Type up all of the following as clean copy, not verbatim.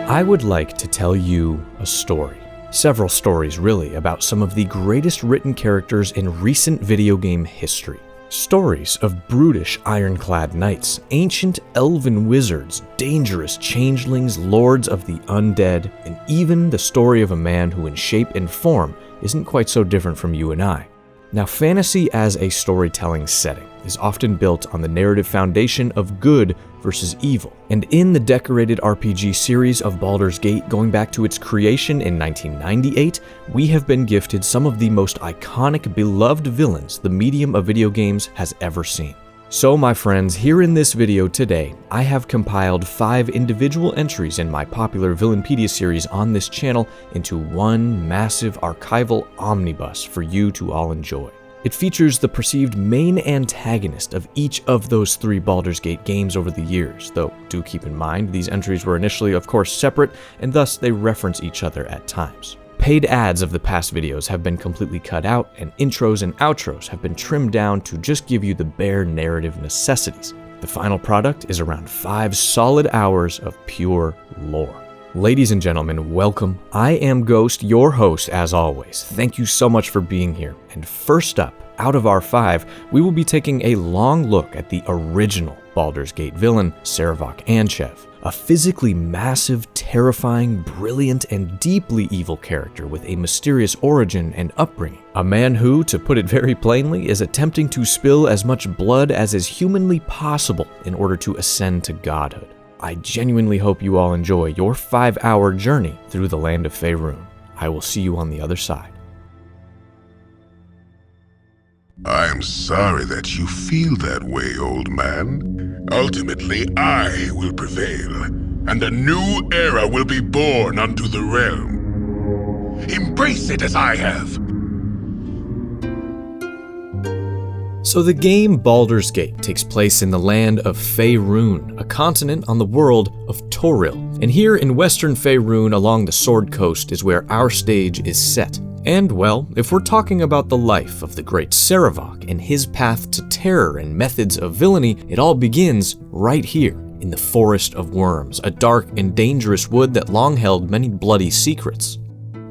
I would like to tell you a story. Several stories, really, about some of the greatest written characters in recent video game history. Stories of brutish ironclad knights, ancient elven wizards, dangerous changelings, lords of the undead, and even the story of a man who in shape and form isn't quite so different from you and I. Now, fantasy as a storytelling setting is often built on the narrative foundation of good versus evil. And in the decorated RPG series of Baldur's Gate going back to its creation in 1998, we have been gifted some of the most iconic, beloved villains the medium of video games has ever seen. So my friends, here in this video today, I have compiled 5 individual entries in my popular Villainpedia series on this channel into one massive archival omnibus for you to all enjoy. It features the perceived main antagonist of each of those 3 Baldur's Gate games over the years, though do keep in mind these entries were initially of course separate, and thus they reference each other at times. Paid ads of the past videos have been completely cut out, and intros and outros have been trimmed down to just give you the bare narrative necessities. The final product is around 5 solid hours of pure lore. Ladies and gentlemen, welcome. I am Ghost, your host as always. Thank you so much for being here. And first up, out of our 5, we will be taking a long look at the original Baldur's Gate villain, Sarevok Anchev, a physically massive, terrifying, brilliant, and deeply evil character with a mysterious origin and upbringing. A man who, to put it very plainly, is attempting to spill as much blood as is humanly possible in order to ascend to godhood. I genuinely hope you all enjoy your 5-hour journey through the land of Faerun. I will see you on the other side. I'm sorry that you feel that way, old man. Ultimately, I will prevail, and a new era will be born unto the realm. Embrace it as I have. So the game Baldur's Gate takes place in the land of Faerun, a continent on the world of Toril. And here in western Faerun along the Sword Coast is where our stage is set. And well, if we're talking about the life of the great Sarevok and his path to terror and methods of villainy, it all begins right here in the Forest of Worms, a dark and dangerous wood that long held many bloody secrets.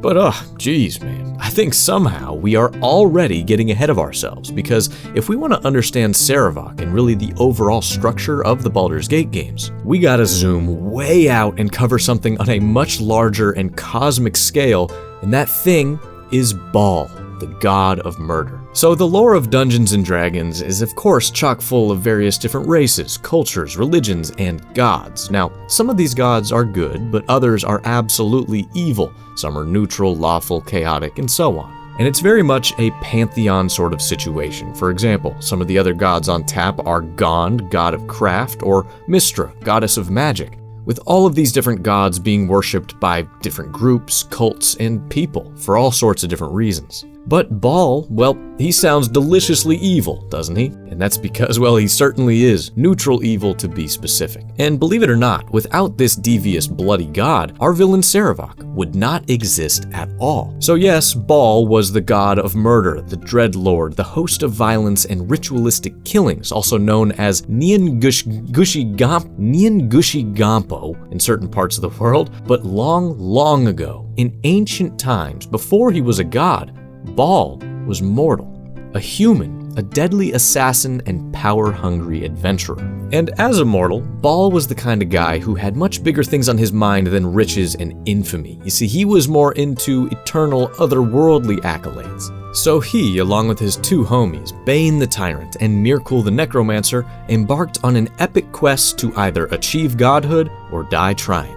But geez man, I think somehow we are already getting ahead of ourselves, because if we want to understand Sarevok and really the overall structure of the Baldur's Gate games, we gotta zoom way out and cover something on a much larger and cosmic scale, and that thing is Baal, the god of murder. So the lore of Dungeons & Dragons is of course chock full of various different races, cultures, religions, and gods. Now, some of these gods are good, but others are absolutely evil. Some are neutral, lawful, chaotic, and so on. And it's very much a pantheon sort of situation. For example, some of the other gods on tap are Gond, god of craft, or Mystra, goddess of magic, with all of these different gods being worshipped by different groups, cults, and people for all sorts of different reasons. But Baal, well, he sounds deliciously evil, doesn't he? And that's because, well, he certainly is neutral evil to be specific. And believe it or not, without this devious, bloody god, our villain Sarevok would not exist at all. So yes, Baal was the god of murder, the Dread Lord, the host of violence and ritualistic killings, also known as Nyan-Gushi-Gampo in certain parts of the world. But long, long ago, in ancient times, before he was a god, Baal was mortal, a human, a deadly assassin and power-hungry adventurer. And as a mortal, Baal was the kind of guy who had much bigger things on his mind than riches and infamy. You see, he was more into eternal, otherworldly accolades. So he, along with his 2 homies, Bane the Tyrant and Mirkul the Necromancer, embarked on an epic quest to either achieve godhood or die trying.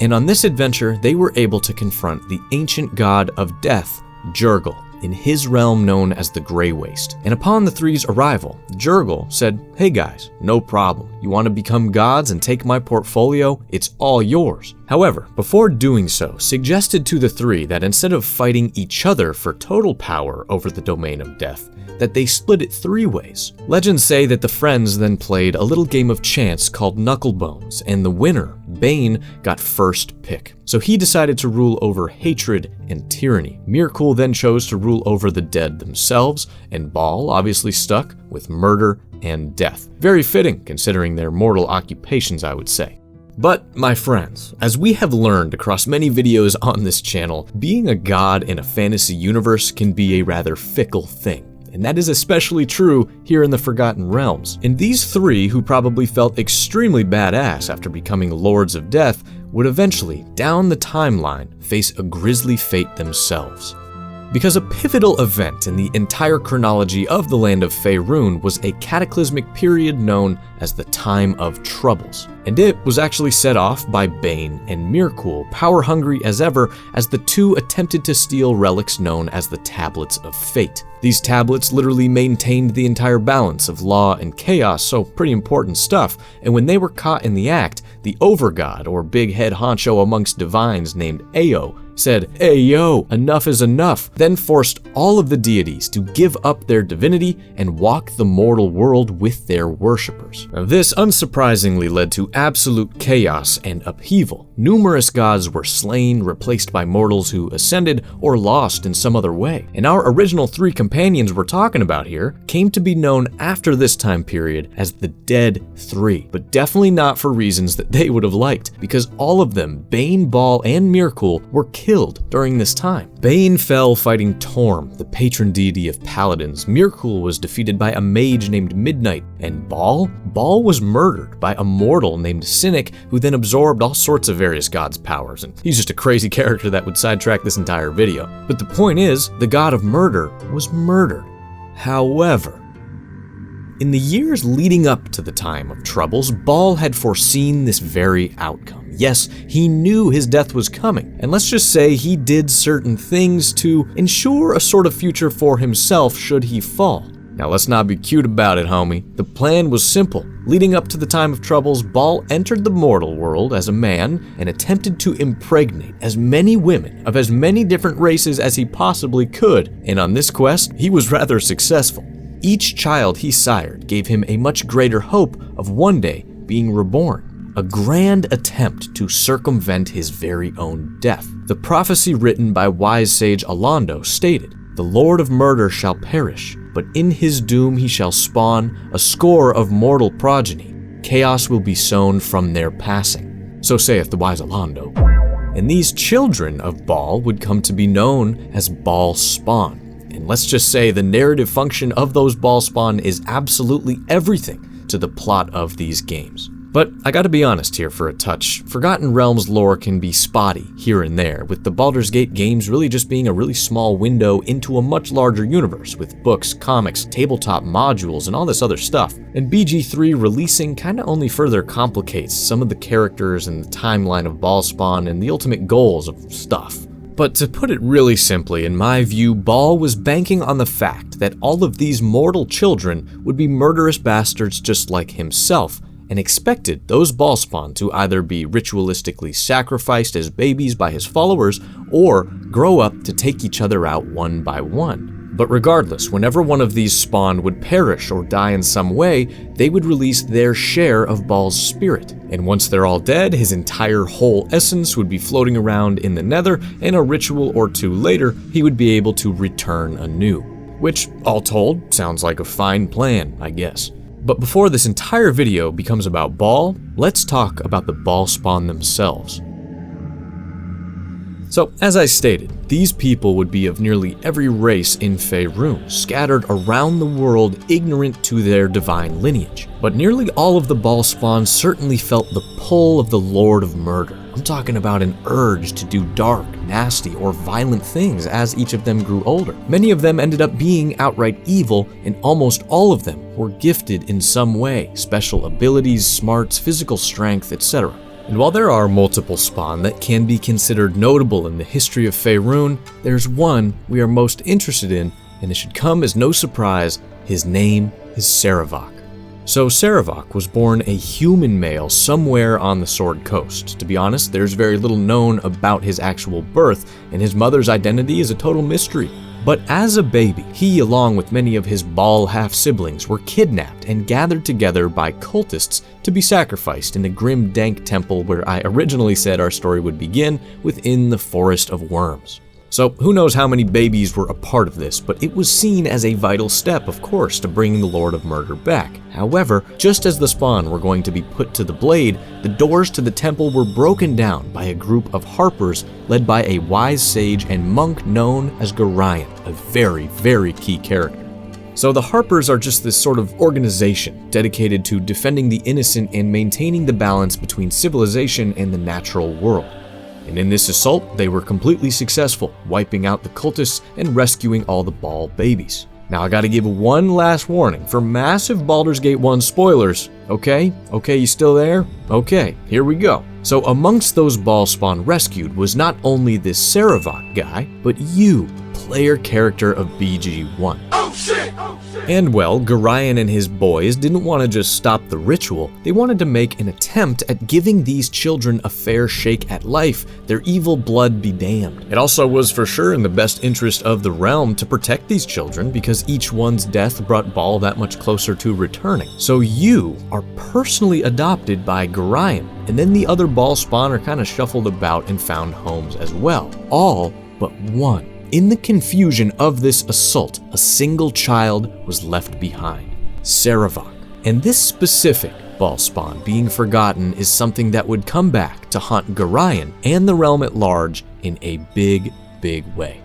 And on this adventure, they were able to confront the ancient god of death, Jurgal, in his realm known as the Grey Waste. And upon the 3's arrival, Jurgal said, "Hey guys, no problem. You want to become gods and take my portfolio? It's all yours." However, before doing so, suggested to the 3 that instead of fighting each other for total power over the domain of death, that they split it 3 ways. Legends say that the friends then played a little game of chance called Knucklebones, and the winner, Bane, got first pick. So he decided to rule over hatred and tyranny. Mirkul then chose to rule over the dead themselves, and Baal obviously stuck with murder and death. Very fitting, considering their mortal occupations, I would say. But, my friends, as we have learned across many videos on this channel, being a god in a fantasy universe can be a rather fickle thing. And that is especially true here in the Forgotten Realms. And these three, who probably felt extremely badass after becoming Lords of Death, would eventually, down the timeline, face a grisly fate themselves. Because a pivotal event in the entire chronology of the land of Faerun was a cataclysmic period known as the Time of Troubles. And it was actually set off by Bane and Mirkul, power-hungry as ever, as the two attempted to steal relics known as the Tablets of Fate. These tablets literally maintained the entire balance of law and chaos, so pretty important stuff, and when they were caught in the act, the Overgod, or big head honcho amongst divines named Ao, said, "Hey yo, enough is enough," then forced all of the deities to give up their divinity and walk the mortal world with their worshippers. Now, this unsurprisingly led to absolute chaos and upheaval. Numerous gods were slain, replaced by mortals who ascended or lost in some other way. And our original three companions we're talking about here came to be known after this time period as the Dead Three, but definitely not for reasons that they would have liked, because all of them, Bane, Baal, and Mirkul, were killed during this time. Bane fell fighting Thorm, the patron deity of paladins. Mirkul was defeated by a mage named Midnight, and Baal was murdered by a mortal named Cynic, who then absorbed all sorts of various gods' powers, and he's just a crazy character that would sidetrack this entire video. But the point is, the god of murder was murdered. However, in the years leading up to the Time of Troubles, Baal had foreseen this very outcome. Yes, he knew his death was coming, and let's just say he did certain things to ensure a sort of future for himself should he fall. Now let's not be cute about it, homie. The plan was simple. Leading up to the Time of Troubles, Baal entered the mortal world as a man and attempted to impregnate as many women of as many different races as he possibly could, and on this quest, he was rather successful. Each child he sired gave him a much greater hope of one day being reborn. A grand attempt to circumvent his very own death. The prophecy written by wise sage Alando stated, "The Lord of Murder shall perish, but in his doom he shall spawn a score of mortal progeny. Chaos will be sown from their passing." So saith the wise Alando. And these children of Baal would come to be known as Baal Spawn. And let's just say the narrative function of those Baal Spawn is absolutely everything to the plot of these games. But I gotta be honest here for a touch, Forgotten Realms lore can be spotty here and there, with the Baldur's Gate games really just being a really small window into a much larger universe with books, comics, tabletop modules, and all this other stuff. And BG3 releasing kinda only further complicates some of the characters and the timeline of Baal Spawn and the ultimate goals of stuff. But to put it really simply, in my view, Baal was banking on the fact that all of these mortal children would be murderous bastards just like himself, and expected those Baal Spawn to either be ritualistically sacrificed as babies by his followers, or grow up to take each other out one by one. But regardless, whenever one of these spawn would perish or die in some way, they would release their share of Baal's spirit. And once they're all dead, his entire whole essence would be floating around in the nether, and a ritual or two later, he would be able to return anew. Which, all told, sounds like a fine plan, I guess. But before this entire video becomes about Baal, let's talk about the Baal Spawn themselves. So, as I stated, these people would be of nearly every race in Faerun, scattered around the world ignorant to their divine lineage. But nearly all of the Baal Spawn certainly felt the pull of the Lord of Murder. I'm talking about an urge to do dark, nasty, or violent things as each of them grew older. Many of them ended up being outright evil, and almost all of them were gifted in some way, special abilities, smarts, physical strength, etc. And while there are multiple spawn that can be considered notable in the history of Faerun, there's one we are most interested in, and it should come as no surprise, his name is Sarevok. So Sarevok was born a human male somewhere on the Sword Coast. To be honest, there's very little known about his actual birth, and his mother's identity is a total mystery. But as a baby, he, along with many of his Baal half-siblings, were kidnapped and gathered together by cultists to be sacrificed in the grim, dank temple where I originally said our story would begin, within the Forest of Worms. So who knows how many babies were a part of this, but it was seen as a vital step, of course, to bringing the Lord of Murder back. However, just as the spawn were going to be put to the blade, the doors to the temple were broken down by a group of harpers led by a wise sage and monk known as Gorion, a very, very key character. So the Harpers are just this sort of organization dedicated to defending the innocent and maintaining the balance between civilization and the natural world. And in this assault, they were completely successful, wiping out the cultists and rescuing all the Ball babies. Now I gotta give one last warning for massive Baldur's Gate 1 spoilers. Okay, you still there? Okay, here we go. So amongst those Ball spawn rescued was not only this Sarevok guy, but you, player character of BG1. Oh shit! And well, Gorion and his boys didn't want to just stop the ritual, they wanted to make an attempt at giving these children a fair shake at life, their evil blood be damned. It also was for sure in the best interest of the realm to protect these children because each one's death brought Ball that much closer to returning. So you are personally adopted by Gorion, and then the other Ball spawn are kind of shuffled about and found homes as well, all but one. In the confusion of this assault, a single child was left behind, Sarevok. And this specific Ball spawn being forgotten is something that would come back to haunt Gorion and the realm at large in a big, big way.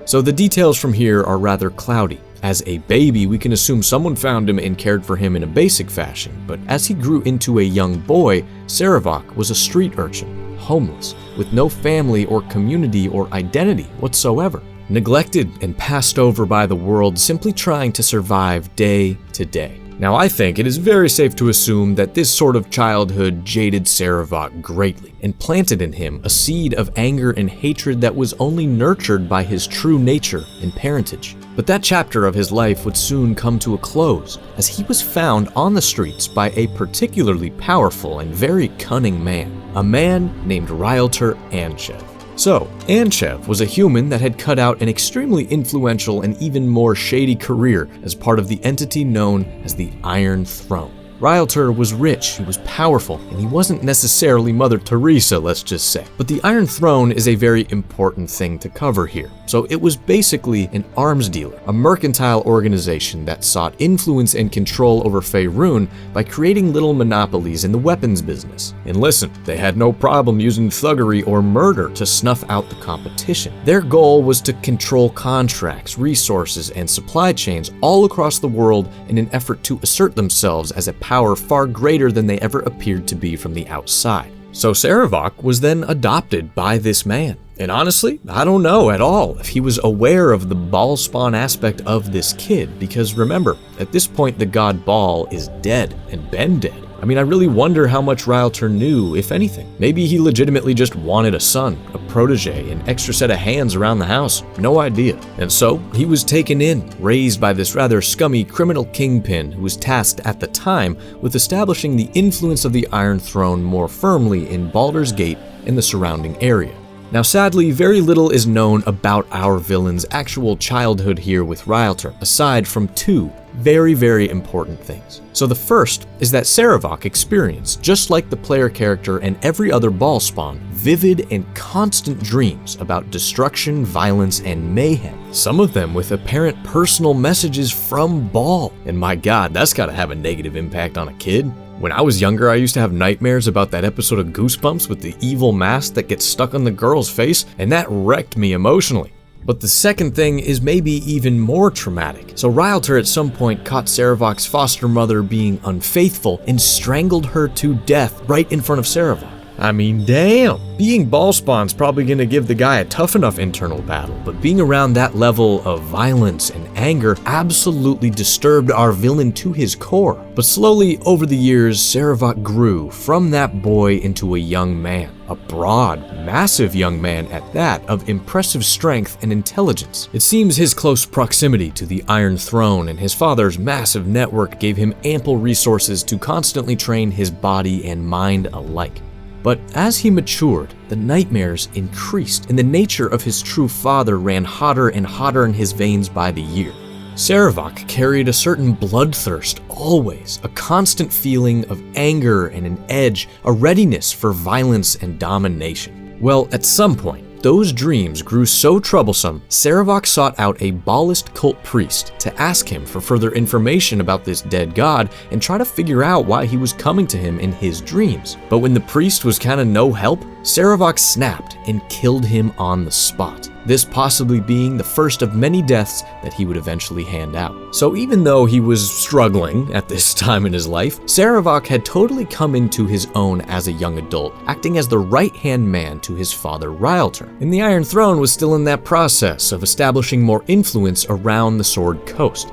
So the details from here are rather cloudy. As a baby, we can assume someone found him and cared for him in a basic fashion, but as he grew into a young boy, Sarevok was a street urchin, homeless, with no family or community or identity whatsoever, neglected and passed over by the world, simply trying to survive day to day. Now I think it is very safe to assume that this sort of childhood jaded Sarevok greatly and planted in him a seed of anger and hatred that was only nurtured by his true nature and parentage. But that chapter of his life would soon come to a close as he was found on the streets by a particularly powerful and very cunning man, a man named Sarevok Anchev. So, Anchev was a human that had cut out an extremely influential and even more shady career as part of the entity known as the Iron Throne. Sarevok was rich, he was powerful, and he wasn't necessarily Mother Teresa, let's just say. But the Iron Throne is a very important thing to cover here. So it was basically an arms dealer, a mercantile organization that sought influence and control over Faerun by creating little monopolies in the weapons business. And listen, they had no problem using thuggery or murder to snuff out the competition. Their goal was to control contracts, resources, and supply chains all across the world in an effort to assert themselves as a power far greater than they ever appeared to be from the outside. So Sarevok was then adopted by this man. And honestly, I don't know at all if he was aware of the Ball spawn aspect of this kid, because remember, at this point the god Ball is dead and been dead. I mean, I really wonder how much Sarevok knew, if anything. Maybe he legitimately just wanted a son, a protege, an extra set of hands around the house. No idea. And so, he was taken in, raised by this rather scummy criminal kingpin who was tasked at the time with establishing the influence of the Iron Throne more firmly in Baldur's Gate and the surrounding area. Now sadly, very little is known about our villain's actual childhood here with Sarevok, aside from two very, very important things. So the first is that Sarevok experienced, just like the player character and every other Ball spawn, vivid and constant dreams about destruction, violence, and mayhem. Some of them with apparent personal messages from Ball. And my god, that's gotta have a negative impact on a kid. When I was younger, I used to have nightmares about that episode of Goosebumps with the evil mask that gets stuck on the girl's face, and that wrecked me emotionally. But the second thing is maybe even more traumatic. So Sarevok at some point caught Sarevok's foster mother being unfaithful and strangled her to death right in front of Sarevok. I mean, damn. Being Ball spawn's probably gonna give the guy a tough enough internal battle, but being around that level of violence and anger absolutely disturbed our villain to his core. But slowly, over the years, Sarevok grew from that boy into a young man. A broad, massive young man at that, of impressive strength and intelligence. It seems his close proximity to the Iron Throne and his father's massive network gave him ample resources to constantly train his body and mind alike. But as he matured, the nightmares increased, and the nature of his true father ran hotter and hotter in his veins by the year. Sarevok carried a certain bloodthirst always, a constant feeling of anger and an edge, a readiness for violence and domination. Well, at some point, those dreams grew so troublesome, Sarevok sought out a Baalist cult priest to ask him for further information about this dead god and try to figure out why he was coming to him in his dreams. But when the priest was kinda no help, Sarevok snapped and killed him on the spot. This possibly being the first of many deaths that he would eventually hand out. So even though he was struggling at this time in his life, Sarevok had totally come into his own as a young adult, acting as the right-hand man to his father Rylter. And the Iron Throne was still in that process of establishing more influence around the Sword Coast.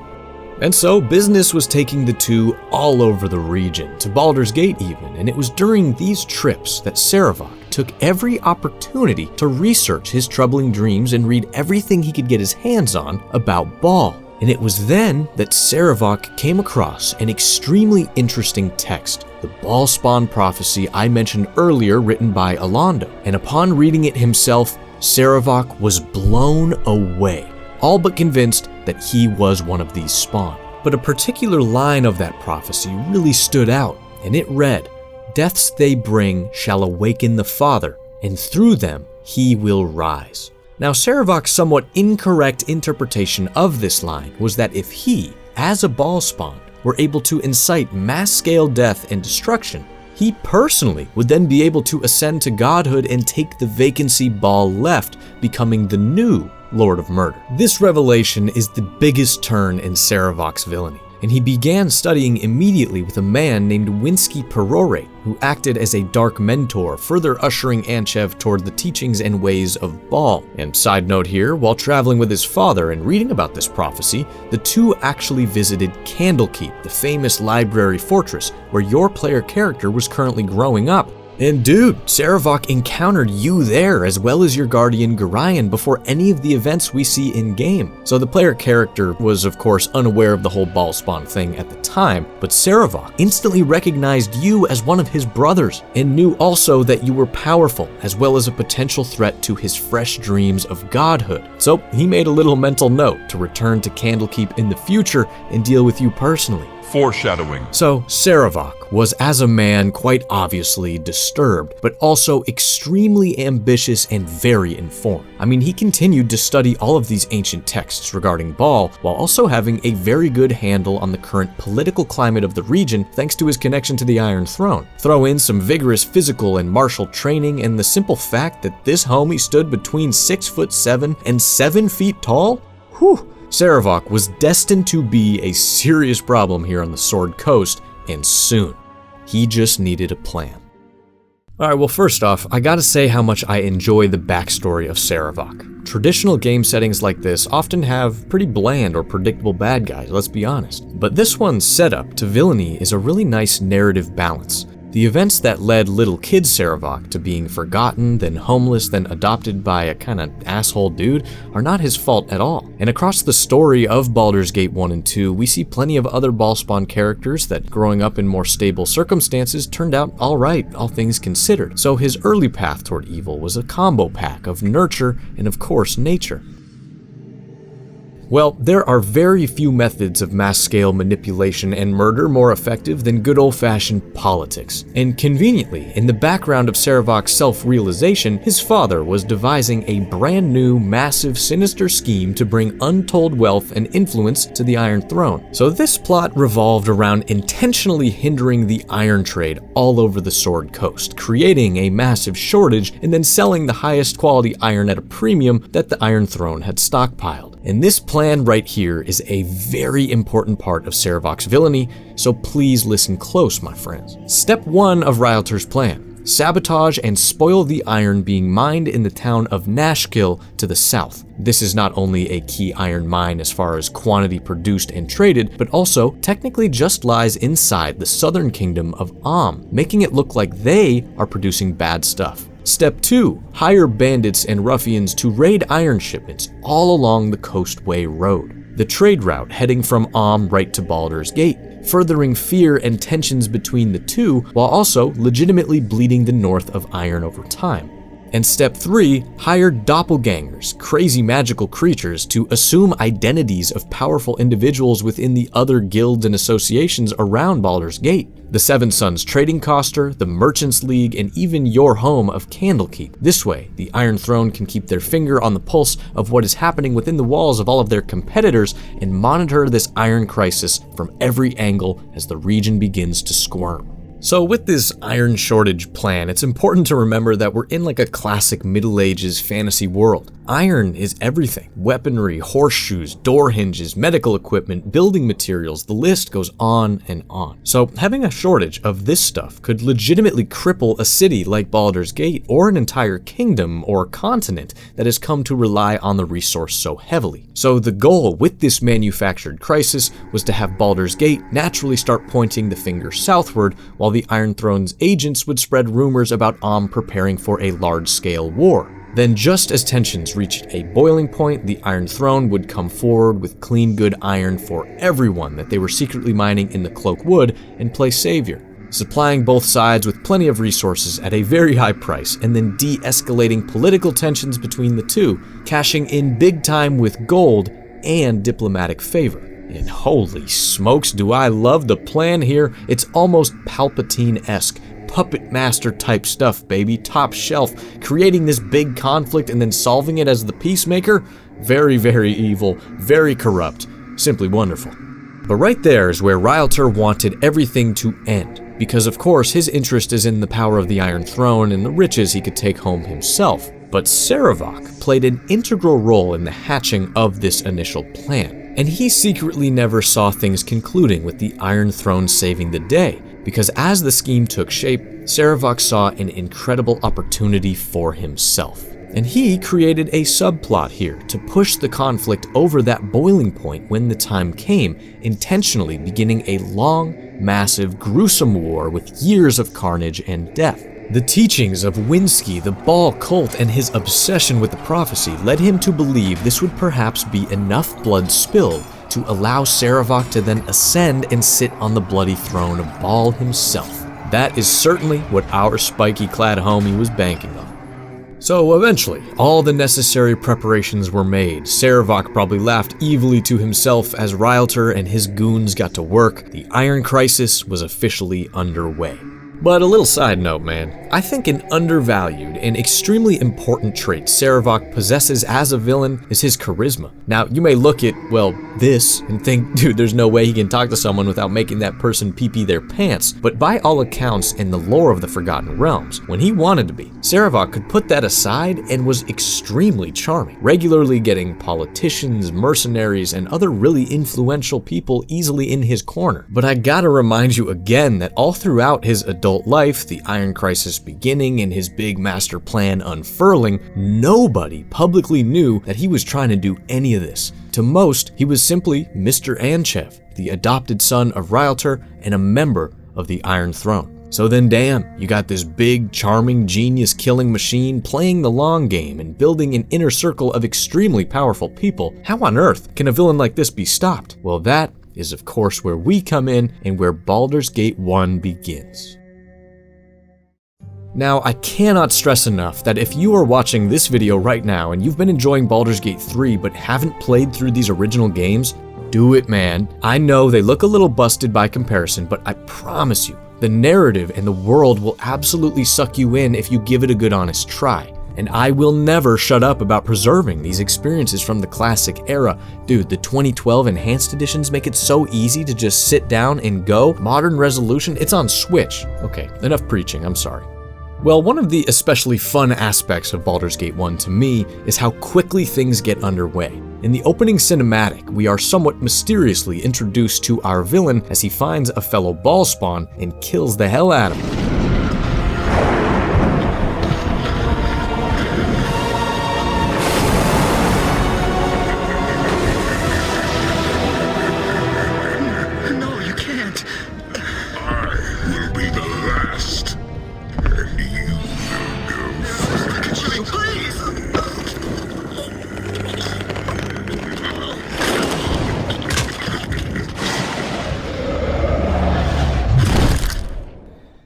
And so business was taking the two all over the region, to Baldur's Gate even, and it was during these trips that Sarevok took every opportunity to research his troubling dreams and read everything he could get his hands on about Baal. And it was then that Sarevok came across an extremely interesting text, the Baal Spawn prophecy I mentioned earlier, written by Alondo. And upon reading it himself, Sarevok was blown away, all but convinced that he was one of these spawn. But a particular line of that prophecy really stood out, and it read, "Deaths they bring shall awaken the Father, and through them he will rise." Now, Sarevok's somewhat incorrect interpretation of this line was that if he, as a Baal spawn, were able to incite mass-scale death and destruction, he personally would then be able to ascend to godhood and take the vacancy Baal left, becoming the new Lord of Murder. This revelation is the biggest turn in Sarevok's villainy, and he began studying immediately with a man named Winsky Perore, who acted as a dark mentor, further ushering Anchev toward the teachings and ways of Baal. And side note here, while traveling with his father and reading about this prophecy, the two actually visited Candlekeep, the famous library fortress where your player character was currently growing up. And dude, Sarevok encountered you there as well as your guardian Gorion before any of the events we see in-game. So the player character was of course unaware of the whole Baal spawn thing at the time, but Sarevok instantly recognized you as one of his brothers and knew also that you were powerful as well as a potential threat to his fresh dreams of godhood. So he made a little mental note to return to Candlekeep in the future and deal with you personally. Foreshadowing. So Sarevok was as a man quite obviously disturbed, but also extremely ambitious and very informed. I mean, he continued to study all of these ancient texts regarding Baal, while also having a very good handle on the current political climate of the region thanks to his connection to the Iron Throne. Throw in some vigorous physical and martial training and the simple fact that this homie stood between 6'7" and 7 feet tall? Whew! Sarevok was destined to be a serious problem here on the Sword Coast, and soon. He just needed a plan. Alright, well first off, I gotta say how much I enjoy the backstory of Sarevok. Traditional game settings like this often have pretty bland or predictable bad guys, let's be honest. But this one's setup to villainy is a really nice narrative balance. The events that led little kid Sarevok to being forgotten, then homeless, then adopted by a kinda asshole dude are not his fault at all. And across the story of Baldur's Gate 1 and 2, we see plenty of other Baal spawn characters that growing up in more stable circumstances turned out alright, all things considered. So his early path toward evil was a combo pack of nurture and of course nature. Well, there are very few methods of mass-scale manipulation and murder more effective than good old-fashioned politics. And conveniently, in the background of Sarevok's self-realization, his father was devising a brand new, massive, sinister scheme to bring untold wealth and influence to the Iron Throne. So this plot revolved around intentionally hindering the iron trade all over the Sword Coast, creating a massive shortage and then selling the highest quality iron at a premium that the Iron Throne had stockpiled. And this plan right here is a very important part of Sarevok's villainy, so please listen close, my friends. Step 1 of Rylter's plan: sabotage and spoil the iron being mined in the town of Nashkill to the south. This is not only a key iron mine as far as quantity produced and traded, but also technically just lies inside the southern kingdom of making it look like they are producing bad stuff. Step 2, hire bandits and ruffians to raid iron shipments all along the Coastway Road, the trade route heading from right to Baldur's Gate, furthering fear and tensions between the two while also legitimately bleeding the north of iron over time. And step 3, hire doppelgangers, crazy magical creatures, to assume identities of powerful individuals within the other guilds and associations around Baldur's Gate. The Seven Sons Trading Coster, the Merchants League, and even your home of Candlekeep. This way, the Iron Throne can keep their finger on the pulse of what is happening within the walls of all of their competitors and monitor this iron crisis from every angle as the region begins to squirm. So with this iron shortage plan, it's important to remember that we're in like a classic Middle Ages fantasy world. Iron is everything. Weaponry, horseshoes, door hinges, medical equipment, building materials, the list goes on and on. So having a shortage of this stuff could legitimately cripple a city like Baldur's Gate or an entire kingdom or continent that has come to rely on the resource so heavily. So the goal with this manufactured crisis was to have Baldur's Gate naturally start pointing the finger southward, while the Iron Throne's agents would spread rumors about preparing for a large-scale war. Then, just as tensions reached a boiling point, the Iron Throne would come forward with clean good iron for everyone that they were secretly mining in the Cloak Wood and play savior, supplying both sides with plenty of resources at a very high price, and then de-escalating political tensions between the two, cashing in big time with gold and diplomatic favor. And holy smokes, do I love the plan here. It's almost Palpatine-esque. Puppet master type stuff, baby. Top shelf. Creating this big conflict and then solving it as the peacemaker? Very, very evil. Very corrupt. Simply wonderful. But right there is where Rylter wanted everything to end, because of course his interest is in the power of the Iron Throne and the riches he could take home himself. But Sarevok played an integral role in the hatching of this initial plan, and he secretly never saw things concluding with the Iron Throne saving the day, because as the scheme took shape, Sarevok saw an incredible opportunity for himself. And he created a subplot here to push the conflict over that boiling point when the time came, intentionally beginning a long, massive, gruesome war with years of carnage and death. The teachings of Winsky, the Baal cult, and his obsession with the prophecy led him to believe this would perhaps be enough blood spilled to allow Sarevok to then ascend and sit on the bloody throne of Baal himself. That is certainly what our spiky-clad homie was banking on. So eventually, all the necessary preparations were made. Sarevok probably laughed evilly to himself as Rylter and his goons got to work. The Iron Crisis was officially underway. But a little side note, man. I think an undervalued and extremely important trait Sarevok possesses as a villain is his charisma. Now, you may look at, well, this and think, dude, there's no way he can talk to someone without making that person pee-pee their pants. But by all accounts in the lore of the Forgotten Realms, when he wanted to be, Sarevok could put that aside and was extremely charming, regularly getting politicians, mercenaries, and other really influential people easily in his corner. But I gotta remind you again that all throughout his adult life, the Iron Crisis beginning and his big master plan unfurling, nobody publicly knew that he was trying to do any of this. To most, he was simply Mr. Anchev, the adopted son of Rylter and a member of the Iron Throne. So then damn, you got this big, charming, genius-killing machine playing the long game and building an inner circle of extremely powerful people. How on earth can a villain like this be stopped? Well, that is of course where we come in and where Baldur's Gate 1 begins. Now, I cannot stress enough that if you are watching this video right now and you've been enjoying Baldur's Gate 3 but haven't played through these original games, do it, man. I know they look a little busted by comparison, but I promise you, the narrative and the world will absolutely suck you in if you give it a good honest try. And I will never shut up about preserving these experiences from the classic era. Dude, the 2012 enhanced editions make it so easy to just sit down and go. Modern Resolution, it's on Switch. Okay, enough preaching, I'm sorry. Well, one of the especially fun aspects of Baldur's Gate 1 to me is how quickly things get underway. In the opening cinematic, we are somewhat mysteriously introduced to our villain as he finds a fellow ball spawn and kills the hell out of him.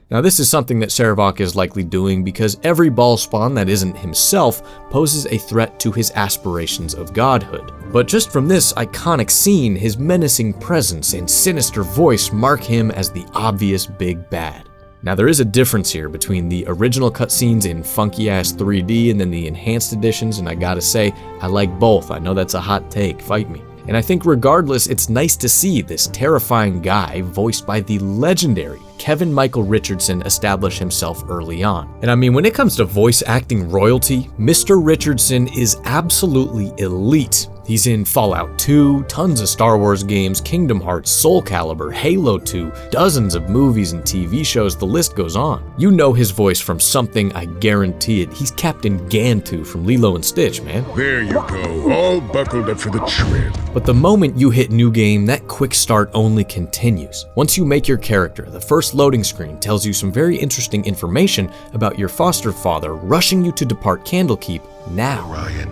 Now this is something that Sarevok is likely doing because every ballspawn that isn't himself poses a threat to his aspirations of godhood. But just from this iconic scene, his menacing presence and sinister voice mark him as the obvious big bad. Now there is a difference here between the original cutscenes in funky-ass 3D and then the enhanced editions, and I gotta say, I like both. I know that's a hot take, fight me. And I think regardless, it's nice to see this terrifying guy, voiced by the legendary Kevin Michael Richardson, establish himself early on. And I mean, when it comes to voice acting royalty, Mr. Richardson is absolutely elite. He's in Fallout 2, tons of Star Wars games, Kingdom Hearts, Soul Calibur, Halo 2, dozens of movies and TV shows, the list goes on. You know his voice from something, I guarantee it. He's Captain Gantu from Lilo and Stitch, man. There you go, all buckled up for the trip. But the moment you hit new game, that quick start only continues. Once you make your character, the first loading screen tells you some very interesting information about your foster father, rushing you to depart Candlekeep now. Orion,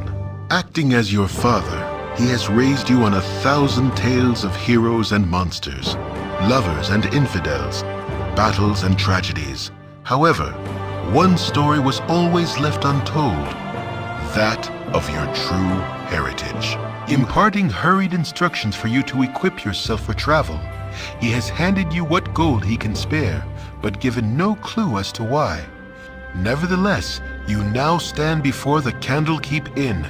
acting as your father, he has raised you on 1,000 tales of heroes and monsters, lovers and infidels, battles and tragedies. However, one story was always left untold, that of your true heritage. Imparting hurried instructions for you to equip yourself for travel, he has handed you what gold he can spare, but given no clue as to why. Nevertheless, you now stand before the Candlekeep Inn,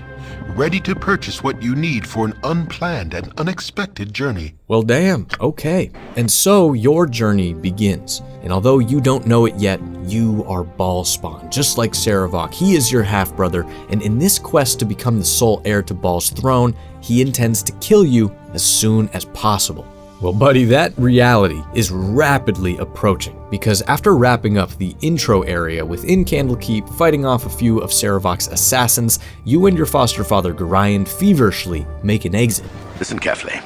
ready to purchase what you need for an unplanned and unexpected journey. Well damn, okay. And so your journey begins. And although you don't know it yet, you are Ballspawn. Just like Sarevok, he is your half-brother, and in this quest to become the sole heir to Baal's throne, he intends to kill you as soon as possible. Well buddy, that reality is rapidly approaching, because after wrapping up the intro area within Candlekeep, fighting off a few of Sarevok's assassins, you and your foster father Gorion feverishly make an exit. Listen carefully.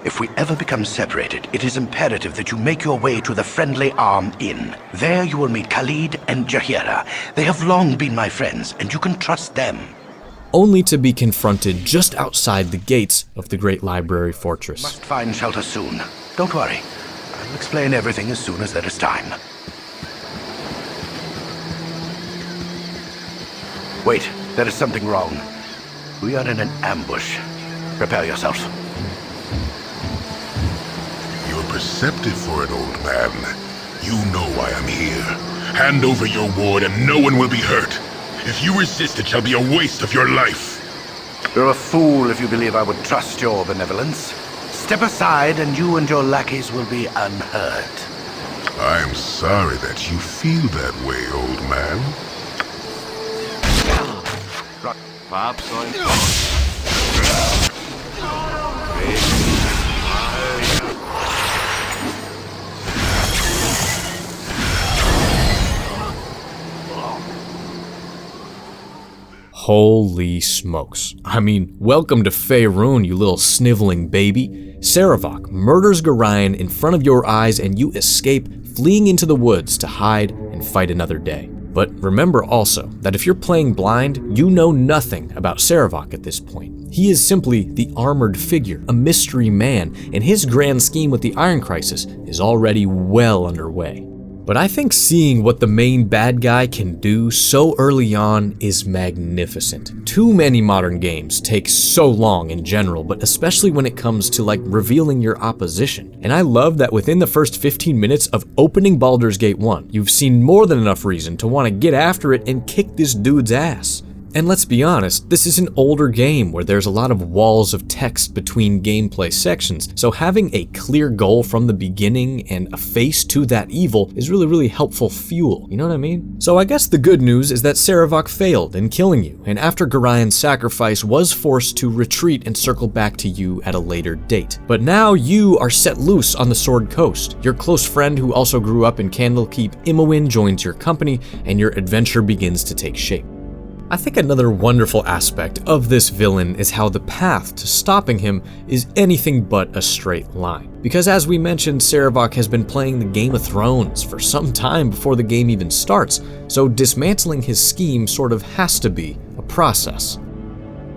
If we ever become separated, it is imperative that you make your way to the Friendly Arm Inn. There you will meet Khalid and Jaheira. They have long been my friends, and you can trust them. Only to be confronted just outside the gates of the Great Library Fortress. Must find shelter soon. Don't worry. I'll explain everything as soon as there is time. Wait, there is something wrong. We are in an ambush. Prepare yourselves. You're perceptive for an old man. You know why I'm here. Hand over your ward and no one will be hurt. If you resist, it shall be a waste of your life. You're a fool if you believe I would trust your benevolence. Step aside and you and your lackeys will be unhurt. I'm sorry that you feel that way, old man. Holy smokes. I mean, welcome to Faerun, you little sniveling baby. Sarevok murders Gorion in front of your eyes and you escape, fleeing into the woods to hide and fight another day. But remember also that if you're playing blind, you know nothing about Sarevok at this point. He is simply the armored figure, a mystery man, and his grand scheme with the Iron Crisis is already well underway. But I think seeing what the main bad guy can do so early on is magnificent. Too many modern games take so long in general, but especially when it comes to like revealing your opposition. And I love that within the first 15 minutes of opening Baldur's Gate 1, you've seen more than enough reason to want to get after it and kick this dude's ass. And let's be honest, this is an older game where there's a lot of walls of text between gameplay sections, so having a clear goal from the beginning and a face to that evil is really helpful fuel, you know what I mean? So I guess the good news is that Sarevok failed in killing you, and after Gorion's sacrifice was forced to retreat and circle back to you at a later date. But now you are set loose on the Sword Coast. Your close friend who also grew up in Candlekeep, Imowen, joins your company, and your adventure begins to take shape. I think another wonderful aspect of this villain is how the path to stopping him is anything but a straight line. Because as we mentioned, Sarevok has been playing the Game of Thrones for some time before the game even starts, so dismantling his scheme sort of has to be a process.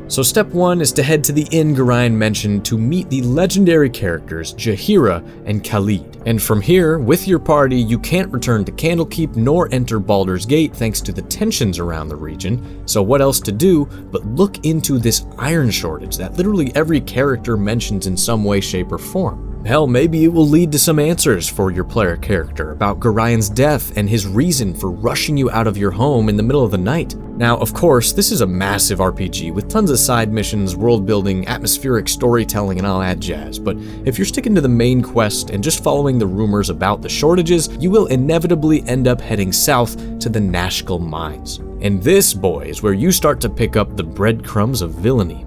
So step 1 is to head to the inn Gorion mentioned to meet the legendary characters Jaheira and Khalid. And from here, with your party, you can't return to Candlekeep nor enter Baldur's Gate thanks to the tensions around the region. So what else to do but look into this iron shortage that literally every character mentions in some way, shape, or form. Hell, maybe it will lead to some answers for your player character about Gorion's death and his reason for rushing you out of your home in the middle of the night. Now, of course, this is a massive RPG with tons of side missions, world building, atmospheric storytelling, and all that jazz, but if you're sticking to the main quest and just following the rumors about the shortages, you will inevitably end up heading south to the Nashkel Mines. And this, boy, is where you start to pick up the breadcrumbs of villainy.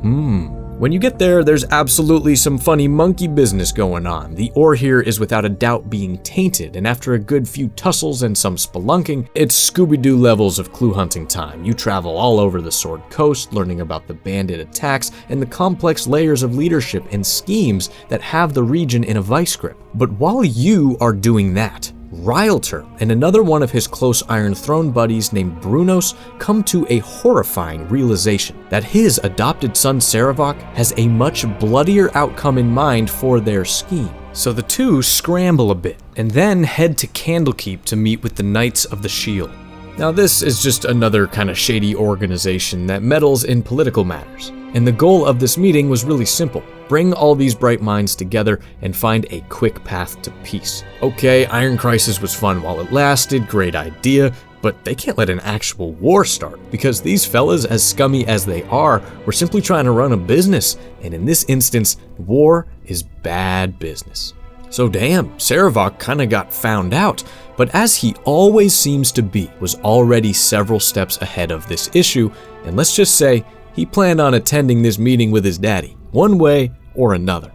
When you get there, there's absolutely some funny monkey business going on. The ore here is without a doubt being tainted, and after a good few tussles and some spelunking, it's Scooby-Doo levels of clue hunting time. You travel all over the Sword Coast, learning about the bandit attacks and the complex layers of leadership and schemes that have the region in a vice grip. But while you are doing that, Rylter and another one of his close Iron Throne buddies named Brunos come to a horrifying realization that his adopted son Sarevok has a much bloodier outcome in mind for their scheme. So the two scramble a bit and then head to Candlekeep to meet with the Knights of the Shield. Now this is just another kind of shady organization that meddles in political matters. And the goal of this meeting was really simple. Bring all these bright minds together and find a quick path to peace. Okay, Iron Crisis was fun while it lasted, great idea, but they can't let an actual war start because these fellas, as scummy as they are, were simply trying to run a business, and in this instance, war is bad business. So damn, Sarevok kinda got found out, but as he always seems to be, was already several steps ahead of this issue, and let's just say, he planned on attending this meeting with his daddy, one way or another.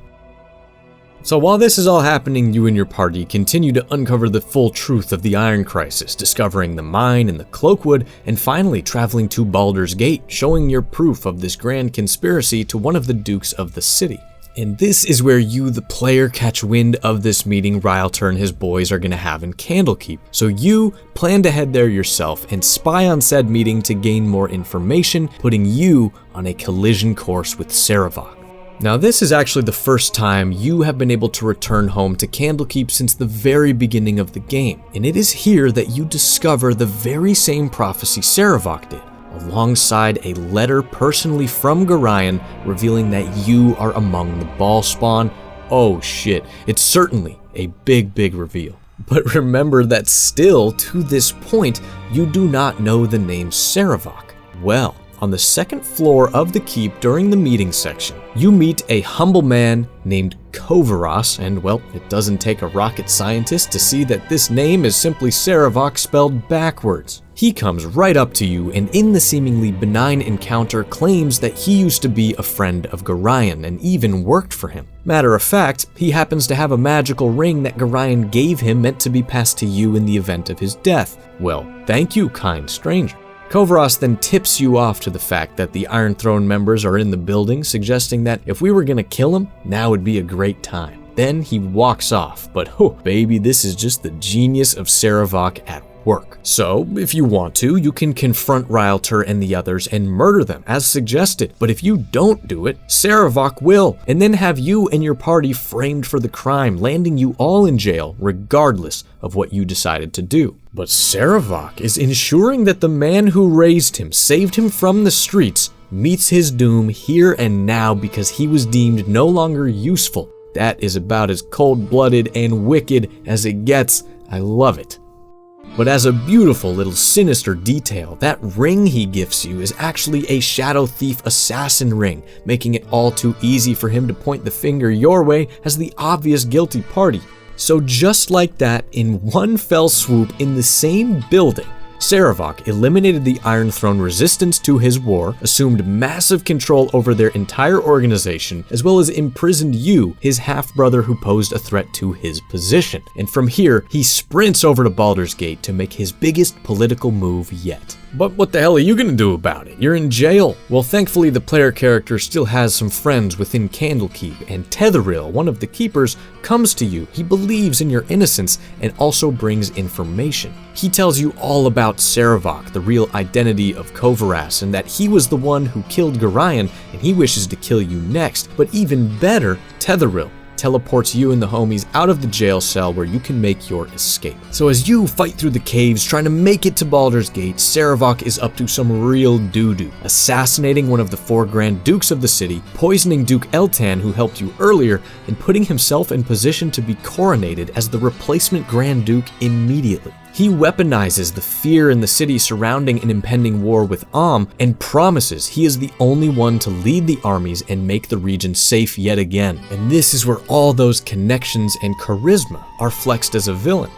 So while this is all happening, you and your party continue to uncover the full truth of the Iron Crisis, discovering the mine and the Cloakwood, and finally traveling to Baldur's Gate, showing your proof of this grand conspiracy to one of the dukes of the city. And this is where you, the player, catch wind of this meeting Rylter and his boys are going to have in Candlekeep. So you plan to head there yourself and spy on said meeting to gain more information, putting you on a collision course with Sarevok. Now this is actually the first time you have been able to return home to Candlekeep since the very beginning of the game, and it is here that you discover the very same prophecy Sarevok did, alongside a letter personally from Gorion revealing that you are among the ball spawn. Oh shit, it's certainly a big reveal. But remember that still, to this point, you do not know the name Sarevok. Well, on the second floor of the keep during the meeting section, you meet a humble man named Kovaros, and well, it doesn't take a rocket scientist to see that this name is simply Sarevok spelled backwards. He comes right up to you and in the seemingly benign encounter claims that he used to be a friend of Gorion and even worked for him. Matter of fact, he happens to have a magical ring that Gorion gave him meant to be passed to you in the event of his death. Well, thank you, kind stranger. Kovaros then tips you off to the fact that the Iron Throne members are in the building, suggesting that if we were gonna kill him, now would be a great time. Then he walks off, but baby, this is just the genius of Sarevok at work. So, if you want to, you can confront Rylter and the others and murder them, as suggested. But if you don't do it, Sarevok will, and then have you and your party framed for the crime, landing you all in jail, regardless of what you decided to do. But Sarevok is ensuring that the man who raised him, saved him from the streets, meets his doom here and now because he was deemed no longer useful. That is about as cold-blooded and wicked as it gets. I love it. But as a beautiful little sinister detail, that ring he gifts you is actually a Shadow Thief assassin ring, making it all too easy for him to point the finger your way as the obvious guilty party. So just like that, in one fell swoop in the same building, Sarevok eliminated the Iron Throne resistance to his war, assumed massive control over their entire organization, as well as imprisoned you, his half-brother who posed a threat to his position. And from here, he sprints over to Baldur's Gate to make his biggest political move yet. But what the hell are you gonna do about it? You're in jail. Well, thankfully the player character still has some friends within Candlekeep, and Tetheril, one of the keepers, comes to you. He believes in your innocence and also brings information. He tells you all about Sarevok, the real identity of Kovaras, and that he was the one who killed Gorion, and he wishes to kill you next. But even better, Tetheril teleports you and the homies out of the jail cell where you can make your escape. So as you fight through the caves trying to make it to Baldur's Gate, Sarevok is up to some real doo-doo, assassinating one of the 4 Grand Dukes of the city, poisoning Duke Eltan, who helped you earlier, and putting himself in position to be coronated as the replacement Grand Duke immediately. He weaponizes the fear in the city surrounding an impending war with and promises he is the only one to lead the armies and make the region safe yet again. And this is where all those connections and charisma are flexed as a villain.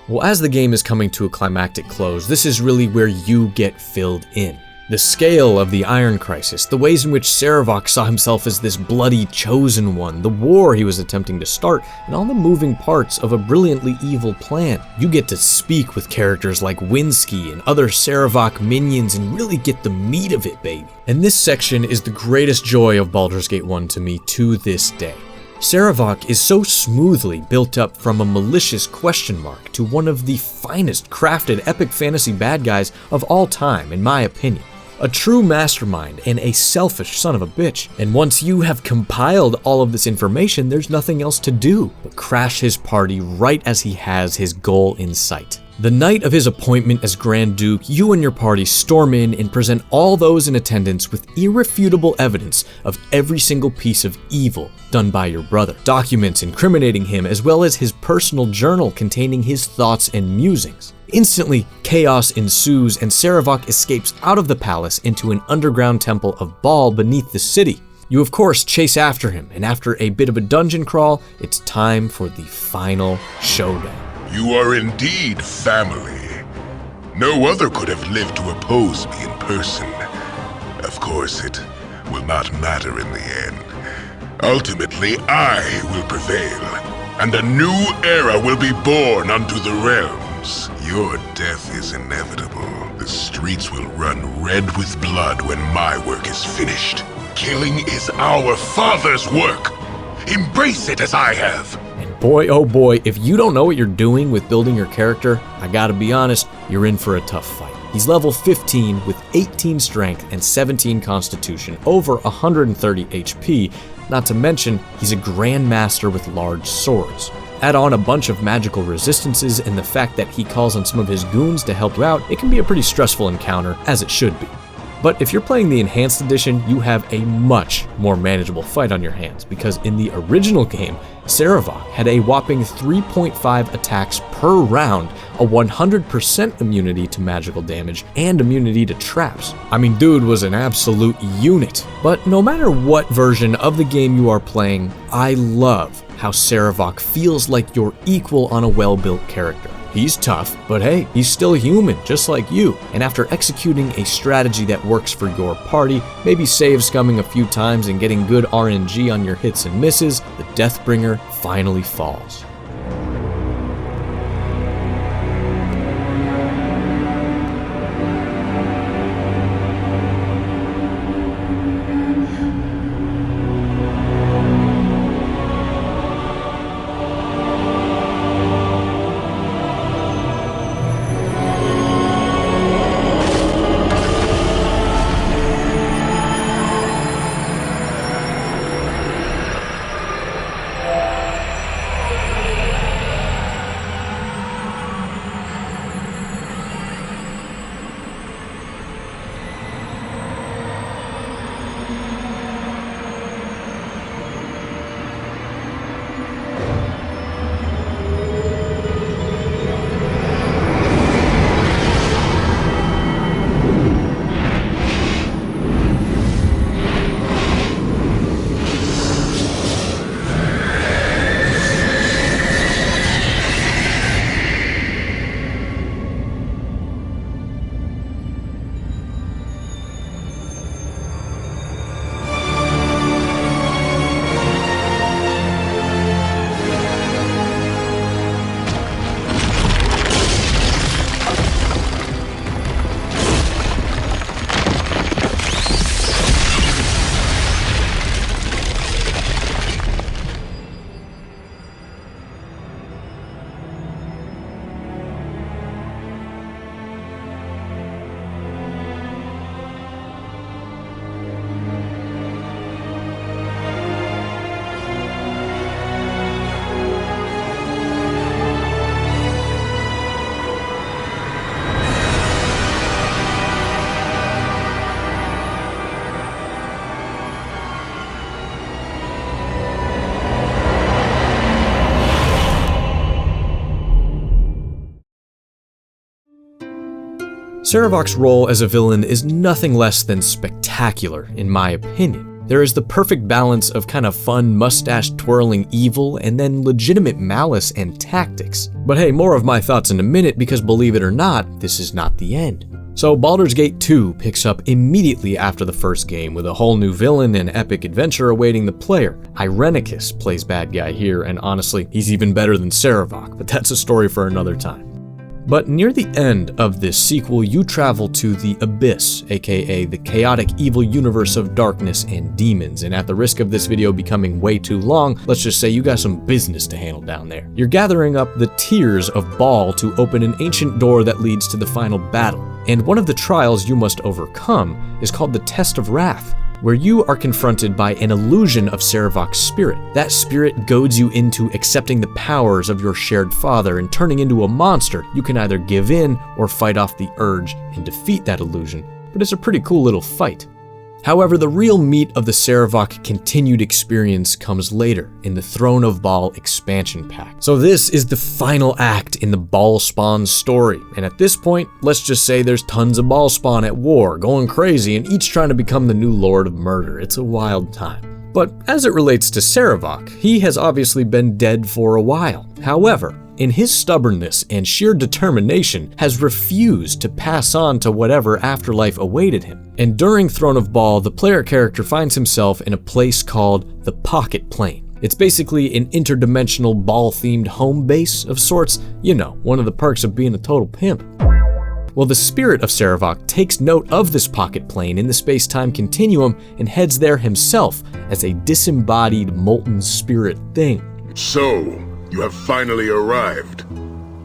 Well, as the game is coming to a climactic close, this is really where you get filled in. The scale of the Iron Crisis, the ways in which Sarevok saw himself as this bloody chosen one, the war he was attempting to start, and all the moving parts of a brilliantly evil plan. You get to speak with characters like Winsky and other Sarevok minions and really get the meat of it, baby. And this section is the greatest joy of Baldur's Gate 1 to me to this day. Sarevok is so smoothly built up from a malicious question mark to one of the finest crafted epic fantasy bad guys of all time, in my opinion. A true mastermind and a selfish son of a bitch. And once you have compiled all of this information, there's nothing else to do but crash his party right as he has his goal in sight. The night of his appointment as Grand Duke, you and your party storm in and present all those in attendance with irrefutable evidence of every single piece of evil done by your brother. Documents incriminating him, as well as his personal journal containing his thoughts and musings. Instantly, chaos ensues and Sarevok escapes out of the palace into an underground temple of Baal beneath the city. You of course chase after him, and after a bit of a dungeon crawl, it's time for the final showdown. You are indeed family. No other could have lived to oppose me in person. Of course, it will not matter in the end. Ultimately, I will prevail, and a new era will be born unto the realms. Your death is inevitable. The streets will run red with blood when my work is finished. Killing is our father's work. Embrace it as I have. And boy, oh boy, if you don't know what you're doing with building your character, I gotta be honest, you're in for a tough fight. He's level 15 with 18 strength and 17 constitution, over 130 HP, not to mention he's a grandmaster with large swords. Add on a bunch of magical resistances and the fact that he calls on some of his goons to help you out, it can be a pretty stressful encounter, as it should be. But if you're playing the Enhanced Edition, you have a much more manageable fight on your hands, because in the original game, Sarevok had a whopping 3.5 attacks per round, a 100% immunity to magical damage, and immunity to traps. I mean, dude was an absolute unit. But no matter what version of the game you are playing, I love how Sarevok feels like your equal on a well-built character. He's tough, but hey, he's still human, just like you. And after executing a strategy that works for your party, maybe save scumming a few times and getting good RNG on your hits and misses, the Deathbringer finally falls. Sarevok's role as a villain is nothing less than spectacular, in my opinion. There is the perfect balance of kind of fun, mustache-twirling evil and then legitimate malice and tactics. But hey, more of my thoughts in a minute, because believe it or not, this is not the end. So Baldur's Gate 2 picks up immediately after the first game with a whole new villain and epic adventure awaiting the player. Irenicus plays bad guy here, and honestly, he's even better than Sarevok, but that's a story for another time. But near the end of this sequel, you travel to the Abyss, aka the chaotic evil universe of darkness and demons, and at the risk of this video becoming way too long, let's just say you got some business to handle down there. You're gathering up the Tears of Baal to open an ancient door that leads to the final battle, and one of the trials you must overcome is called the Test of Wrath, where you are confronted by an illusion of Sarevok's spirit. That spirit goads you into accepting the powers of your shared father and turning into a monster. You can either give in or fight off the urge and defeat that illusion, but it's a pretty cool little fight. However, the real meat of the Sarevok continued experience comes later in the Throne of Baal expansion pack. So this is the final act in the Baal Spawn story, and at this point, let's just say there's tons of Baal Spawn at war, going crazy, and each trying to become the new Lord of Murder. It's a wild time. But as it relates to Sarevok, he has obviously been dead for a while. However, in his stubbornness and sheer determination, has refused to pass on to whatever afterlife awaited him. And during Throne of Baal, the player character finds himself in a place called the Pocket Plane. It's basically an interdimensional Baal-themed home base of sorts, you know, one of the perks of being a total pimp. Well, the spirit of Sarevok takes note of this pocket plane in the space-time continuum and heads there himself as a disembodied molten spirit thing. So, you have finally arrived.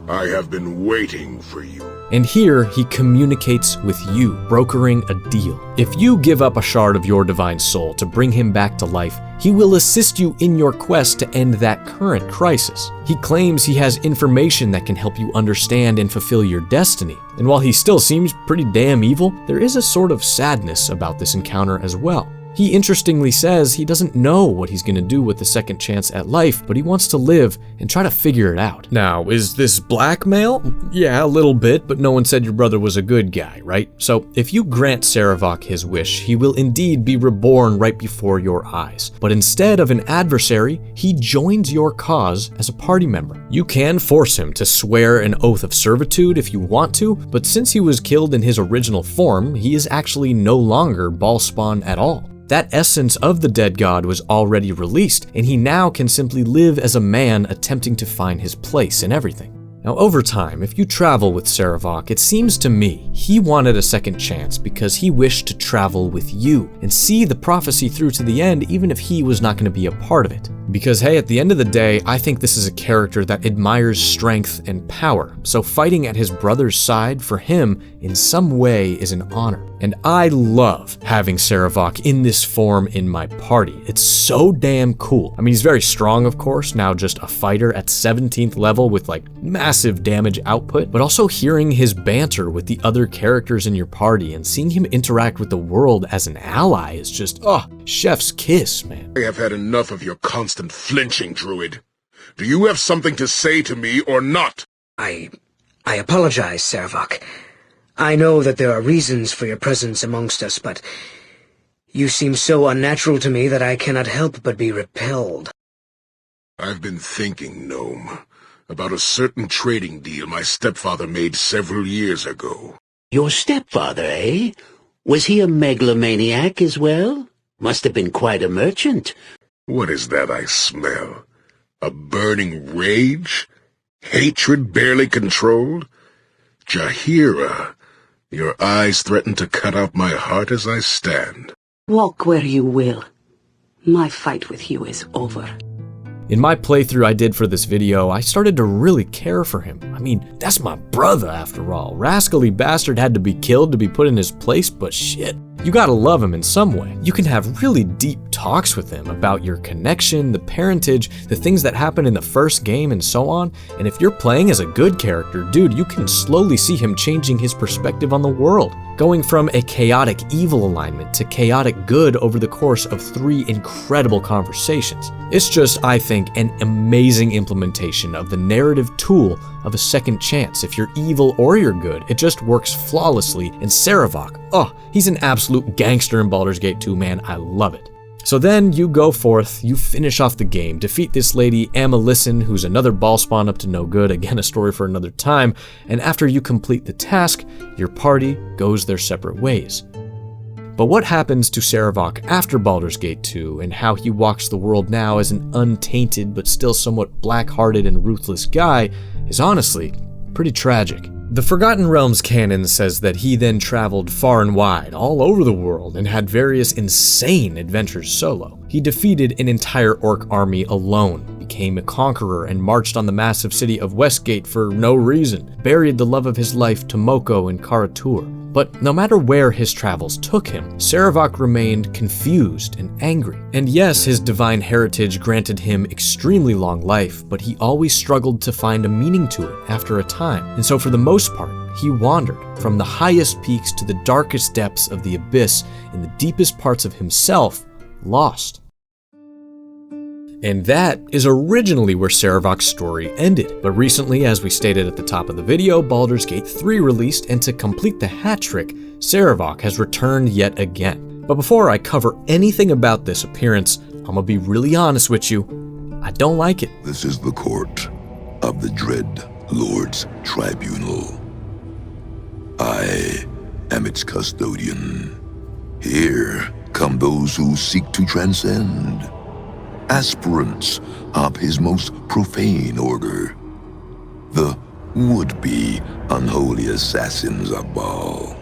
I have been waiting for you. And here he communicates with you, brokering a deal. If you give up a shard of your divine soul to bring him back to life, he will assist you in your quest to end that current crisis. He claims he has information that can help you understand and fulfill your destiny. And while he still seems pretty damn evil, there is a sort of sadness about this encounter as well. He interestingly says he doesn't know what he's gonna do with the second chance at life, but he wants to live and try to figure it out. Now, is this blackmail? Yeah, a little bit, but no one said your brother was a good guy, right? So if you grant Sarevok his wish, he will indeed be reborn right before your eyes. But instead of an adversary, he joins your cause as a party member. You can force him to swear an oath of servitude if you want to, but since he was killed in his original form, he is actually no longer Baal Spawn at all. That essence of the dead god was already released, and he now can simply live as a man attempting to find his place in everything. Now, over time, if you travel with Sarevok, it seems to me he wanted a second chance because he wished to travel with you and see the prophecy through to the end, even if he was not going to be a part of it. Because hey, at the end of the day, I think this is a character that admires strength and power, so fighting at his brother's side for him in some way is an honor. And I love having Sarevok in this form in my party. It's so damn cool. I mean, he's very strong, of course, now just a fighter at 17th level with like massive damage output, but also hearing his banter with the other characters in your party and seeing him interact with the world as an ally is just, chef's kiss, man. I have had enough of your constant flinching, Druid. Do you have something to say to me or not? I apologize, Sarevok. I know that there are reasons for your presence amongst us, but you seem so unnatural to me that I cannot help but be repelled. I've been thinking, Gnome, about a certain trading deal my stepfather made several years ago. Your stepfather, eh? Was he a megalomaniac as well? Must have been quite a merchant. What is that I smell? A burning rage? Hatred barely controlled? Jaheira, your eyes threaten to cut out my heart as I stand. Walk where you will. My fight with you is over. In my playthrough I did for this video, I started to really care for him. I mean, that's my brother after all. Rascally bastard had to be killed to be put in his place, but shit. You gotta love him in some way. You can have really deep, talks with him about your connection, the parentage, the things that happened in the first game, and so on. And if you're playing as a good character, dude, you can slowly see him changing his perspective on the world, going from a chaotic evil alignment to chaotic good over the course of 3 incredible conversations. It's just, I think, an amazing implementation of the narrative tool of a second chance. If you're evil or you're good, it just works flawlessly. And Sarevok, he's an absolute gangster in Baldur's Gate 2, man. I love it. So then you go forth, you finish off the game, defeat this lady Amalyssin, who's another ball spawn up to no good, again a story for another time, and after you complete the task, your party goes their separate ways. But what happens to Sarevok after Baldur's Gate 2, and how he walks the world now as an untainted but still somewhat black-hearted and ruthless guy, is honestly pretty tragic. The Forgotten Realms canon says that he then traveled far and wide, all over the world, and had various insane adventures solo. He defeated an entire orc army alone, became a conqueror, and marched on the massive city of Westgate for no reason, buried the love of his life Tomoko in Karatur. But no matter where his travels took him, Sarevok remained confused and angry. And yes, his divine heritage granted him extremely long life, but he always struggled to find a meaning to it after a time. And so for the most part, he wandered from the highest peaks to the darkest depths of the abyss, in the deepest parts of himself, lost. And that is originally where Sarevok's story ended. But recently, as we stated at the top of the video, Baldur's Gate 3 released, and to complete the hat trick, Sarevok has returned yet again. But before I cover anything about this appearance, I'm gonna be really honest with you, I don't like it. This is the court of the Dread Lord's Tribunal. I am its custodian. Here come those who seek to transcend, aspirants of his most profane order, the would-be unholy assassins of Baal.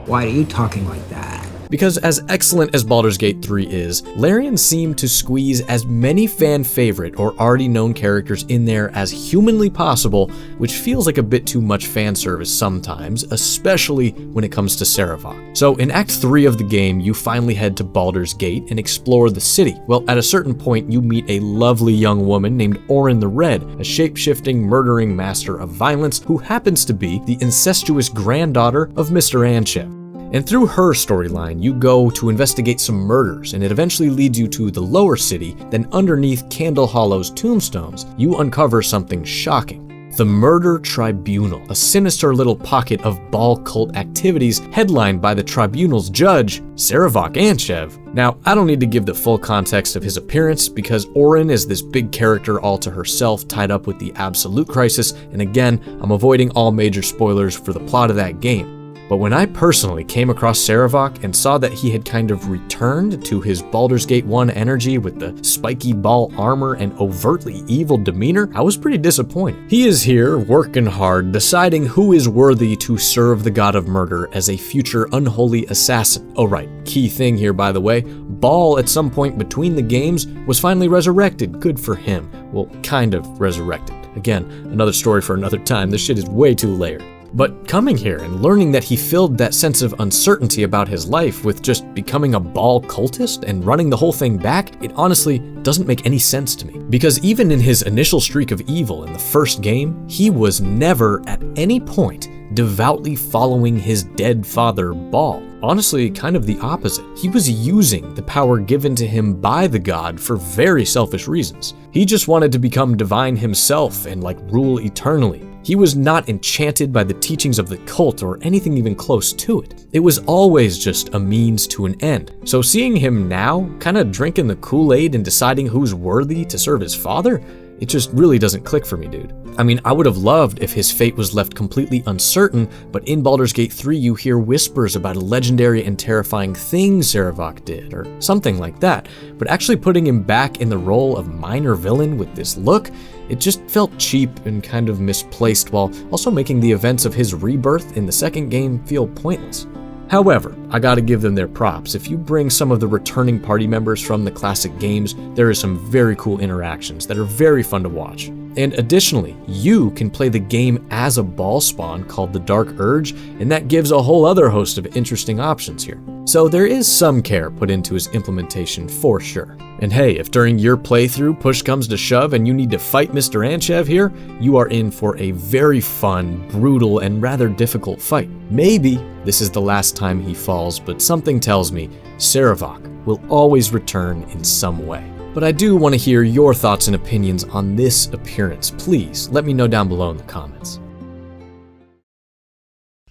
Why are you talking like that? Because as excellent as Baldur's Gate 3 is, Larian seemed to squeeze as many fan-favorite or already known characters in there as humanly possible, which feels like a bit too much fan service sometimes, especially when it comes to Sarevok. So in Act 3 of the game, you finally head to Baldur's Gate and explore the city. Well, at a certain point, you meet a lovely young woman named Orin the Red, a shape-shifting, murdering master of violence who happens to be the incestuous granddaughter of Mr. Anchev. And through her storyline, you go to investigate some murders, and it eventually leads you to the lower city. Then underneath Candle Hollow's tombstones, you uncover something shocking. The Murder Tribunal, a sinister little pocket of Baal cult activities headlined by the tribunal's judge, Sarevok Anchev. Now, I don't need to give the full context of his appearance, because Orin is this big character all to herself tied up with the Absolute Crisis, and again, I'm avoiding all major spoilers for the plot of that game. But when I personally came across Sarevok and saw that he had kind of returned to his Baldur's Gate 1 energy with the spiky Baal armor and overtly evil demeanor, I was pretty disappointed. He is here, working hard, deciding who is worthy to serve the god of murder as a future unholy assassin. Oh right, key thing here by the way, Baal at some point between the games was finally resurrected. Good for him. Well, kind of resurrected. Again, another story for another time. This shit is way too layered. But coming here and learning that he filled that sense of uncertainty about his life with just becoming a Baal cultist and running the whole thing back, it honestly doesn't make any sense to me. Because even in his initial streak of evil in the first game, he was never at any point devoutly following his dead father, Baal. Honestly, kind of the opposite. He was using the power given to him by the god for very selfish reasons. He just wanted to become divine himself and rule eternally. He was not enchanted by the teachings of the cult or anything even close to it. It was always just a means to an end. So seeing him now, kind of drinking the Kool-Aid and deciding who's worthy to serve his father, it just really doesn't click for me, dude. I mean, I would have loved if his fate was left completely uncertain, but in Baldur's Gate 3 you hear whispers about a legendary and terrifying thing Sarevok did, or something like that. But actually putting him back in the role of minor villain with this look, it just felt cheap and kind of misplaced, while also making the events of his rebirth in the second game feel pointless. However, I gotta give them their props. If you bring some of the returning party members from the classic games, there is some very cool interactions that are very fun to watch. And additionally, you can play the game as a Baal spawn called the Dark Urge, and that gives a whole other host of interesting options here. So there is some care put into his implementation for sure. And hey, if during your playthrough push comes to shove and you need to fight Mr. Anchev here, you are in for a very fun, brutal, and rather difficult fight. Maybe this is the last time he falls, but something tells me Sarevok will always return in some way. But I do want to hear your thoughts and opinions on this appearance. Please let me know down below in the comments.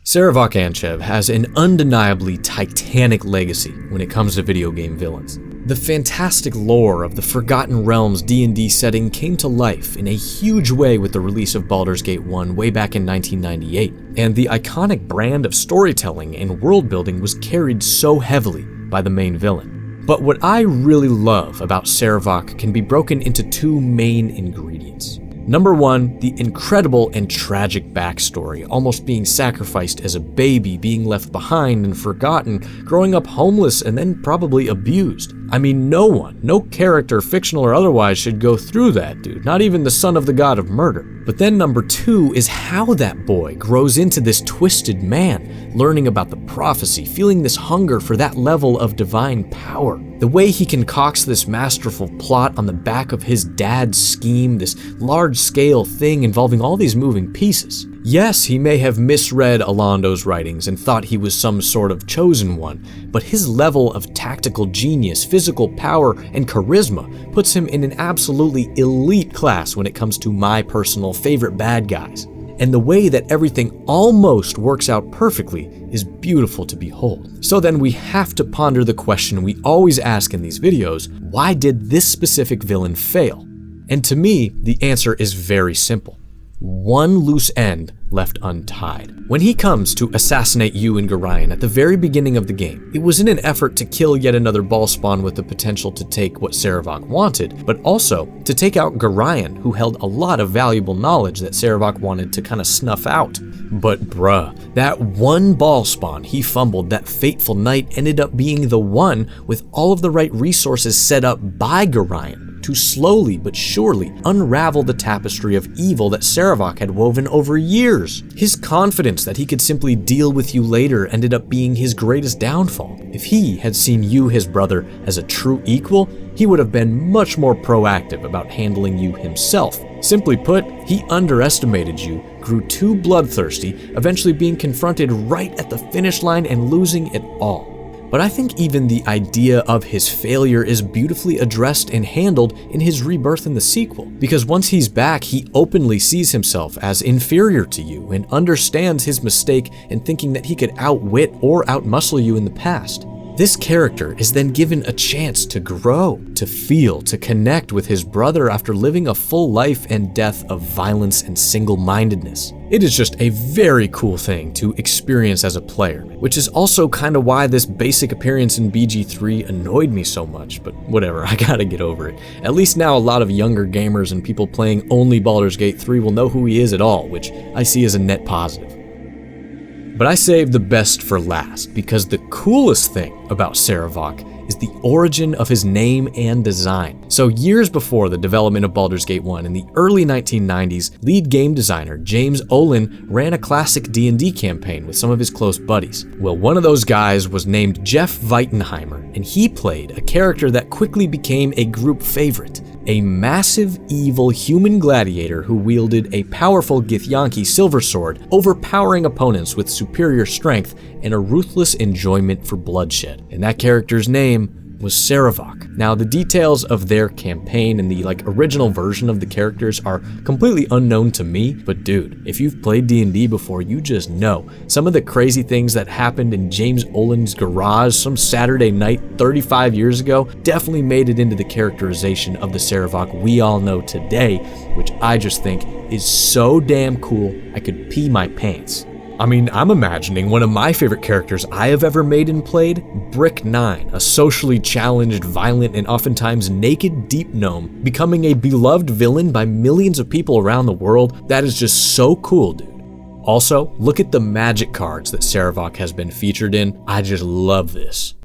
Sarevok Anchev has an undeniably titanic legacy when it comes to video game villains. The fantastic lore of the Forgotten Realms D&D setting came to life in a huge way with the release of Baldur's Gate 1 way back in 1998, and the iconic brand of storytelling and world building was carried so heavily by the main villain. But what I really love about Sarevok can be broken into two main ingredients. Number one, the incredible and tragic backstory, almost being sacrificed as a baby, being left behind and forgotten, growing up homeless and then probably abused. I mean, no character, fictional or otherwise, should go through that, dude, not even the son of the god of murder. But then number two is how that boy grows into this twisted man, learning about the prophecy, feeling this hunger for that level of divine power. The way he concocts this masterful plot on the back of his dad's scheme, this large-scale thing involving all these moving pieces. Yes, he may have misread Alando's writings and thought he was some sort of chosen one, but his level of tactical genius, physical power, and charisma puts him in an absolutely elite class when it comes to my personal favorite bad guys. And the way that everything almost works out perfectly is beautiful to behold. So then we have to ponder the question we always ask in these videos: why did this specific villain fail? And to me, the answer is very simple. One loose end left untied. When he comes to assassinate you and Gorion at the very beginning of the game, it was in an effort to kill yet another ball spawn with the potential to take what Sarevok wanted, but also to take out Gorion, who held a lot of valuable knowledge that Sarevok wanted to kind of snuff out. But bruh, that one ball spawn he fumbled that fateful night ended up being the one with all of the right resources set up by Gorion to slowly but surely unravel the tapestry of evil that Sarevok had woven over years. His confidence that he could simply deal with you later ended up being his greatest downfall. If he had seen you, his brother, as a true equal, he would have been much more proactive about handling you himself. Simply put, he underestimated you, grew too bloodthirsty, eventually being confronted right at the finish line and losing it all. But I think even the idea of his failure is beautifully addressed and handled in his rebirth in the sequel, because once he's back, he openly sees himself as inferior to you and understands his mistake in thinking that he could outwit or outmuscle you in the past. This character is then given a chance to grow, to feel, to connect with his brother after living a full life and death of violence and single-mindedness. It is just a very cool thing to experience as a player, which is also kind of why this basic appearance in BG3 annoyed me so much, but whatever, I gotta get over it. At least now a lot of younger gamers and people playing only Baldur's Gate 3 will know who he is at all, which I see as a net positive. But I saved the best for last, because the coolest thing about Sarevok is the origin of his name and design. So years before the development of Baldur's Gate 1 in the early 1990s, lead game designer James Olin ran a classic D&D campaign with some of his close buddies. Well, one of those guys was named Jeff Weitenheimer, and he played a character that quickly became a group favorite. A massive, evil human gladiator who wielded a powerful Githyanki silver sword, overpowering opponents with superior strength and a ruthless enjoyment for bloodshed. And that character's name was Sarevok. Now, the details of their campaign and the original version of the characters are completely unknown to me, but dude, if you've played D&D before, you just know some of the crazy things that happened in James Olin's garage some Saturday night 35 years ago definitely made it into the characterization of the Sarevok we all know today, which I just think is so damn cool I could pee my pants. I mean, I'm imagining one of my favorite characters I have ever made and played, Brick 9, a socially challenged, violent, and oftentimes naked deep gnome, becoming a beloved villain by millions of people around the world. That is just so cool, dude. Also, look at the magic cards that Sarevok has been featured in. I just love this.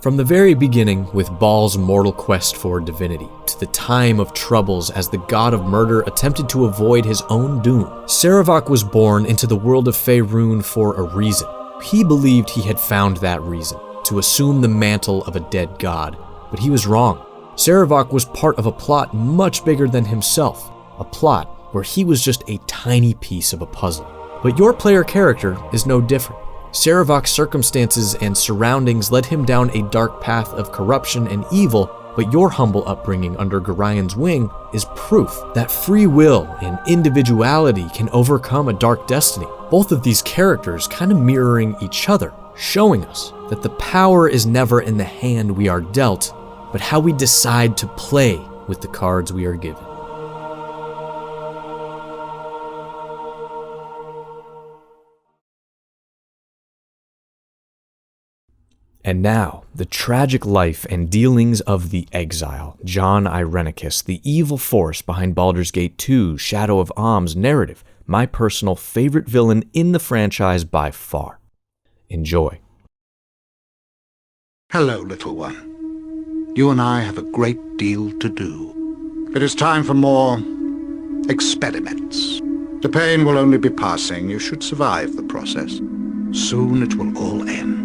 From the very beginning, with Baal's mortal quest for divinity, to the time of troubles as the god of murder attempted to avoid his own doom, Sarevok was born into the world of Faerun for a reason. He believed he had found that reason, to assume the mantle of a dead god, but he was wrong. Sarevok was part of a plot much bigger than himself, a plot where he was just a tiny piece of a puzzle. But your player character is no different. Sarevok's circumstances and surroundings led him down a dark path of corruption and evil, but your humble upbringing under Gorian's wing is proof that free will and individuality can overcome a dark destiny. Both of these characters kind of mirroring each other, showing us that the power is never in the hand we are dealt, but how we decide to play with the cards we are given. And now, the tragic life and dealings of the exile, Jon Irenicus, the evil force behind Baldur's Gate 2 Shadow of Am's narrative, my personal favorite villain in the franchise by far. Enjoy. Hello, little one. You and I have a great deal to do. It is time for more experiments. The pain will only be passing. You should survive the process. Soon it will all end.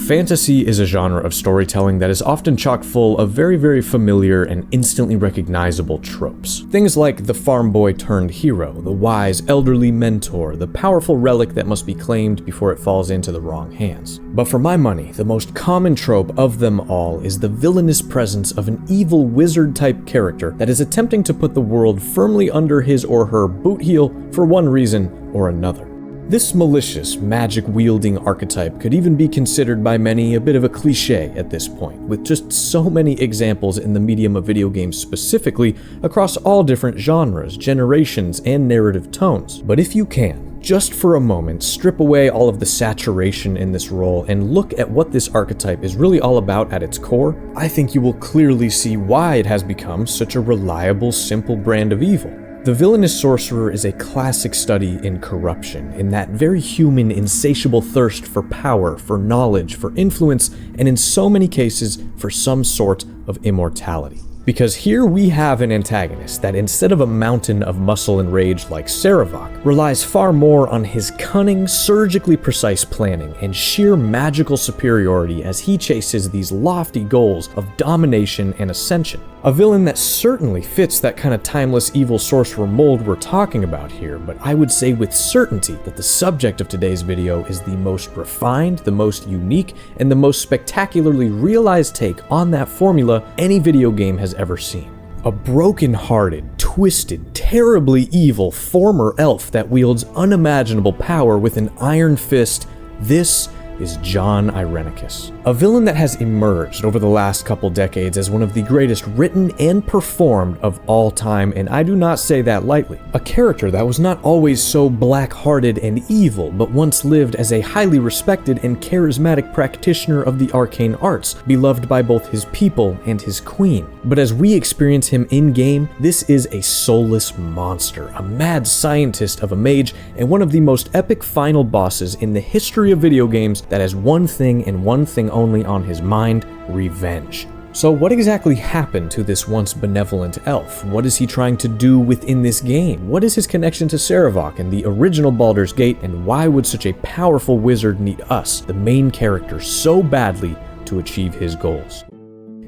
Fantasy is a genre of storytelling that is often chock full of very, very familiar and instantly recognizable tropes. Things like the farm boy turned hero, the wise elderly mentor, the powerful relic that must be claimed before it falls into the wrong hands. But for my money, the most common trope of them all is the villainous presence of an evil wizard-type character that is attempting to put the world firmly under his or her boot heel for one reason or another. This malicious, magic-wielding archetype could even be considered by many a bit of a cliché at this point, with just so many examples in the medium of video games specifically across all different genres, generations, and narrative tones. But if you can, just for a moment, strip away all of the saturation in this role and look at what this archetype is really all about at its core, I think you will clearly see why it has become such a reliable, simple brand of evil. The villainous sorcerer is a classic study in corruption, in that very human, insatiable thirst for power, for knowledge, for influence, and in so many cases, for some sort of immortality. Because here we have an antagonist that, instead of a mountain of muscle and rage like Sarevok, relies far more on his cunning, surgically precise planning and sheer magical superiority as he chases these lofty goals of domination and ascension. A villain that certainly fits that kind of timeless evil sorcerer mold we're talking about here, but I would say with certainty that the subject of today's video is the most refined, the most unique, and the most spectacularly realized take on that formula any video game has ever seen. A broken-hearted, twisted, terribly evil former elf that wields unimaginable power with an iron fist. This is Jon Irenicus, a villain that has emerged over the last couple decades as one of the greatest written and performed of all time, and I do not say that lightly. A character that was not always so black-hearted and evil, but once lived as a highly respected and charismatic practitioner of the arcane arts, beloved by both his people and his queen. But as we experience him in-game, this is a soulless monster, a mad scientist of a mage, and one of the most epic final bosses in the history of video games that has one thing and one thing only on his mind: revenge. So what exactly happened to this once benevolent elf? What is he trying to do within this game? What is his connection to Sarevok and the original Baldur's Gate, and why would such a powerful wizard need us, the main character, so badly to achieve his goals?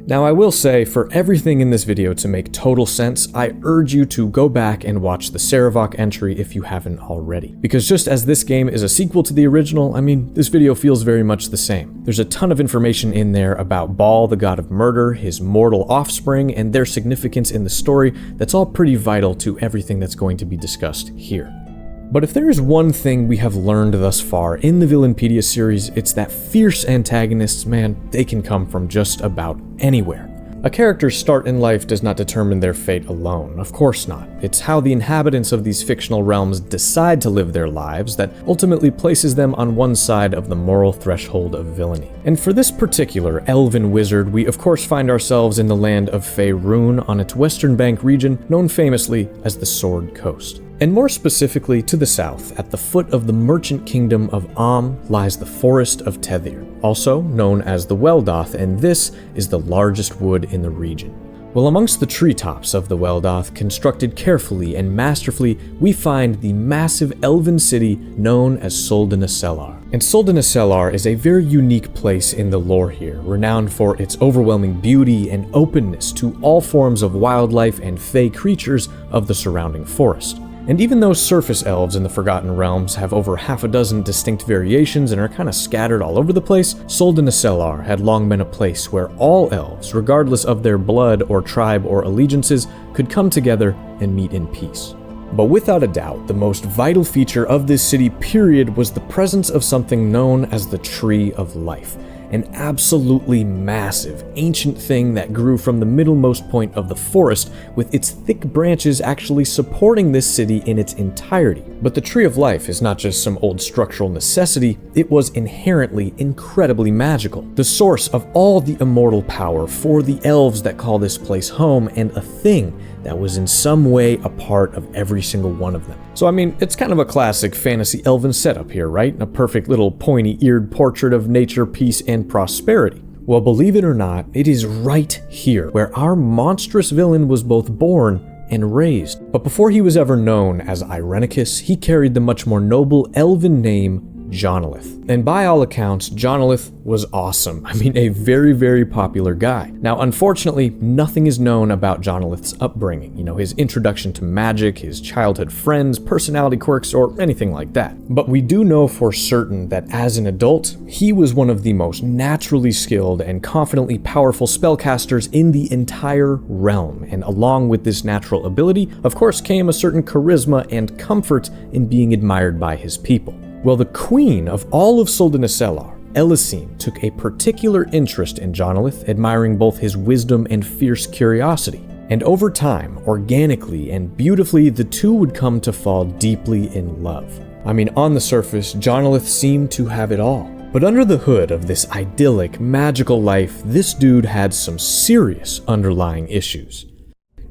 Now, I will say, for everything in this video to make total sense, I urge you to go back and watch the Sarevok entry if you haven't already. Because just as this game is a sequel to the original, I mean, this video feels very much the same. There's a ton of information in there about Baal, the god of murder, his mortal offspring, and their significance in the story that's all pretty vital to everything that's going to be discussed here. But if there is one thing we have learned thus far in the Villainpedia series, it's that fierce antagonists, man, they can come from just about anywhere. A character's start in life does not determine their fate alone, of course not. It's how the inhabitants of these fictional realms decide to live their lives that ultimately places them on one side of the moral threshold of villainy. And for this particular elven wizard, we of course find ourselves in the land of Faerun on its western bank region, known famously as the Sword Coast. And more specifically, to the south, at the foot of the merchant kingdom of Am, lies the Forest of Tethir, also known as the Weldoth, and this is the largest wood in the region. Well, amongst the treetops of the Weldoth, constructed carefully and masterfully, we find the massive elven city known as Soldenasellar. And Soldenasellar is a very unique place in the lore here, renowned for its overwhelming beauty and openness to all forms of wildlife and fey creatures of the surrounding forest. And even though surface elves in the Forgotten Realms have over half a dozen distinct variations and are kind of scattered all over the place, Soldenasellar had long been a place where all elves, regardless of their blood or tribe or allegiances, could come together and meet in peace. But without a doubt, the most vital feature of this city period was the presence of something known as the Tree of Life, an absolutely massive, ancient thing that grew from the middlemost point of the forest, with its thick branches actually supporting this city in its entirety. But the Tree of Life is not just some old structural necessity, it was inherently incredibly magical, the source of all the immortal power for the elves that call this place home, and a thing that was in some way a part of every single one of them. So I mean, it's kind of a classic fantasy elven setup here, right? A perfect little pointy-eared portrait of nature, peace, and prosperity. Well, believe it or not, it is right here where our monstrous villain was both born and raised. But before he was ever known as Irenicus, he carried the much more noble elven name Jonilith. And by all accounts, Jonilith was awesome. I mean, a very, very popular guy. Now, unfortunately, nothing is known about Jonilith's upbringing, his introduction to magic, his childhood friends, personality quirks, or anything like that. But we do know for certain that as an adult, he was one of the most naturally skilled and confidently powerful spellcasters in the entire realm. And along with this natural ability, of course, came a certain charisma and comfort in being admired by his people. Well, the queen of all of Soldenasellar, Elisine, took a particular interest in Jonilith, admiring both his wisdom and fierce curiosity. And over time, organically and beautifully, the two would come to fall deeply in love. I mean, on the surface, Jonilith seemed to have it all. But under the hood of this idyllic, magical life, this dude had some serious underlying issues.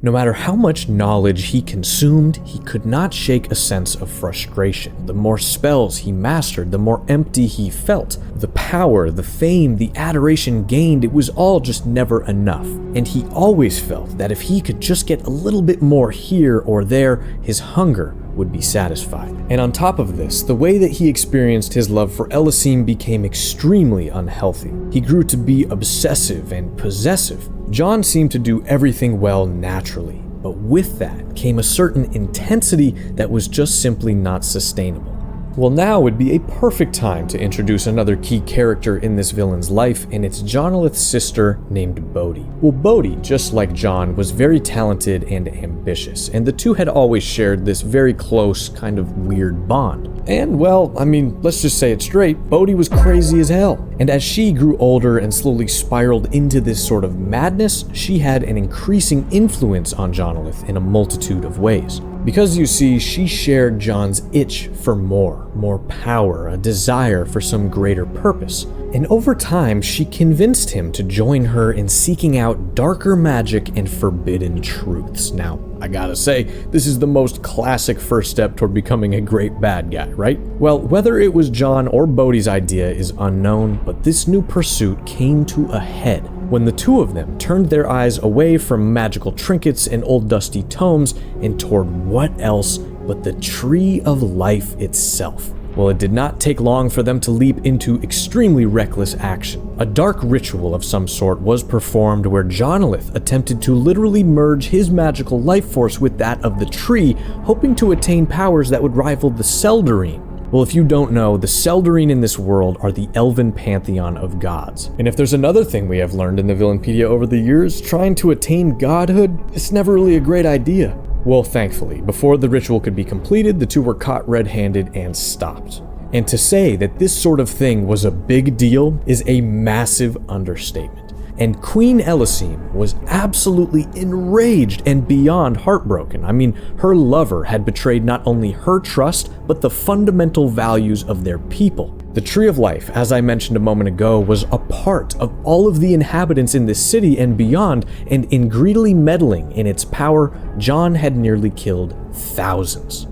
No matter how much knowledge he consumed, he could not shake a sense of frustration. The more spells he mastered, the more empty he felt. The power, the fame, the adoration gained, it was all just never enough. And he always felt that if he could just get a little bit more here or there, his hunger would be satisfied. And on top of this, the way that he experienced his love for Elisine became extremely unhealthy. He grew to be obsessive and possessive. Jon seemed to do everything well naturally, but with that came a certain intensity that was just simply not sustainable. Well, now would be a perfect time to introduce another key character in this villain's life, and it's Jonilith's sister named Bodhi. Well, Bodhi, just like Jon, was very talented and ambitious, and the two had always shared this very close, kind of weird bond. And, well, I mean, let's just say it straight, Bodhi was crazy as hell. And as she grew older and slowly spiraled into this sort of madness, she had an increasing influence on Jonilith in a multitude of ways. Because you see, she shared Jon's itch for more power, a desire for some greater purpose. And over time, she convinced him to join her in seeking out darker magic and forbidden truths. Now, I gotta say, this is the most classic first step toward becoming a great bad guy, right? Well, whether it was Jon or Bodhi's idea is unknown, but this new pursuit came to a head when the two of them turned their eyes away from magical trinkets and old dusty tomes and toward what else but the Tree of Life itself. Well, it did not take long for them to leap into extremely reckless action. A dark ritual of some sort was performed where Jonilith attempted to literally merge his magical life force with that of the tree, hoping to attain powers that would rival the Seldarine. Well, if you don't know, the Seldarine in this world are the elven pantheon of gods. And if there's another thing we have learned in the Villainpedia over the years, trying to attain godhood is never really a great idea. Well, thankfully, before the ritual could be completed, the two were caught red-handed and stopped. And to say that this sort of thing was a big deal is a massive understatement. And Queen Elisine was absolutely enraged and beyond heartbroken. I mean, her lover had betrayed not only her trust, but the fundamental values of their people. The Tree of Life, as I mentioned a moment ago, was a part of all of the inhabitants in this city and beyond, and in greedily meddling in its power, Jon had nearly killed thousands.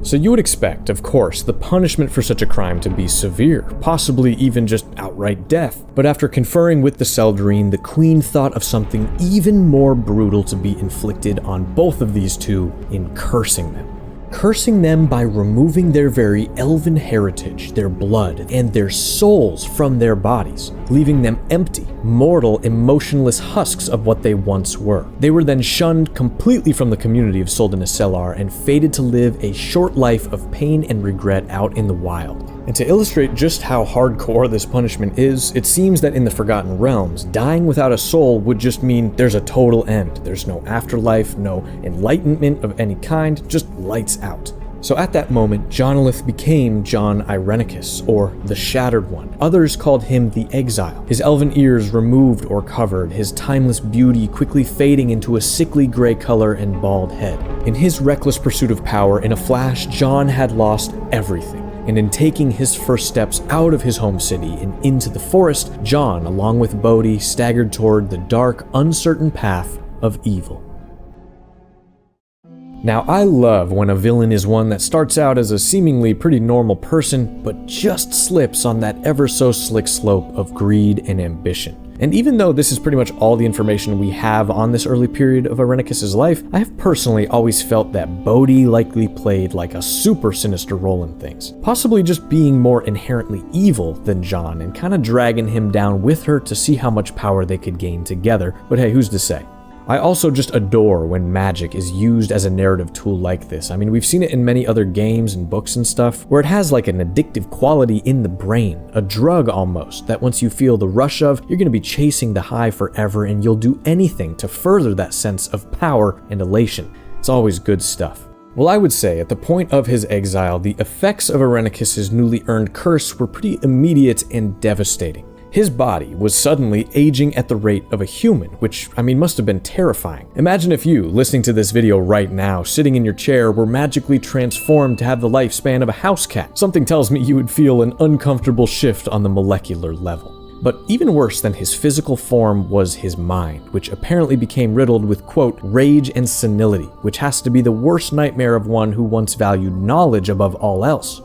So you would expect, of course, the punishment for such a crime to be severe, possibly even just outright death. But after conferring with the Seldarine, the Queen thought of something even more brutal to be inflicted on both of these two in cursing them. Cursing them by removing their very elven heritage, their blood, and their souls from their bodies, leaving them empty, mortal, emotionless husks of what they once were. They were then shunned completely from the community of Soldan Iselar and fated to live a short life of pain and regret out in the wild. And to illustrate just how hardcore this punishment is, it seems that in the Forgotten Realms, dying without a soul would just mean there's a total end. There's no afterlife, no enlightenment of any kind, just lights out. So at that moment, Jonalith became Jon Irenicus, or the Shattered One. Others called him the Exile, his elven ears removed or covered, his timeless beauty quickly fading into a sickly gray color and bald head. In his reckless pursuit of power, in a flash, Jon had lost everything. And in taking his first steps out of his home city and into the forest, Jon, along with Bodhi, staggered toward the dark, uncertain path of evil. Now, I love when a villain is one that starts out as a seemingly pretty normal person, but just slips on that ever-so-slick slope of greed and ambition. And even though this is pretty much all the information we have on this early period of Irenicus' life, I have personally always felt that Bodhi likely played like a super sinister role in things, possibly just being more inherently evil than Jon and kind of dragging him down with her to see how much power they could gain together, but hey, who's to say? I also just adore when magic is used as a narrative tool like this. I mean, we've seen it in many other games and books and stuff, where it has like an addictive quality in the brain, a drug almost, that once you feel the rush of, you're going to be chasing the high forever and you'll do anything to further that sense of power and elation. It's always good stuff. Well, I would say at the point of his exile, the effects of Irenicus' newly earned curse were pretty immediate and devastating. His body was suddenly aging at the rate of a human, which, must have been terrifying. Imagine if you, listening to this video right now, sitting in your chair, were magically transformed to have the lifespan of a house cat. Something tells me you would feel an uncomfortable shift on the molecular level. But even worse than his physical form was his mind, which apparently became riddled with, quote, rage and senility, which has to be the worst nightmare of one who once valued knowledge above all else.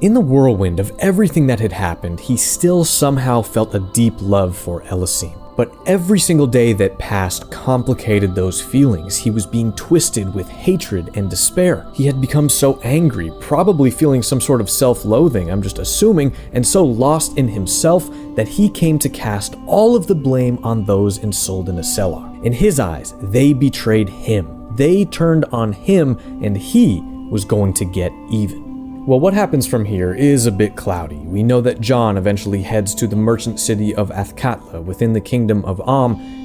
In the whirlwind of everything that had happened, he still somehow felt a deep love for Elysim. But every single day that passed complicated those feelings. He was being twisted with hatred and despair. He had become so angry, probably feeling some sort of self-loathing, I'm just assuming, and so lost in himself that he came to cast all of the blame on those in Soldan Iselar. In his eyes, they betrayed him. They turned on him, and he was going to get even. Well, what happens from here is a bit cloudy. We know that Jon eventually heads to the merchant city of Athkatla within the kingdom of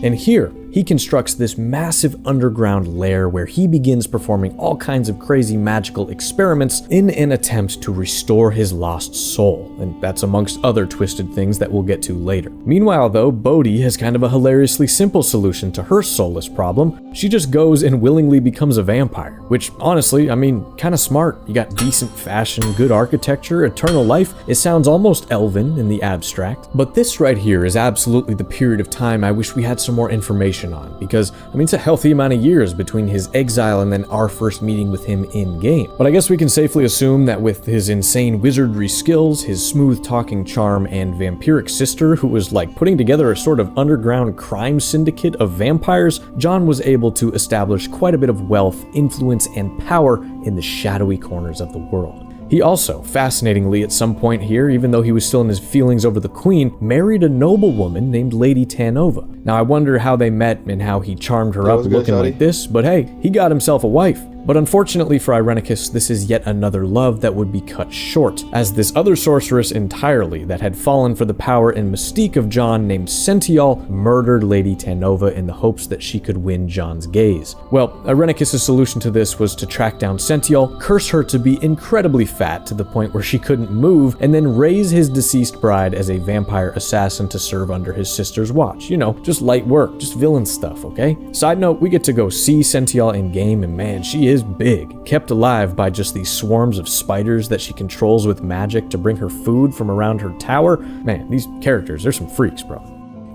and here he constructs this massive underground lair where he begins performing all kinds of crazy magical experiments in an attempt to restore his lost soul, and that's amongst other twisted things that we'll get to later. Meanwhile, though, Bodhi has kind of a hilariously simple solution to her soulless problem. She just goes and willingly becomes a vampire, which honestly, kind of smart. You got decent fashion, good architecture, eternal life. It sounds almost elven in the abstract, but this right here is absolutely the period of time I wish we had some more information on, because it's a healthy amount of years between his exile and then our first meeting with him in game. But I guess we can safely assume that with his insane wizardry skills, his smooth talking charm, and vampiric sister who was like putting together a sort of underground crime syndicate of vampires, Jon was able to establish quite a bit of wealth, influence, and power in the shadowy corners of the world. He also, fascinatingly at some point here, even though he was still in his feelings over the queen, married a noblewoman named Lady Tanova. Now I wonder how they met and how he charmed her up looking like this, but hey, he got himself a wife. But unfortunately for Irenicus, this is yet another love that would be cut short, as this other sorceress entirely that had fallen for the power and mystique of Jon named Sential murdered Lady Tanova in the hopes that she could win Jon's gaze. Well, Irenicus' solution to this was to track down Sential, curse her to be incredibly fat to the point where she couldn't move, and then raise his deceased bride as a vampire assassin to serve under his sister's watch. Just light work, just villain stuff, okay? Side note, we get to go see Sential in game, and man, she is big, kept alive by just these swarms of spiders that she controls with magic to bring her food from around her tower. Man, these characters, they're some freaks, bro.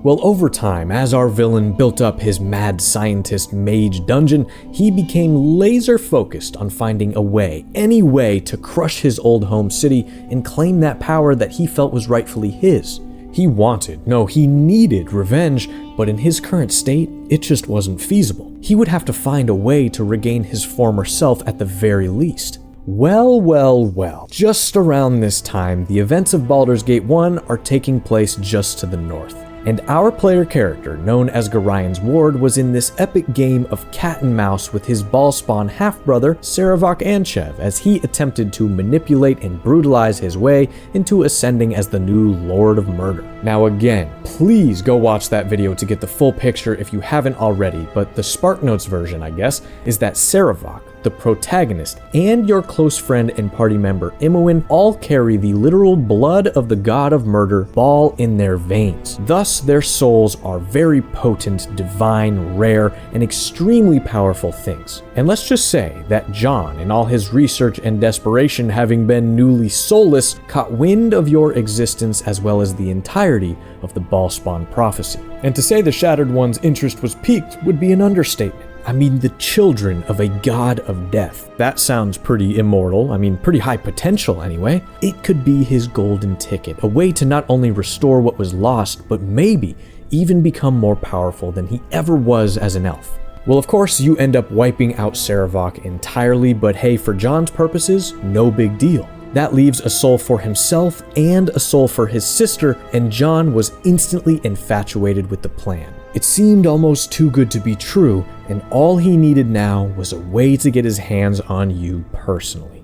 Well, over time, as our villain built up his mad scientist mage dungeon, he became laser focused on finding a way, any way, to crush his old home city and claim that power that he felt was rightfully his. He wanted, no, he needed revenge, but in his current state, it just wasn't feasible. He would have to find a way to regain his former self at the very least. Well, just around this time, the events of Baldur's Gate 1 are taking place just to the north. And our player character, known as Gorian's Ward, was in this epic game of cat and mouse with his ball-spawn half-brother, Sarevok Anchev, as he attempted to manipulate and brutalize his way into ascending as the new Lord of Murder. Now again, please go watch that video to get the full picture if you haven't already, but the SparkNotes version, I guess, is that Sarevok, the protagonist, and your close friend and party member Imoen all carry the literal blood of the god of murder, Baal, in their veins. Thus, their souls are very potent, divine, rare, and extremely powerful things. And let's just say that Jon, in all his research and desperation, having been newly soulless, caught wind of your existence as well as the entirety of the Ball-spawn prophecy. And to say the Shattered One's interest was piqued would be an understatement. I mean, the children of a god of death. That sounds pretty immortal, pretty high potential anyway. It could be his golden ticket, a way to not only restore what was lost, but maybe even become more powerful than he ever was as an elf. Well, of course, you end up wiping out Sarevok entirely, but hey, for Jon's purposes, no big deal. That leaves a soul for himself and a soul for his sister, and Jon was instantly infatuated with the plan. It seemed almost too good to be true, and all he needed now was a way to get his hands on you personally.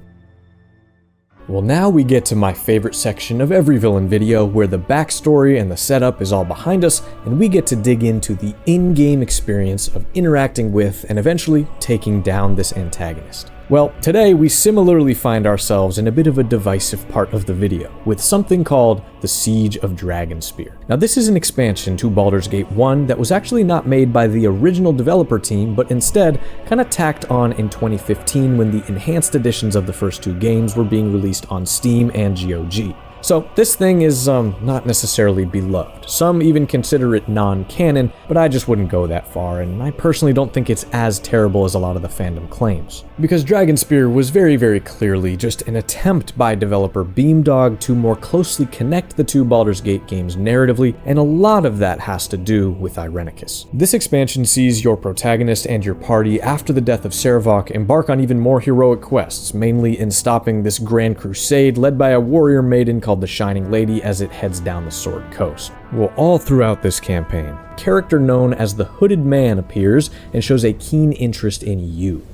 Well, now we get to my favorite section of every villain video, where the backstory and the setup is all behind us, and we get to dig into the in-game experience of interacting with and eventually taking down this antagonist. Well, today we similarly find ourselves in a bit of a divisive part of the video, with something called the Siege of Dragonspear. Now, this is an expansion to Baldur's Gate 1 that was actually not made by the original developer team, but instead kind of tacked on in 2015 when the enhanced editions of the first two games were being released on Steam and GOG. So this thing is not necessarily beloved. Some even consider it non-canon, but I just wouldn't go that far, and I personally don't think it's as terrible as a lot of the fandom claims. Because Dragonspear was very clearly just an attempt by developer Beamdog to more closely connect the two Baldur's Gate games narratively, and a lot of that has to do with Irenicus. This expansion sees your protagonist and your party, after the death of Sarevok, embark on even more heroic quests, mainly in stopping this grand crusade led by a warrior maiden called the Shining Lady as it heads down the Sword Coast. Well, all throughout this campaign, a character known as the Hooded Man appears and shows a keen interest in you.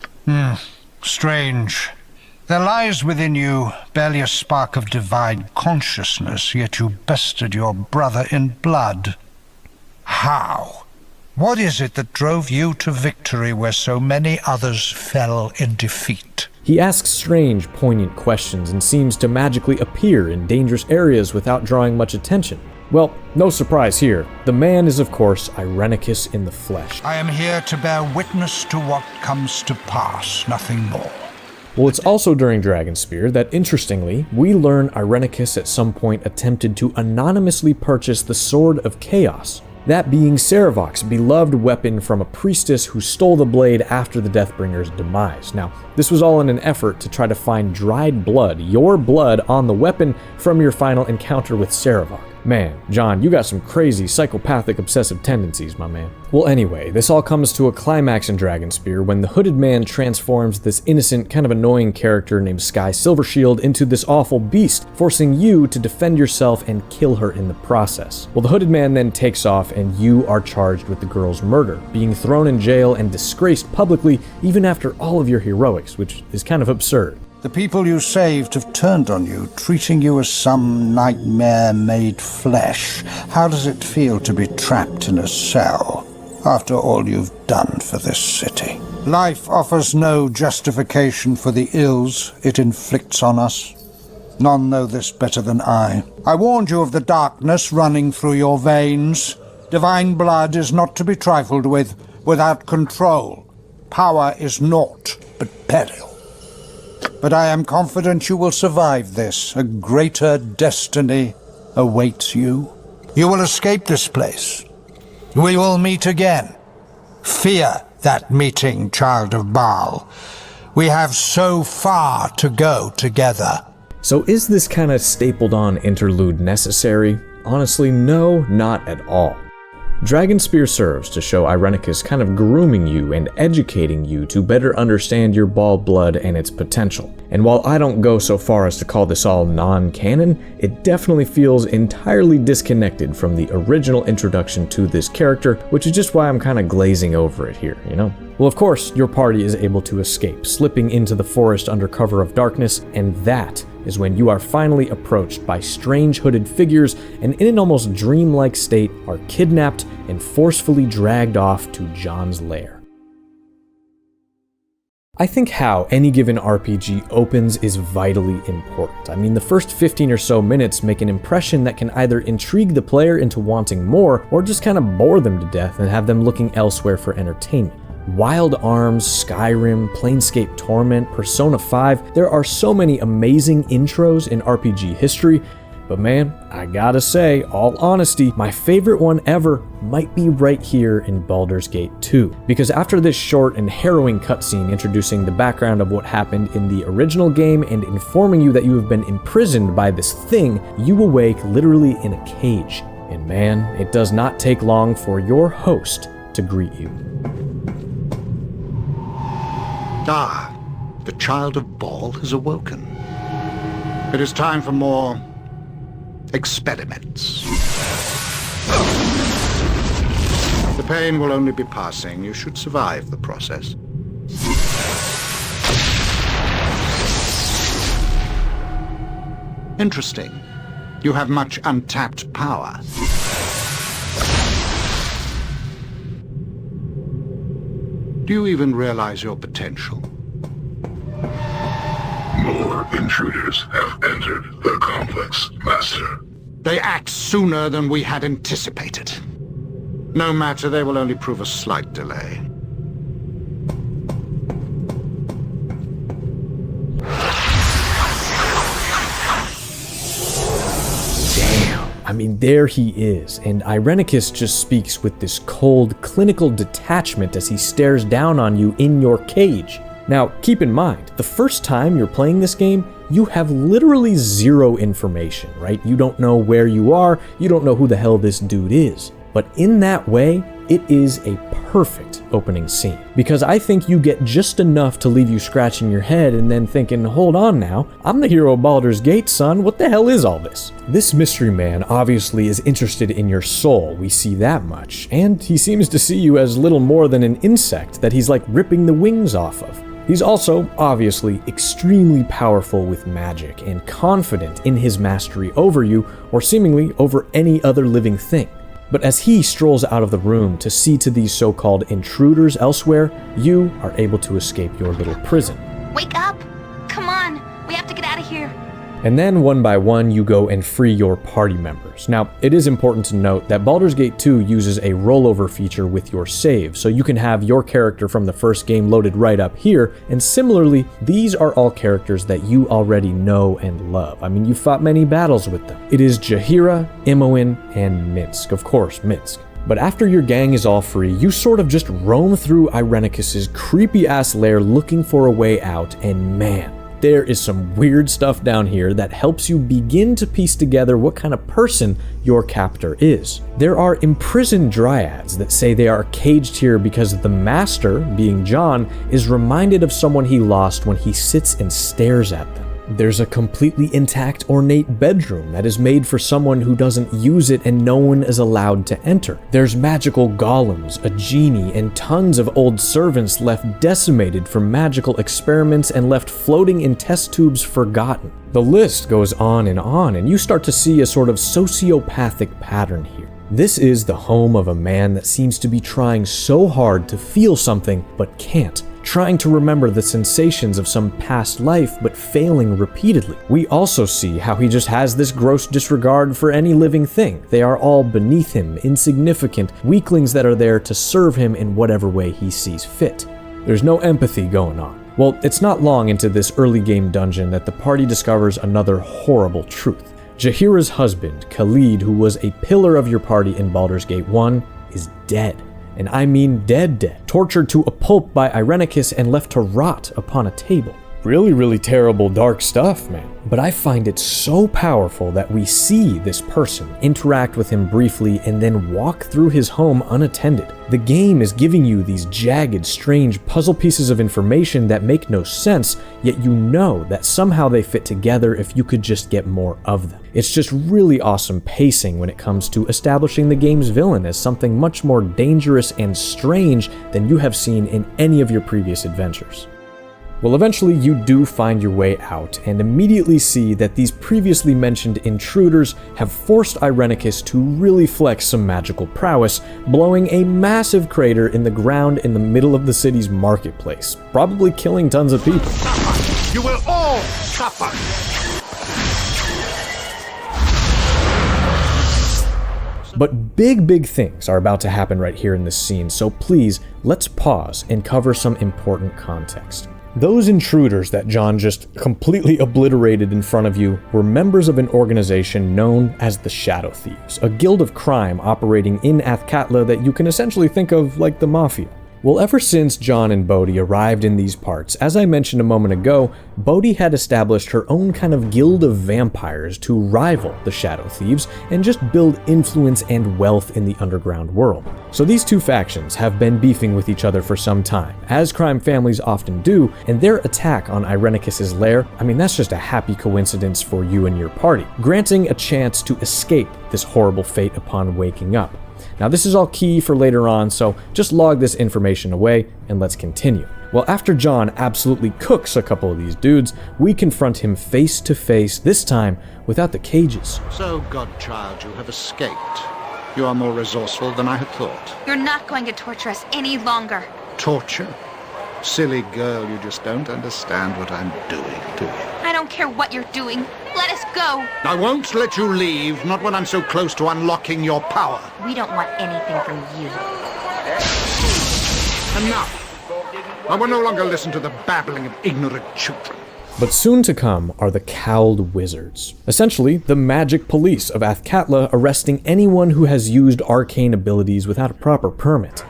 Strange. There lies within you barely a spark of divine consciousness, yet you bested your brother in blood. How? What is it that drove you to victory where so many others fell in defeat? He asks strange, poignant questions and seems to magically appear in dangerous areas without drawing much attention. Well, no surprise here. The man is, of course, Irenicus in the flesh. I am here to bear witness to what comes to pass, nothing more. Well, it's also during Dragonspear that, interestingly, we learn Irenicus at some point attempted to anonymously purchase the Sword of Chaos, that being Sarevok's beloved weapon from a priestess who stole the blade after the Deathbringer's demise. Now, this was all in an effort to try to find dried blood, your blood, on the weapon from your final encounter with Sarevok. Man, Jon, you got some crazy psychopathic obsessive tendencies, my man. Well, anyway, this all comes to a climax in Dragonspear when the Hooded Man transforms this innocent, kind of annoying character named Sky Silvershield into this awful beast, forcing you to defend yourself and kill her in the process. Well, the Hooded Man then takes off and you are charged with the girl's murder, being thrown in jail and disgraced publicly even after all of your heroics, which is kind of absurd. The people you saved have turned on you, treating you as some nightmare made flesh. How does it feel to be trapped in a cell after all you've done for this city? Life offers no justification for the ills it inflicts on us. None know this better than I. I warned you of the darkness running through your veins. Divine blood is not to be trifled with. Without control, power is naught but peril. But I am confident you will survive this. A greater destiny awaits you. You will escape this place, We will meet again. Fear that meeting, child of Baal. We have so far to go together. So is this kind of stapled on interlude necessary? Honestly, no, not at all. Dragonspear serves to show Irenicus kind of grooming you and educating you to better understand your Baal blood and its potential. And while I don't go so far as to call this all non-canon, it definitely feels entirely disconnected from the original introduction to this character, which is just why I'm kind of glazing over it here, you know? Well, of course, your party is able to escape, slipping into the forest under cover of darkness, and that is when you are finally approached by strange hooded figures and in an almost dreamlike state are kidnapped and forcefully dragged off to Jon's lair. I think how any given RPG opens is vitally important. I mean, the first 15 or so minutes make an impression that can either intrigue the player into wanting more or just kind of bore them to death and have them looking elsewhere for entertainment. Wild Arms, Skyrim, Planescape Torment, Persona 5, there are so many amazing intros in RPG history, but man, I gotta say, all honesty, my favorite one ever might be right here in Baldur's Gate 2. Because after this short and harrowing cutscene introducing the background of what happened in the original game and informing you that you have been imprisoned by this thing, you awake literally in a cage. And man, it does not take long for your host to greet you. Ah, the child of Baal has awoken. It is time for more experiments. The pain will only be passing. You should survive the process. Interesting. You have much untapped power. Do you even realize your potential? More intruders have entered the complex, Master. They act sooner than we had anticipated. No matter, they will only prove a slight delay. I mean, there he is, and Irenicus just speaks with this cold, clinical detachment as he stares down on you in your cage. Now, keep in mind, the first time you're playing this game, you have literally zero information, right? You don't know where you are, you don't know who the hell this dude is. But in that way, it is a perfect opening scene. Because I think you get just enough to leave you scratching your head and then thinking, hold on now, I'm the hero of Baldur's Gate, son, what the hell is all this? This mystery man obviously is interested in your soul, we see that much, and he seems to see you as little more than an insect that he's like ripping the wings off of. He's also, obviously, extremely powerful with magic and confident in his mastery over you, or seemingly over any other living thing. But as he strolls out of the room to see to these so-called intruders elsewhere, you are able to escape your little prison. Wake up! Come on, we have to get out of here. And then one by one, you go and free your party members. Now, it is important to note that Baldur's Gate 2 uses a rollover feature with your save, so you can have your character from the first game loaded right up here, and similarly, these are all characters that you already know and love. I mean, you fought many battles with them. It is Jaheira, Imoen, and Minsc. Of course, Minsc. But after your gang is all free, you sort of just roam through Irenicus's creepy-ass lair looking for a way out, and man, there is some weird stuff down here that helps you begin to piece together what kind of person your captor is. There are imprisoned dryads that say they are caged here because the master, being Jon, is reminded of someone he lost when he sits and stares at them. There's a completely intact ornate bedroom that is made for someone who doesn't use it and no one is allowed to enter. There's magical golems, a genie, and tons of old servants left decimated from magical experiments and left floating in test tubes forgotten. The list goes on, and you start to see a sort of sociopathic pattern here. This is the home of a man that seems to be trying so hard to feel something but can't. Trying to remember the sensations of some past life, but failing repeatedly. We also see how he just has this gross disregard for any living thing. They are all beneath him, insignificant, weaklings that are there to serve him in whatever way he sees fit. There's no empathy going on. Well, it's not long into this early game dungeon that the party discovers another horrible truth. Jaheira's husband, Khalid, who was a pillar of your party in Baldur's Gate 1, is dead. And I mean dead, tortured to a pulp by Irenicus and left to rot upon a table. Really terrible, dark stuff, man. But I find it so powerful that we see this person, interact with him briefly, and then walk through his home unattended. The game is giving you these jagged, strange puzzle pieces of information that make no sense, yet you know that somehow they fit together if you could just get more of them. It's just really awesome pacing when it comes to establishing the game's villain as something much more dangerous and strange than you have seen in any of your previous adventures. Well, eventually you do find your way out and immediately see that these previously mentioned intruders have forced Irenicus to really flex some magical prowess, blowing a massive crater in the ground in the middle of the city's marketplace, probably killing tons of people. You will all suffer! But big things are about to happen right here in this scene, so please, let's pause and cover some important context. Those intruders that Jon just completely obliterated in front of you were members of an organization known as the Shadow Thieves, a guild of crime operating in Athkatla that you can essentially think of like the Mafia. Well, ever since Jon and Bodhi arrived in these parts, as I mentioned a moment ago, Bodhi had established her own kind of guild of vampires to rival the Shadow Thieves and just build influence and wealth in the underground world. So these two factions have been beefing with each other for some time, as crime families often do, and their attack on Irenicus's lair, I mean, that's just a happy coincidence for you and your party, granting a chance to escape this horrible fate upon waking up. Now this is all key for later on, so just log this information away and let's continue. Well, after Jon absolutely cooks a couple of these dudes, we confront him face to face, this time without the cages. So, godchild, you have escaped. You are more resourceful than I had thought. You're not going to torture us any longer. Torture? Silly girl, you just don't understand what I'm doing, do you? I don't care what you're doing. Let us go. I won't let you leave, not when I'm so close to unlocking your power. We don't want anything from you. Enough. I will no longer listen to the babbling of ignorant children. But soon to come are the Cowled Wizards, essentially the magic police of Athkatla, arresting anyone who has used arcane abilities without a proper permit.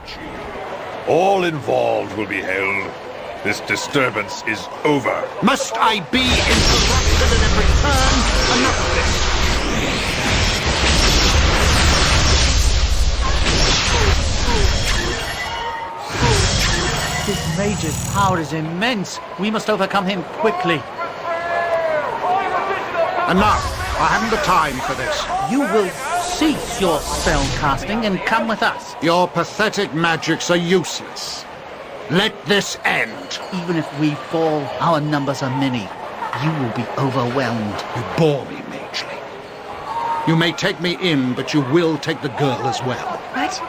All involved will be held. This disturbance is over. Must I be interrupted at every turn? Enough of this. This mage's power is immense. We must overcome him quickly. Enough. I haven't the time for this. You will cease your spell casting and come with us. Your pathetic magics are useless. Let this end. Even if we fall, our numbers are many. You will be overwhelmed. You bore me, Magely. You may take me in, but you will take the girl as well. What?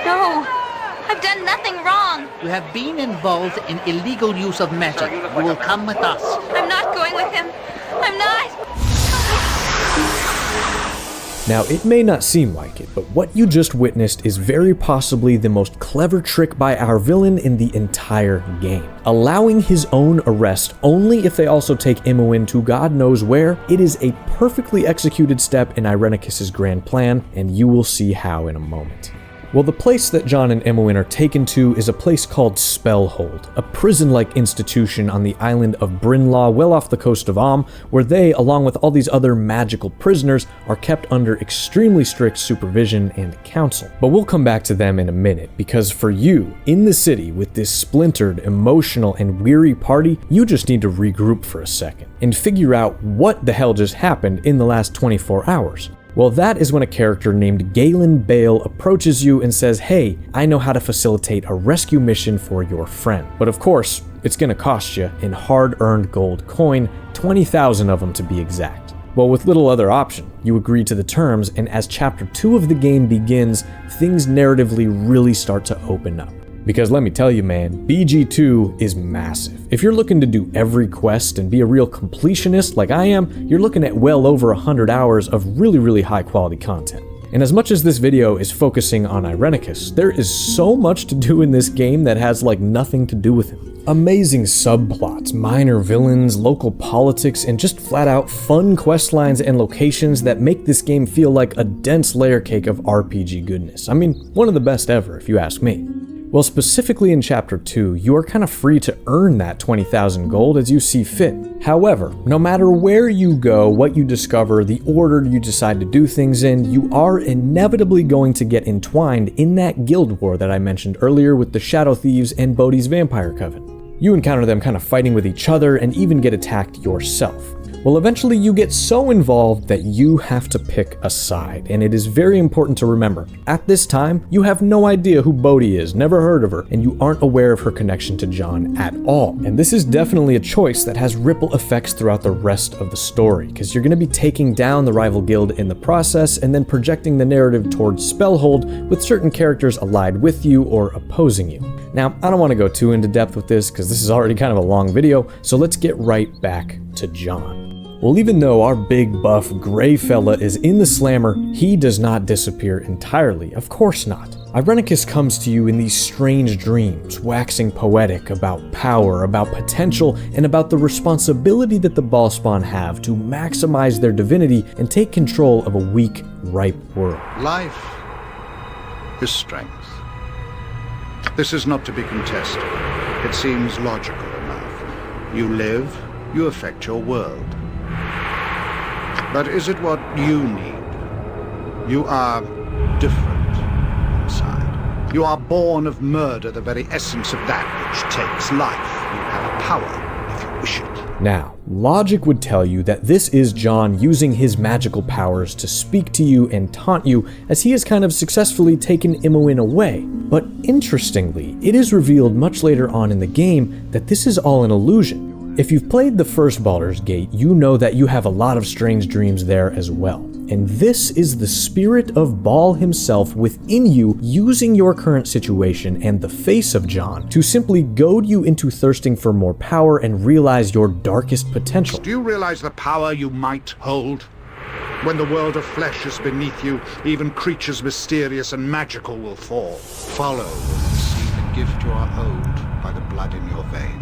No. I've done nothing wrong. You have been involved in illegal use of magic. You will come with us. I'm not going with him. I'm not. Now, it may not seem like it, but what you just witnessed is very possibly the most clever trick by our villain in the entire game. Allowing his own arrest only if they also take Imoen to God knows where, it is a perfectly executed step in Irenicus's grand plan, and you will see how in a moment. Well, the place that Jon and Imoen are taken to is a place called Spellhold, a prison-like institution on the island of Brynlaw, well off the coast of Am, where they, along with all these other magical prisoners, are kept under extremely strict supervision and counsel. But we'll come back to them in a minute, because for you, in the city, with this splintered, emotional, and weary party, you just need to regroup for a second, and figure out what the hell just happened in the last 24 hours. Well, that is when a character named Galen Bale approaches you and says, hey, I know how to facilitate a rescue mission for your friend. But of course, it's gonna cost you in hard-earned gold coin, 20,000 of them to be exact. Well, with little other option, you agree to the terms, and as Chapter 2 of the game begins, things narratively really start to open up. Because let me tell you, man, BG2 is massive. If you're looking to do every quest and be a real completionist like I am, you're looking at well over 100 hours of really high quality content. And as much as this video is focusing on Irenicus, there is so much to do in this game that has like nothing to do with him. Amazing subplots, minor villains, local politics, and just flat out fun questlines and locations that make this game feel like a dense layer cake of RPG goodness. I mean, one of the best ever, if you ask me. Well, specifically in Chapter 2, you are kind of free to earn that 20,000 gold as you see fit. However, no matter where you go, what you discover, the order you decide to do things in, you are inevitably going to get entwined in that guild war that I mentioned earlier with the Shadow Thieves and Bodhi's Vampire Coven. You encounter them kind of fighting with each other and even get attacked yourself. Well, eventually you get so involved that you have to pick a side, and it is very important to remember. At this time, you have no idea who Bodhi is, never heard of her, and you aren't aware of her connection to Jon at all. And this is definitely a choice that has ripple effects throughout the rest of the story, because you're going to be taking down the rival guild in the process, and then projecting the narrative towards Spellhold with certain characters allied with you or opposing you. Now, I don't want to go too into depth with this, because this is already kind of a long video, so let's get right back to Jon. Well, even though our big buff gray fella is in the slammer, he does not disappear entirely, of course not. Irenicus comes to you in these strange dreams, waxing poetic about power, about potential, and about the responsibility that the Ballspawn have to maximize their divinity and take control of a weak, ripe world. Life is strength. This is not to be contested. It seems logical enough. You live, you affect your world. But is it what you need? You are different inside. You are born of murder, the very essence of that which takes life. You have power if you wish it. Now, logic would tell you that this is Jon using his magical powers to speak to you and taunt you, as he has kind of successfully taken Imoen away. But interestingly, it is revealed much later on in the game that this is all an illusion. If you've played the first Baldur's Gate, you know that you have a lot of strange dreams there as well. And this is the spirit of Baal himself within you, using your current situation and the face of Jon to simply goad you into thirsting for more power and realize your darkest potential. Do you realize the power you might hold? When the world of flesh is beneath you, even creatures mysterious and magical will fall. Follow and see the gift you are owed by the blood in your veins.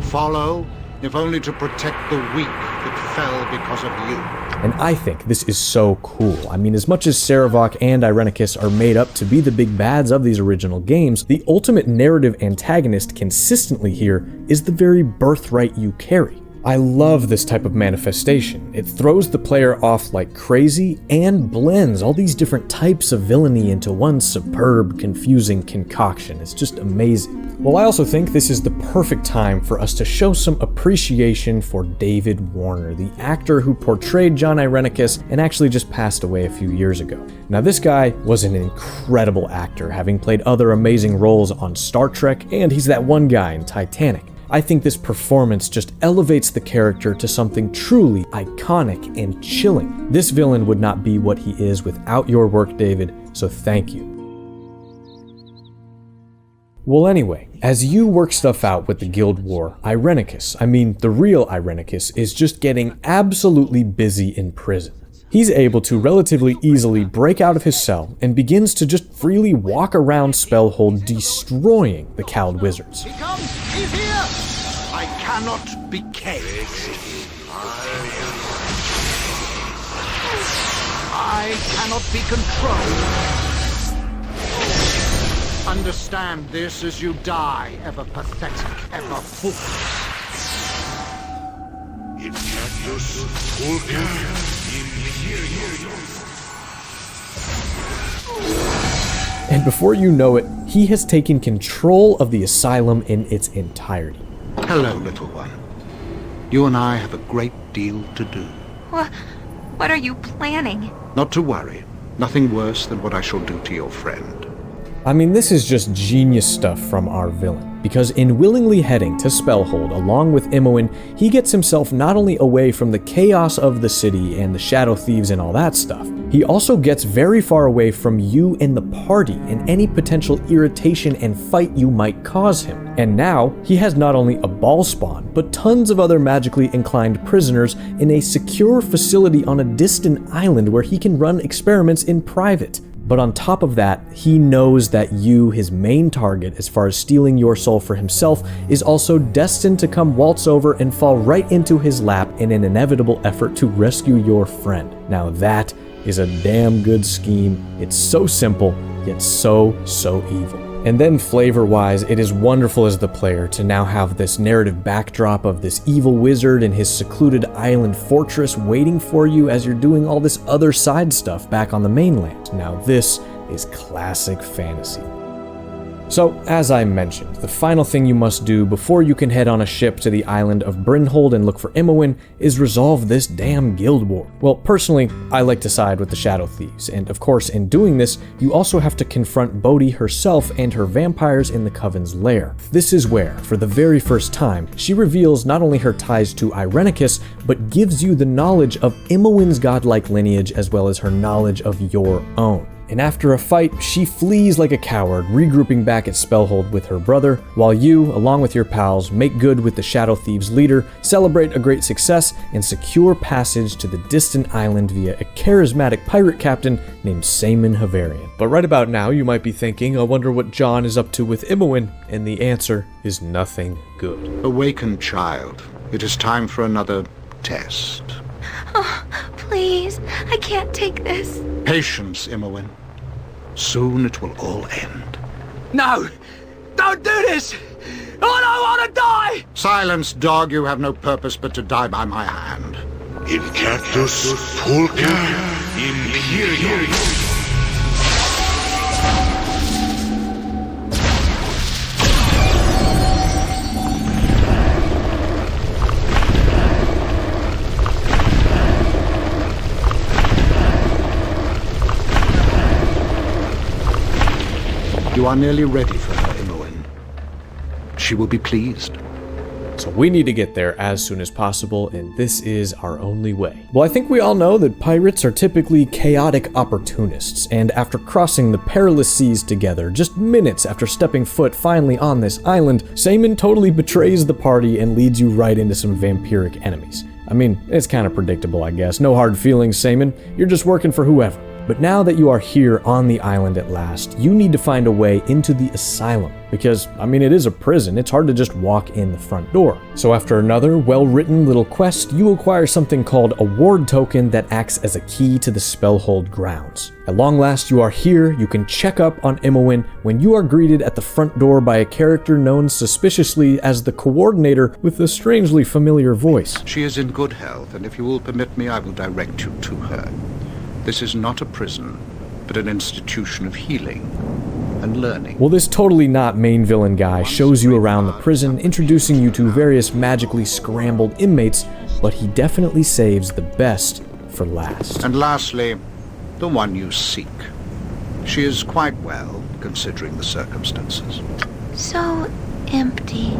Follow, if only to protect the weak that fell because of you. And I think this is so cool. I mean, as much as Sarevok and Irenicus are made up to be the big bads of these original games, the ultimate narrative antagonist consistently here is the very birthright you carry. I love this type of manifestation. It throws the player off like crazy and blends all these different types of villainy into one superb, confusing concoction. It's just amazing. Well, I also think this is the perfect time for us to show some appreciation for David Warner, the actor who portrayed Jon Irenicus and actually just passed away a few years ago. Now, this guy was an incredible actor, having played other amazing roles on Star Trek, and he's that one guy in Titanic. I think this performance just elevates the character to something truly iconic and chilling. This villain would not be what he is without your work, David, so thank you. Well, anyway, as you work stuff out with the Guild War, Irenicus, the real Irenicus, is just getting absolutely busy in prison. He's able to relatively easily break out of his cell and begins to just freely walk around Spellhold, destroying the cowled wizards. He comes! He's here! I cannot be caged. I cannot be controlled. Understand this as you die, ever pathetic, ever foolish. And before you know it, he has taken control of the asylum in its entirety. Hello, little one. You and I have a great deal to do. What are you planning? Not to worry. Nothing worse than what I shall do to your friend. This is just genius stuff from our villain, because in willingly heading to Spellhold along with Imoen, he gets himself not only away from the chaos of the city and the Shadow Thieves and all that stuff, he also gets very far away from you and the party and any potential irritation and fight you might cause him. And now, he has not only a Ballspawn, but tons of other magically inclined prisoners in a secure facility on a distant island where he can run experiments in private. But on top of that, he knows that you, his main target as far as stealing your soul for himself, is also destined to come waltz over and fall right into his lap in an inevitable effort to rescue your friend. Now that is a damn good scheme. It's so simple, yet so evil. And then flavor-wise, it is wonderful as the player to now have this narrative backdrop of this evil wizard in his secluded island fortress waiting for you as you're doing all this other side stuff back on the mainland. Now this is classic fantasy. So, as I mentioned, the final thing you must do before you can head on a ship to the island of Brynhold and look for Imoen is resolve this damn guild war. Well, personally, I like to side with the Shadow Thieves, and of course, in doing this, you also have to confront Bodhi herself and her vampires in the Coven's lair. This is where, for the very first time, she reveals not only her ties to Irenicus, but gives you the knowledge of Imoen's godlike lineage as well as her knowledge of your own. And after a fight, she flees like a coward, regrouping back at Spellhold with her brother, while you, along with your pals, make good with the Shadow Thieves' leader, celebrate a great success, and secure passage to the distant island via a charismatic pirate captain named Saemon Havarian. But right about now, you might be thinking, I wonder what Jon is up to with Imoen, and the answer is nothing good. Awaken, child. It is time for another test. Oh, please, I can't take this. Patience, Imoen. Soon it will all end. No! Don't do this! I don't want to die! Silence, dog. You have no purpose but to die by my hand. In Cactus Pulca Imperium. You are nearly ready for her, Imoen. She will be pleased. So we need to get there as soon as possible, and this is our only way. Well, I think we all know that pirates are typically chaotic opportunists, and after crossing the perilous seas together, just minutes after stepping foot finally on this island, Saemon totally betrays the party and leads you right into some vampiric enemies. I mean, it's kind of predictable, I guess. No hard feelings, Saemon. You're just working for whoever. But now that you are here on the island at last, you need to find a way into the asylum. Because, I mean, it is a prison. It's hard to just walk in the front door. So after another well-written little quest, you acquire something called a ward token that acts as a key to the Spellhold grounds. At long last, you are here. You can check up on Imoen when you are greeted at the front door by a character known suspiciously as the Coordinator with a strangely familiar voice. She is in good health, and if you will permit me, I will direct you to her. This is not a prison, but an institution of healing and learning. Well, this totally not main villain guy shows you around the prison, introducing you to various magically scrambled inmates, but he definitely saves the best for last. And lastly, the one you seek. She is quite well, considering the circumstances. So empty.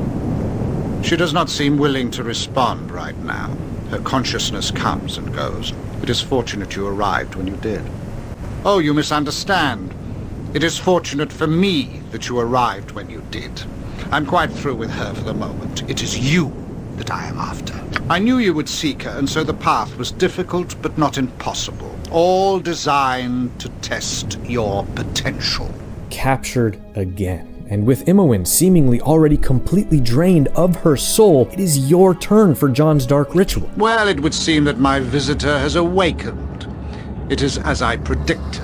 She does not seem willing to respond right now. Her consciousness comes and goes. It is fortunate you arrived when you did. Oh, you misunderstand. It is fortunate for me that you arrived when you did. I'm quite through with her for the moment. It is you that I am after. I knew you would seek her, and so the path was difficult but not impossible. All designed to test your potential. Captured again. And with Imoen seemingly already completely drained of her soul, it is your turn for Jon's dark ritual. Well, it would seem that my visitor has awakened. It is as I predicted.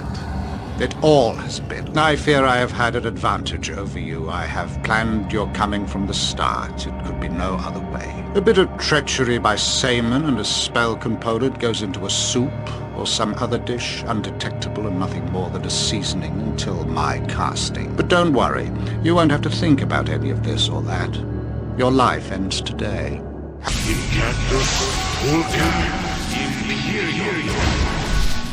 It all has been. I fear I have had an advantage over you. I have planned your coming from the start. It could be no other way. A bit of treachery by Saemon and a spell component goes into a soup or some other dish, undetectable and nothing more than a seasoning until my casting. But don't worry, you won't have to think about any of this or that. Your life ends today.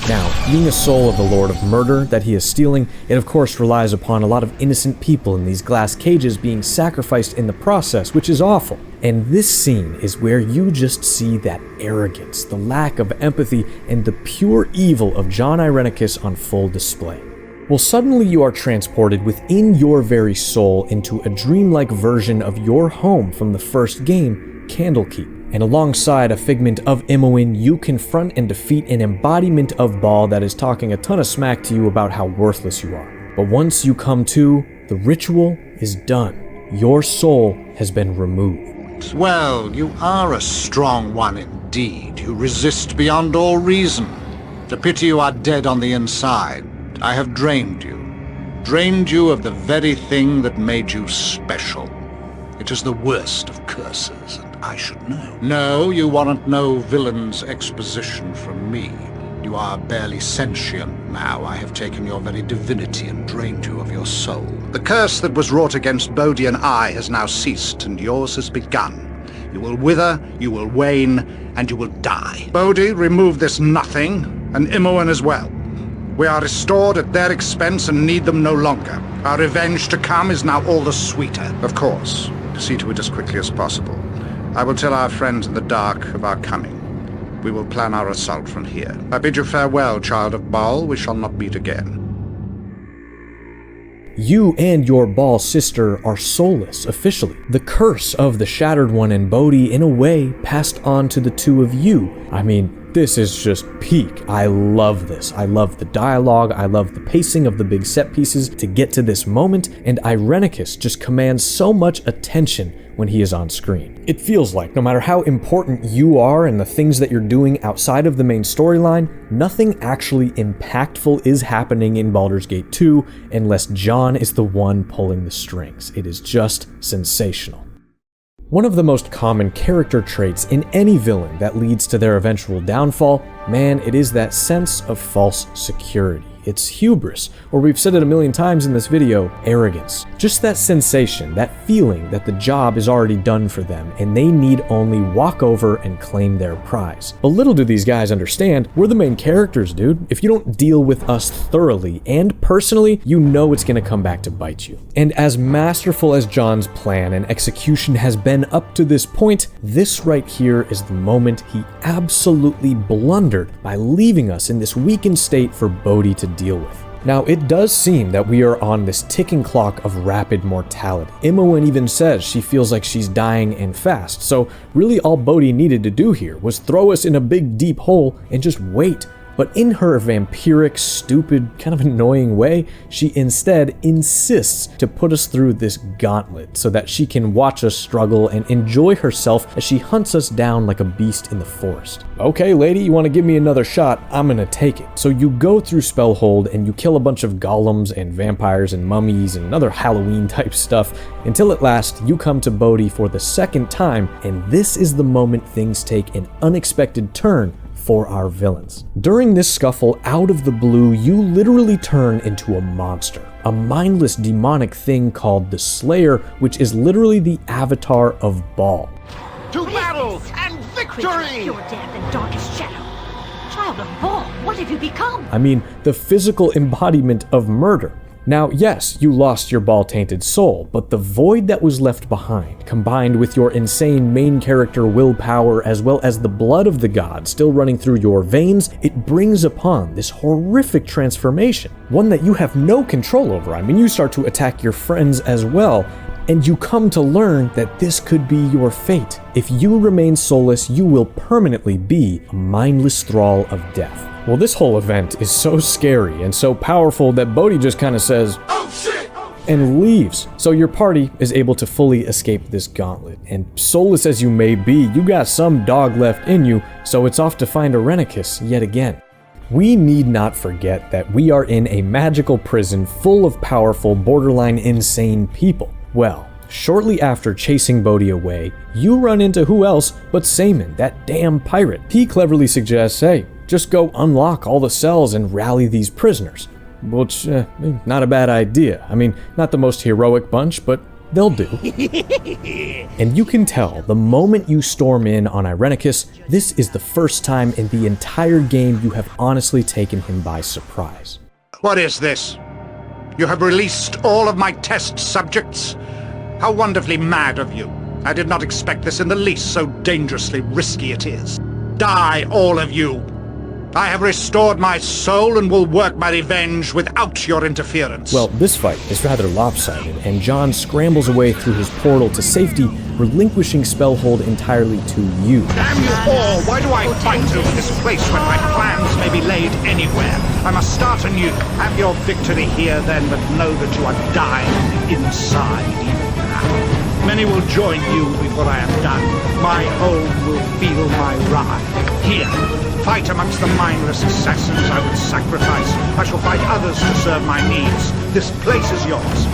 Now, being a soul of the Lord of Murder that he is stealing, it of course relies upon a lot of innocent people in these glass cages being sacrificed in the process, which is awful. And this scene is where you just see that arrogance, the lack of empathy, and the pure evil of Jon Irenicus on full display. Well, suddenly you are transported within your very soul into a dreamlike version of your home from the first game, Candlekeep. And alongside a figment of Imoen, you confront and defeat an embodiment of Baal that is talking a ton of smack to you about how worthless you are. But once you come to, the ritual is done. Your soul has been removed. Well, you are a strong one indeed. You resist beyond all reason. To pity you are dead on the inside. I have drained you. Drained you of the very thing that made you special. It is the worst of curses, and I should know. No, you warrant no villain's exposition from me. You are barely sentient now. I have taken your very divinity and drained you of your soul. The curse that was wrought against Bodhi and I has now ceased, and yours has begun. You will wither, you will wane, and you will die. Bodhi, remove this nothing, and Imoen as well. We are restored at their expense and need them no longer. Our revenge to come is now all the sweeter. Of course, to see to it as quickly as possible. I will tell our friends in the dark of our coming. We will plan our assault from here. I bid you farewell, child of Baal. We shall not meet again. You and your Baal sister are soulless, officially. The curse of the Shattered One and Bodhi, in a way, passed on to the two of you. I mean, this is just peak. I love this. I love the dialogue. I love the pacing of the big set pieces to get to this moment, and Irenicus just commands so much attention when he is on screen. It feels like no matter how important you are and the things that you're doing outside of the main storyline, nothing actually impactful is happening in Baldur's Gate 2 unless Jon is the one pulling the strings. It is just sensational. One of the most common character traits in any villain that leads to their eventual downfall, man, it is that sense of false security. It's hubris, or we've said it a million times in this video, arrogance. Just that sensation, that feeling that the job is already done for them and they need only walk over and claim their prize. But little do these guys understand, we're the main characters, dude. If you don't deal with us thoroughly and personally, you know it's gonna come back to bite you. And as masterful as Jon's plan and execution has been up to this point, this right here is the moment he absolutely blundered by leaving us in this weakened state for Bodhi to deal with. Now, it does seem that we are on this ticking clock of rapid mortality. Imoen even says she feels like she's dying and fast, so really all Bodhi needed to do here was throw us in a big deep hole and just wait. But in her vampiric, stupid, kind of annoying way, she instead insists to put us through this gauntlet so that she can watch us struggle and enjoy herself as she hunts us down like a beast in the forest. Okay, lady, you want to give me another shot? I'm gonna take it. So you go through Spellhold and you kill a bunch of golems and vampires and mummies and other Halloween type stuff until at last you come to Bodhi for the second time, and this is the moment things take an unexpected turn for our villains. During this scuffle, out of the blue, you literally turn into a monster. A mindless demonic thing called the Slayer, which is literally the avatar of Baal. To battle and victory! Your death and darkest shadow. Child of Baal, what have you become? I mean, the physical embodiment of murder. Now, yes, you lost your Baal-tainted soul, but the void that was left behind, combined with your insane main character willpower as well as the blood of the god still running through your veins, it brings upon this horrific transformation, one that you have no control over. I mean, you start to attack your friends as well, and you come to learn that this could be your fate. If you remain soulless, you will permanently be a mindless thrall of death. Well, this whole event is so scary and so powerful that Bodhi just kind of says, "Oh shit!" and leaves. So your party is able to fully escape this gauntlet. And soulless as you may be, you got some dog left in you, so it's off to find Irenicus yet again. We need not forget that we are in a magical prison full of powerful, borderline insane people. Well, shortly after chasing Bodhi away, you run into who else but Saemon, that damn pirate. He cleverly suggests, hey, just go unlock all the cells and rally these prisoners. Which, not a bad idea. I mean, not the most heroic bunch, but they'll do. And you can tell the moment you storm in on Irenicus, this is the first time in the entire game you have honestly taken him by surprise. What is this? You have released all of my test subjects? How wonderfully mad of you. I did not expect this in the least, so dangerously risky it is. Die, all of you! I have restored my soul and will work my revenge without your interference. Well, this fight is rather lopsided, and Jon scrambles away through his portal to safety, relinquishing Spellhold entirely to you. Damn you all! Why do I fight over this place when my plans may be laid anywhere? I must start anew. Have your victory here then, but know that you are dying inside even now. Many will join you before I am done. My home will feel my ride. Here, fight amongst the mindless assassins I would sacrifice. I shall fight others to serve my needs. This place is yours.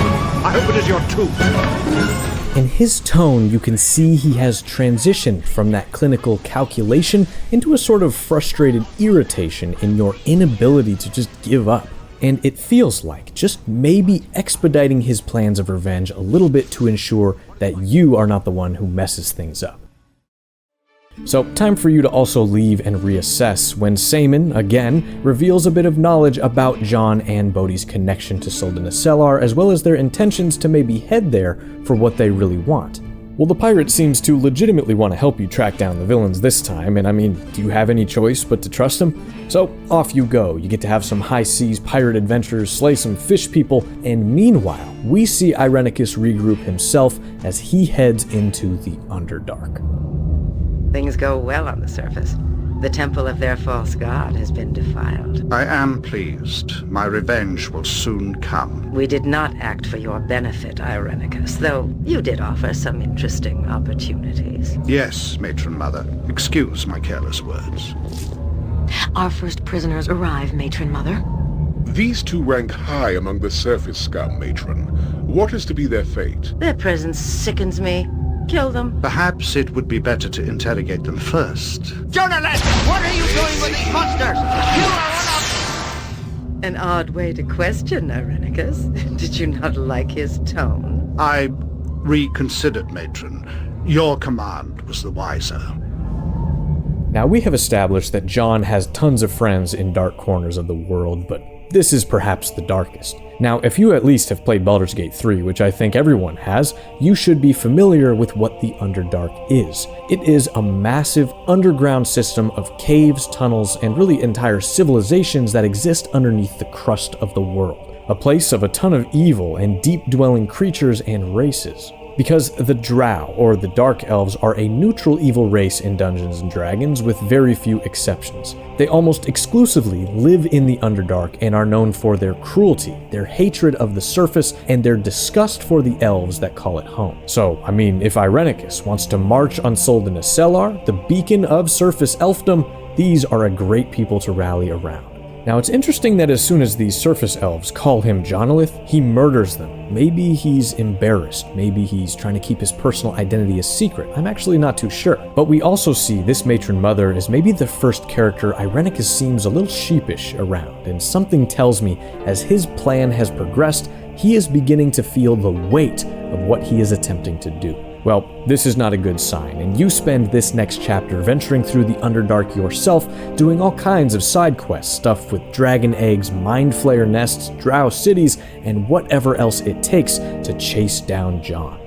I hope it is your too. In his tone, you can see he has transitioned from that clinical calculation into a sort of frustrated irritation in your inability to just give up. And it feels like just maybe expediting his plans of revenge a little bit to ensure that you are not the one who messes things up. So, time for you to also leave and reassess when Saemon, again, reveals a bit of knowledge about Jon and Bodhi's connection to Soldana Sellar, as well as their intentions to maybe head there for what they really want. Well, the pirate seems to legitimately want to help you track down the villains this time, and I mean, do you have any choice but to trust him? So, off you go. You get to have some high seas pirate adventures, slay some fish people, and meanwhile, we see Irenicus regroup himself as he heads into the Underdark. Things go well on the surface. The temple of their false god has been defiled. I am pleased. My revenge will soon come. We did not act for your benefit, Irenicus, though you did offer some interesting opportunities. Yes, Matron Mother. Excuse my careless words. Our first prisoners arrive, Matron Mother. These two rank high among the surface scum, Matron. What is to be their fate? Their presence sickens me. Kill them. Perhaps it would be better to interrogate them first. Journalist, what are you doing with these monsters? You are one of... An odd way to question, Irenicus. Did you not like his tone? I reconsidered, Matron. Your command was the wiser. Now, we have established that Jon has tons of friends in dark corners of the world, but this is perhaps the darkest. Now, if you at least have played Baldur's Gate 3, which I think everyone has, you should be familiar with what the Underdark is. It is a massive underground system of caves, tunnels, and really entire civilizations that exist underneath the crust of the world. A place of a ton of evil and deep-dwelling creatures and races. Because the Drow, or the Dark Elves, are a neutral evil race in Dungeons & Dragons with very few exceptions. They almost exclusively live in the Underdark and are known for their cruelty, their hatred of the surface, and their disgust for the elves that call it home. So, I mean, if Irenicus wants to march on Soldana Sellar, the beacon of surface elfdom, these are a great people to rally around. Now, it's interesting that as soon as these surface elves call him Jonolith, he murders them. Maybe he's embarrassed. Maybe he's trying to keep his personal identity a secret. I'm actually not too sure. But we also see this Matron Mother is maybe the first character Irenicus seems a little sheepish around, and something tells me as his plan has progressed, he is beginning to feel the weight of what he is attempting to do. Well, this is not a good sign, and you spend this next chapter venturing through the Underdark yourself, doing all kinds of side quests, stuff with dragon eggs, mind flayer nests, drow cities, and whatever else it takes to chase down Jon.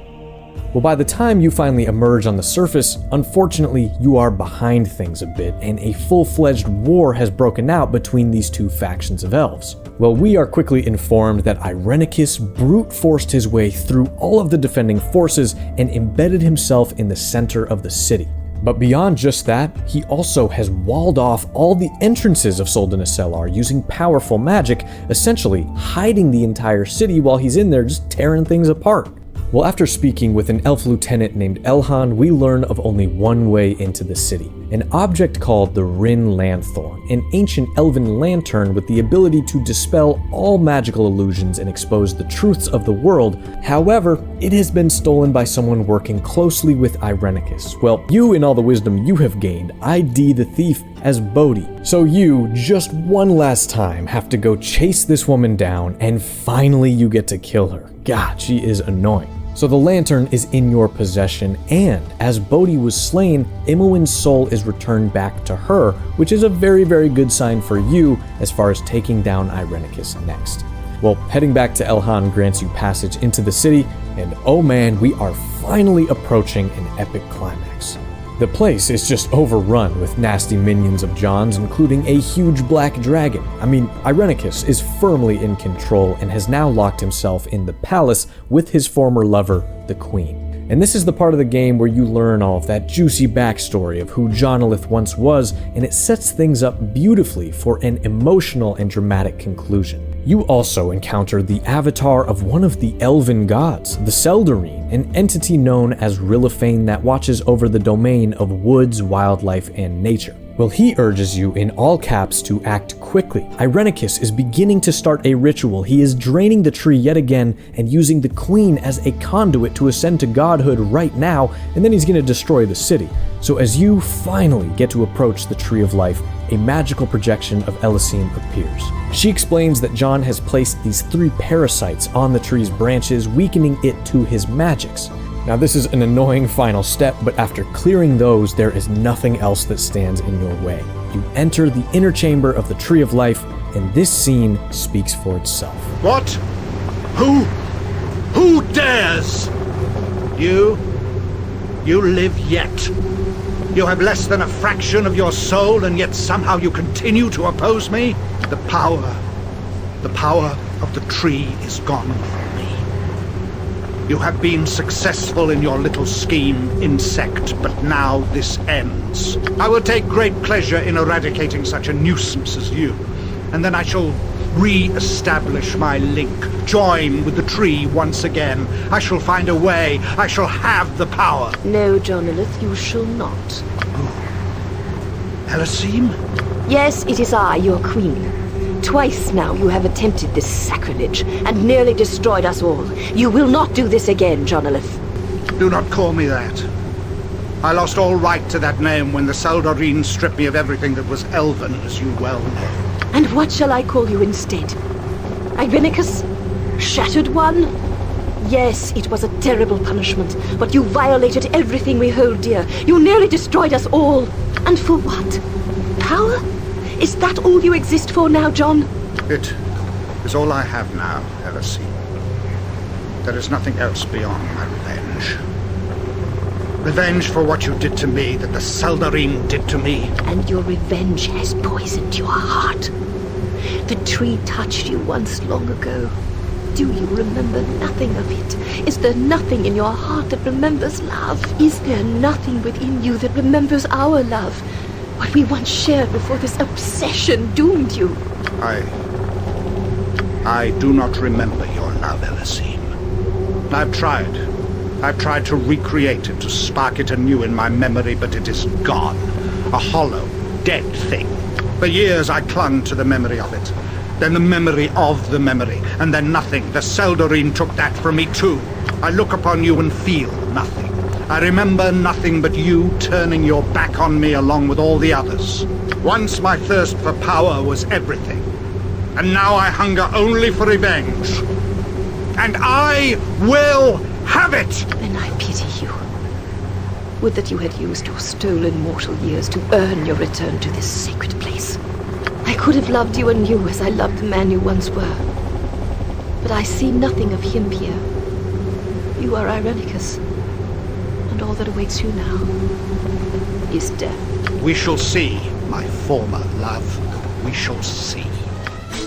Well, by the time you finally emerge on the surface, unfortunately, you are behind things a bit, and a full-fledged war has broken out between these two factions of elves. Well, we are quickly informed that Irenicus brute-forced his way through all of the defending forces and embedded himself in the center of the city. But beyond just that, he also has walled off all the entrances of Soldana Sellar using powerful magic, essentially hiding the entire city while he's in there just tearing things apart. Well, after speaking with an elf lieutenant named Elhan, we learn of only one way into the city. An object called the Rin Lanthorn, an ancient elven lantern with the ability to dispel all magical illusions and expose the truths of the world. However, it has been stolen by someone working closely with Irenicus. Well, you, in all the wisdom you have gained, ID the thief as Bodhi. So you, just one last time, have to go chase this woman down, and finally you get to kill her. God, she is annoying. So the lantern is in your possession, and as Bodhi was slain, Imoen's soul is returned back to her, which is a very, very good sign for you as far as taking down Irenicus next. Well, heading back to Elhan grants you passage into the city, and oh man, we are finally approaching an epic climax. The place is just overrun with nasty minions of Jon's, including a huge black dragon. Irenicus is firmly in control and has now locked himself in the palace with his former lover, the Queen. And this is the part of the game where you learn all of that juicy backstory of who Jonalith once was, and it sets things up beautifully for an emotional and dramatic conclusion. You also encounter the avatar of one of the elven gods, the Seldarine, an entity known as Rilliphane that watches over the domain of woods, wildlife, and nature. Well, he urges you in all caps to act quickly. Irenicus is beginning to start a ritual. He is draining the tree yet again and using the Queen as a conduit to ascend to godhood right now, and then he's going to destroy the city. So as you finally get to approach the Tree of Life, a magical projection of Elysium appears. She explains that Jon has placed these 3 parasites on the tree's branches, weakening it to his magics. Now this is an annoying final step, but after clearing those, there is nothing else that stands in your way. You enter the inner chamber of the Tree of Life, and this scene speaks for itself. What? Who dares? You live yet. You have less than a fraction of your soul, and yet somehow you continue to oppose me? The power of the tree is gone from me. You have been successful in your little scheme, insect, but now this ends. I will take great pleasure in eradicating such a nuisance as you, and then I shall re-establish my link, join with the tree once again. I shall find a way. I shall have the power. No, Jonalith, you shall not. Who? Elysium? Yes, it is I, your queen. Twice now you have attempted this sacrilege, and nearly destroyed us all. You will not do this again, Jonalith. Do not call me that. I lost all right to that name when the Seldarine stripped me of everything that was elven, as you well know. And what shall I call you instead? Irenicus? Shattered One? Yes, it was a terrible punishment, but you violated everything we hold dear. You nearly destroyed us all. And for what? Power? Is that all you exist for now, Jon? It is all I have now, Elysium. There is nothing else beyond my revenge. Revenge for what you did to me, that the Seldarine did to me. And your revenge has poisoned your heart. The tree touched you once long ago. Do you remember nothing of it? Is there nothing in your heart that remembers love? Is there nothing within you that remembers our love? What we once shared before this obsession doomed you. I do not remember your love, Elysium. I've tried to recreate it, to spark it anew in my memory, but it is gone. A hollow, dead thing. For years I clung to the memory of it. Then the memory of the memory. And then nothing. The Seldarine took that from me too. I look upon you and feel nothing. I remember nothing but you turning your back on me along with all the others. Once my thirst for power was everything. And now I hunger only for revenge. And I will have it! And I pity you. Would that you had used your stolen mortal years to earn your return to this sacred place. I could have loved you anew as I loved the man you once were. But I see nothing of him here. You are Irenicus. And all that awaits you now is death. We shall see, my former love. We shall see.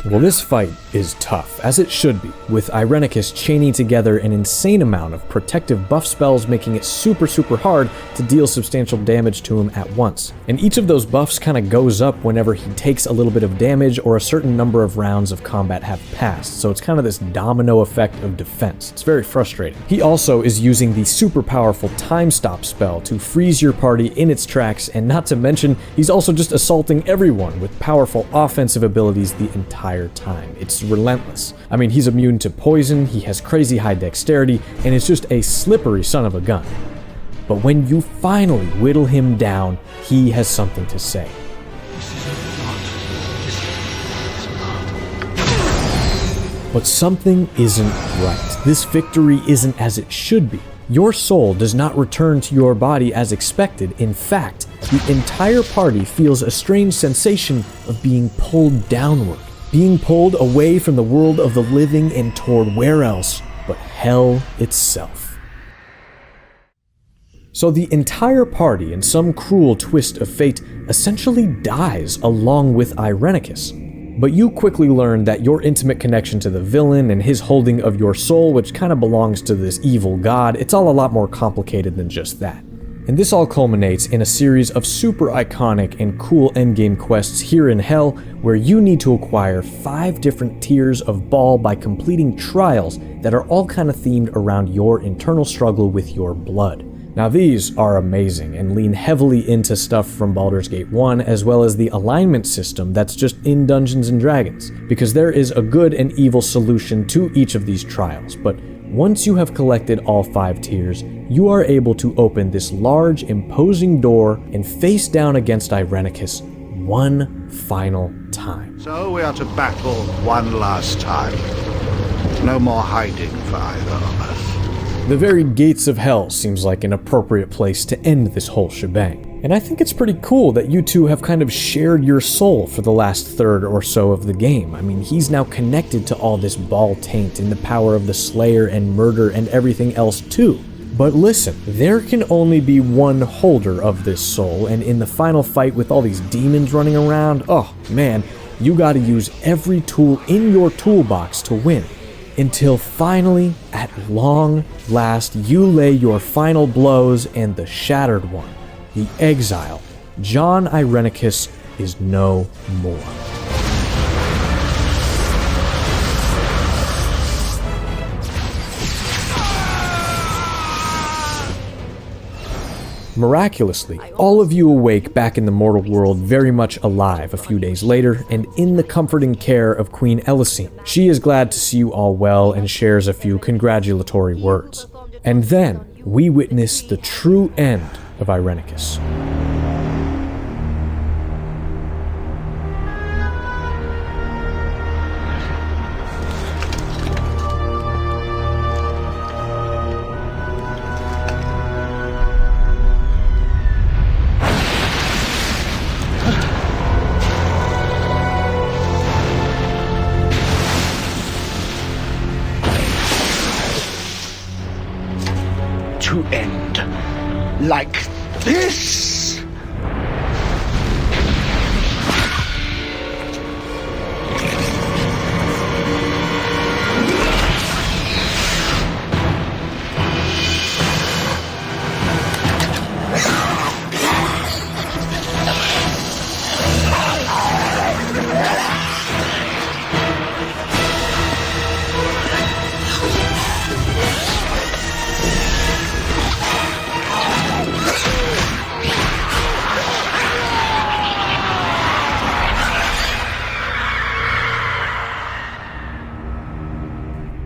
Well, this fight is tough, as it should be, with Irenicus chaining together an insane amount of protective buff spells, making it super hard to deal substantial damage to him at once. And each of those buffs kind of goes up whenever he takes a little bit of damage or a certain number of rounds of combat have passed, so it's kind of this domino effect of defense. It's very frustrating. He also is using the super powerful time stop spell to freeze your party in its tracks, and not to mention, he's also just assaulting everyone with powerful offensive abilities the entire time. It's relentless. I mean, he's immune to poison, he has crazy high dexterity, and is just a slippery son of a gun. But when you finally whittle him down, he has something to say. But something isn't right. This victory isn't as it should be. Your soul does not return to your body as expected. In fact, the entire party feels a strange sensation of being pulled downward. Being pulled away from the world of the living and toward where else but hell itself. So the entire party, in some cruel twist of fate, essentially dies along with Irenicus. But you quickly learn that your intimate connection to the villain and his holding of your soul, which kind of belongs to this evil god, it's all a lot more complicated than just that. And this all culminates in a series of super iconic and cool endgame quests here in Hell, where you need to acquire 5 different tiers of Baal by completing trials that are all kind of themed around your internal struggle with your blood. Now these are amazing and lean heavily into stuff from Baldur's Gate 1, as well as the alignment system that's just in Dungeons & Dragons, because there is a good and evil solution to each of these trials. But once you have collected all 5 tiers, you are able to open this large, imposing door and face down against Irenicus one final time. So we are to battle one last time. No more hiding for either of us. The very gates of hell seems like an appropriate place to end this whole shebang. And I think it's pretty cool that you two have kind of shared your soul for the last third or so of the game. I mean, he's now connected to all this Baal taint and the power of the Slayer and murder and everything else too. But listen, there can only be one holder of this soul, and in the final fight with all these demons running around, oh man, you gotta use every tool in your toolbox to win. Until finally, at long last, you lay your final blows and the Shattered One, the exile, Jon Irenicus, is no more. Miraculously, all of you awake back in the mortal world very much alive a few days later, and in the comforting care of Queen Elisine. She is glad to see you all well and shares a few congratulatory words. And then, we witness the true end of Irenicus. To end like this?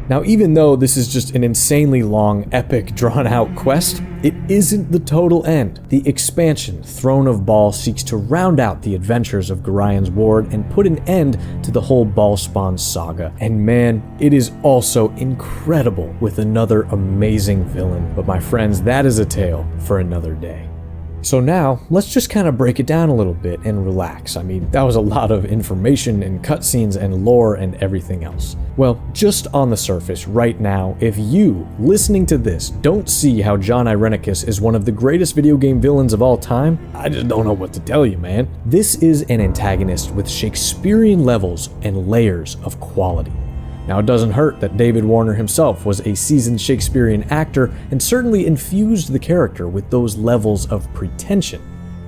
Now, even though this is just an insanely long, epic, drawn-out quest, it isn't the total end. The expansion, Throne of Baal, seeks to round out the adventures of Gorian's Ward and put an end to the whole Baalspawn saga. And man, it is also incredible with another amazing villain. But my friends, that is a tale for another day. So now, let's just kind of break it down a little bit and relax. I mean, that was a lot of information and cutscenes and lore and everything else. Well, just on the surface, right now, if you, listening to this, don't see how Jon Irenicus is one of the greatest video game villains of all time, I just don't know what to tell you, man. This is an antagonist with Shakespearean levels and layers of quality. Now, it doesn't hurt that David Warner himself was a seasoned Shakespearean actor and certainly infused the character with those levels of pretension.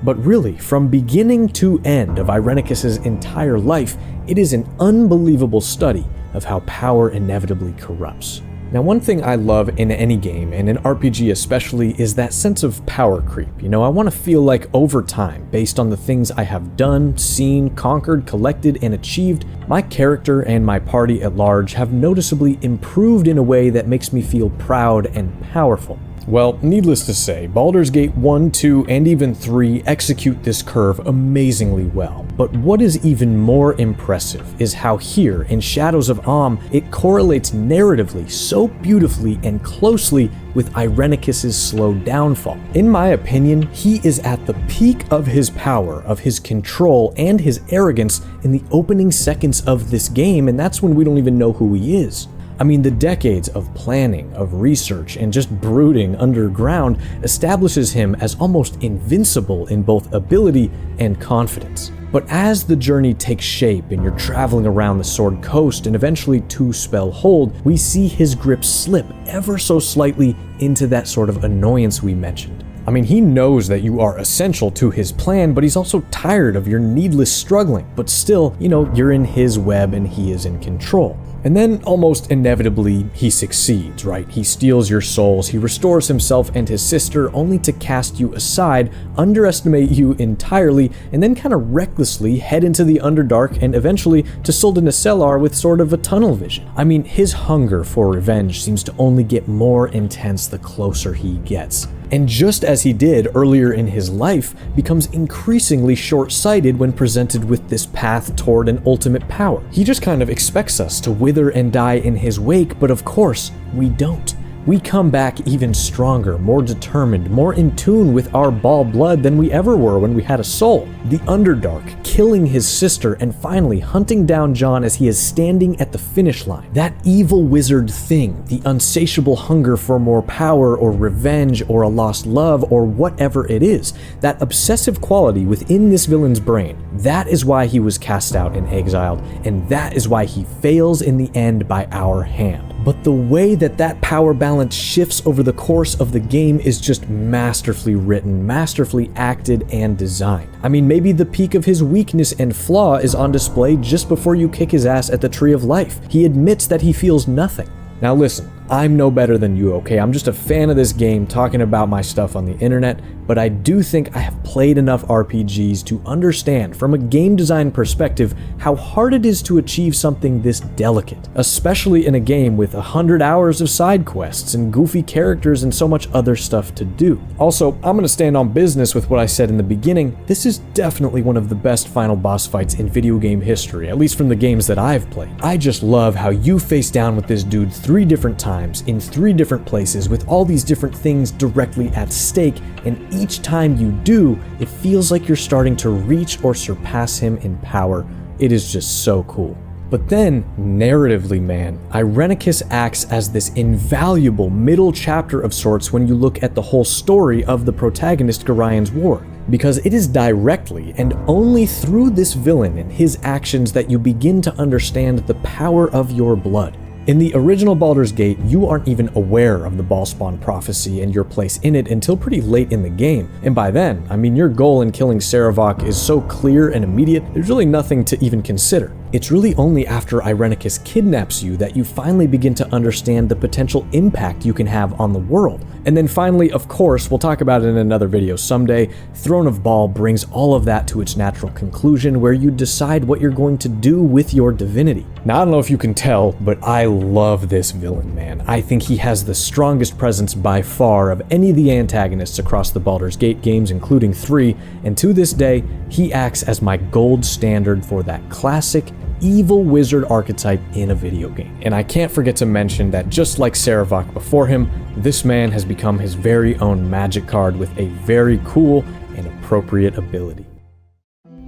But really, from beginning to end of Irenicus's entire life, it is an unbelievable study of how power inevitably corrupts. Now, one thing I love in any game, and in RPG especially, is that sense of power creep. You know, I want to feel like over time, based on the things I have done, seen, conquered, collected, and achieved, my character and my party at large have noticeably improved in a way that makes me feel proud and powerful. Well, needless to say, Baldur's Gate 1, 2, and even 3 execute this curve amazingly well. But what is even more impressive is how here, in Shadows of Amn, it correlates narratively so beautifully and closely with Irenicus's slow downfall. In my opinion, he is at the peak of his power, of his control, and his arrogance in the opening seconds of this game, and that's when we don't even know who he is. I mean, the decades of planning, of research, and just brooding underground establishes him as almost invincible in both ability and confidence. But as the journey takes shape and you're traveling around the Sword Coast and eventually to Spellhold, we see his grip slip ever so slightly into that sort of annoyance we mentioned. I mean, he knows that you are essential to his plan, but he's also tired of your needless struggling. But still, you're in his web and he is in control. And then, almost inevitably, he succeeds, right? He steals your souls, he restores himself and his sister only to cast you aside, underestimate you entirely, and then kind of recklessly head into the Underdark and eventually to Sul'dana Sellar with sort of a tunnel vision. I mean, his hunger for revenge seems to only get more intense the closer he gets. And just as he did earlier in his life, becomes increasingly short-sighted when presented with this path toward an ultimate power. He just kind of expects us to wither and die in his wake, but of course, we don't. We come back even stronger, more determined, more in tune with our Ball blood than we ever were when we had a soul. The Underdark, killing his sister, and finally hunting down Jon as he is standing at the finish line. That evil wizard thing, the unsatiable hunger for more power or revenge or a lost love or whatever it is, that obsessive quality within this villain's brain, that is why he was cast out and exiled, and that is why he fails in the end by our hand. But the way that power balance shifts over the course of the game is just masterfully written, masterfully acted, and designed. I mean, maybe the peak of his weakness and flaw is on display just before you kick his ass at the Tree of Life. He admits that he feels nothing. Now listen, I'm no better than you, okay? I'm just a fan of this game talking about my stuff on the internet, but I do think I have played enough RPGs to understand from a game design perspective how hard it is to achieve something this delicate, especially in a game with 100 hours of side quests and goofy characters and so much other stuff to do. Also, I'm gonna stand on business with what I said in the beginning. This is definitely one of the best final boss fights in video game history, at least from the games that I've played. I just love how you face down with this dude 3 different times, in 3 different places, with all these different things directly at stake, and each time you do, it feels like you're starting to reach or surpass him in power. It is just so cool. But then, narratively, man, Irenicus acts as this invaluable middle chapter of sorts when you look at the whole story of the protagonist Gorian's War. Because it is directly and only through this villain and his actions that you begin to understand the power of your blood. In the original Baldur's Gate, you aren't even aware of the Ballspawn prophecy and your place in it until pretty late in the game, and by then, I mean, your goal in killing Sarevok is so clear and immediate, there's really nothing to even consider. It's really only after Irenicus kidnaps you that you finally begin to understand the potential impact you can have on the world. And then finally, of course, we'll talk about it in another video someday, Throne of Ball brings all of that to its natural conclusion where you decide what you're going to do with your divinity. Now, I don't know if you can tell, but I love this villain, man. I think he has the strongest presence by far of any of the antagonists across the Baldur's Gate games, including 3, and to this day, he acts as my gold standard for that classic evil wizard archetype in a video game. And I can't forget to mention that just like Sarevok before him, this man has become his very own magic card with a very cool and appropriate ability.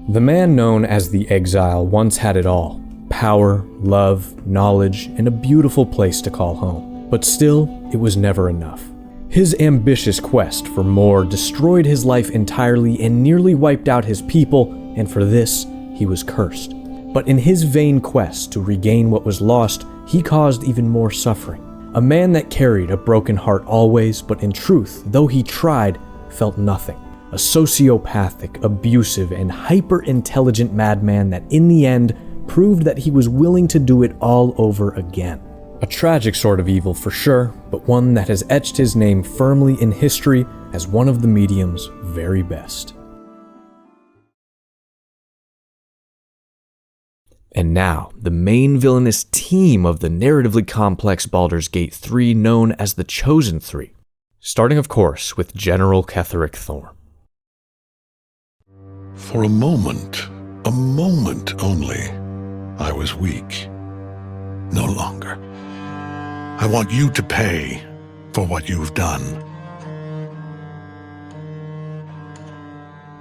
The man known as the Exile once had it all: power, love, knowledge, and a beautiful place to call home. But still, it was never enough. His ambitious quest for more destroyed his life entirely and nearly wiped out his people, and for this, he was cursed. But in his vain quest to regain what was lost, he caused even more suffering. A man that carried a broken heart always, but in truth, though he tried, felt nothing. A sociopathic, abusive, and hyper-intelligent madman that in the end proved that he was willing to do it all over again. A tragic sort of evil for sure, but one that has etched his name firmly in history as one of the medium's very best. And now, the main villainous team of the narratively complex Baldur's Gate 3 known as the Chosen Three. Starting, of course, with General Ketheric Thorm. For a moment only, I was weak. No longer. I want you to pay for what you've done.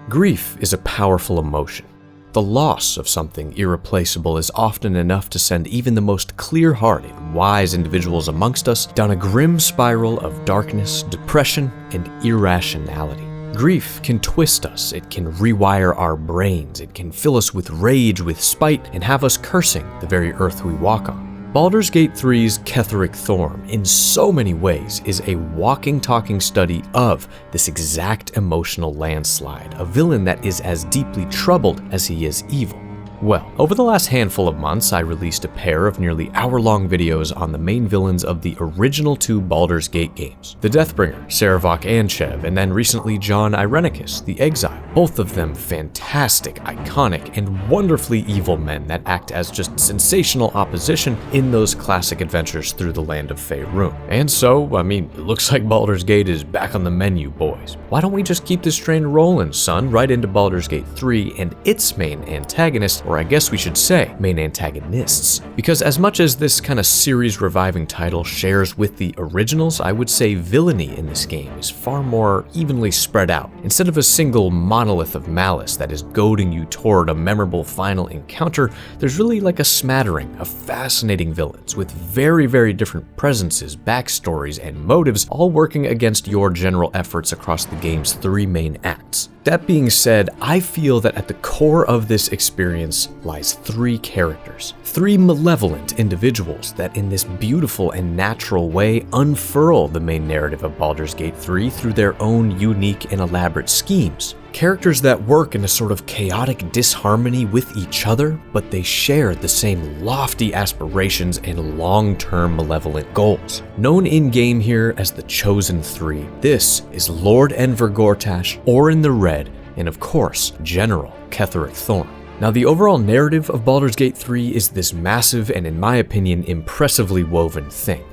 Grief is a powerful emotion. The loss of something irreplaceable is often enough to send even the most clear-hearted, wise individuals amongst us down a grim spiral of darkness, depression, and irrationality. Grief can twist us, it can rewire our brains, it can fill us with rage, with spite, and have us cursing the very earth we walk on. Baldur's Gate 3's Ketheric Thorm, in so many ways, is a walking, talking study of this exact emotional landslide, a villain that is as deeply troubled as he is evil. Well, over the last handful of months, I released a pair of nearly hour-long videos on the main villains of the original 2 Baldur's Gate games, the Deathbringer, Sarevok Anchev, and then recently Jon Irenicus, the Exile. Both of them fantastic, iconic, and wonderfully evil men that act as just sensational opposition in those classic adventures through the land of Faerun. And so, it looks like Baldur's Gate is back on the menu, boys. Why don't we just keep this train rolling, son, right into Baldur's Gate 3 and its main antagonist, or I guess we should say, main antagonists. Because as much as this kind of series-reviving title shares with the originals, I would say villainy in this game is far more evenly spread out. Instead of a single monolith of malice that is goading you toward a memorable final encounter, there's really like a smattering of fascinating villains with very, very different presences, backstories, and motives, all working against your general efforts across the game's 3 main acts. That being said, I feel that at the core of this experience lies 3 characters, 3 malevolent individuals that in this beautiful and natural way unfurl the main narrative of Baldur's Gate 3 through their own unique and elaborate schemes. Characters that work in a sort of chaotic disharmony with each other, but they share the same lofty aspirations and long-term malevolent goals. Known in-game here as the Chosen 3, this is Lord Enver Gortash, Orin the Red, and of course, General Ketheric Thorm. Now, the overall narrative of Baldur's Gate 3 is this massive and, in my opinion, impressively woven thing.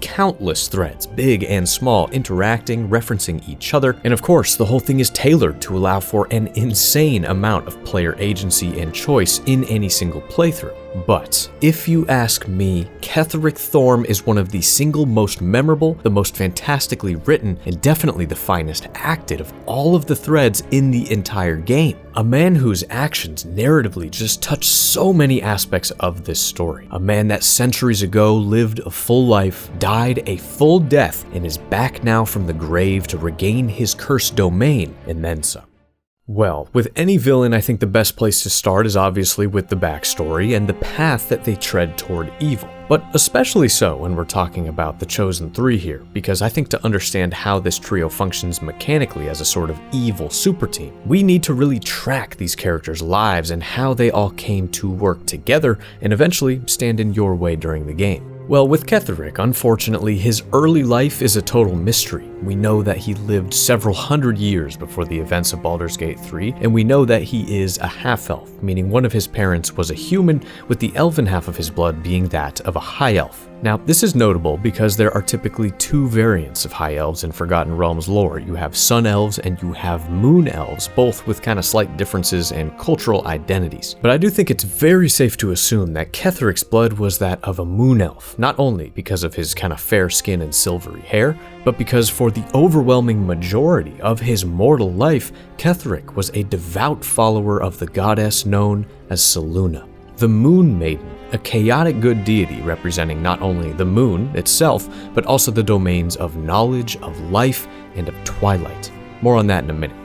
Countless threads, big and small, interacting, referencing each other, and of course, the whole thing is tailored to allow for an insane amount of player agency and choice in any single playthrough. But if you ask me, Ketheric Thorm is one of the single most memorable, the most fantastically written, and definitely the finest acted of all of the threads in the entire game. A man whose actions narratively just touch so many aspects of this story. A man that centuries ago lived a full life, died a full death, and is back now from the grave to regain his cursed domain, and then some. Well, with any villain, I think the best place to start is obviously with the backstory and the path that they tread toward evil. But especially so when we're talking about the Chosen 3 here, because I think to understand how this trio functions mechanically as a sort of evil super team, we need to really track these characters' lives and how they all came to work together and eventually stand in your way during the game. Well, with Ketheric, unfortunately, his early life is a total mystery. We know that he lived several hundred years before the events of Baldur's Gate 3, and we know that he is a half-elf, meaning one of his parents was a human, with the elven half of his blood being that of a high elf. Now, this is notable because there are typically 2 variants of High Elves in Forgotten Realms lore. You have Sun Elves and you have Moon Elves, both with kind of slight differences and cultural identities. But I do think it's very safe to assume that Ketheric's blood was that of a Moon Elf, not only because of his kind of fair skin and silvery hair, but because for the overwhelming majority of his mortal life, Ketheric was a devout follower of the goddess known as Selûne, the Moon Maiden, a chaotic good deity representing not only the moon itself, but also the domains of knowledge, of life, and of twilight. More on that in a minute.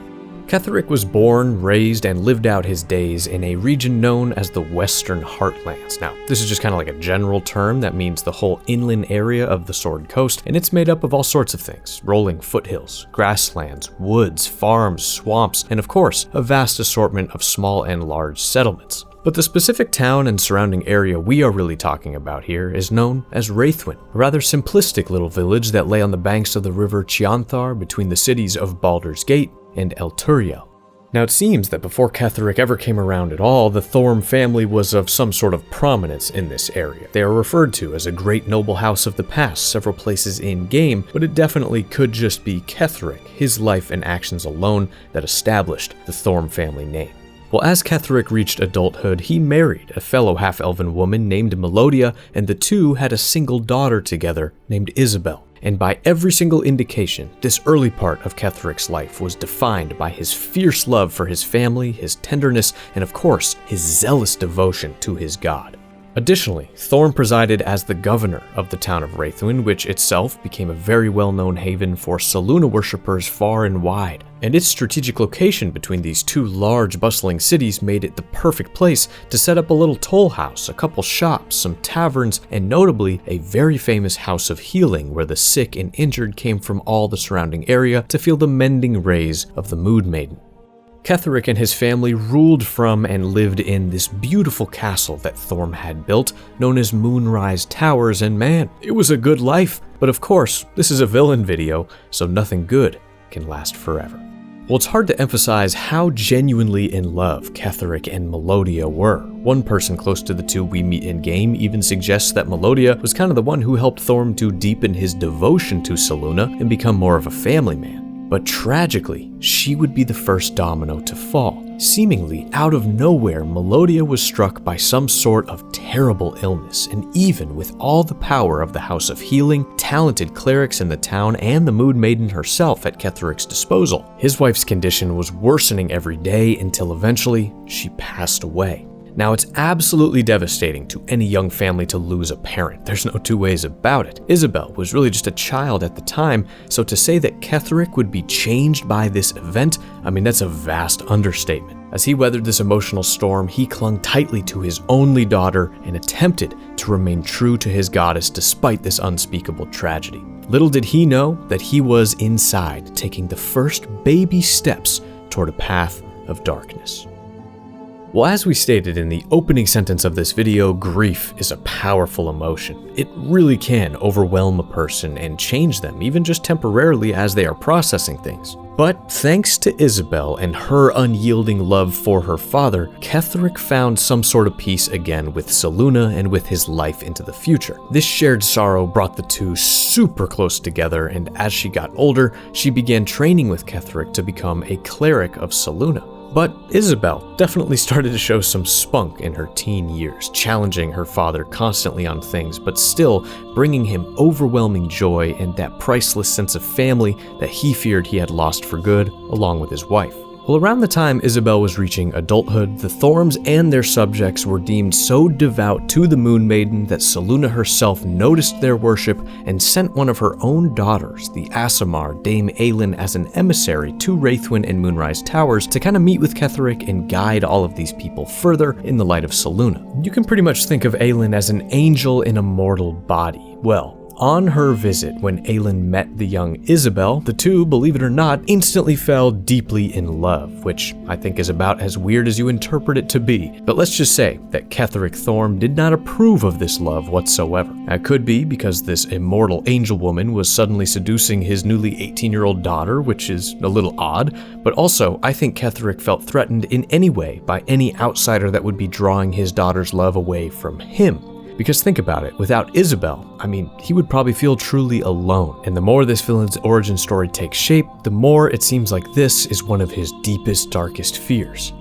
Ketheric was born, raised, and lived out his days in a region known as the Western Heartlands. Now, this is just kind of like a general term that means the whole inland area of the Sword Coast, and it's made up of all sorts of things: rolling foothills, grasslands, woods, farms, swamps, and of course, a vast assortment of small and large settlements. But the specific town and surrounding area we are really talking about here is known as Wraithwin, a rather simplistic little village that lay on the banks of the river Chianthar between the cities of Baldur's Gate and Elturiel. Now, it seems that before Ketheric ever came around at all, the Thorm family was of some sort of prominence in this area. They are referred to as a great noble house of the past several places in-game, but it definitely could just be Ketheric, his life and actions alone, that established the Thorm family name. Well, as Ketheric reached adulthood, he married a fellow half-elven woman named Melodia, and the two had a single daughter together named Isabel. and by every single indication, this early part of Ketheric's life was defined by his fierce love for his family, his tenderness, and of course, his zealous devotion to his god. Additionally, Thorm presided as the governor of the town of Raithwin, which itself became a very well-known haven for Selûne worshippers far and wide, and its strategic location between these two large, bustling cities made it the perfect place to set up a little toll house, a couple shops, some taverns, and notably, a very famous house of healing where the sick and injured came from all the surrounding area to feel the mending rays of the Mood Maiden. Ketheric and his family ruled from and lived in this beautiful castle that Thorm had built, known as Moonrise Towers, and man, it was a good life. But of course, this is a villain video, so nothing good can last forever. Well, it's hard to emphasize how genuinely in love Ketheric and Melodia were. One person close to the two we meet in-game even suggests that Melodia was kind of the one who helped Thorm to deepen his devotion to Selûne and become more of a family man. But tragically, she would be the first domino to fall. Seemingly out of nowhere, Melodia was struck by some sort of terrible illness, and even with all the power of the House of Healing, talented clerics in the town, and the Mood Maiden herself at Ketheric's disposal, his wife's condition was worsening every day until eventually she passed away. Now, it's absolutely devastating to any young family to lose a parent. There's no two ways about it. Isabel was really just a child at the time, so to say that Ketheric would be changed by this event, I mean, that's a vast understatement. As he weathered this emotional storm, he clung tightly to his only daughter and attempted to remain true to his goddess despite this unspeakable tragedy. Little did he know that he was inside, taking the first baby steps toward a path of darkness. Well, as we stated in the opening sentence of this video, grief is a powerful emotion. It really can overwhelm a person and change them, even just temporarily as they are processing things. But thanks to Isabel and her unyielding love for her father, Ketheric found some sort of peace again with Selûne and with his life into the future. This shared sorrow brought the two super close together, and as she got older, she began training with Ketheric to become a cleric of Selûne. But Isabel definitely started to show some spunk in her teen years, challenging her father constantly on things, but still bringing him overwhelming joy and that priceless sense of family that he feared he had lost for good, along with his wife. Well, around the time Isabel was reaching adulthood, the Thorms and their subjects were deemed so devout to the Moon Maiden that Selûne herself noticed their worship and sent one of her own daughters, the Aasimar, Dame Aylin, as an emissary to Raithwin and Moonrise Towers to kind of meet with Ketheric and guide all of these people further in the light of Selûne. You can pretty much think of Aylin as an angel in a mortal body. Well, on her visit, when Aylin met the young Isabel, the two, believe it or not, instantly fell deeply in love, which I think is about as weird as you interpret it to be. But let's just say that Ketheric Thorm did not approve of this love whatsoever. That could be because this immortal angel woman was suddenly seducing his newly 18-year-old daughter, which is a little odd, but also I think Ketheric felt threatened in any way by any outsider that would be drawing his daughter's love away from him. Because think about it, without Isabel, I mean, he would probably feel truly alone. And the more this villain's origin story takes shape, the more it seems like this is one of his deepest, darkest fears.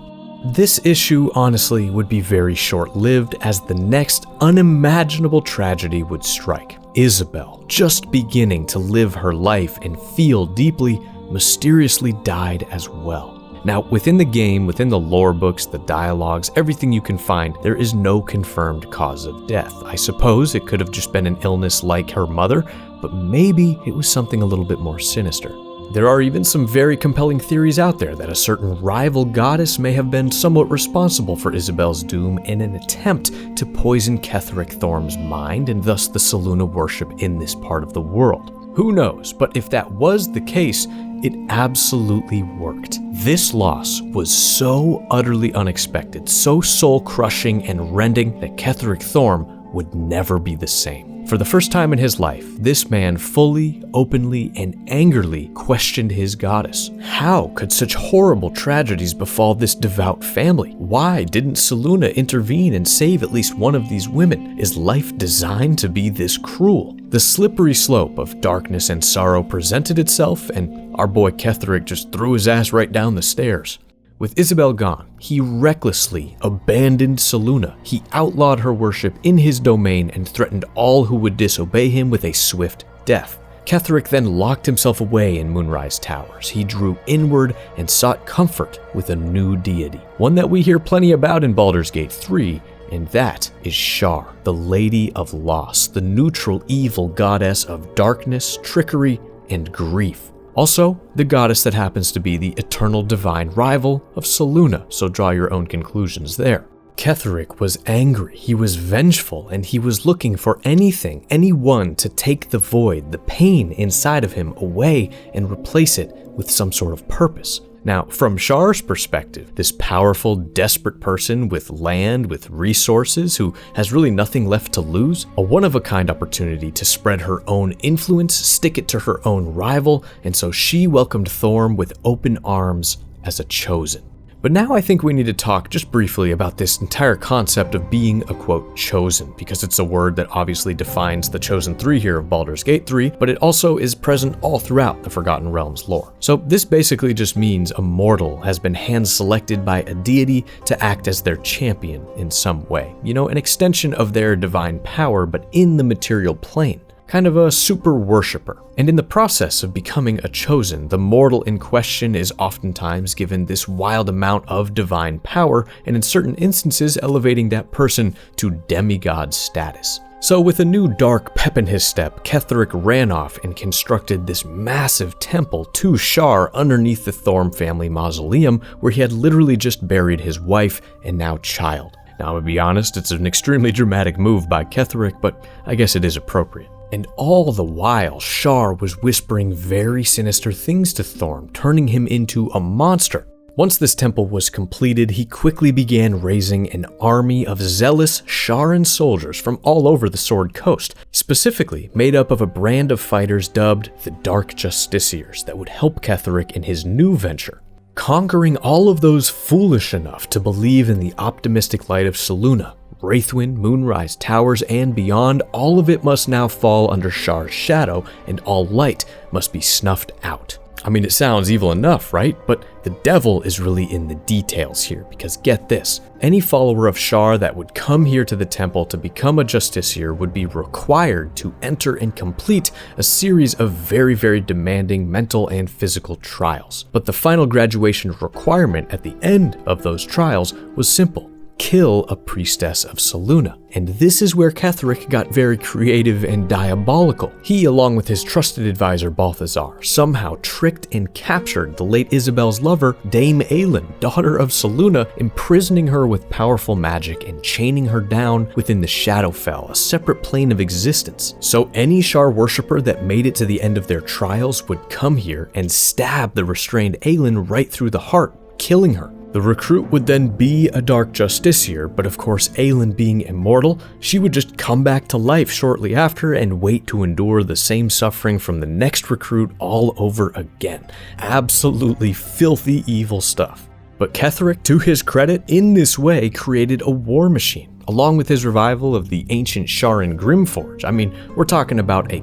This issue, honestly, would be very short-lived as the next unimaginable tragedy would strike. Isabel, just beginning to live her life and feel deeply, mysteriously died as well. Now, within the game, within the lore books, the dialogues, everything you can find, there is no confirmed cause of death. I suppose it could have just been an illness like her mother, but maybe it was something a little bit more sinister. There are even some very compelling theories out there that a certain rival goddess may have been somewhat responsible for Isabel's doom in an attempt to poison Ketheric Thorm's mind and thus the Selûne worship in this part of the world. Who knows, but if that was the case, it absolutely worked. This loss was so utterly unexpected, so soul-crushing and rending that Ketheric Thorm would never be the same. For the first time in his life, this man fully, openly, and angrily questioned his goddess. How could such horrible tragedies befall this devout family? Why didn't Selûne intervene and save at least one of these women? Is life designed to be this cruel? The slippery slope of darkness and sorrow presented itself, and our boy Ketheric just threw his ass right down the stairs. With Isabel gone, he recklessly abandoned Selûne. He outlawed her worship in his domain and threatened all who would disobey him with a swift death. Ketheric then locked himself away in Moonrise Towers. He drew inward and sought comfort with a new deity, one that we hear plenty about in Baldur's Gate 3, and that is Shar, the Lady of Loss, the neutral evil goddess of darkness, trickery, and grief. Also, the goddess that happens to be the eternal divine rival of Selûne, so draw your own conclusions there. Ketheric was angry, he was vengeful, and he was looking for anything, anyone to take the void, the pain inside of him away and replace it with some sort of purpose. Now, from Shar's perspective, this powerful, desperate person with land, with resources, who has really nothing left to lose, a one-of-a-kind opportunity to spread her own influence, stick it to her own rival, and so she welcomed Thorm with open arms as a chosen. But now I think we need to talk just briefly about this entire concept of being a, quote, chosen, because it's a word that obviously defines the Chosen Three here of Baldur's Gate 3, but it also is present all throughout the Forgotten Realms lore. So this basically just means a mortal has been hand-selected by a deity to act as their champion in some way. You know, an extension of their divine power, but in the material plane. Kind of a super worshipper. And in the process of becoming a chosen, the mortal in question is oftentimes given this wild amount of divine power, and in certain instances elevating that person to demigod status. So with a new dark pep in his step, Ketheric ran off and constructed this massive temple to Shar underneath the Thorm family mausoleum, where he had literally just buried his wife and now child. Now, to be honest, it's an extremely dramatic move by Ketheric, but I guess it is appropriate. And all the while, Shar was whispering very sinister things to Thorm, turning him into a monster. Once this temple was completed, he quickly began raising an army of zealous Sharan soldiers from all over the Sword Coast, specifically made up of a brand of fighters dubbed the Dark Justiciars that would help Ketheric in his new venture. Conquering all of those foolish enough to believe in the optimistic light of Selûne, Wraithwind, Moonrise Towers, and beyond, all of it must now fall under Shar's shadow, and all light must be snuffed out. I mean, it sounds evil enough, right? But the devil is really in the details here, because get this, any follower of Shar that would come here to the temple to become a Justiciar would be required to enter and complete a series of very, very demanding mental and physical trials. But the final graduation requirement at the end of those trials was simple. Kill a priestess of Selûne. And this is where Ketheric got very creative and diabolical. He, along with his trusted advisor Balthazar, somehow tricked and captured the late Isabel's lover, Dame Aelin, daughter of Selûne, imprisoning her with powerful magic and chaining her down within the Shadowfell, a separate plane of existence. So any Shar worshipper that made it to the end of their trials would come here and stab the restrained Aelin right through the heart, killing her. The recruit would then be a Dark Justiciar, but of course Aelin being immortal, she would just come back to life shortly after and wait to endure the same suffering from the next recruit all over again. Absolutely filthy evil stuff. But Ketheric, to his credit, in this way created a war machine. Along with his revival of the ancient Sharan Grimforge, I mean, we're talking about a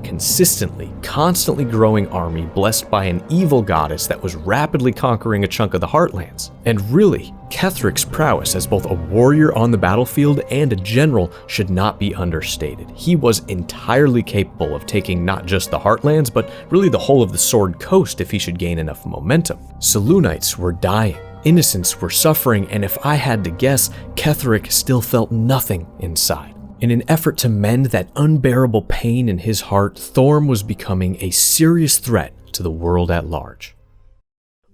constantly growing army blessed by an evil goddess that was rapidly conquering a chunk of the Heartlands. And really, Ketheric's prowess as both a warrior on the battlefield and a general should not be understated. He was entirely capable of taking not just the Heartlands, but really the whole of the Sword Coast if he should gain enough momentum. Selûnites were dying. Innocents were suffering, and if I had to guess, Ketheric still felt nothing inside. In an effort to mend that unbearable pain in his heart, Thorm was becoming a serious threat to the world at large.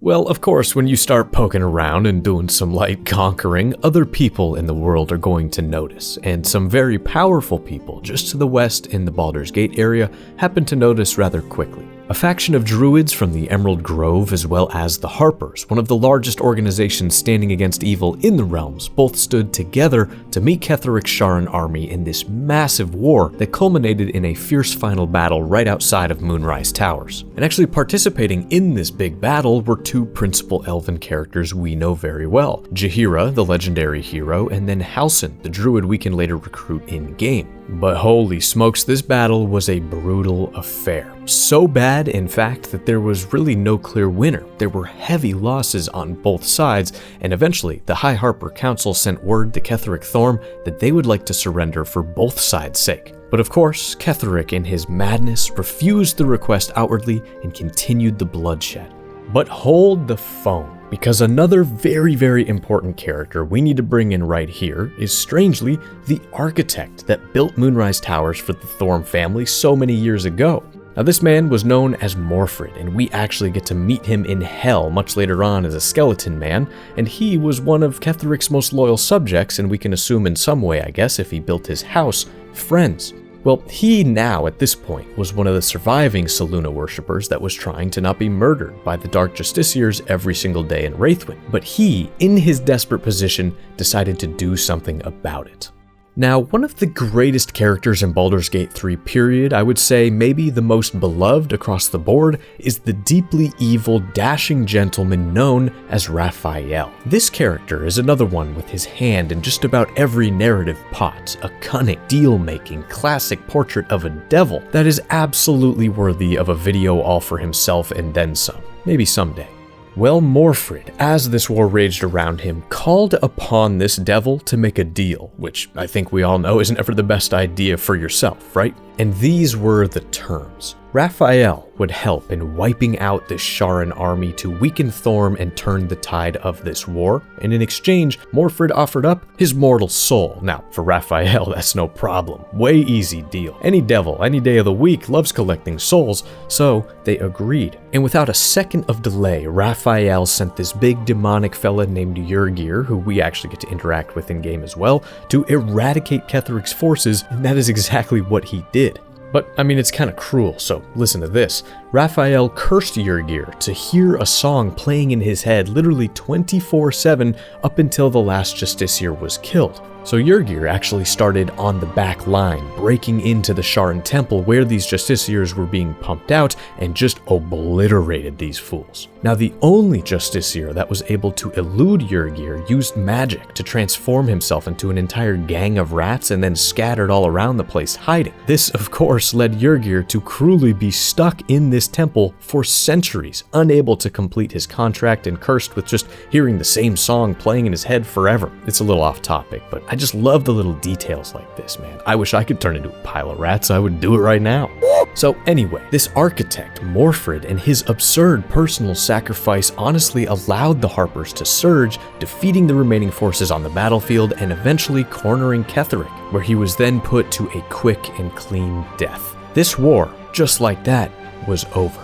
Well, of course, when you start poking around and doing some light conquering, other people in the world are going to notice, and some very powerful people just to the west in the Baldur's Gate area happen to notice rather quickly. A faction of druids from the Emerald Grove, as well as the Harpers, one of the largest organizations standing against evil in the realms, both stood together to meet Ketheric's Sharan army in this massive war that culminated in a fierce final battle right outside of Moonrise Towers. And actually participating in this big battle were two principal elven characters we know very well, Jaheira, the legendary hero, and then Halsin, the druid we can later recruit in-game. But holy smokes, this battle was a brutal affair. So bad, in fact, that there was really no clear winner. There were heavy losses on both sides, and eventually the High Harper Council sent word to Ketheric Thorm that they would like to surrender for both sides' sake. But of course, Ketheric in his madness refused the request outwardly and continued the bloodshed. But hold the phone, because another very, very important character we need to bring in right here is strangely the architect that built Moonrise Towers for the Thorm family so many years ago. Now this man was known as Morfred, and we actually get to meet him in Hell much later on as a skeleton man, and he was one of Ketheric's most loyal subjects, and we can assume in some way, I guess, if he built his house, friends. Well, he now, at this point, was one of the surviving Selûne worshippers that was trying to not be murdered by the Dark Justiciars every single day in Wraithwind. But he, in his desperate position, decided to do something about it. Now, one of the greatest characters in Baldur's Gate 3 period, I would say maybe the most beloved across the board, is the deeply evil, dashing gentleman known as Raphael. This character is another one with his hand in just about every narrative pot, a cunning, deal-making, classic portrait of a devil that is absolutely worthy of a video all for himself and then some, maybe someday. Well, Morfred, as this war raged around him, called upon this devil to make a deal, which I think we all know is never the best idea for yourself, right? And these were the terms. Raphael would help in wiping out this Sharan army to weaken Thorm and turn the tide of this war, and in exchange, Morfred offered up his mortal soul. Now, for Raphael, that's no problem. Way easy deal. Any devil, any day of the week, loves collecting souls, so they agreed. And without a second of delay, Raphael sent this big demonic fella named Yurgir, who we actually get to interact with in-game as well, to eradicate Ketheric's forces, and that is exactly what he did. But, I mean, it's kind of cruel, so listen to this. Raphael cursed Yurgir to hear a song playing in his head literally 24/7 up until the last Justiciar was killed. So Yurgir actually started on the back line, breaking into the Sharan temple where these Justiciars were being pumped out and just obliterated these fools. Now the only Justiciar that was able to elude Yurgir used magic to transform himself into an entire gang of rats and then scattered all around the place hiding. This of course led Yurgir to cruelly be stuck in this temple for centuries, unable to complete his contract and cursed with just hearing the same song playing in his head forever. It's a little off topic, but I just love the little details like this, man. I wish I could turn into a pile of rats. I would do it right now. So anyway, this architect, Morfred, and his absurd personal sacrifice honestly allowed the Harpers to surge, defeating the remaining forces on the battlefield and eventually cornering Ketheric, where he was then put to a quick and clean death. This war, just like that, was over.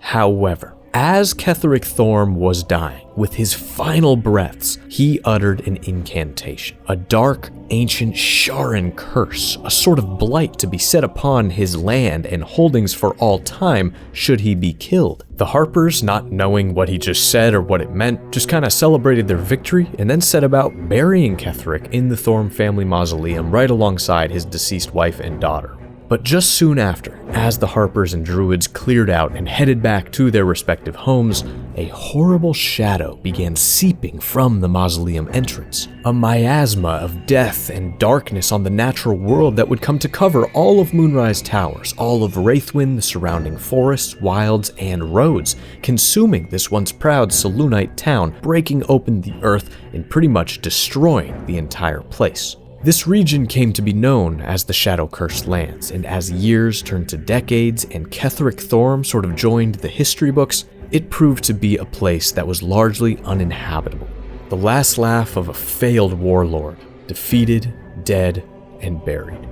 However, as Ketheric Thorm was dying, with his final breaths, he uttered an incantation, a dark, ancient Sharan curse, a sort of blight to be set upon his land and holdings for all time should he be killed. The Harpers, not knowing what he just said or what it meant, just kind of celebrated their victory and then set about burying Ketheric in the Thorm family mausoleum right alongside his deceased wife and daughter. But just soon after, as the Harpers and Druids cleared out and headed back to their respective homes, a horrible shadow began seeping from the mausoleum entrance. A miasma of death and darkness on the natural world that would come to cover all of Moonrise Towers, all of Wraithwind, the surrounding forests, wilds, and roads, consuming this once proud Selûnite town, breaking open the earth and pretty much destroying the entire place. This region came to be known as the Shadow-Cursed Lands, and as years turned to decades and Ketheric Thorm sort of joined the history books, it proved to be a place that was largely uninhabitable. The last laugh of a failed warlord, defeated, dead, and buried.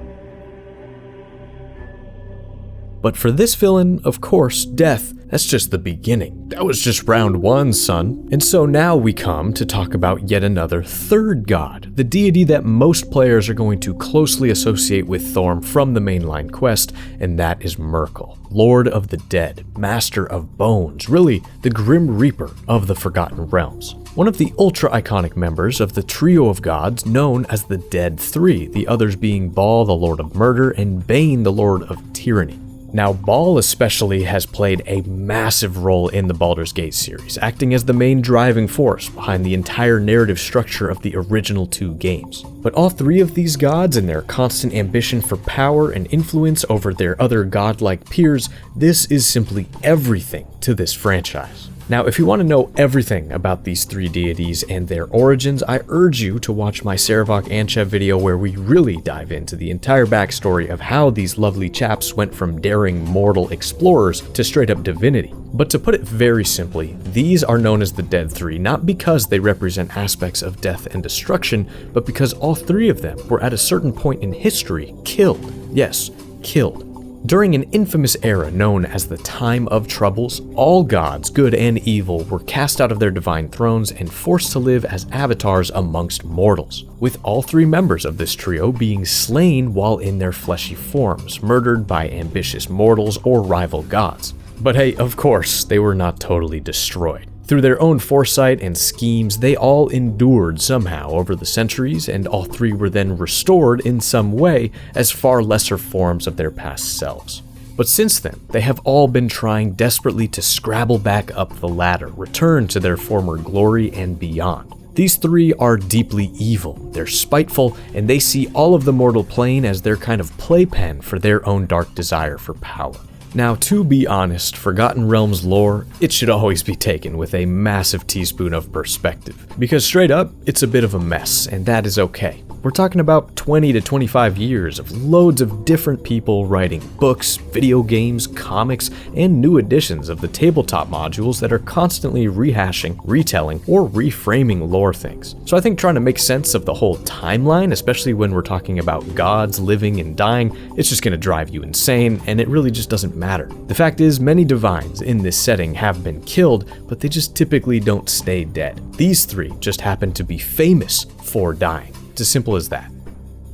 But for this villain, of course, death, that's just the beginning. That was just round one, son. And so now we come to talk about yet another third god, the deity that most players are going to closely associate with Thorm from the mainline quest, and that is Myrkul, Lord of the Dead, Master of Bones, really the Grim Reaper of the Forgotten Realms. One of the ultra-iconic members of the trio of gods known as the Dead Three, the others being Baal, the Lord of Murder, and Bane, the Lord of Tyranny. Now, Baal especially has played a massive role in the Baldur's Gate series, acting as the main driving force behind the entire narrative structure of the original two games. But all three of these gods and their constant ambition for power and influence over their other godlike peers, this is simply everything to this franchise. Now, if you want to know everything about these three deities and their origins, I urge you to watch my Sarevok Anchev video where we really dive into the entire backstory of how these lovely chaps went from daring mortal explorers to straight up divinity. But to put it very simply, these are known as the Dead Three, not because they represent aspects of death and destruction, but because all three of them were at a certain point in history killed. Yes, killed. During an infamous era known as the Time of Troubles, all gods, good and evil, were cast out of their divine thrones and forced to live as avatars amongst mortals, with all three members of this trio being slain while in their fleshy forms, murdered by ambitious mortals or rival gods. But hey, of course, they were not totally destroyed. Through their own foresight and schemes, they all endured somehow over the centuries, and all three were then restored in some way as far lesser forms of their past selves. But since then, they have all been trying desperately to scrabble back up the ladder, return to their former glory and beyond. These three are deeply evil, they're spiteful, and they see all of the mortal plane as their kind of playpen for their own dark desire for power. Now, to be honest, Forgotten Realms lore, it should always be taken with a massive teaspoon of perspective, because straight up, it's a bit of a mess, and that is okay. We're talking about 20 to 25 years of loads of different people writing books, video games, comics, and new editions of the tabletop modules that are constantly rehashing, retelling, or reframing lore things. So I think trying to make sense of the whole timeline, especially when we're talking about gods living and dying, it's just going to drive you insane, and it really just doesn't matter. The fact is, many divines in this setting have been killed, but they just typically don't stay dead. These three just happen to be famous for dying. It's as simple as that.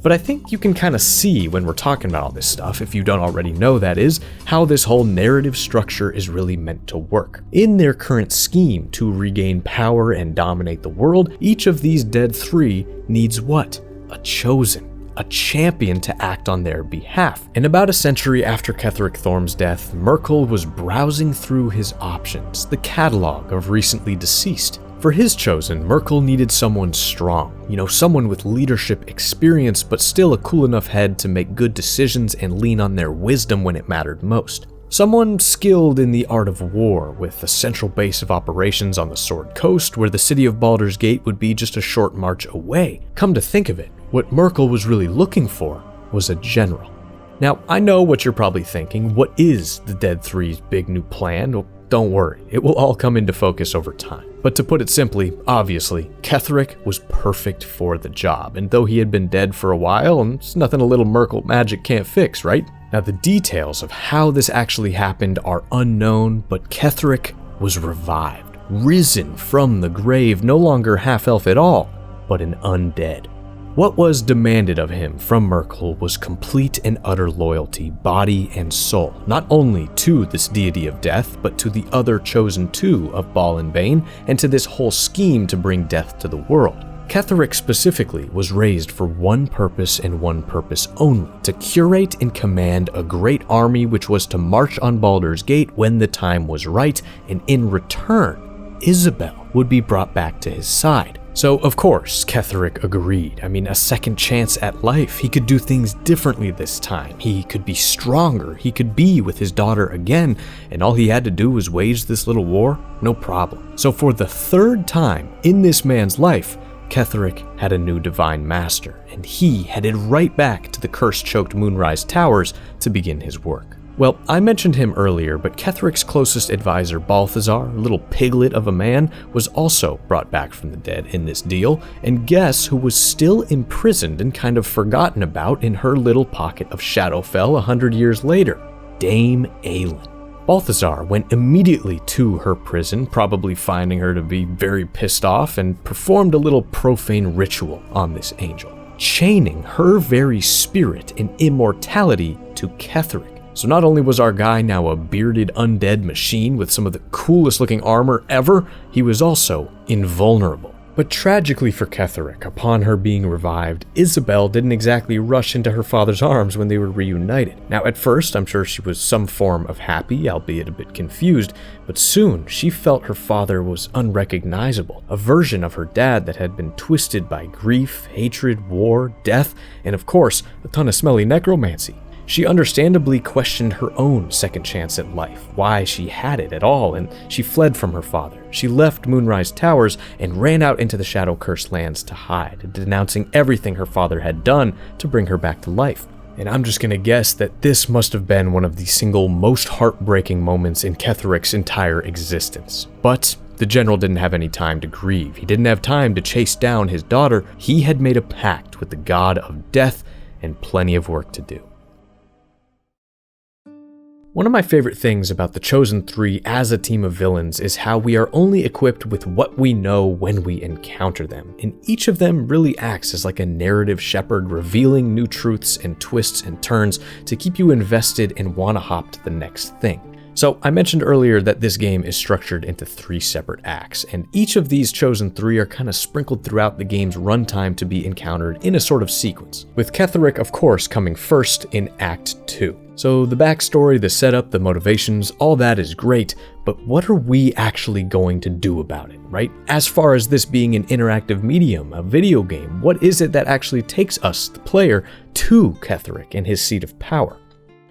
But I think you can kind of see when we're talking about all this stuff, if you don't already know that is, how this whole narrative structure is really meant to work. In their current scheme to regain power and dominate the world, each of these Dead Three needs what? A chosen. A champion to act on their behalf. And about a century after Ketheric Thorm's death, Merkel was browsing through his options, the catalog of recently deceased. For his chosen, Merkel needed someone strong, someone with leadership experience, but still a cool enough head to make good decisions and lean on their wisdom when it mattered most. Someone skilled in the art of war, with a central base of operations on the Sword Coast, where the city of Baldur's Gate would be just a short march away. Come to think of it, what Merkel was really looking for was a general. Now, I know what you're probably thinking. What is the Dead Three's big new plan? Well, don't worry, it will all come into focus over time. But to put it simply, obviously, Ketheric was perfect for the job, and though he had been dead for a while, and it's nothing a little Merkel magic can't fix, right? Now, the details of how this actually happened are unknown, but Ketheric was revived, risen from the grave, no longer half-elf at all, but an undead. What was demanded of him from Merkel was complete and utter loyalty, body and soul, not only to this deity of death, but to the other chosen two of Ball and Bane, and to this whole scheme to bring death to the world. Ketheric specifically was raised for one purpose and one purpose only, to curate and command a great army which was to march on Baldur's Gate when the time was right, and in return, Isabel would be brought back to his side. So, of course, Ketheric agreed. A second chance at life. He could do things differently this time. He could be stronger. He could be with his daughter again, and all he had to do was wage this little war? No problem. So for the third time in this man's life, Ketheric had a new divine master, and he headed right back to the curse-choked Moonrise Towers to begin his work. Well, I mentioned him earlier, but Ketheric's closest advisor, Balthazar, a little piglet of a man, was also brought back from the dead in this deal, and guess who was still imprisoned and kind of forgotten about in her little pocket of Shadowfell 100 years later? Dame Aelin. Balthazar went immediately to her prison, probably finding her to be very pissed off, and performed a little profane ritual on this angel, chaining her very spirit and immortality to Ketheric. So not only was our guy now a bearded undead machine with some of the coolest looking armor ever, he was also invulnerable. But tragically for Ketheric, upon her being revived, Isabel didn't exactly rush into her father's arms when they were reunited. Now at first, I'm sure she was some form of happy, albeit a bit confused, but soon she felt her father was unrecognizable, a version of her dad that had been twisted by grief, hatred, war, death, and of course, a ton of smelly necromancy. She understandably questioned her own second chance at life, why she had it at all, and she fled from her father. She left Moonrise Towers and ran out into the Shadow-Cursed lands to hide, denouncing everything her father had done to bring her back to life. And I'm just gonna guess that this must have been one of the single most heartbreaking moments in Ketheric's entire existence. But the general didn't have any time to grieve. He didn't have time to chase down his daughter. He had made a pact with the god of death and plenty of work to do. One of my favorite things about the Chosen Three as a team of villains is how we are only equipped with what we know when we encounter them, and each of them really acts as like a narrative shepherd, revealing new truths and twists and turns to keep you invested and want to hop to the next thing. So I mentioned earlier that this game is structured into 3 separate acts, and each of these Chosen Three are kind of sprinkled throughout the game's runtime to be encountered in a sort of sequence, with Ketheric of course coming first in Act 2. So the backstory, the setup, the motivations, all that is great, but what are we actually going to do about it, right? As far as this being an interactive medium, a video game, what is it that actually takes us, the player, to Ketheric and his seat of power?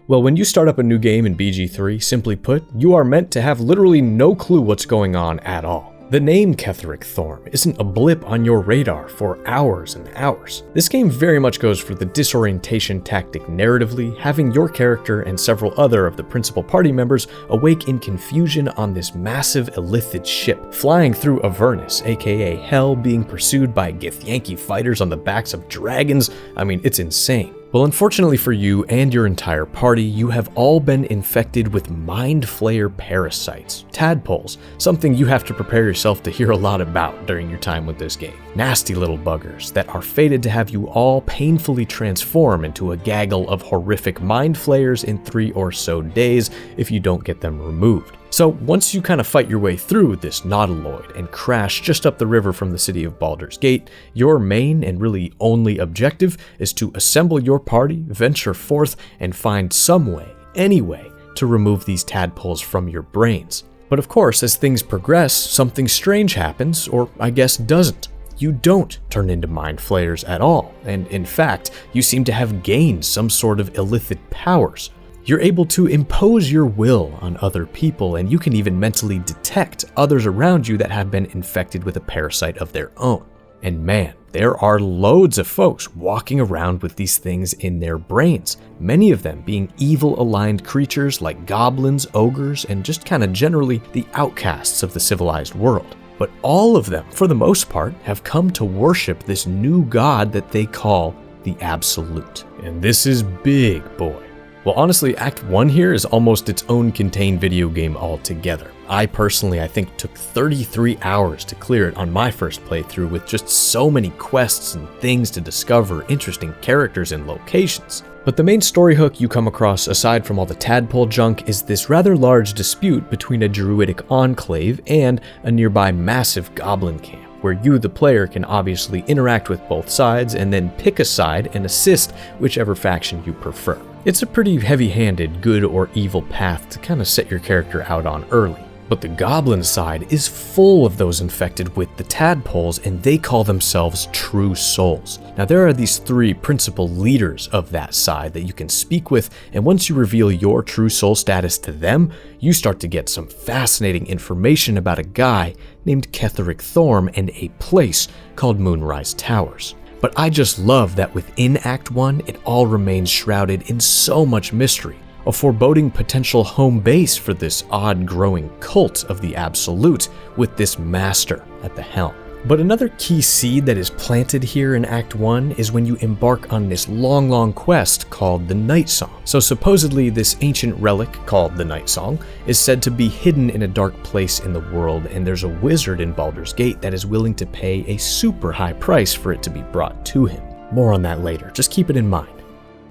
Well, when you start up a new game in BG3, simply put, you are meant to have literally no clue what's going on at all. The name Ketheric Thorm isn't a blip on your radar for hours and hours. This game very much goes for the disorientation tactic narratively, having your character and several other of the principal party members awake in confusion on this massive Illithid ship, flying through Avernus, aka Hell, being pursued by Githyanki fighters on the backs of dragons. I mean, it's insane. Well, unfortunately for you and your entire party, you have all been infected with Mind Flayer parasites, tadpoles, something you have to prepare yourself to hear a lot about during your time with this game. Nasty little buggers that are fated to have you all painfully transform into a gaggle of horrific Mind Flayers in 3 or so days if you don't get them removed. So once you kind of fight your way through this nautiloid and crash just up the river from the city of Baldur's Gate, your main and really only objective is to assemble your party, venture forth, and find some way, any way, to remove these tadpoles from your brains. But of course, as things progress, something strange happens, or I guess doesn't. You don't turn into Mind Flayers at all, and in fact, you seem to have gained some sort of Illithid powers. You're able to impose your will on other people, and you can even mentally detect others around you that have been infected with a parasite of their own. And man, there are loads of folks walking around with these things in their brains, many of them being evil-aligned creatures like goblins, ogres, and just kind of generally the outcasts of the civilized world. But all of them, for the most part, have come to worship this new god that they call the Absolute. And this is big, boy. Well, honestly, Act 1 here is almost its own contained video game altogether. I think took 33 hours to clear it on my first playthrough with just so many quests and things to discover, interesting characters and locations. But the main story hook you come across, aside from all the tadpole junk, is this rather large dispute between a druidic enclave and a nearby massive goblin camp, where you, the player, can obviously interact with both sides and then pick a side and assist whichever faction you prefer. It's a pretty heavy-handed good or evil path to kind of set your character out on early. But the goblin side is full of those infected with the tadpoles, and they call themselves True Souls. Now there are these 3 principal leaders of that side that you can speak with, and once you reveal your True Soul status to them, you start to get some fascinating information about a guy named Ketheric Thorm and a place called Moonrise Towers. But I just love that within Act 1, it all remains shrouded in so much mystery, a foreboding potential home base for this odd growing cult of the Absolute with this master at the helm. But another key seed that is planted here in Act 1 is when you embark on this long quest called the Night Song. So supposedly this ancient relic called the Night Song is said to be hidden in a dark place in the world, and there's a wizard in Baldur's Gate that is willing to pay a super high price for it to be brought to him. More on that later, just keep it in mind.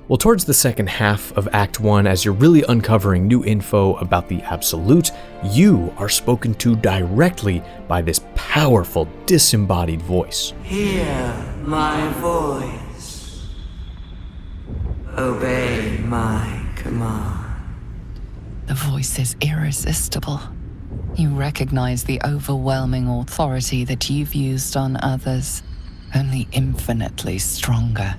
Well, towards the second half of Act 1, as you're really uncovering new info about the Absolute, you are spoken to directly by this powerful, disembodied voice. Hear my voice. Obey my command. The voice is irresistible. You recognize the overwhelming authority that you've used on others, only infinitely stronger.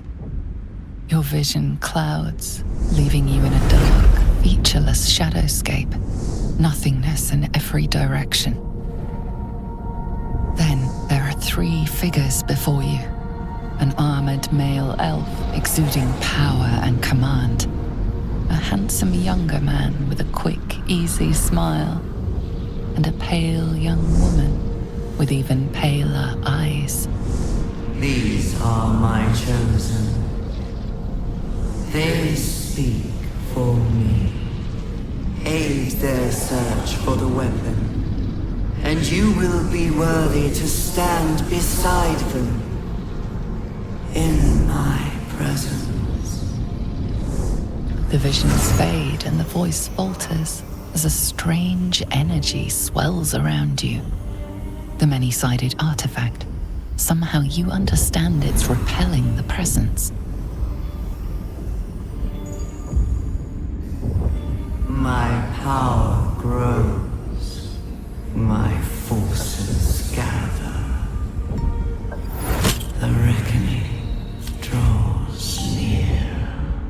Your vision clouds, leaving you in a dark, featureless shadowscape, nothingness in every direction. Then there are 3 figures before you. An armored male elf exuding power and command. A handsome younger man with a quick, easy smile. And a pale young woman with even paler eyes. These are my chosen. They speak for me. Aid their search for the weapon, and you will be worthy to stand beside them in my presence. The visions fade and the voice falters as a strange energy swells around you. The many-sided artifact. Somehow you understand it's repelling the presence. My power grows. My forces gather. The reckoning draws near.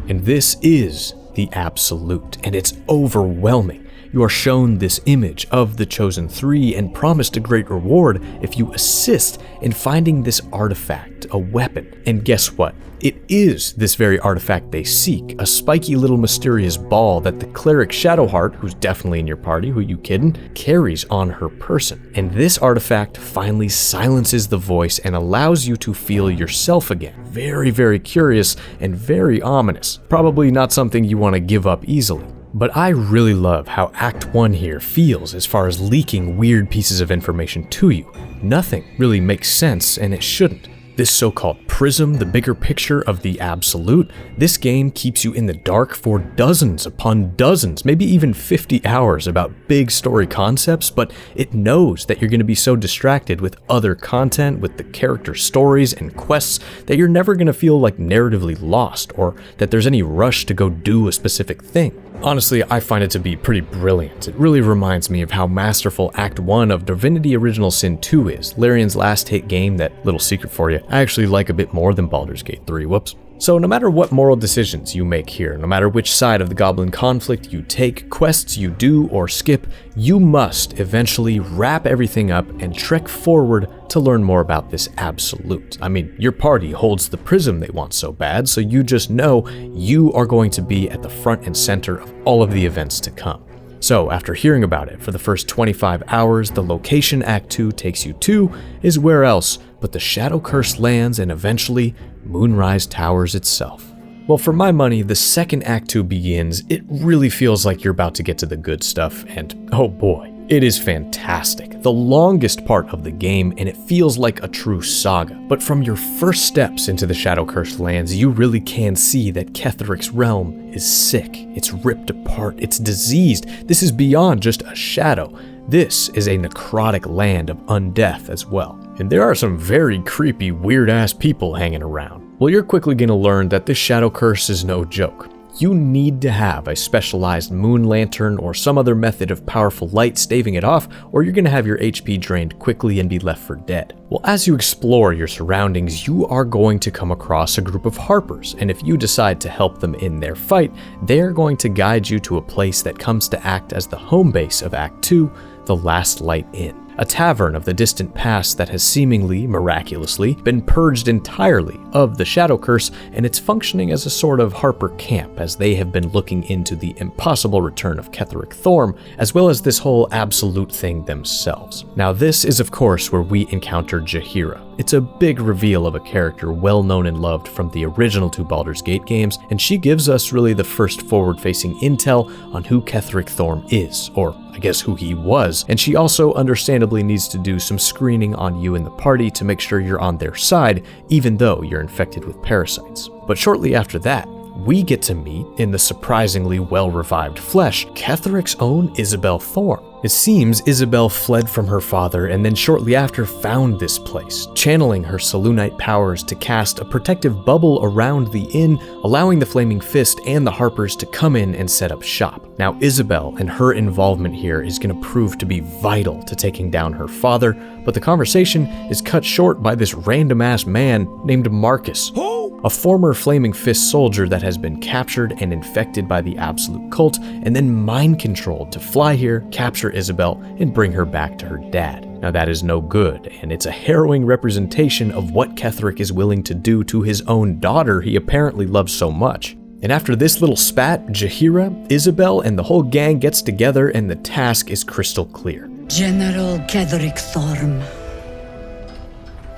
And this is the Absolute, and it's overwhelming. You are shown this image of the Chosen 3 and promised a great reward if you assist in finding this artifact, a weapon. And guess what? It is this very artifact they seek, a spiky little mysterious ball that the cleric Shadowheart, who's definitely in your party, who you kidding, carries on her person. And this artifact finally silences the voice and allows you to feel yourself again. Very, very curious and very ominous. Probably not something you want to give up easily. But I really love how Act 1 here feels as far as leaking weird pieces of information to you. Nothing really makes sense, and it shouldn't. This so-called prism, the bigger picture of the Absolute, this game keeps you in the dark for dozens upon dozens, maybe even 50 hours about big story concepts, but it knows that you're going to be so distracted with other content, with the character stories and quests, that you're never going to feel like narratively lost, or that there's any rush to go do a specific thing. Honestly, I find it to be pretty brilliant. It really reminds me of how masterful Act 1 of Divinity Original Sin 2 is, Larian's last hit game that, little secret for you, I actually like a bit more than Baldur's Gate 3, whoops. So no matter what moral decisions you make here, no matter which side of the Goblin conflict you take, quests you do or skip, you must eventually wrap everything up and trek forward to learn more about this Absolute. I mean, your party holds the prism they want so bad, so you just know you are going to be at the front and center of all of the events to come. So after hearing about it for the first 25 hours, the location Act 2 takes you to is where else but the Shadow-Cursed Lands and eventually Moonrise Towers itself. Well, for my money, the second Act 2 begins, it really feels like you're about to get to the good stuff, and oh boy, it is fantastic. The longest part of the game, and it feels like a true saga. But from your first steps into the Shadow-Cursed Lands, you really can see that Ketheric's realm is sick. It's ripped apart, it's diseased. This is beyond just a shadow. This is a necrotic land of undeath as well. And there are some very creepy, weird-ass people hanging around. Well, you're quickly going to learn that this shadow curse is no joke. You need to have a specialized moon lantern or some other method of powerful light staving it off, or you're going to have your HP drained quickly and be left for dead. Well, as you explore your surroundings, you are going to come across a group of harpers, and if you decide to help them in their fight, they're going to guide you to a place that comes to act as the home base of Act 2, the Last Light Inn. A tavern of the distant past that has seemingly, miraculously, been purged entirely of the Shadow Curse, and it's functioning as a sort of Harper camp as they have been looking into the impossible return of Ketheric Thorm, as well as this whole Absolute thing themselves. Now this is of course where we encounter Jaheira. It's a big reveal of a character well known and loved from the original 2 Baldur's Gate games, and she gives us really the first forward-facing intel on who Ketheric Thorm is, or I guess who he was, and she also understandably needs to do some screening on you and the party to make sure you're on their side, even though you're infected with parasites. But shortly after that, we get to meet, in the surprisingly well-revived flesh, Ketheric's own Isabel Thorm. It seems Isabel fled from her father and then shortly after found this place, channeling her Selûnite powers to cast a protective bubble around the inn, allowing the Flaming Fist and the Harpers to come in and set up shop. Now Isabel and her involvement here is going to prove to be vital to taking down her father, but the conversation is cut short by this random-ass man named Marcus. Who? a former Flaming Fist soldier that has been captured and infected by the Absolute cult, and then mind-controlled to fly here, capture Isabel, and bring her back to her dad. Now that is no good, and it's a harrowing representation of what Ketheric is willing to do to his own daughter he apparently loves so much. And after this little spat, Jaheira, Isabel, and the whole gang gets together and the task is crystal clear. General Ketheric Thorm.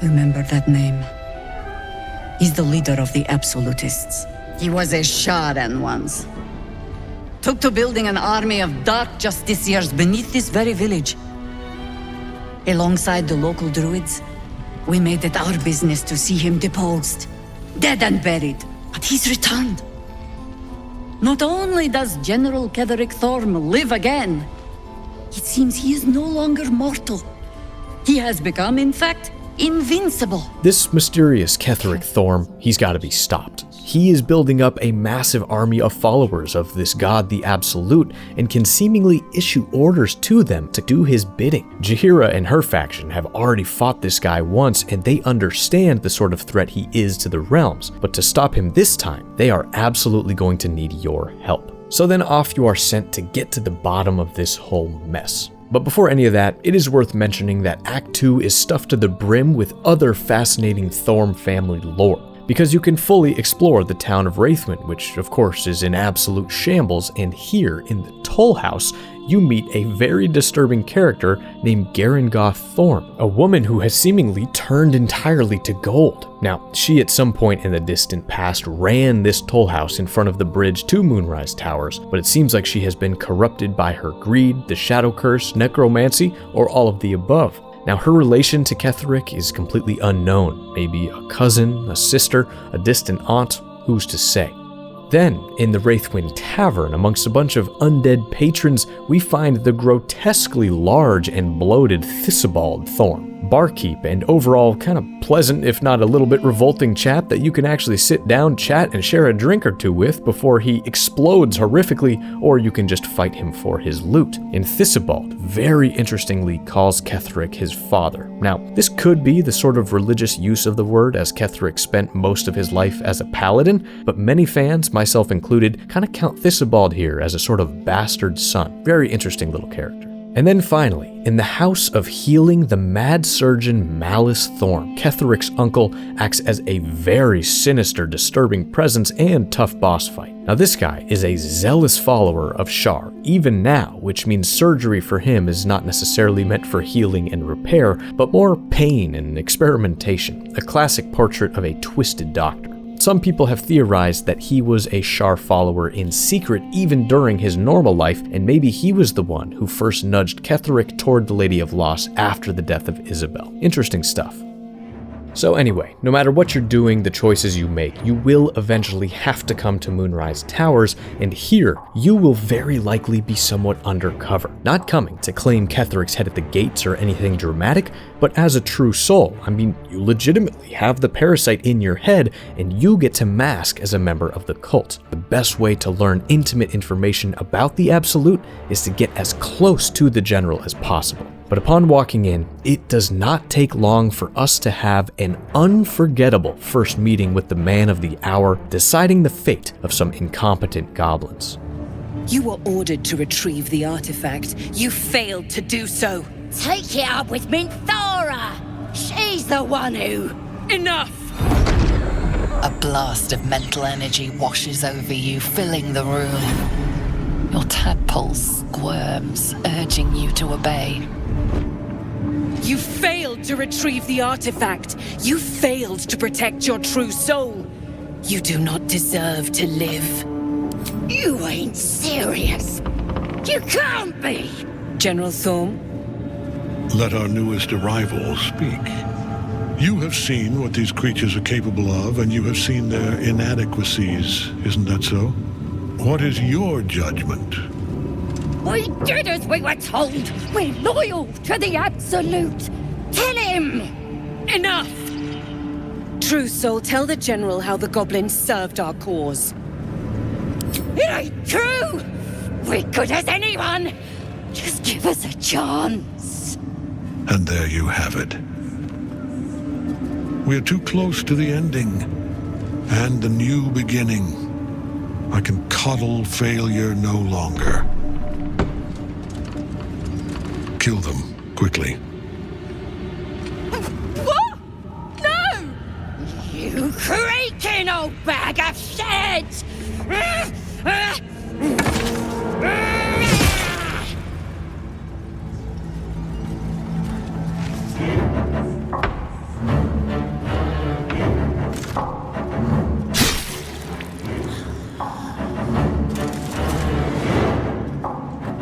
Remember that name? He's the leader of the Absolutists. He was a Sharan once. Took to building an army of dark justiciars beneath this very village. Alongside the local druids, we made it our business to see him deposed, dead and buried. But he's returned. Not only does General Ketheric Thorm live again, it seems he is no longer mortal. He has become, in fact, invincible. This mysterious Ketheric Thorm, he's got to be stopped. He is building up a massive army of followers of this god, the Absolute, and can seemingly issue orders to them to do his bidding. Jaheira and her faction have already fought this guy once, and they understand the sort of threat he is to the realms, but to stop him this time, they are absolutely going to need your help. So then off you are sent to get to the bottom of this whole mess. But before any of that, it is worth mentioning that Act 2 is stuffed to the brim with other fascinating Thorm family lore, because you can fully explore the town of Wraithwind, which of course is in absolute shambles, and here in the Toll House, you meet a very disturbing character named Garangoth Thorm, a woman who has seemingly turned entirely to gold. Now, she at some point in the distant past ran this toll house in front of the bridge to Moonrise Towers, but it seems like she has been corrupted by her greed, the Shadow Curse, necromancy, or all of the above. Now, her relation to Ketheric is completely unknown. Maybe a cousin, a sister, a distant aunt, who's to say? Then, in the Wraithwind Tavern, amongst a bunch of undead patrons, we find the grotesquely large and bloated Thisibald Thorm, barkeep and overall kind of pleasant, if not a little bit revolting chap that you can actually sit down, chat, and share a drink or two with before he explodes horrifically, or you can just fight him for his loot. And Thisibald, very interestingly, calls Ketheric his father. Now, this could be the sort of religious use of the word, as Ketheric spent most of his life as a paladin, but many fans, myself included, kind of count Thisibald here as a sort of bastard son. Very interesting little character. And then finally, in the House of Healing, the mad surgeon Malice Thorm, Ketheric's uncle, acts as a very sinister, disturbing presence and tough boss fight. Now this guy is a zealous follower of Shar, even now, which means surgery for him is not necessarily meant for healing and repair, but more pain and experimentation, a classic portrait of a twisted doctor. Some people have theorized that he was a Shar follower in secret even during his normal life, and maybe he was the one who first nudged Ketheric toward the Lady of Loss after the death of Isabel. Interesting stuff. So anyway, no matter what you're doing, the choices you make, you will eventually have to come to Moonrise Towers, and here, you will very likely be somewhat undercover. Not coming to claim Ketheric's head at the gates or anything dramatic, but as a true soul. I mean, you legitimately have the parasite in your head, and you get to mask as a member of the cult. The best way to learn intimate information about the Absolute is to get as close to the General as possible. But upon walking in, it does not take long for us to have an unforgettable first meeting with the man of the hour, deciding the fate of some incompetent goblins. You were ordered to retrieve the artifact. You failed to do so. Take it up with Minthara! She's the one who... Enough! A blast of mental energy washes over you, filling the room. Your tadpole squirms, urging you to obey. You failed to retrieve the artifact. You failed to protect your true soul. You do not deserve to live. You ain't serious. You can't be! General Thorm? Let our newest arrival speak. You have seen what these creatures are capable of, and you have seen their inadequacies, isn't that so? What is your judgment? We did as we were told. We're loyal to the Absolute. Tell him! Enough! True soul, tell the General how the goblins served our cause. It ain't true! We're good as anyone! Just give us a chance. And there you have it. We're too close to the ending. and the new beginning. I can coddle failure no longer. Kill them, quickly. What? No! You creaking old bag of shit!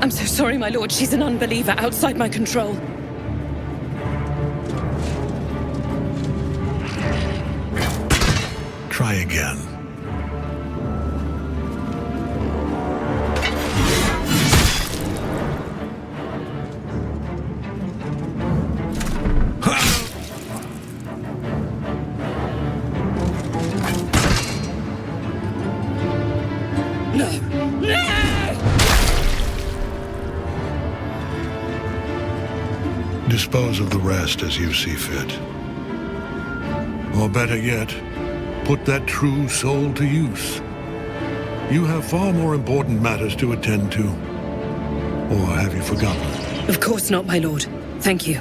I'm so sorry, my lord. She's an unbeliever outside my control. Try again. Dispose of the rest as you see fit. Or better yet, put that true soul to use. You have far more important matters to attend to. Or have you forgotten? Of course not, my lord. Thank you.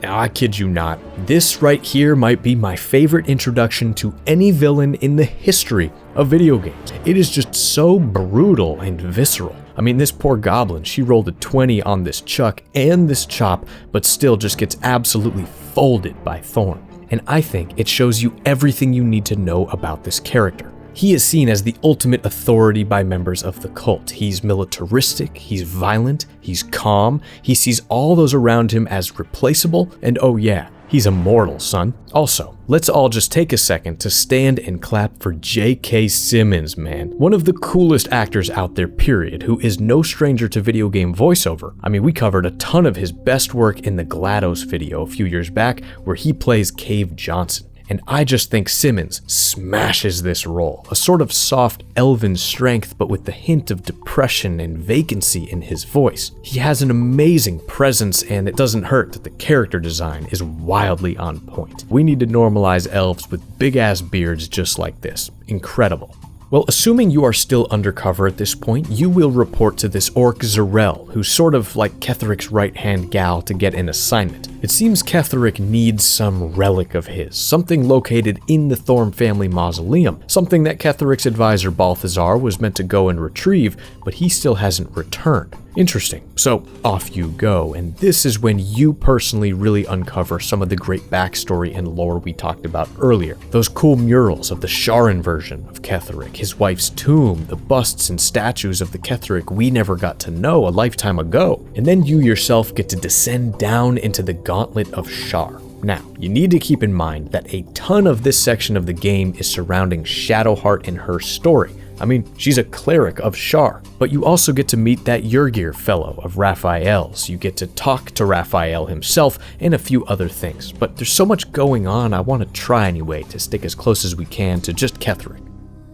Now, I kid you not, this right here might be my favorite introduction to any villain in the history of video games. It is just so brutal and visceral. I mean, this poor goblin, she rolled a 20 on this chuck and this chop, but still just gets absolutely folded by Thorm. And I think it shows you everything you need to know about this character. He is seen as the ultimate authority by members of the cult. He's militaristic, he's violent, he's calm, he sees all those around him as replaceable, and oh yeah, he's immortal, son. Also, let's all just take a second to stand and clap for J.K. Simmons, man. One of the coolest actors out there, period, who is no stranger to video game voiceover. I mean, we covered a ton of his best work in the GLaDOS video a few years back, where he plays Cave Johnson. And I just think Simmons smashes this role. A sort of soft elven strength, but with the hint of depression and vacancy in his voice. He has an amazing presence, and it doesn't hurt that the character design is wildly on point. We need to normalize elves with big-ass beards just like this. Incredible. Well, assuming you are still undercover at this point, you will report to this orc Zarel, who's sort of like Ketheric's right-hand gal, to get an assignment. It seems Ketheric needs some relic of his, something located in the Thorm family mausoleum, something that Ketheric's advisor Balthazar was meant to go and retrieve, but he still hasn't returned. Interesting. So off you go, and this is when you personally really uncover some of the great backstory and lore we talked about earlier. Those cool murals of the Sharan version of Ketheric, his wife's tomb, the busts and statues of the Ketheric we never got to know a lifetime ago. And then you yourself get to descend down into the Gauntlet of Shar. Now, you need to keep in mind that a ton of this section of the game is surrounding Shadowheart and her story. I mean, she's a cleric of Shar, but you also get to meet that Yurgir fellow of Raphael's. You get to talk to Raphael himself and a few other things, but there's so much going on, I want to try anyway to stick as close as we can to just Ketheric.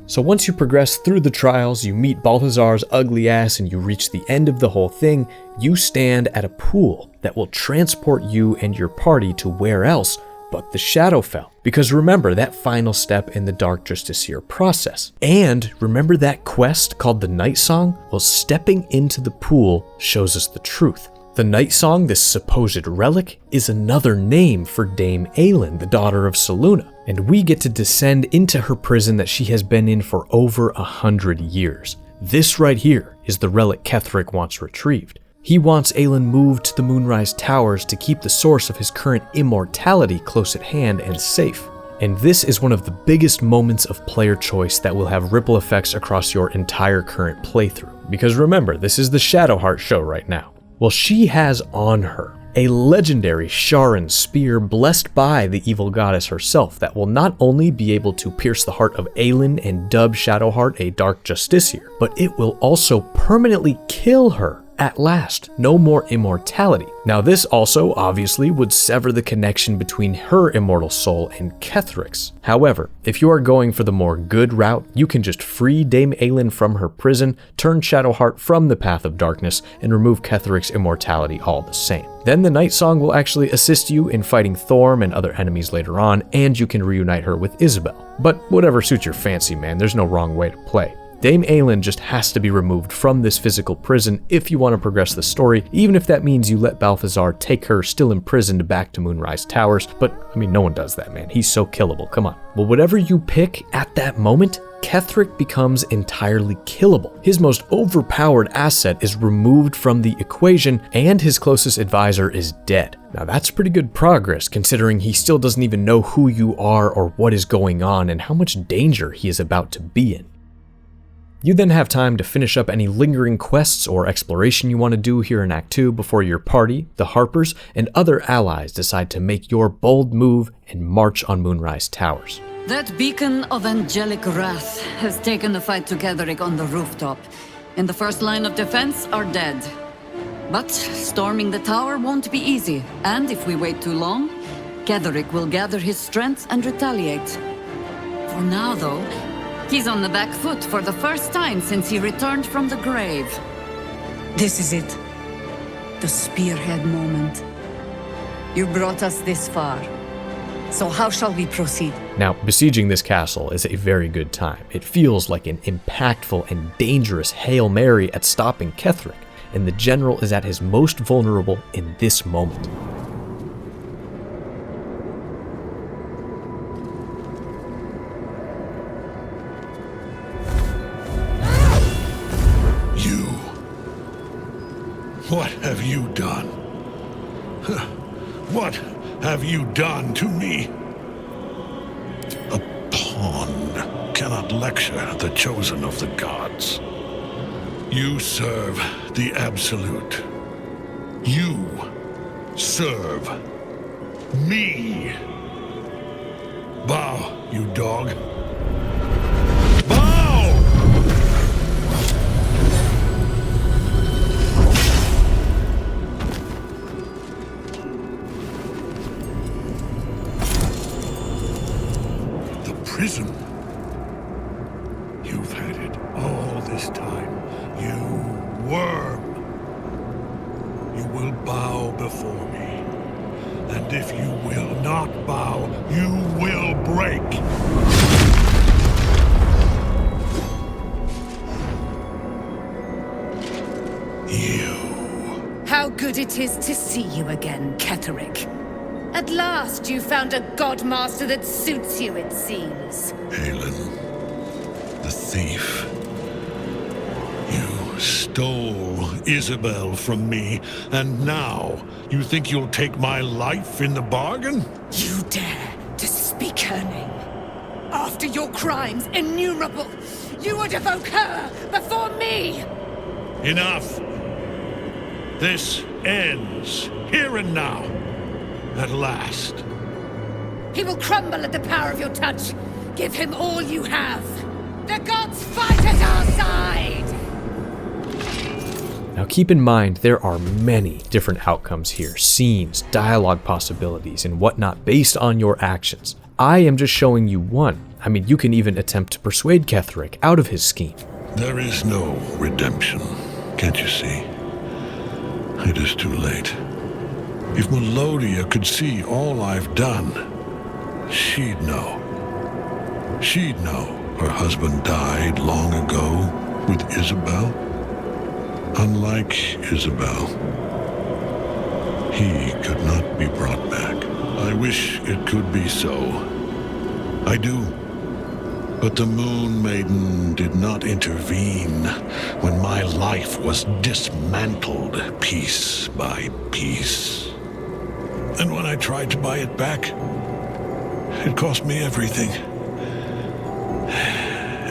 So once you progress through the trials, you meet Balthazar's ugly ass and you reach the end of the whole thing, you stand at a pool that will transport you and your party to where else but the Shadowfell. Because remember that final step in the Dark Justiciar process. And remember that quest called the Night Song? Well, stepping into the pool shows us the truth. The Night Song, this supposed relic, is another name for Dame Aelin, the daughter of Selûne. And we get to descend into her prison that she has been in for over 100 years. This right here is the relic Ketheric wants retrieved. He wants Aelin moved to the Moonrise Towers to keep the source of his current immortality close at hand and safe. And this is one of the biggest moments of player choice that will have ripple effects across your entire current playthrough. Because remember, this is the Shadowheart show right now. Well, she has on her a legendary Sharan spear blessed by the evil goddess herself that will not only be able to pierce the heart of Aelin and dub Shadowheart a Dark Justiciar, but it will also permanently kill her At last, no more immortality. Now this also obviously would sever the connection between her immortal soul and Ketheric's. However, if you are going for the more good route, you can just free Dame Aylin from her prison, turn Shadowheart from the path of darkness, and remove Ketheric's immortality all the same. Then the Night Song will actually assist you in fighting Thorm and other enemies later on, and you can reunite her with Isabel. But whatever suits your fancy, man, there's no wrong way to play. Dame Aylin just has to be removed from this physical prison if you want to progress the story, even if that means you let Balthazar take her still imprisoned back to Moonrise Towers. But, I mean, no one does that, man. He's so killable, come on. Well, whatever you pick at that moment, Ketheric becomes entirely killable. His most overpowered asset is removed from the equation, and his closest advisor is dead. Now that's pretty good progress, considering he still doesn't even know who you are or what is going on and how much danger he is about to be in. You then have time to finish up any lingering quests or exploration you want to do here in Act 2 before your party, the Harpers, and other allies decide to make your bold move and march on Moonrise Towers. That beacon of angelic wrath has taken the fight to Ketheric on the rooftop, and the first line of defense are dead. But storming the tower won't be easy, and if we wait too long, Ketheric will gather his strength and retaliate. For now, though, he's on the back foot for the first time since he returned from the grave. This is it. The spearhead moment. You brought us this far. So how shall we proceed? Now, besieging this castle is a very good time. It feels like an impactful and dangerous Hail Mary at stopping Ketheric, and the general is at his most vulnerable in this moment. What have you done? What have you done to me? A pawn cannot lecture the chosen of the gods. You serve the Absolute. You serve me. Bow, you dog. Prison. You've had it all this time, you worm. You will bow before me, and if you will not bow, you will break. You. How good it is to see you again, Ketheric. At last you found a godmaster that suits you, it seems. Aylin, the thief. You stole Isabel from me, and now you think you'll take my life in the bargain? You dare to speak her name. After your crimes innumerable, you would evoke her before me! Enough! This ends here and now. At last. He will crumble at the power of your touch. Give him all you have. The gods fight at our side! Now keep in mind, there are many different outcomes here, scenes, dialogue possibilities, and whatnot based on your actions. I am just showing you one. I mean, you can even attempt to persuade Ketheric out of his scheme. There is no redemption, can't you see? It is too late. If Melodia could see all I've done, she'd know. She'd know her husband died long ago with Isabel. Unlike Isabel, he could not be brought back. I wish it could be so. I do. But the Moon Maiden did not intervene when my life was dismantled piece by piece. And when I tried to buy it back, it cost me everything.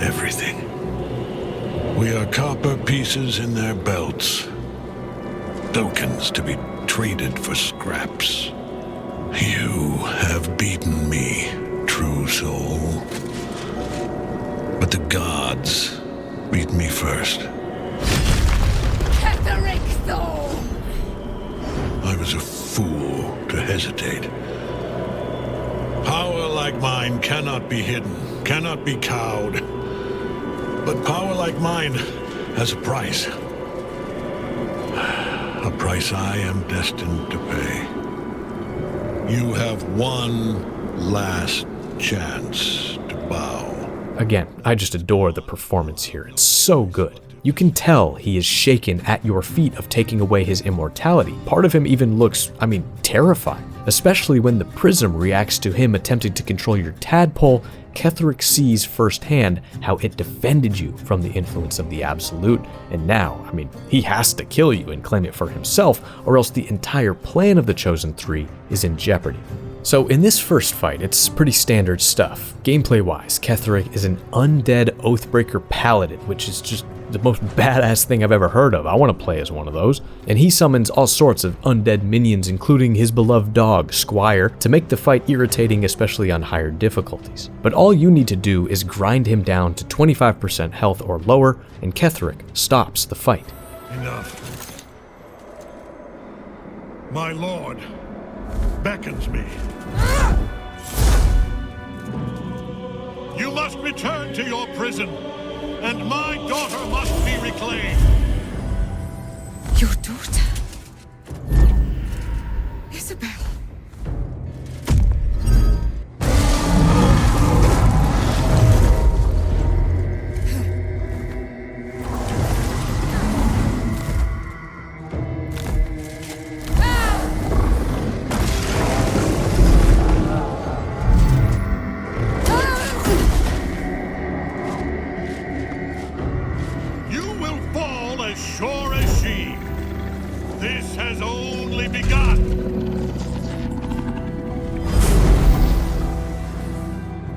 Everything. We are copper pieces in their belts. Tokens to be traded for scraps. You have beaten me, true soul. But the gods beat me first. Ketheric Thorm! I was a fool to hesitate. Power like mine cannot be hidden, cannot be cowed. But power like mine has a price. A price I am destined to pay. You have one last chance to bow. Again, I just adore the performance here. It's so good. You can tell he is shaken at your feat of taking away his immortality. Part of him even looks, terrified. Especially when the prism reacts to him attempting to control your tadpole, Ketheric sees firsthand how it defended you from the influence of the Absolute, and now, he has to kill you and claim it for himself, or else the entire plan of the Chosen Three is in jeopardy. So in this first fight, it's pretty standard stuff. Gameplay-wise, Ketheric is an undead Oathbreaker paladin, which is just the most badass thing I've ever heard of. I want to play as one of those. And he summons all sorts of undead minions, including his beloved dog, Squire, to make the fight irritating, especially on higher difficulties. But all you need to do is grind him down to 25% health or lower, and Ketheric stops the fight. Enough. My lord beckons me. You must return to your prison, and my daughter must be reclaimed. Your daughter? Isabel.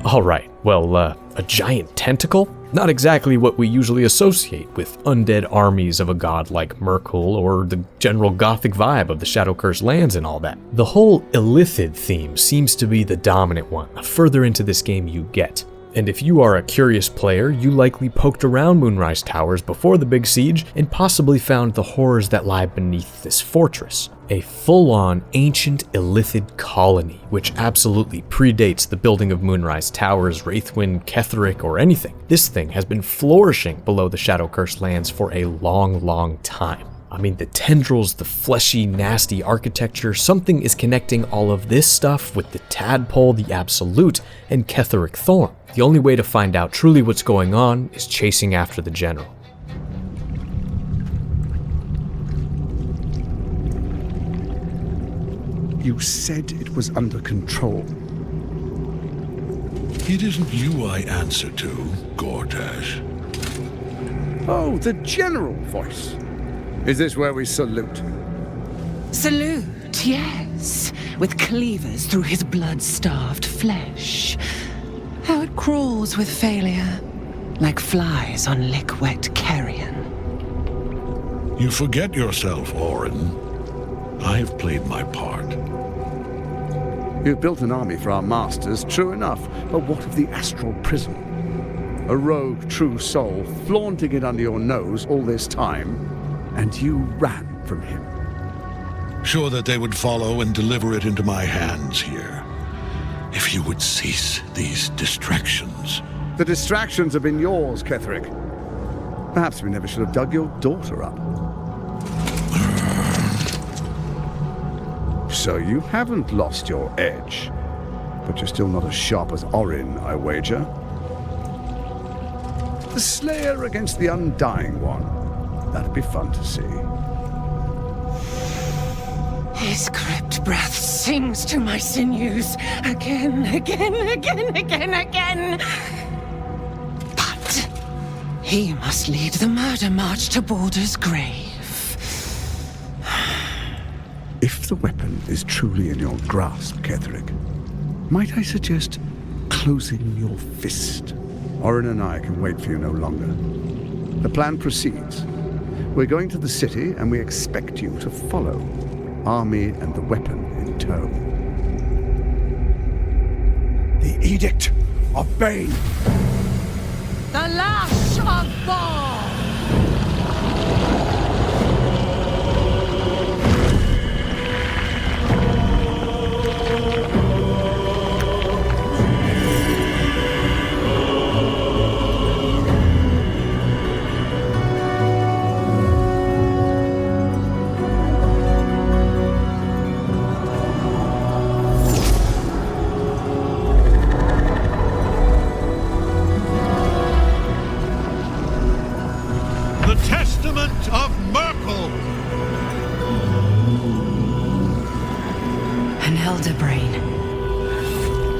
Alright, well, a giant tentacle? Not exactly what we usually associate with undead armies of a god like Merkul or the general gothic vibe of the Shadow-Cursed lands and all that. The whole Illithid theme seems to be the dominant one the further into this game you get. And if you are a curious player, you likely poked around Moonrise Towers before the big siege and possibly found the horrors that lie beneath this fortress. A full-on ancient Illithid colony, which absolutely predates the building of Moonrise Towers, Wraithwind, Ketheric, or anything. This thing has been flourishing below the Shadow-Cursed lands for a long, long time. The tendrils, the fleshy, nasty architecture, something is connecting all of this stuff with the Tadpole, the Absolute, and Ketheric Thorm. The only way to find out truly what's going on is chasing after the general. You said it was under control. It isn't you I answer to, Gortash. Oh, the general voice. Is this where we salute? Salute, yes. With cleavers through his blood-starved flesh. How it crawls with failure, like flies on lick-wet carrion. You forget yourself, Orin. I have played my part. You've built an army for our masters, true enough, but what of the astral prism? A rogue true soul flaunting it under your nose all this time, and you ran from him. Sure that they would follow and deliver it into my hands here. If you would cease these distractions. The distractions have been yours, Ketheric. Perhaps we never should have dug your daughter up. So you haven't lost your edge, but you're still not as sharp as Orin, I wager. The Slayer against the Undying One. That'd be fun to see. His crypt breath sings to my sinews again. But he must lead the murder march to Baldur's grave. If the weapon is truly in your grasp, Ketheric, might I suggest closing your fist? Orin and I can wait for you no longer. The plan proceeds. We're going to the city, and we expect you to follow. Army and the weapon in tow. The Edict of Bane. The Lash of Baal!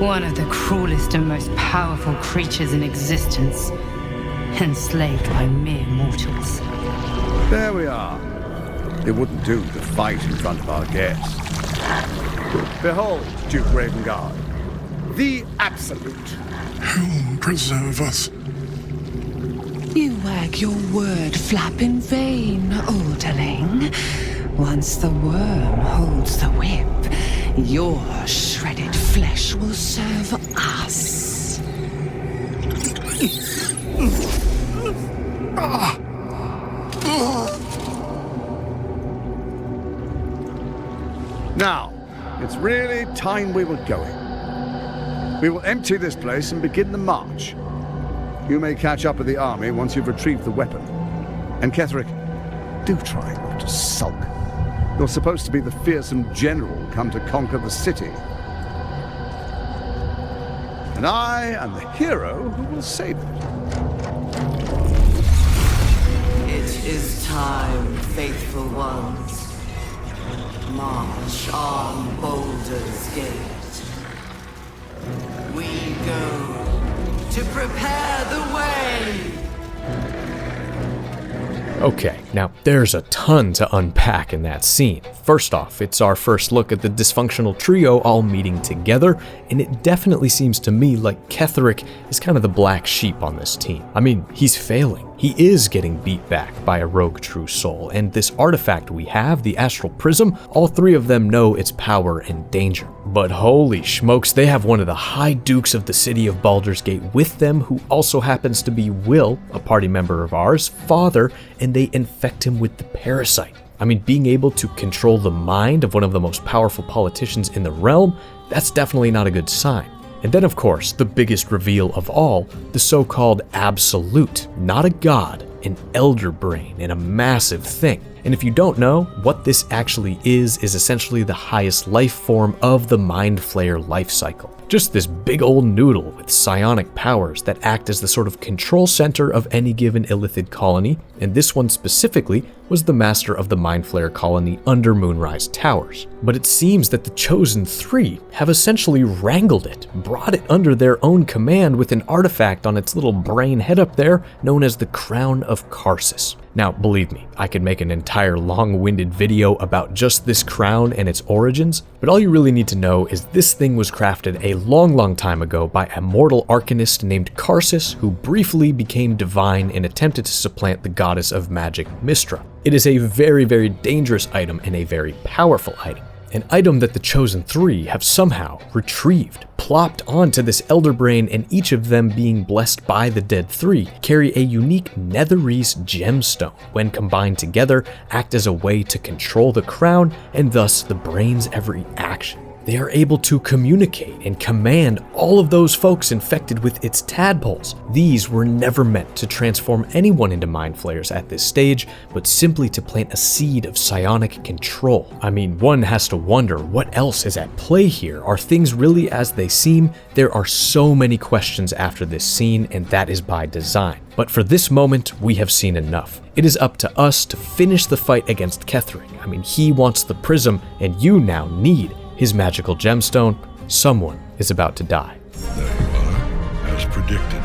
One of the cruelest and most powerful creatures in existence, enslaved by mere mortals. There we are. It wouldn't do to fight in front of our guests. Behold, Duke Ravengard, the Absolute. Helm preserve us. You wag your word flap in vain, Alderling. Once the worm holds the whip, your shredded flesh will serve us. Now, it's really time we were going. We will empty this place and begin the march. You may catch up with the army once you've retrieved the weapon. And Ketheric, do try not to sulk. You're supposed to be the fearsome general come to conquer the city. And I am the hero who will save it. It is time, faithful ones. March on Baldur's Gate. We go to prepare the way. Okay, now there's a ton to unpack in that scene. First off, it's our first look at the dysfunctional trio all meeting together, and it definitely seems to me like Ketheric is kind of the black sheep on this team. I mean, he's failing. He is getting beat back by a rogue true soul, and this artifact we have, the Astral Prism, all three of them know its power and danger. But holy smokes, they have one of the High Dukes of the city of Baldur's Gate with them, who also happens to be Will, a party member of ours, father, and they infect him with the parasite. I mean, being able to control the mind of one of the most powerful politicians in the realm, that's definitely not a good sign. And then, of course, the biggest reveal of all, the so-called Absolute, not a god, an elder brain, and a massive thing. And if you don't know, what this actually is essentially the highest life form of the Mind Flayer life cycle. Just this big old noodle with psionic powers that act as the sort of control center of any given Illithid colony, and this one specifically was the master of the Mind Flayer colony under Moonrise Towers. But it seems that the Chosen Three have essentially wrangled it, brought it under their own command with an artifact on its little brain head up there known as the Crown of Karsus. Now, believe me, I could make an entire long-winded video about just this crown and its origins, but all you really need to know is this thing was crafted a long time ago by a mortal arcanist named Karsus, who briefly became divine and attempted to supplant the goddess of magic Mystra. It is a very dangerous item and a very powerful item. An item that the Chosen Three have somehow retrieved, plopped onto this Elder Brain, and each of them being blessed by the Dead Three, carry a unique Netherese gemstone. When combined together, act as a way to control the crown and thus the brain's every action. They are able to communicate and command all of those folks infected with its tadpoles. These were never meant to transform anyone into Mind Flayers at this stage, but simply to plant a seed of psionic control. I mean, one has to wonder what else is at play here. Are things really as they seem? There are so many questions after this scene, and that is by design. But for this moment, we have seen enough. It is up to us to finish the fight against Ketheric. I mean, he wants the prism, and you now need his magical gemstone. Someone is about to die. There you are, as predicted.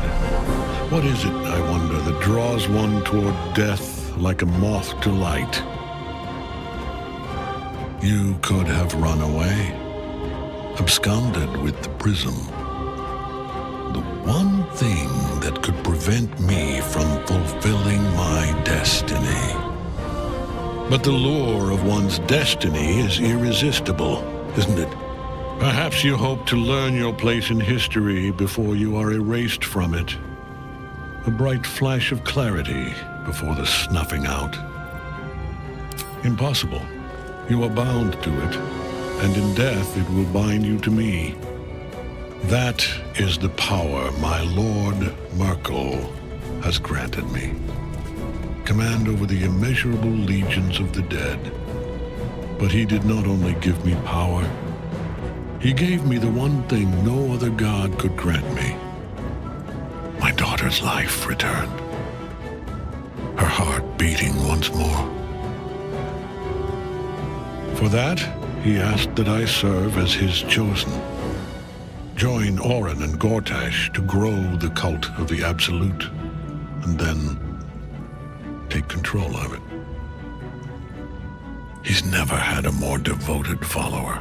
What is it, I wonder, that draws one toward death like a moth to light? You could have run away, absconded with the prism. The one thing that could prevent me from fulfilling my destiny. But the lure of one's destiny is irresistible, isn't it? Perhaps you hope to learn your place in history before you are erased from it. A bright flash of clarity before the snuffing out. Impossible. You are bound to it, and in death it will bind you to me. That is the power my Lord Merkel has granted me. Command over the immeasurable legions of the dead. But he did not only give me power, he gave me the one thing no other god could grant me. My daughter's life returned. Her heart beating once more. For that, he asked that I serve as his chosen. Join Orin and Gortash to grow the cult of the Absolute, and then take control of it. He's never had a more devoted follower.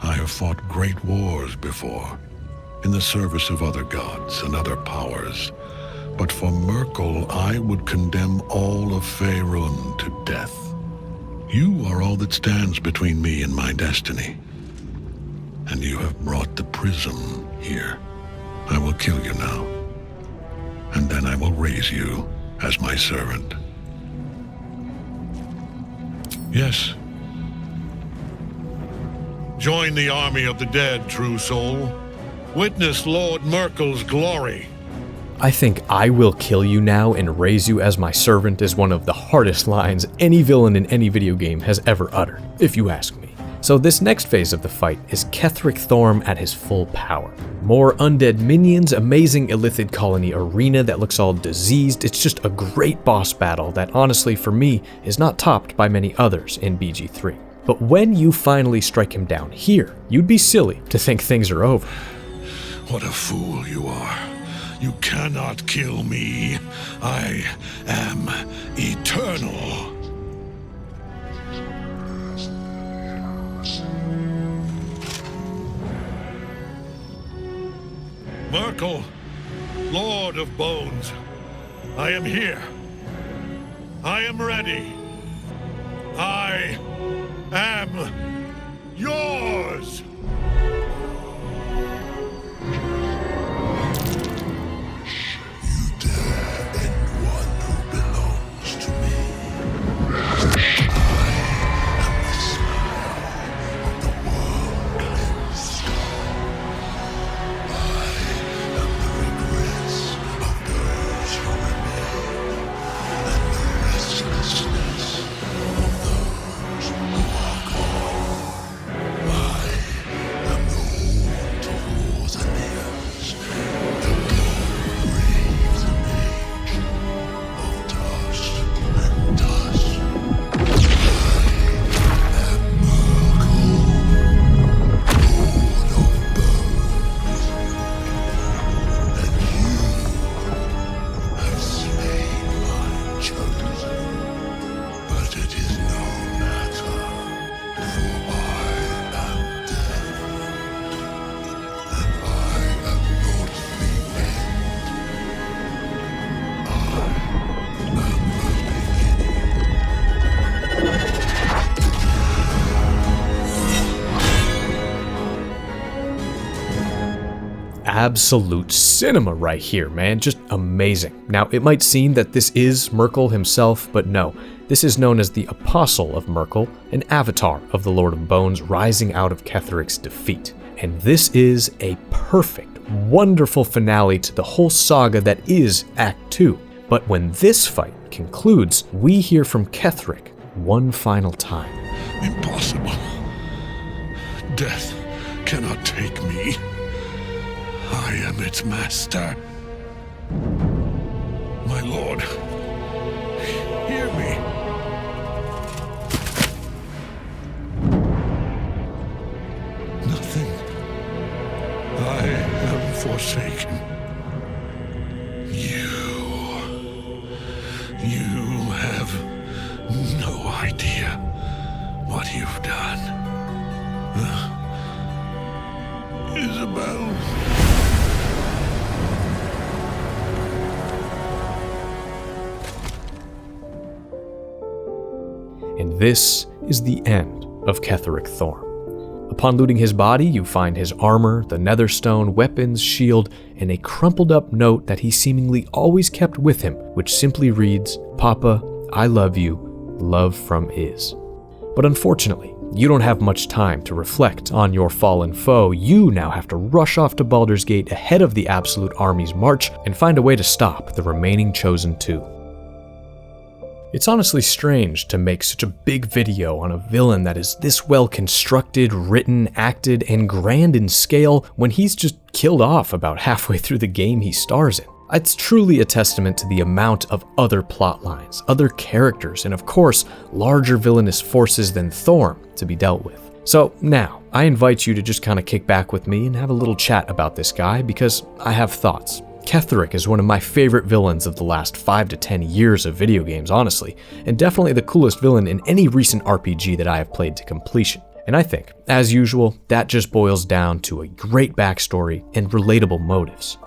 I have fought great wars before, in the service of other gods and other powers, but for Myrkul, I would condemn all of Faerun to death. You are all that stands between me and my destiny, and you have brought the prism here. I will kill you now, and then I will raise you as my servant. Yes. Join the army of the dead, true soul. Witness Lord Myrkul's glory. I think "I will kill you now and raise you as my servant" is one of the hardest lines any villain in any video game has ever uttered, if you ask me. So this next phase of the fight is Ketheric Thorm at his full power. More undead minions, amazing Illithid colony arena that looks all diseased. It's just a great boss battle that honestly for me is not topped by many others in BG3. But when you finally strike him down here, you'd be silly to think things are over. What a fool you are. You cannot kill me. I am eternal. Myrkul, Lord of Bones, I am here. I am ready. I am yours. Absolute cinema right here, man. Just amazing. Now, it might seem that this is Myrkul himself, but no. This is known as the Apostle of Myrkul, an avatar of the Lord of Bones rising out of Ketheric's defeat. And this is a perfect, wonderful finale to the whole saga that is Act 2. But when this fight concludes, we hear from Ketheric one final time. Impossible. Death cannot take me. I am its master. My lord, hear me. Nothing. I am forsaken. You have no idea what you've done. Isabel. And this is the end of Ketheric Thorm. Upon looting his body, you find his armor, the netherstone, weapons, shield, and a crumpled up note that he seemingly always kept with him, which simply reads, "Papa, I love you, love from Is." But unfortunately, you don't have much time to reflect on your fallen foe. You now have to rush off to Baldur's Gate ahead of the Absolute Army's march and find a way to stop the remaining Chosen Two. It's honestly strange to make such a big video on a villain that is this well constructed, written, acted, and grand in scale when he's just killed off about halfway through the game he stars in. It's truly a testament to the amount of other plot lines, other characters, and of course, larger villainous forces than Thorm to be dealt with. So now, I invite you to just kind of kick back with me and have a little chat about this guy because I have thoughts. Ketheric is one of my favorite villains of the last 5 to 10 years of video games, honestly, and definitely the coolest villain in any recent RPG that I have played to completion. And I think, as usual, that just boils down to a great backstory and relatable motives.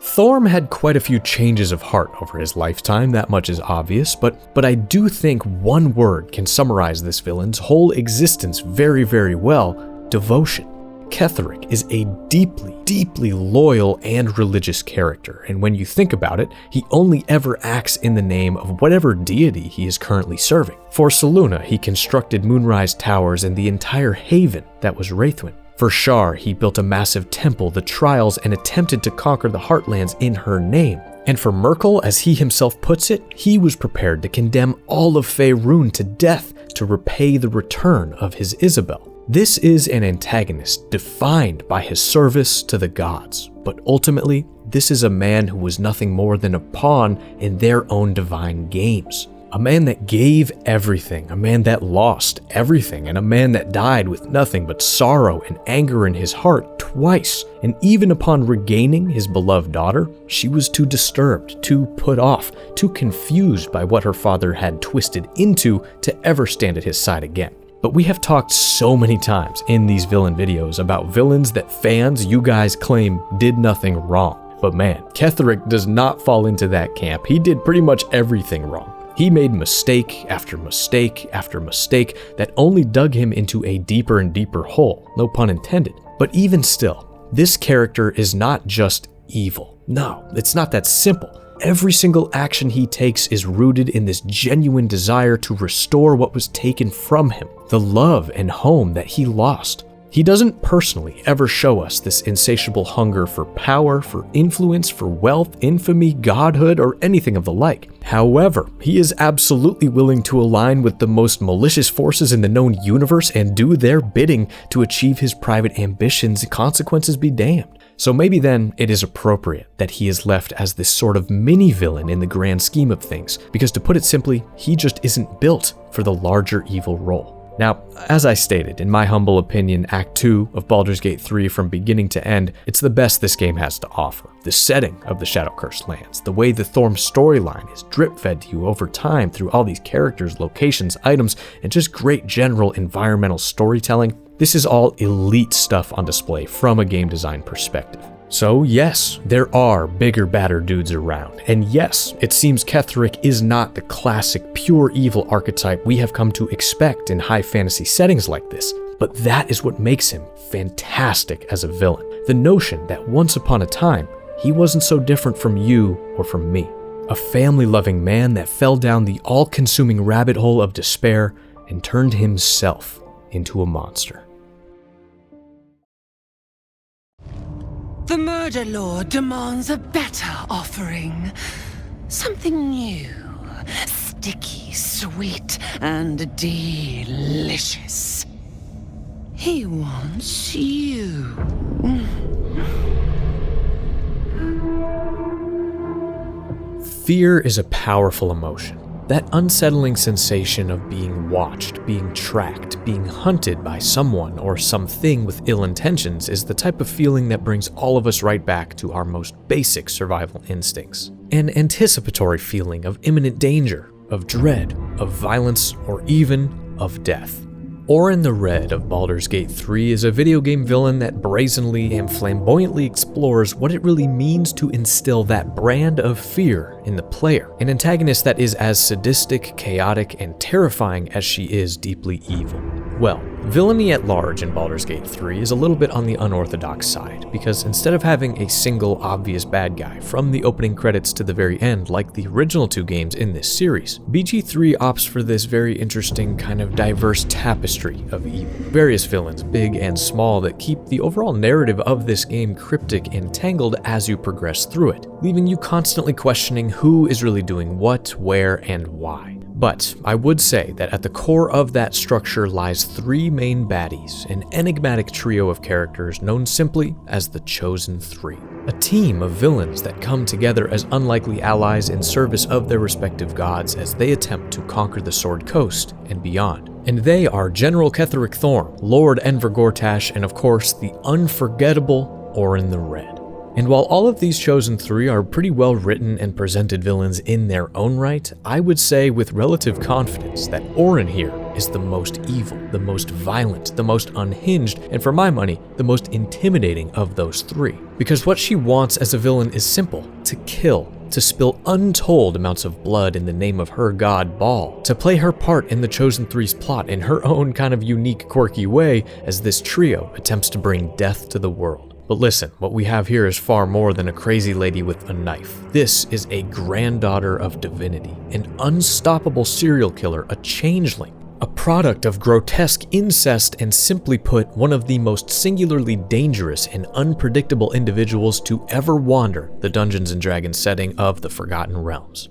Thorm had quite a few changes of heart over his lifetime, that much is obvious, but I do think one word can summarize this villain's whole existence very, very well: devotion. Ketheric is a deeply, deeply loyal and religious character, and when you think about it, he only ever acts in the name of whatever deity he is currently serving. For Selûne, he constructed Moonrise Towers and the entire haven that was Wraithwind. For Shar, he built a massive temple, the Trials, and attempted to conquer the Heartlands in her name. And for Myrkul, as he himself puts it, he was prepared to condemn all of Faerûn to death to repay the return of his Isabel. This is an antagonist defined by his service to the gods, but ultimately, this is a man who was nothing more than a pawn in their own divine games. A man that gave everything, a man that lost everything, and a man that died with nothing but sorrow and anger in his heart twice. And even upon regaining his beloved daughter, she was too disturbed, too put off, too confused by what her father had twisted into to ever stand at his side again. But we have talked so many times in these villain videos about villains that fans, you guys, claim did nothing wrong. But man, Ketheric does not fall into that camp. He did pretty much everything wrong. He made mistake after mistake after mistake that only dug him into a deeper and deeper hole, no pun intended. But even still, this character is not just evil. No, it's not that simple. Every single action he takes is rooted in this genuine desire to restore what was taken from him, the love and home that he lost. He doesn't personally ever show us this insatiable hunger for power, for influence, for wealth, infamy, godhood, or anything of the like. However, he is absolutely willing to align with the most malicious forces in the known universe and do their bidding to achieve his private ambitions, consequences be damned. So maybe then it is appropriate that he is left as this sort of mini-villain in the grand scheme of things, because to put it simply, he just isn't built for the larger evil role. Now, as I stated, in my humble opinion, Act 2 of Baldur's Gate 3 from beginning to end, it's the best this game has to offer. The setting of the Shadow-Cursed Lands, the way the Thorm storyline is drip-fed to you over time through all these characters, locations, items, and just great general environmental storytelling, this is all elite stuff on display from a game design perspective. So yes, there are bigger, badder dudes around, and yes, it seems Ketheric is not the classic pure evil archetype we have come to expect in high fantasy settings like this, but that is what makes him fantastic as a villain. The notion that once upon a time, he wasn't so different from you or from me. A family-loving man that fell down the all-consuming rabbit hole of despair and turned himself into a monster. The Murder Lord demands a better offering. Something new, sticky, sweet, and delicious. He wants you. Fear is a powerful emotion. That unsettling sensation of being watched, being tracked, being hunted by someone or something with ill intentions is the type of feeling that brings all of us right back to our most basic survival instincts. An anticipatory feeling of imminent danger, of dread, of violence, or even of death. Orin the Red of Baldur's Gate 3 is a video game villain that brazenly and flamboyantly explores what it really means to instill that brand of fear in the player, an antagonist that is as sadistic, chaotic, and terrifying as she is deeply evil. Well, villainy at large in Baldur's Gate 3 is a little bit on the unorthodox side, because instead of having a single obvious bad guy from the opening credits to the very end like the original 2 games in this series, BG3 opts for this very interesting kind of diverse tapestry of evil. Various villains, big and small, that keep the overall narrative of this game cryptic and tangled as you progress through it, leaving you constantly questioning who is really doing what, where, and why. But I would say that at the core of that structure lies 3 main baddies, an enigmatic trio of characters known simply as the Chosen 3. A team of villains that come together as unlikely allies in service of their respective gods as they attempt to conquer the Sword Coast and beyond. And they are General Ketheric Thorm, Lord Enver Gortash, and of course the unforgettable Orin the Red. And while all of these chosen three are pretty well written and presented villains in their own right, I would say with relative confidence that Orin here is the most evil, the most violent, the most unhinged, and for my money, the most intimidating of those three. Because what she wants as a villain is simple: to kill, to spill untold amounts of blood in the name of her god Baal, to play her part in the Chosen Three's plot in her own kind of unique, quirky way as this trio attempts to bring death to the world. But listen, what we have here is far more than a crazy lady with a knife. This is a granddaughter of divinity, an unstoppable serial killer, a changeling, a product of grotesque incest, and simply put, one of the most singularly dangerous and unpredictable individuals to ever wander the Dungeons & Dragons setting of the Forgotten Realms.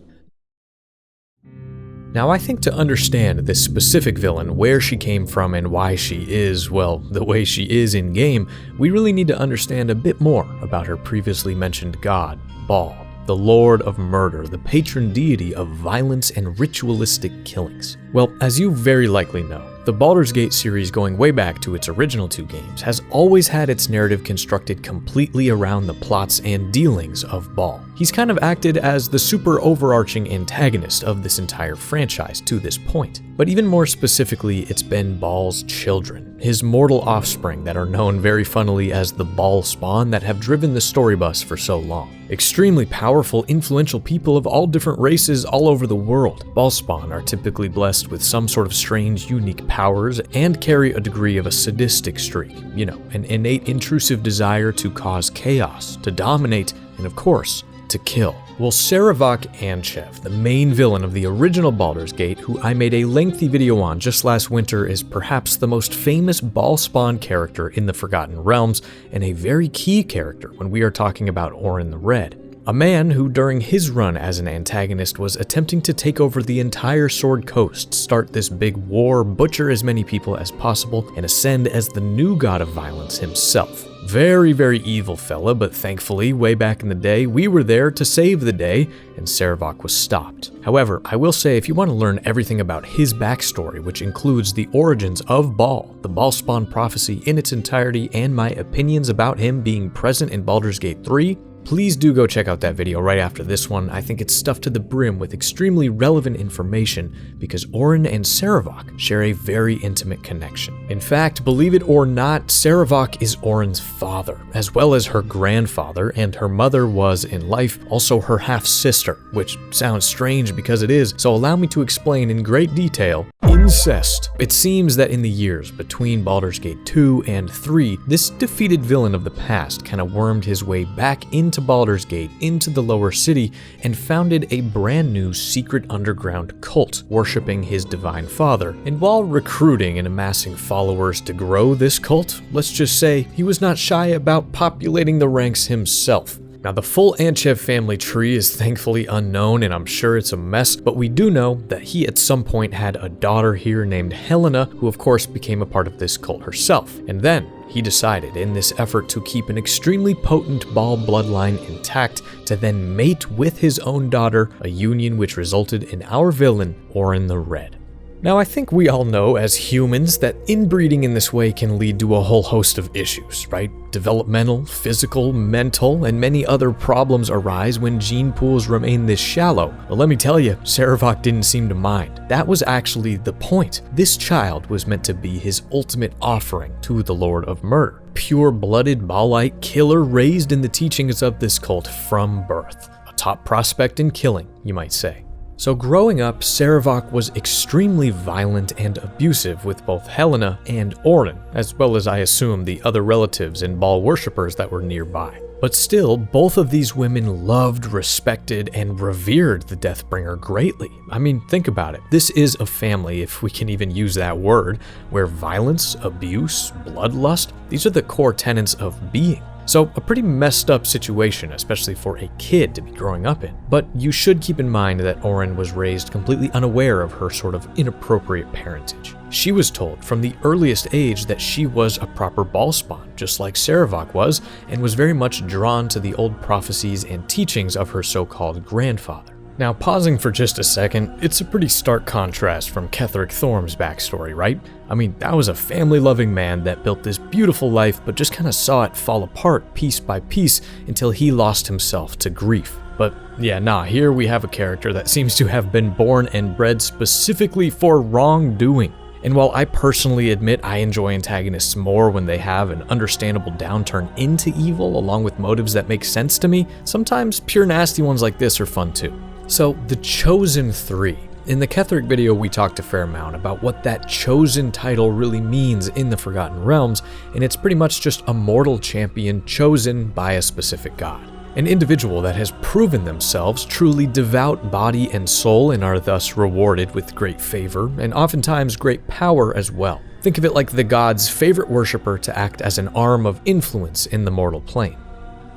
Now, I think to understand this specific villain, where she came from and why she is, well, the way she is in-game, we really need to understand a bit more about her previously mentioned god, Baal, the Lord of Murder, the patron deity of violence and ritualistic killings. Well, as you very likely know, the Baldur's Gate series, going way back to its original 2 games, has always had its narrative constructed completely around the plots and dealings of Baal. He's kind of acted as the super overarching antagonist of this entire franchise to this point. But even more specifically, it's been Baal's children, his mortal offspring that are known very funnily as the Baal Spawn, that have driven the story bus for so long. Extremely powerful, influential people of all different races all over the world. Baal Spawn are typically blessed with some sort of strange, unique powers and carry a degree of a sadistic streak, you know, an innate intrusive desire to cause chaos, to dominate, and of course, to kill. Well, Sarevok Anchev, the main villain of the original Baldur's Gate, who I made a lengthy video on just last winter, is perhaps the most famous Baal Spawn character in the Forgotten Realms, and a very key character when we are talking about Orin the Red. A man who during his run as an antagonist was attempting to take over the entire Sword Coast, start this big war, butcher as many people as possible, and ascend as the new god of violence himself. Very, very evil fella, but thankfully, way back in the day, we were there to save the day, and Sarevok was stopped. However, I will say if you want to learn everything about his backstory, which includes the origins of Baal, the Baal Spawn prophecy in its entirety, and my opinions about him being present in Baldur's Gate 3, please do go check out that video right after this one. I think it's stuffed to the brim with extremely relevant information because Orin and Sarevok share a very intimate connection. In fact, believe it or not, Sarevok is Orin's father, as well as her grandfather, and her mother was, in life, also her half-sister, which sounds strange because it is, so allow me to explain in great detail. Incest. It seems that in the years between Baldur's Gate 2 and 3, this defeated villain of the past kind of wormed his way back into Baldur's Gate, into the lower city, and founded a brand new secret underground cult worshipping his divine father. And while recruiting and amassing followers to grow this cult, let's just say he was not shy about populating the ranks himself. Now, the full Anchev family tree is thankfully unknown, and I'm sure it's a mess, but we do know that he at some point had a daughter here named Helena, who of course became a part of this cult herself. And then he decided, in this effort to keep an extremely potent Baal bloodline intact, to then mate with his own daughter, a union which resulted in our villain, Orin the Red. Now, I think we all know as humans that inbreeding in this way can lead to a whole host of issues, right? Developmental, physical, mental, and many other problems arise when gene pools remain this shallow. But let me tell you, Sarevok didn't seem to mind. That was actually the point. This child was meant to be his ultimate offering to the Lord of Murder. Pure-blooded Baalite killer raised in the teachings of this cult from birth. A top prospect in killing, you might say. So growing up, Sarevok was extremely violent and abusive with both Helena and Orin, as well as I assume the other relatives and Baal worshippers that were nearby. But still, both of these women loved, respected, and revered the Deathbringer greatly. I mean, think about it. This is a family, if we can even use that word, where violence, abuse, bloodlust, these are the core tenets of being. So a pretty messed up situation, especially for a kid to be growing up in. But you should keep in mind that Orin was raised completely unaware of her sort of inappropriate parentage. She was told from the earliest age that she was a proper ballspawn, just like Sarevok was, and was very much drawn to the old prophecies and teachings of her so-called grandfather. Now, pausing for just a second, it's a pretty stark contrast from Ketheric Thorm's backstory, right? I mean, that was a family-loving man that built this beautiful life, but just kind of saw it fall apart piece by piece until he lost himself to grief. But yeah, here we have a character that seems to have been born and bred specifically for wrongdoing. And while I personally admit I enjoy antagonists more when they have an understandable downturn into evil along with motives that make sense to me, sometimes pure nasty ones like this are fun too. So, the Chosen 3. In the Ketheric video, we talked a fair amount about what that Chosen title really means in the Forgotten Realms, and it's pretty much just a mortal champion chosen by a specific god. An individual that has proven themselves truly devout body and soul and are thus rewarded with great favor, and oftentimes great power as well. Think of it like the god's favorite worshiper to act as an arm of influence in the mortal plane.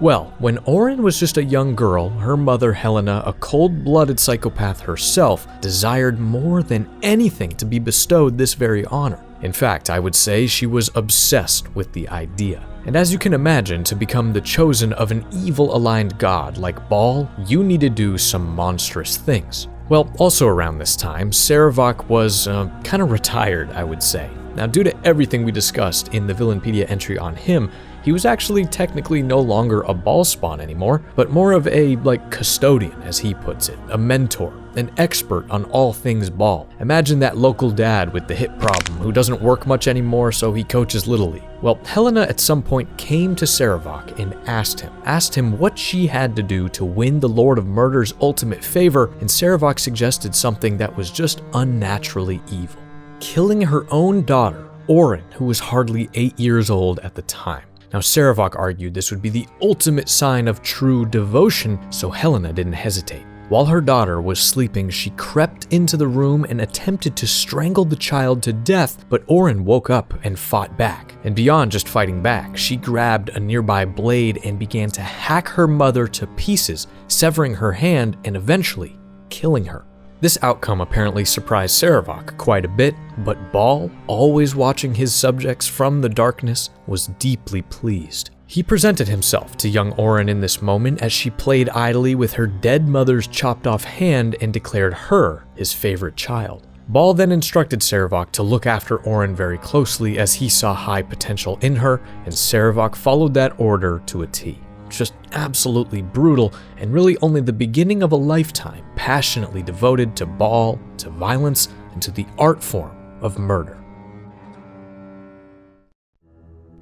Well, when Orin was just a young girl, her mother Helena, a cold-blooded psychopath herself, desired more than anything to be bestowed this very honor. In fact, I would say she was obsessed with the idea. And as you can imagine, to become the chosen of an evil-aligned god like Baal, you need to do some monstrous things. Well, also around this time, Sarevok was kind of retired, I would say. Now, due to everything we discussed in the Villainpedia entry on him, he was actually technically no longer a ballspawn anymore, but more of a, custodian, as he puts it, a mentor, an expert on all things Baal. Imagine that local dad with the hip problem who doesn't work much anymore, so he coaches Little League. Well, Helena at some point came to Sarevok and asked him what she had to do to win the Lord of Murder's ultimate favor, and Sarevok suggested something that was just unnaturally evil. Killing her own daughter, Orin, who was hardly 8 years old at the time. Now, Sarevok argued this would be the ultimate sign of true devotion, so Helena didn't hesitate. While her daughter was sleeping, she crept into the room and attempted to strangle the child to death, but Orin woke up and fought back. And beyond just fighting back, she grabbed a nearby blade and began to hack her mother to pieces, severing her hand and eventually killing her. This outcome apparently surprised Sarevok quite a bit, but Baal, always watching his subjects from the darkness, was deeply pleased. He presented himself to young Orin in this moment as she played idly with her dead mother's chopped off hand and declared her his favorite child. Baal then instructed Sarevok to look after Orin very closely as he saw high potential in her, and Sarevok followed that order to a T. Just absolutely brutal, and really only the beginning of a lifetime passionately devoted to Baal, to violence, and to the art form of murder.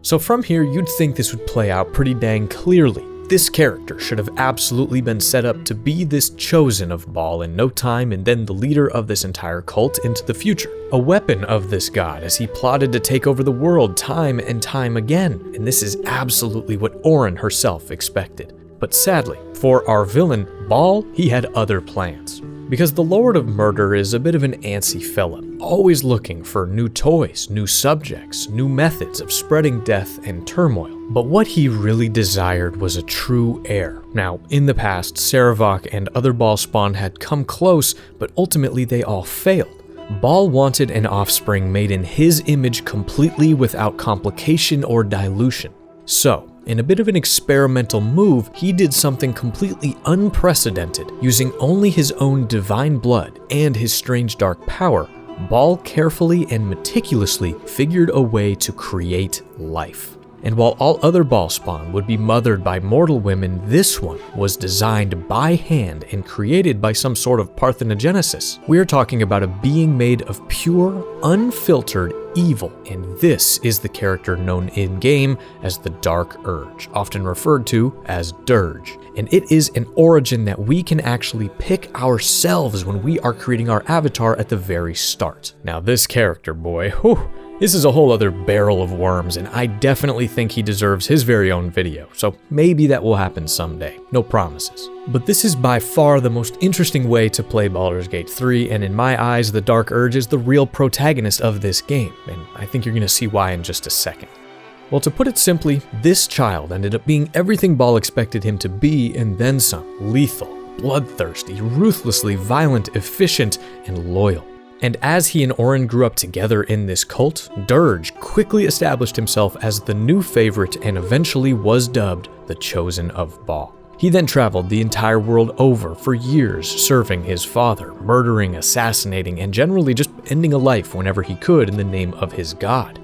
So from here, you'd think this would play out pretty dang clearly. This character should have absolutely been set up to be this chosen of Baal in no time, and then the leader of this entire cult into the future. A weapon of this god as he plotted to take over the world time and time again, and this is absolutely what Orin herself expected. But sadly, for our villain, Baal, he had other plans. Because the Lord of Murder is a bit of an antsy fella, always looking for new toys, new subjects, new methods of spreading death and turmoil. But what he really desired was a true heir. Now, in the past, Sarevok and other Ballspawn had come close, but ultimately they all failed. Baal wanted an offspring made in his image completely without complication or dilution. So, in a bit of an experimental move, he did something completely unprecedented. Using only his own divine blood and his strange dark power, Baal carefully and meticulously figured a way to create life. And while all other Ballspawn would be mothered by mortal women, this one was designed by hand and created by some sort of parthenogenesis. We're talking about a being made of pure, unfiltered evil, and this is the character known in-game as the Dark Urge, often referred to as Dirge. And it is an origin that we can actually pick ourselves when we are creating our avatar at the very start. Now this character, boy, this is a whole other barrel of worms, and I definitely think he deserves his very own video, so maybe that will happen someday. No promises. But this is by far the most interesting way to play Baldur's Gate 3, and in my eyes, the Dark Urge is the real protagonist of this game, and I think you're going to see why in just a second. Well, to put it simply, this child ended up being everything Baal expected him to be and then some. Lethal, bloodthirsty, ruthlessly violent, efficient, and loyal. And as he and Orin grew up together in this cult, Dirge quickly established himself as the new favorite and eventually was dubbed the Chosen of Baal. He then traveled the entire world over for years, serving his father, murdering, assassinating, and generally just ending a life whenever he could in the name of his god.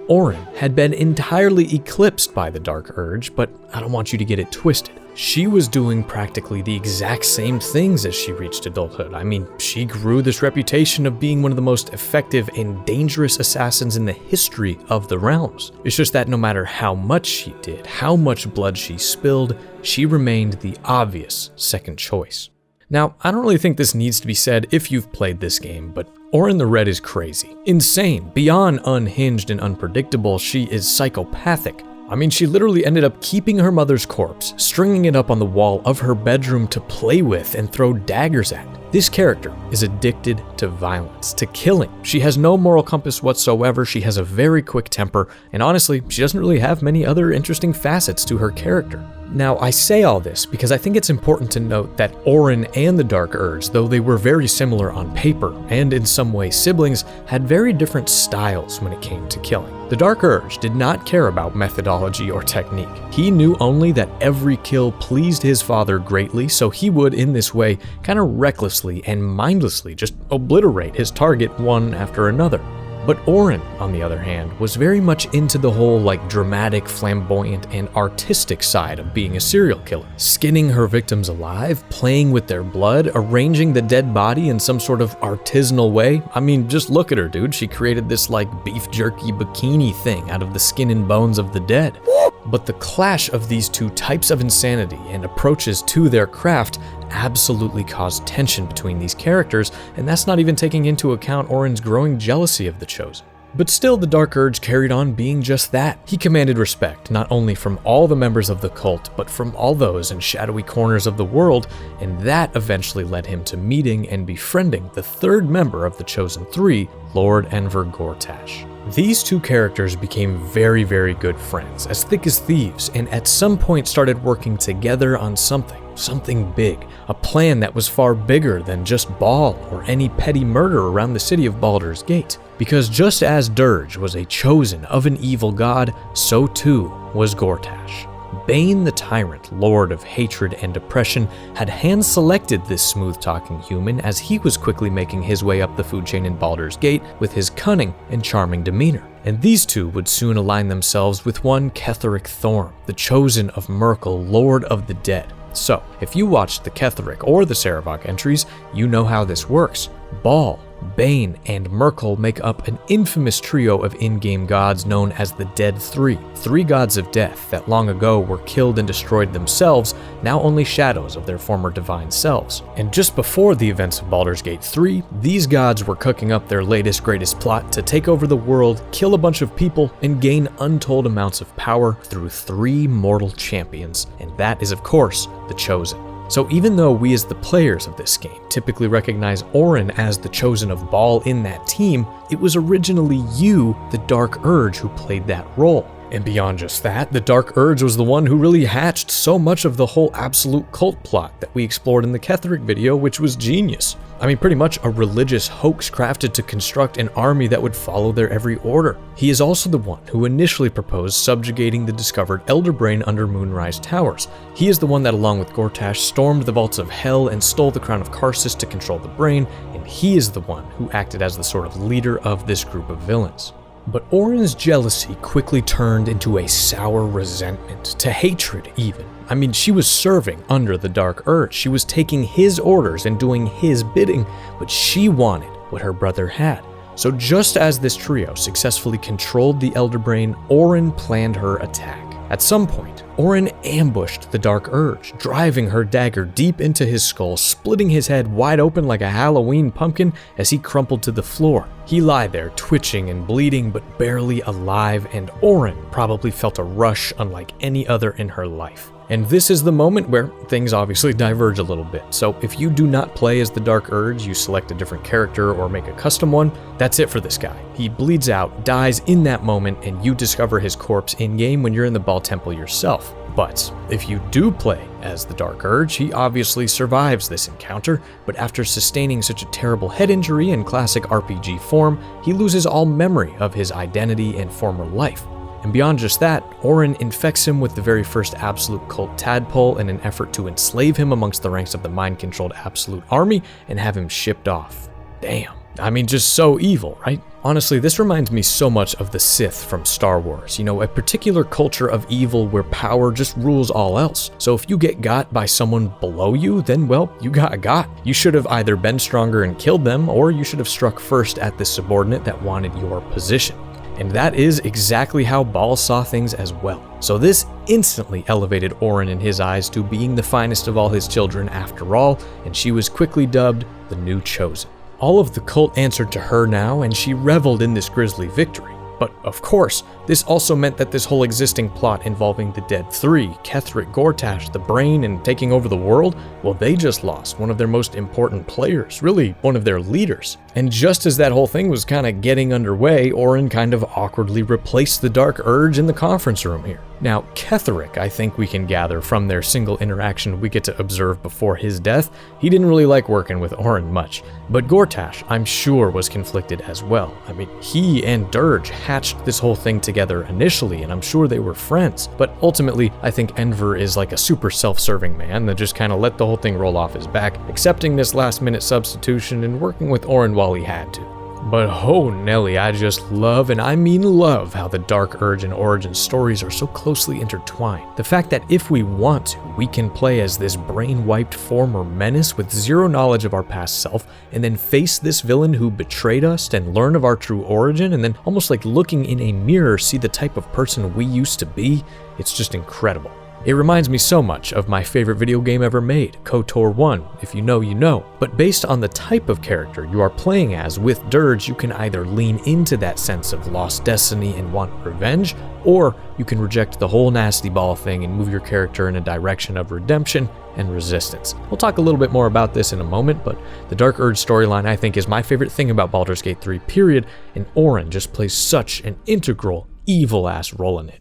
Orin had been entirely eclipsed by the Dark Urge, but I don't want you to get it twisted. She was doing practically the exact same things as she reached adulthood. I mean, she grew this reputation of being one of the most effective and dangerous assassins in the history of the realms. It's just that no matter how much she did, how much blood she spilled, she remained the obvious second choice. Now, I don't really think this needs to be said if you've played this game, but Orin the Red is crazy. Insane, beyond unhinged and unpredictable, she is psychopathic. I mean, she literally ended up keeping her mother's corpse, stringing it up on the wall of her bedroom to play with and throw daggers at. This character is addicted to violence, to killing. She has no moral compass whatsoever, she has a very quick temper, and honestly, she doesn't really have many other interesting facets to her character. Now, I say all this because I think it's important to note that Orin and the Dark Urge, though they were very similar on paper and in some way siblings, had very different styles when it came to killing. The Dark Urge did not care about methodology or technique. He knew only that every kill pleased his father greatly, so he would, in this way, kind of recklessly and mindlessly just obliterate his target one after another. But Orin, on the other hand, was very much into the whole dramatic, flamboyant, and artistic side of being a serial killer. Skinning her victims alive, playing with their blood, arranging the dead body in some sort of artisanal way. I mean, just look at her, dude. She created this beef jerky bikini thing out of the skin and bones of the dead. But the clash of these two types of insanity and approaches to their craft absolutely caused tension between these characters, and that's not even taking into account Orin's growing jealousy of the Chosen. But still, the Dark Urge carried on being just that. He commanded respect, not only from all the members of the cult, but from all those in shadowy corners of the world, and that eventually led him to meeting and befriending the third member of the Chosen Three, Lord Enver Gortash. These two characters became very, very good friends, as thick as thieves, and at some point started working together on something big, a plan that was far bigger than just Baal or any petty murder around the city of Baldur's Gate. Because just as Dirge was a chosen of an evil god, so too was Gortash. Bane the Tyrant, Lord of Hatred and Oppression, had hand-selected this smooth-talking human as he was quickly making his way up the food chain in Baldur's Gate with his cunning and charming demeanor. And these two would soon align themselves with one Ketheric Thorm, the chosen of Myrkul, Lord of the Dead. So, if you watched the Ketheric or the Sarevok entries, you know how this works. Baal, Bane, and Myrkul make up an infamous trio of in-game gods known as the Dead Three. Three gods of death that long ago were killed and destroyed themselves, now only shadows of their former divine selves. And just before the events of Baldur's Gate 3, these gods were cooking up their latest greatest plot to take over the world, kill a bunch of people, and gain untold amounts of power through three mortal champions. And that is, of course, the Chosen. So even though we as the players of this game typically recognize Orin as the chosen of Baal in that team, it was originally you, the Dark Urge, who played that role. And beyond just that, the Dark Urge was the one who really hatched so much of the whole absolute cult plot that we explored in the Ketheric video, which was genius. I mean, pretty much a religious hoax crafted to construct an army that would follow their every order. He is also the one who initially proposed subjugating the discovered Elder Brain under Moonrise Towers. He is the one that, along with Gortash, stormed the vaults of Hell and stole the crown of Karsus to control the brain, and he is the one who acted as the sort of leader of this group of villains. But Orin's jealousy quickly turned into a sour resentment, to hatred even. I mean, she was serving under the Dark Urge. She was taking his orders and doing his bidding, but she wanted what her brother had. So just as this trio successfully controlled the Elder Brain, Orin planned her attack. At some point, Orin ambushed the Dark Urge, driving her dagger deep into his skull, splitting his head wide open like a Halloween pumpkin as he crumpled to the floor. He lay there, twitching and bleeding, but barely alive, and Orin probably felt a rush unlike any other in her life. And this is the moment where things obviously diverge a little bit. So if you do not play as the Dark Urge, you select a different character or make a custom one, that's it for this guy. He bleeds out, dies in that moment, and you discover his corpse in-game when you're in the Baal Temple yourself. But if you do play as the Dark Urge, he obviously survives this encounter, but after sustaining such a terrible head injury in classic RPG form, he loses all memory of his identity and former life. And beyond just that, Orin infects him with the very first Absolute cult tadpole in an effort to enslave him amongst the ranks of the mind-controlled Absolute army and have him shipped off. Damn. I mean, just so evil, right? Honestly, this reminds me so much of the Sith from Star Wars, you know, a particular culture of evil where power just rules all else. So if you get got by someone below you, then, well, you got. You should have either been stronger and killed them, or you should have struck first at the subordinate that wanted your position. And that is exactly how Baal saw things as well. So this instantly elevated Orin in his eyes to being the finest of all his children after all, and she was quickly dubbed the New Chosen. All of the cult answered to her now, and she reveled in this grisly victory. But of course, this also meant that this whole existing plot involving the Dead Three, Ketheric Gortash, the Brain, and taking over the world, well, they just lost one of their most important players, really one of their leaders. And just as that whole thing was kind of getting underway, Orin kind of awkwardly replaced the Dark Urge in the conference room here. Now, Ketheric, I think we can gather from their single interaction we get to observe before his death, he didn't really like working with Orin much. But Gortash, I'm sure, was conflicted as well. I mean, he and Dirge hatched this whole thing together initially, and I'm sure they were friends. But ultimately, I think Enver is like a super self-serving man that just kind of let the whole thing roll off his back, accepting this last-minute substitution and working with Orin while he had to. But oh Nelly, I just love, and I mean love, how the Dark Urge and Origin stories are so closely intertwined. The fact that if we want to, we can play as this brain-wiped former menace with zero knowledge of our past self, and then face this villain who betrayed us and learn of our true origin, and then almost like looking in a mirror see the type of person we used to be, it's just incredible. It reminds me so much of my favorite video game ever made, KOTOR 1, if you know, you know. But based on the type of character you are playing as with Dirge, you can either lean into that sense of lost destiny and want revenge, or you can reject the whole nasty ball thing and move your character in a direction of redemption and resistance. We'll talk a little bit more about this in a moment, but the Dark Urge storyline I think is my favorite thing about Baldur's Gate 3 period, and Orin just plays such an integral, evil-ass role in it.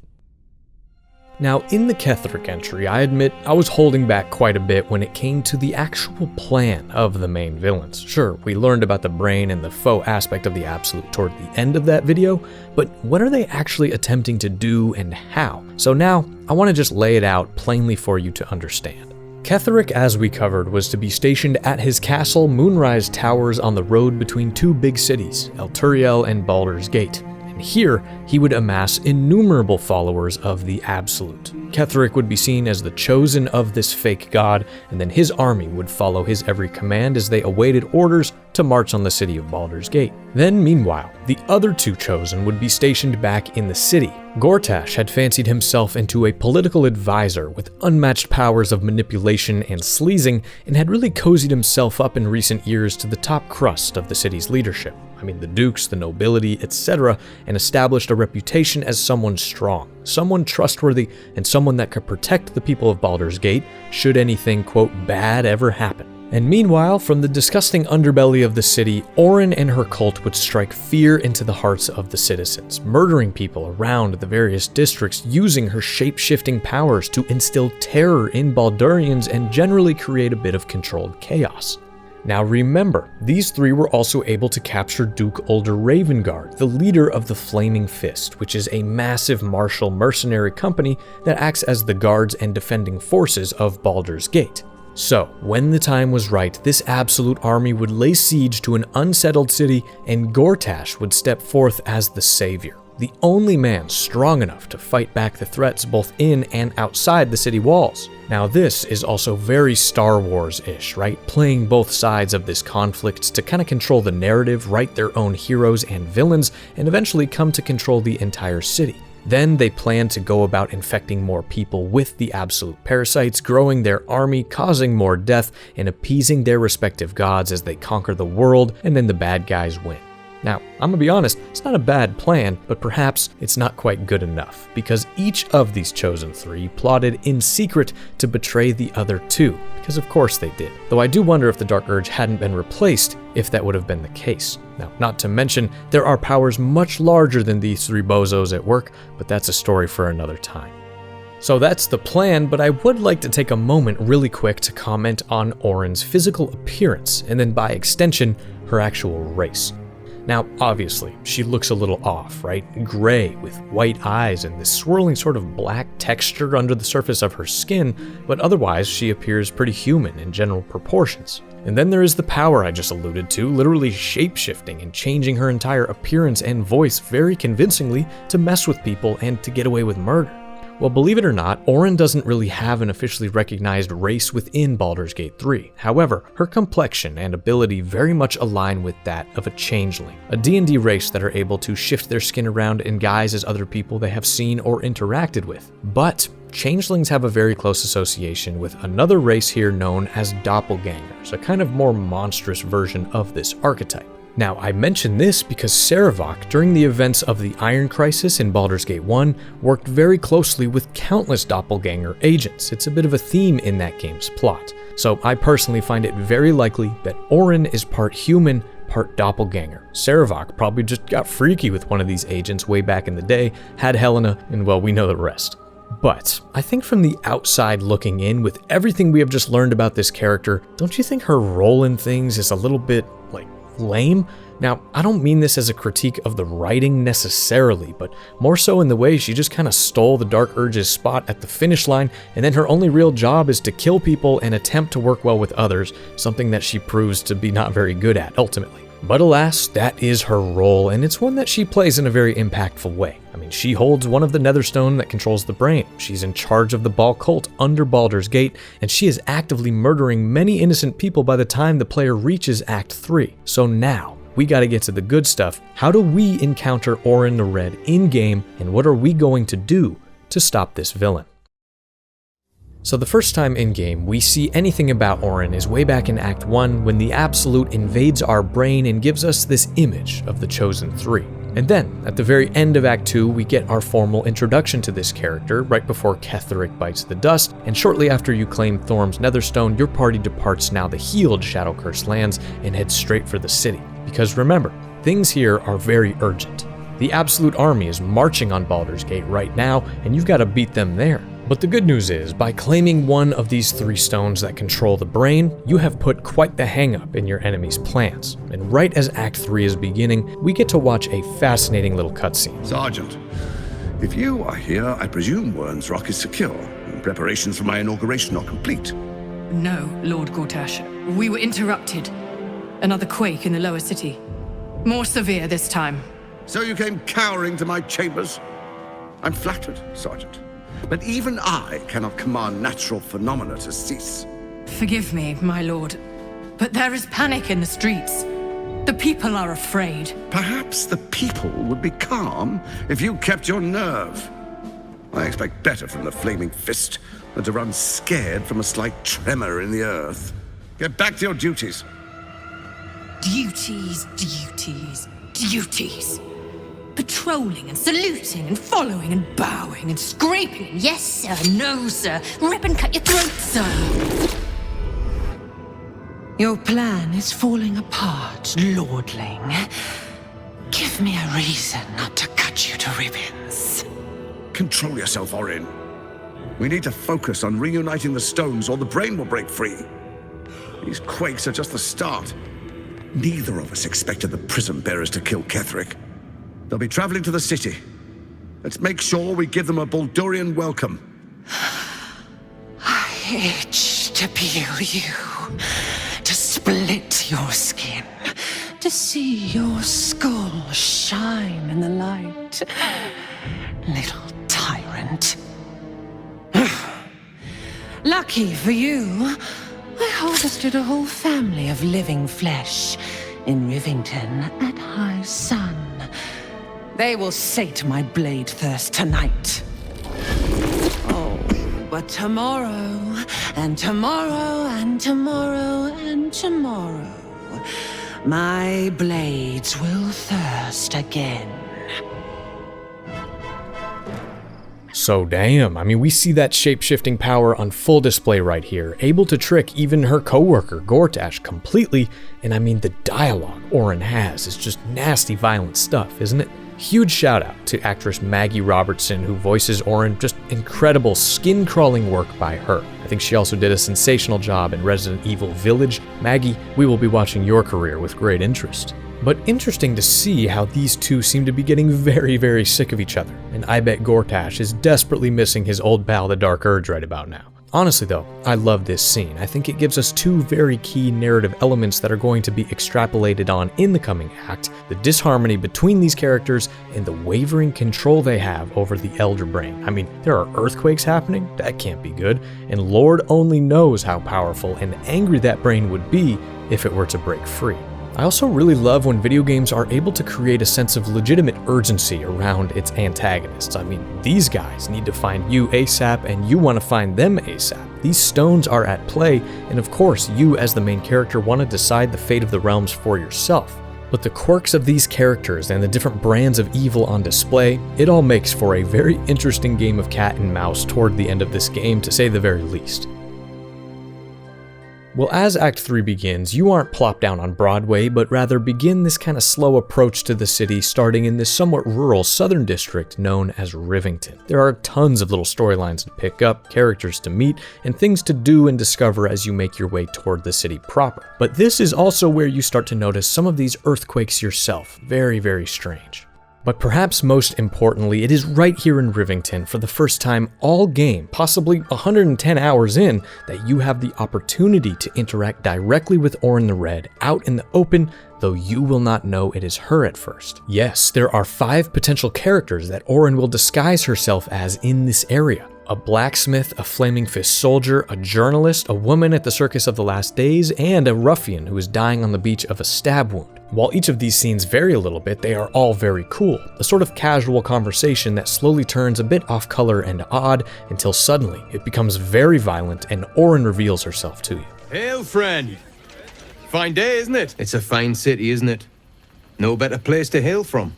Now, in the Ketheric entry, I admit I was holding back quite a bit when it came to the actual plan of the main villains. Sure, we learned about the Brain and the foe aspect of the Absolute toward the end of that video, but what are they actually attempting to do and how? So now, I want to just lay it out plainly for you to understand. Ketheric, as we covered, was to be stationed at his castle Moonrise Towers on the road between two big cities, Elturiel and Baldur's Gate. Here, he would amass innumerable followers of the Absolute. Ketheric would be seen as the chosen of this fake god, and then his army would follow his every command as they awaited orders to march on the city of Baldur's Gate. Then, meanwhile, the other two chosen would be stationed back in the city. Gortash had fancied himself into a political advisor with unmatched powers of manipulation and sleazing, and had really cozied himself up in recent years to the top crust of the city's leadership. I mean, the dukes, the nobility, etc., and established a reputation as someone strong, someone trustworthy, and someone that could protect the people of Baldur's Gate should anything, quote, bad ever happen. And meanwhile, from the disgusting underbelly of the city, Orin and her cult would strike fear into the hearts of the citizens, murdering people around the various districts, using her shape-shifting powers to instill terror in Baldurians and generally create a bit of controlled chaos. Now remember, these three were also able to capture Duke Ulder Ravengard, the leader of the Flaming Fist, which is a massive martial mercenary company that acts as the guards and defending forces of Baldur's Gate. So, when the time was right, this Absolute army would lay siege to an unsettled city, and Gortash would step forth as the savior, the only man strong enough to fight back the threats both in and outside the city walls. Now this is also very Star Wars-ish, right? Playing both sides of this conflict to kind of control the narrative, write their own heroes and villains, and eventually come to control the entire city. Then they plan to go about infecting more people with the Absolute parasites, growing their army, causing more death, and appeasing their respective gods as they conquer the world, and then the bad guys win. Now, I'm gonna be honest, it's not a bad plan, but perhaps it's not quite good enough, because each of these chosen three plotted in secret to betray the other two, because of course they did. Though I do wonder if the Dark Urge hadn't been replaced, if that would have been the case. Now, not to mention, there are powers much larger than these three bozos at work, but that's a story for another time. So that's the plan, but I would like to take a moment really quick to comment on Orin's physical appearance, and then by extension, her actual race. Now, obviously, she looks a little off, right? Gray with white eyes and this swirling sort of black texture under the surface of her skin, but otherwise she appears pretty human in general proportions. And then there is the power I just alluded to, literally shape-shifting and changing her entire appearance and voice very convincingly to mess with people and to get away with murder. Well, believe it or not, Orin doesn't really have an officially recognized race within Baldur's Gate 3. However, her complexion and ability very much align with that of a changeling, a D&D race that are able to shift their skin around in guise as other people they have seen or interacted with. But changelings have a very close association with another race here known as doppelgangers, a kind of more monstrous version of this archetype. Now, I mention this because Sarevok, during the events of the Iron Crisis in Baldur's Gate 1, worked very closely with countless doppelganger agents. It's a bit of a theme in that game's plot. So I personally find it very likely that Orin is part human, part doppelganger. Sarevok probably just got freaky with one of these agents way back in the day, had Helena, and well, we know the rest. But I think from the outside looking in, with everything we have just learned about this character, don't you think her role in things is a little bit, lame? Now, I don't mean this as a critique of the writing necessarily, but more so in the way she just kind of stole the Dark Urge's spot at the finish line, and then her only real job is to kill people and attempt to work well with others, something that she proves to be not very good at ultimately. But alas, that is her role, and it's one that she plays in a very impactful way. I mean, she holds one of the Netherstone that controls the brain. She's in charge of the Ball cult under Baldur's Gate, and she is actively murdering many innocent people by the time the player reaches Act 3. So now, we gotta get to the good stuff. How do we encounter Orin the Red in-game, and what are we going to do to stop this villain? So the first time in-game we see anything about Orin is way back in Act 1 when the Absolute invades our brain and gives us this image of the Chosen Three. And then, at the very end of Act 2, we get our formal introduction to this character right before Ketheric bites the dust, and shortly after you claim Thorm's Netherstone, your party departs now the healed Shadowcurse lands and heads straight for the city. Because remember, things here are very urgent. The Absolute army is marching on Baldur's Gate right now, and you've got to beat them there. But the good news is, by claiming one of these three stones that control the brain, you have put quite the hang-up in your enemy's plans. And right as Act 3 is beginning, we get to watch a fascinating little cutscene. Sergeant, if you are here, I presume Wern's Rock is secure, and preparations for my inauguration are complete. No, Lord Gortash. We were interrupted. Another quake in the lower city. More severe this time. So you came cowering to my chambers? I'm flattered, Sergeant. But even I cannot command natural phenomena to cease. Forgive me, my lord, but there is panic in the streets. The people are afraid. Perhaps the people would be calm if you kept your nerve. I expect better from the Flaming Fist than to run scared from a slight tremor in the earth. Get back to your duties. Duties, duties, duties. Patrolling and saluting and following and bowing and scraping and yes sir, no sir, rip and cut your throat sir. Your plan is falling apart, lordling. Give me a reason not to cut you to ribbons. Control yourself, Orin. We need to focus on reuniting the stones or the brain will break free. These quakes are just the start. Neither of us expected the Prism Bearers to kill Ketheric. They'll be traveling to the city. Let's make sure we give them a Baldurian welcome. I itch to peel you, to split your skin, to see your skull shine in the light. Little tyrant. Lucky for you, I harvested a whole family of living flesh in Rivington at high sun. They will sate my blade thirst tonight. Oh, but tomorrow, and tomorrow, and tomorrow, and tomorrow, my blades will thirst again. So damn, I mean, we see that shape-shifting power on full display right here, able to trick even her co-worker, Gortash, completely, and I mean, the dialogue Orin has is just nasty, violent stuff, isn't it? Huge shout out to actress Maggie Robertson, who voices Orin. Just incredible skin-crawling work by her. I think she also did a sensational job in Resident Evil Village. Maggie, we will be watching your career with great interest. But interesting to see how these two seem to be getting very, very sick of each other, and I bet Gortash is desperately missing his old pal the Dark Urge right about now. Honestly though, I love this scene. I think it gives us two very key narrative elements that are going to be extrapolated on in the coming act: the disharmony between these characters and the wavering control they have over the Elder Brain. I mean, there are earthquakes happening? That can't be good. And Lord only knows how powerful and angry that brain would be if it were to break free. I also really love when video games are able to create a sense of legitimate urgency around its antagonists. I mean, these guys need to find you ASAP, and you want to find them ASAP. These stones are at play, and of course, you as the main character want to decide the fate of the realms for yourself. But the quirks of these characters and the different brands of evil on display, it all makes for a very interesting game of cat and mouse toward the end of this game, to say the very least. Well, as Act 3 begins, you aren't plopped down on Broadway, but rather begin this kind of slow approach to the city, starting in this somewhat rural southern district known as Rivington. There are tons of little storylines to pick up, characters to meet, and things to do and discover as you make your way toward the city proper. But this is also where you start to notice some of these earthquakes yourself. Very, very strange. But perhaps most importantly, it is right here in Rivington, for the first time all game, possibly 110 hours in, that you have the opportunity to interact directly with Orin the Red out in the open, though you will not know it is her at first. Yes, there are 5 potential characters that Orin will disguise herself as in this area. A blacksmith, a flaming fist soldier, a journalist, a woman at the Circus of the Last Days, and a ruffian who is dying on the beach of a stab wound. While each of these scenes vary a little bit, they are all very cool. A sort of casual conversation that slowly turns a bit off color and odd until suddenly it becomes very violent and Orin reveals herself to you. Hail, friend! Fine day, isn't it? It's a fine city, isn't it? No better place to hail from.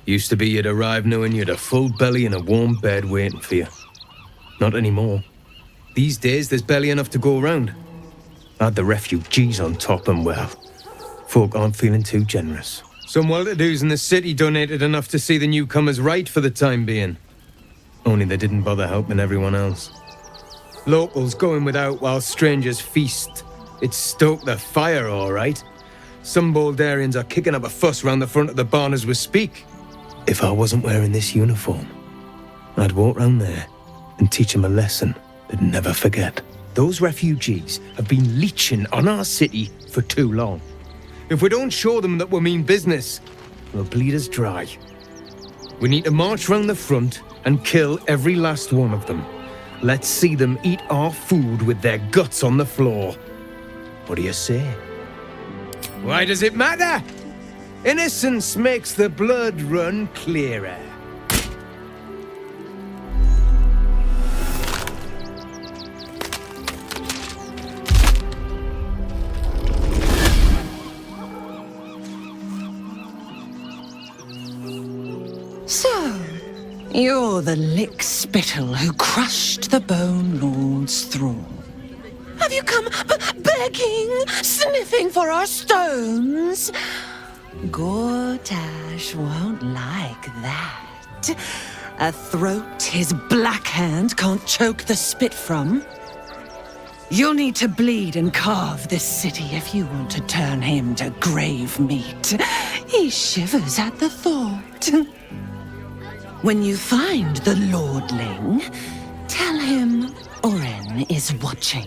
Used to be you'd arrive knowing you'd a full belly and a warm bed waiting for you. Not anymore. These days there's barely enough to go around. Add the refugees on top and well, folk aren't feeling too generous. Some well-to-dos in the city donated enough to see the newcomers right for the time being. Only they didn't bother helping everyone else. Locals going without while strangers feast. It stoked the fire, all right. Some Baldurians are kicking up a fuss round the front of the barn as we speak. If I wasn't wearing this uniform, I'd walk round there and teach them a lesson they'd never forget. Those refugees have been leeching on our city for too long. If we don't show them that we mean business, they'll bleed us dry. We need to march round the front and kill every last one of them. Let's see them eat our food with their guts on the floor. What do you say? Why does it matter? Innocence makes the blood run clearer. So, you're the lick-spittle who crushed the Bone Lord's throne. Have you come begging, sniffing for our stones? Gortash won't like that. A throat his black hand can't choke the spit from. You'll need to bleed and carve this city if you want to turn him to grave meat. He shivers at the thought. When you find the Lordling, tell him Orin is watching.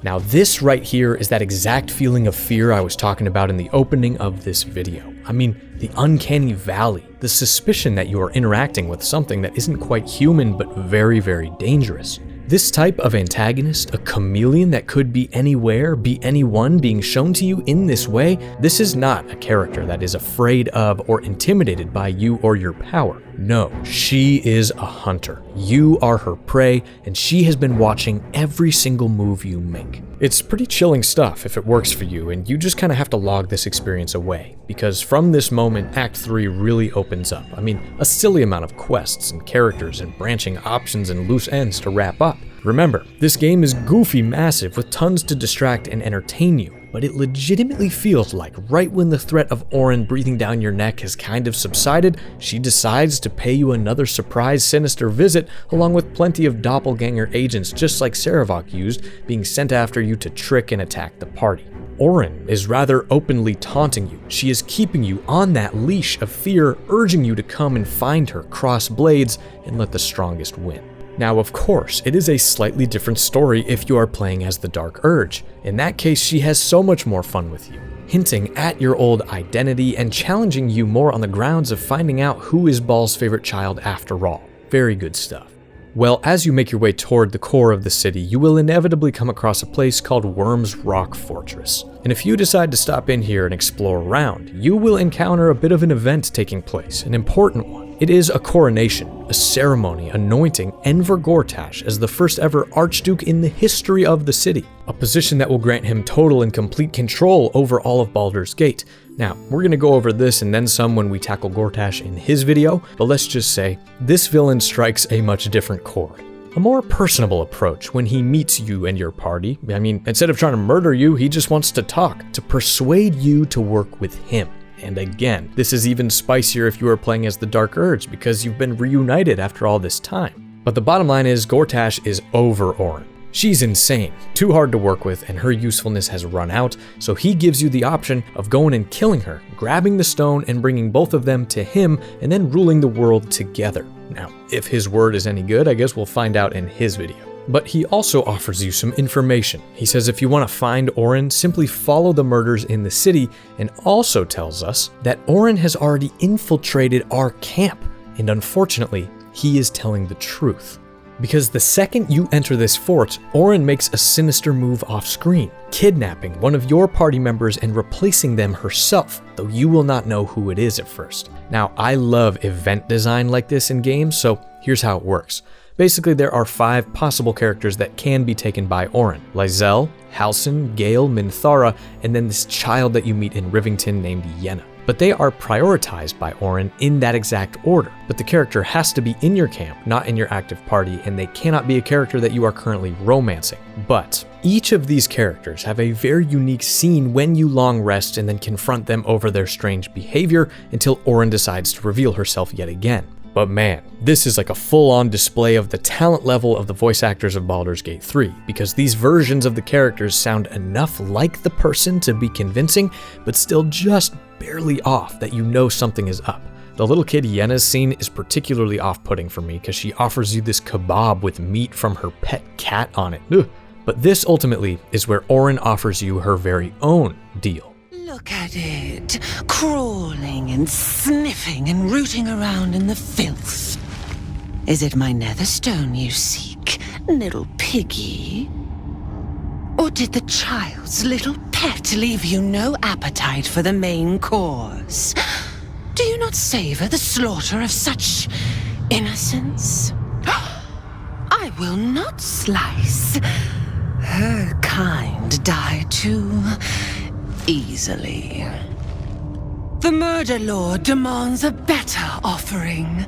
Now this right here is that exact feeling of fear I was talking about in the opening of this video. I mean, the uncanny valley, the suspicion that you are interacting with something that isn't quite human but very, very dangerous. This type of antagonist, a chameleon that could be anywhere, be anyone, being shown to you in this way, this is not a character that is afraid of or intimidated by you or your power. No, she is a hunter. You are her prey, and she has been watching every single move you make. It's pretty chilling stuff if it works for you, and you just kind of have to log this experience away, because from this moment, Act 3 really opens up. I mean, a silly amount of quests and characters and branching options and loose ends to wrap up. Remember, this game is goofy massive with tons to distract and entertain you, but it legitimately feels like right when the threat of Orin breathing down your neck has kind of subsided, she decides to pay you another surprise sinister visit, along with plenty of doppelganger agents just like Sarevok used, being sent after you to trick and attack the party. Orin is rather openly taunting you. She is keeping you on that leash of fear, urging you to come and find her, cross blades, and let the strongest win. Now, of course, it is a slightly different story if you are playing as the Dark Urge. In that case, she has so much more fun with you, hinting at your old identity and challenging you more on the grounds of finding out who is Baal's favorite child after all. Very good stuff. Well, as you make your way toward the core of the city, you will inevitably come across a place called Worm's Rock Fortress. And if you decide to stop in here and explore around, you will encounter a bit of an event taking place, an important one. It is a coronation, a ceremony anointing Enver Gortash as the first ever Archduke in the history of the city, a position that will grant him total and complete control over all of Baldur's Gate. Now, we're going to go over this and then some when we tackle Gortash in his video, but let's just say, this villain strikes a much different chord. A more personable approach when he meets you and your party. I mean, instead of trying to murder you, he just wants to talk, to persuade you to work with him. And again, this is even spicier if you are playing as the Dark Urge because you've been reunited after all this time. But the bottom line is Gortash is over Orin. She's insane, too hard to work with, and her usefulness has run out, so he gives you the option of going and killing her, grabbing the stone and bringing both of them to him, and then ruling the world together. Now, if his word is any good, I guess we'll find out in his video. But he also offers you some information. He says if you want to find Orin, simply follow the murders in the city, and also tells us that Orin has already infiltrated our camp, and unfortunately, he is telling the truth. Because the second you enter this fort, Orin makes a sinister move off-screen, kidnapping one of your party members and replacing them herself, though you will not know who it is at first. Now, I love event design like this in games, so here's how it works. Basically, there are 5 possible characters that can be taken by Orin: Lysel, Halsin, Gale, Minthara, and then this child that you meet in Rivington named Yenna. But they are prioritized by Orin in that exact order. But the character has to be in your camp, not in your active party, and they cannot be a character that you are currently romancing. But each of these characters have a very unique scene when you long rest and then confront them over their strange behavior until Orin decides to reveal herself yet again. But man, this is like a full-on display of the talent level of the voice actors of Baldur's Gate 3, because these versions of the characters sound enough like the person to be convincing, but still just barely off that you know something is up. The little kid Yenna's scene is particularly off-putting for me because she offers you this kebab with meat from her pet cat on it. Ugh. But this ultimately is where Orin offers you her very own deal. Look at it, crawling and sniffing and rooting around in the filth. Is it my netherstone you seek, little piggy? Or did the child's little pet leave you no appetite for the main course? Do you not savor the slaughter of such innocence? I will not slice. Her kind die too easily. The Murder Lord demands a better offering.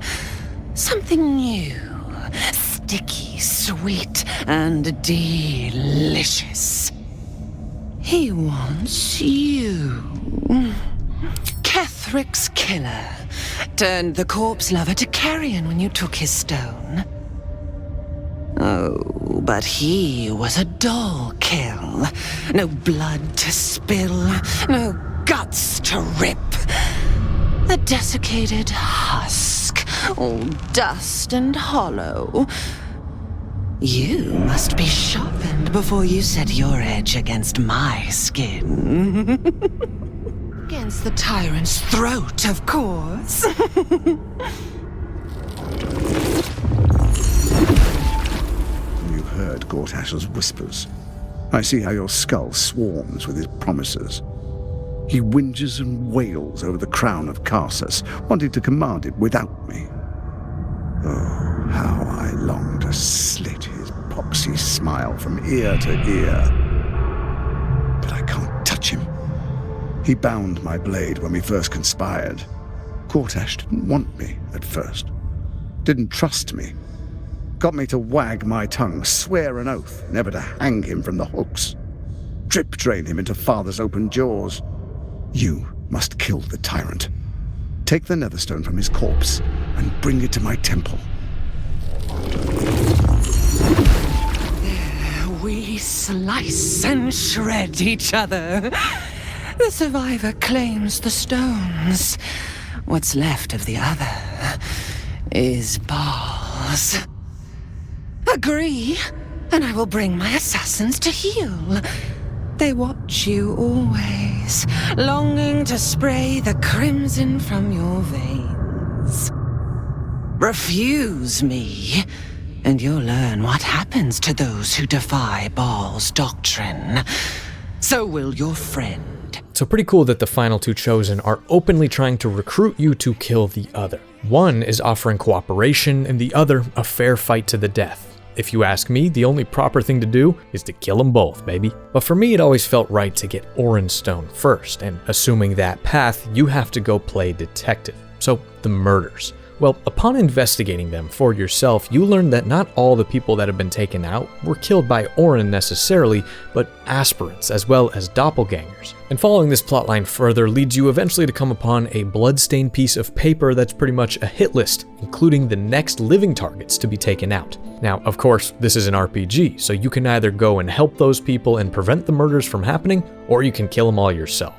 Something new, sticky, sweet, and delicious. He wants you. Ketheric's killer turned the corpse lover to carrion when you took his stone. Oh, but he was a dull kill. No blood to spill, no guts to rip. A desiccated husk, all dust and hollow. You must be sharpened before you set your edge against my skin. Against the tyrant's throat, of course. heard Gortash's whispers. I see how your skull swarms with his promises. He whinges and wails over the crown of Karsus, wanting to command it without me. Oh, how I long to slit his poxy smile from ear to ear. But I can't touch him. He bound my blade when we first conspired. Gortash didn't want me at first. Didn't trust me. Got me to wag my tongue, swear an oath never to hang him from the hooks. Drip drain him into father's open jaws. You must kill the tyrant. Take the netherstone from his corpse and bring it to my temple. There we slice and shred each other. The survivor claims the stones. What's left of the other is Baal's. Agree, and I will bring my assassins to heal. They watch you always, longing to spray the crimson from your veins. Refuse me, and you'll learn what happens to those who defy Baal's doctrine. So will your friend. So pretty cool that the final two chosen are openly trying to recruit you to kill the other. One is offering cooperation, and the other a fair fight to the death. If you ask me, the only proper thing to do is to kill them both, baby. But for me, it always felt right to get Orin's stone first, and assuming that path, you have to go play detective. So, the murders. Well, upon investigating them for yourself, you learn that not all the people that have been taken out were killed by Orin necessarily, but aspirants as well as doppelgangers. And following this plotline further leads you eventually to come upon a bloodstained piece of paper that's pretty much a hit list, including the next living targets to be taken out. Now, of course, this is an RPG, so you can either go and help those people and prevent the murders from happening, or you can kill them all yourself.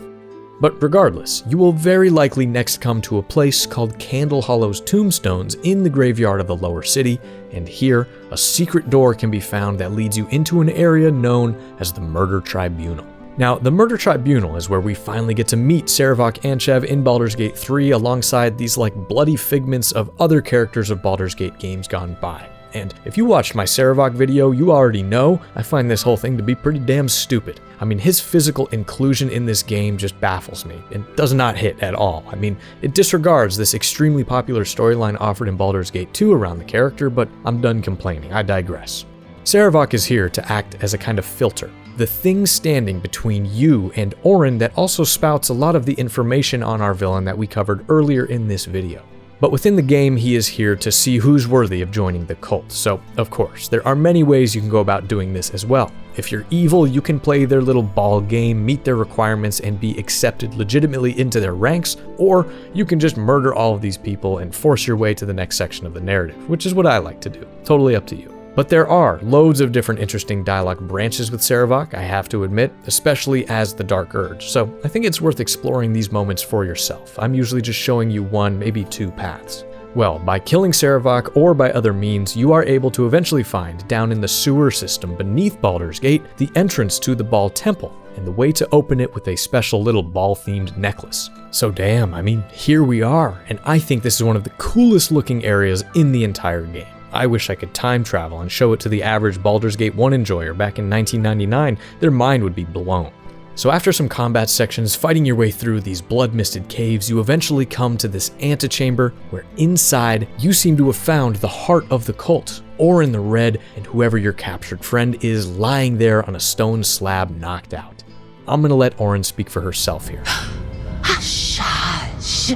But regardless, you will very likely next come to a place called Candle Hollow's Tombstones in the graveyard of the lower city, and here, a secret door can be found that leads you into an area known as the Murder Tribunal. Now, the Murder Tribunal is where we finally get to meet Sarevok Anchev in Baldur's Gate 3 alongside these bloody figments of other characters of Baldur's Gate games gone by. And if you watched my Sarevok video, you already know I find this whole thing to be pretty damn stupid. I mean, his physical inclusion in this game just baffles me and does not hit at all. I mean, it disregards this extremely popular storyline offered in Baldur's Gate 2 around the character, but I'm done complaining, I digress. Sarevok is here to act as a kind of filter, the thing standing between you and Orin that also spouts a lot of the information on our villain that we covered earlier in this video. But within the game, he is here to see who's worthy of joining the cult. So, of course, there are many ways you can go about doing this as well. If you're evil, you can play their little ball game, meet their requirements, and be accepted legitimately into their ranks, or you can just murder all of these people and force your way to the next section of the narrative, which is what I like to do. Totally up to you. But there are loads of different interesting dialogue branches with Sarevok, I have to admit, especially as the Dark Urge, so I think it's worth exploring these moments for yourself. I'm usually just showing you one, maybe two paths. Well, by killing Sarevok or by other means, you are able to eventually find, down in the sewer system beneath Baldur's Gate, the entrance to the Baal Temple, and the way to open it with a special little Baal-themed necklace. So damn, I mean, here we are, and I think this is one of the coolest looking areas in the entire game. I wish I could time travel and show it to the average Baldur's Gate 1 enjoyer back in 1999, their mind would be blown. So after some combat sections, fighting your way through these blood-misted caves, you eventually come to this antechamber where inside you seem to have found the heart of the cult, Orin the Red, and whoever your captured friend is lying there on a stone slab knocked out. I'm gonna let Orin speak for herself here. Hush, hush.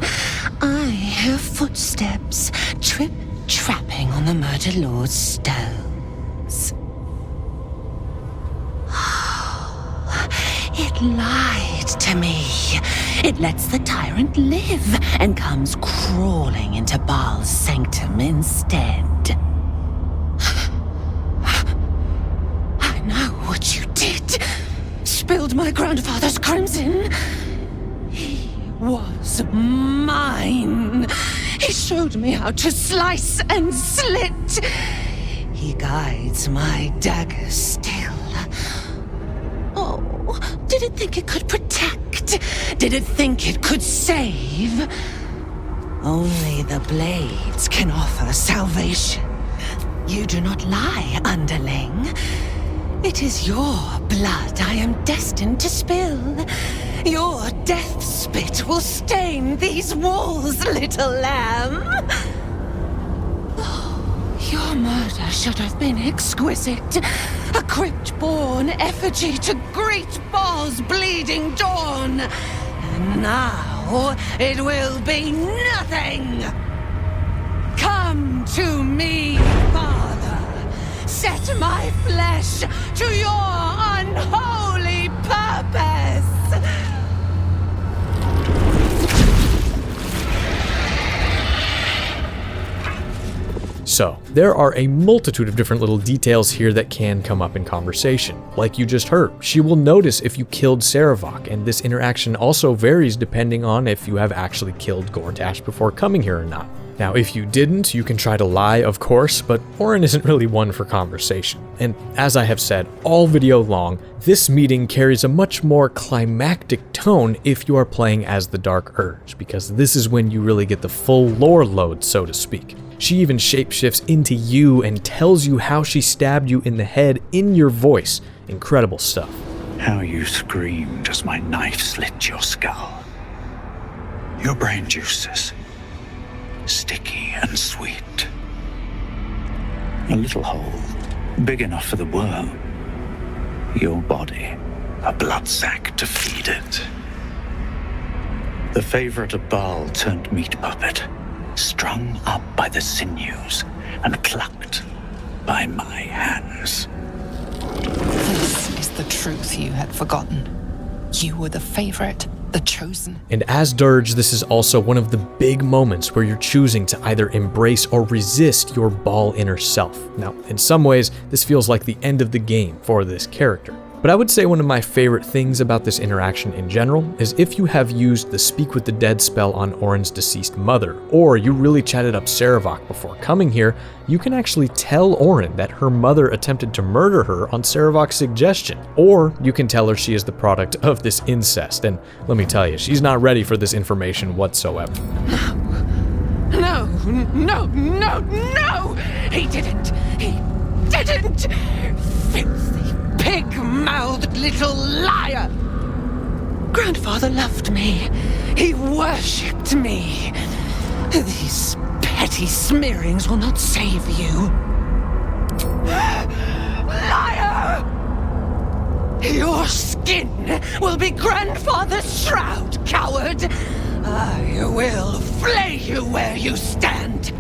I hear footsteps, trapping on the Murder Lord's stones. It lied to me. It lets the tyrant live and comes crawling into Baal's sanctum instead. I know what you did. Spilled my grandfather's crimson. He was mine. He showed me how to slice and slit. He guides my dagger still. Oh, did it think it could protect? Did it think it could save? Only the blades can offer salvation. You do not lie, underling. It is your blood I am destined to spill. Your death spit will stain these walls, little lamb. Oh, your murder should have been exquisite. A crypt-born effigy to great Baal's bleeding dawn. And now it will be nothing. Come to me, Father. Set my flesh to your unholy purpose. So, there are a multitude of different little details here that can come up in conversation. Like you just heard, she will notice if you killed Sarevok, and this interaction also varies depending on if you have actually killed Gortash before coming here or not. Now, if you didn't, you can try to lie, of course, but Orin isn't really one for conversation. And as I have said all video long, this meeting carries a much more climactic tone if you are playing as the Dark Urge, because this is when you really get the full lore load, so to speak. She even shapeshifts into you and tells you how she stabbed you in the head in your voice. Incredible stuff. How you screamed as my knife slit your skull. Your brain juices, sticky and sweet. A little hole, big enough for the worm. Your body, a blood sac to feed it. The favorite of Baal turned meat puppet, strung up by the sinews and plucked by my hands. This is the truth you had forgotten. You were the favorite, the chosen. And as Dirge, this is also one of the big moments where you're choosing to either embrace or resist your Baal inner self. Now, in some ways, this feels like the end of the game for this character. But I would say one of my favorite things about this interaction in general is if you have used the Speak with the Dead spell on Orin's deceased mother, or you really chatted up Sarevok before coming here, you can actually tell Orin that her mother attempted to murder her on Sarevok's suggestion. Or you can tell her she is the product of this incest, and let me tell you, she's not ready for this information whatsoever. No! He didn't! Filthy, pig-mouthed little liar! Grandfather loved me. He worshipped me. These petty smearings will not save you. Liar! Your skin will be Grandfather's shroud, coward! I will flay you where you stand!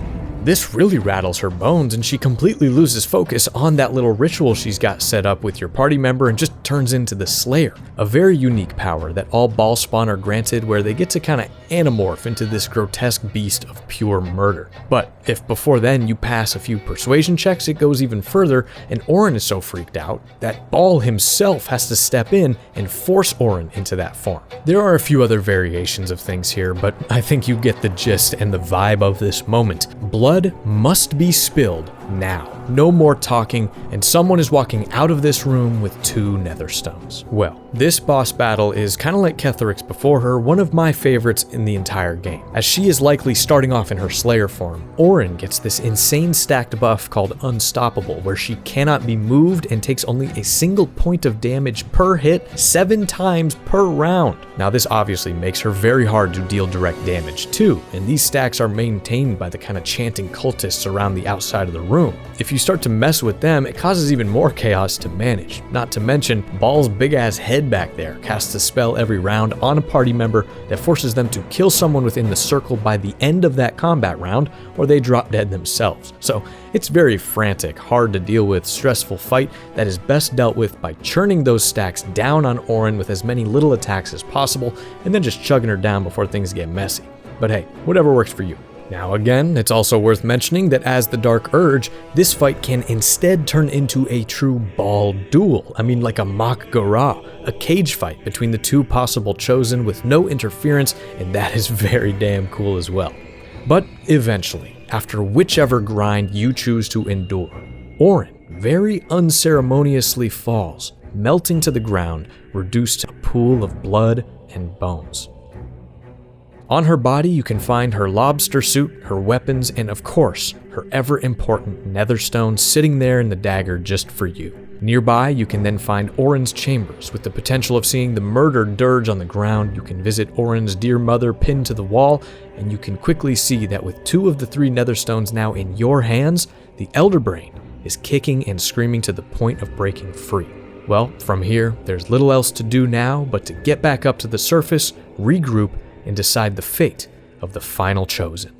This really rattles her bones, and she completely loses focus on that little ritual she's got set up with your party member and just turns into the Slayer, a very unique power that all Baal spawn are granted, where they get to kind of anamorph into this grotesque beast of pure murder. But if before then you pass a few persuasion checks, it goes even further, and Orin is so freaked out that Baal himself has to step in and force Orin into that form. There are a few other variations of things here, but I think you get the gist and the vibe of this moment. Blood must be spilled now. No more talking, and someone is walking out of this room with 2 nether stones. Well, this boss battle is kind of like Ketheric's before her, one of my favorites in the entire game. As she is likely starting off in her Slayer form, Orin gets this insane stacked buff called Unstoppable, where she cannot be moved and takes only a single point of damage per hit 7 times per round. Now this obviously makes her very hard to deal direct damage too, and these stacks are maintained by the kind of chanting cultists around the outside of the room. If you start to mess with them, it causes even more chaos to manage. Not to mention, Baal's big ass head back there casts a spell every round on a party member that forces them to kill someone within the circle by the end of that combat round, or they drop dead themselves. So it's very frantic, hard to deal with, stressful fight that is best dealt with by churning those stacks down on Orin with as many little attacks as possible, and then just chugging her down before things get messy. But hey, whatever works for you. Now again, it's also worth mentioning that as the Dark Urge, this fight can instead turn into a true Baal duel. I mean, like a mock Gorah, a cage fight between the 2 possible chosen with no interference, and that is very damn cool as well. But eventually, after whichever grind you choose to endure, Orin very unceremoniously falls, melting to the ground, reduced to a pool of blood and bones. On her body, you can find her lobster suit, her weapons, and of course, her ever-important netherstone sitting there in the dagger just for you. Nearby, you can then find Orin's chambers. With the potential of seeing the murdered dirge on the ground, you can visit Orin's dear mother pinned to the wall, and you can quickly see that with 2 of the 3 netherstones now in your hands, the Elder Brain is kicking and screaming to the point of breaking free. Well, from here, there's little else to do now but to get back up to the surface, regroup, and decide the fate of the final chosen.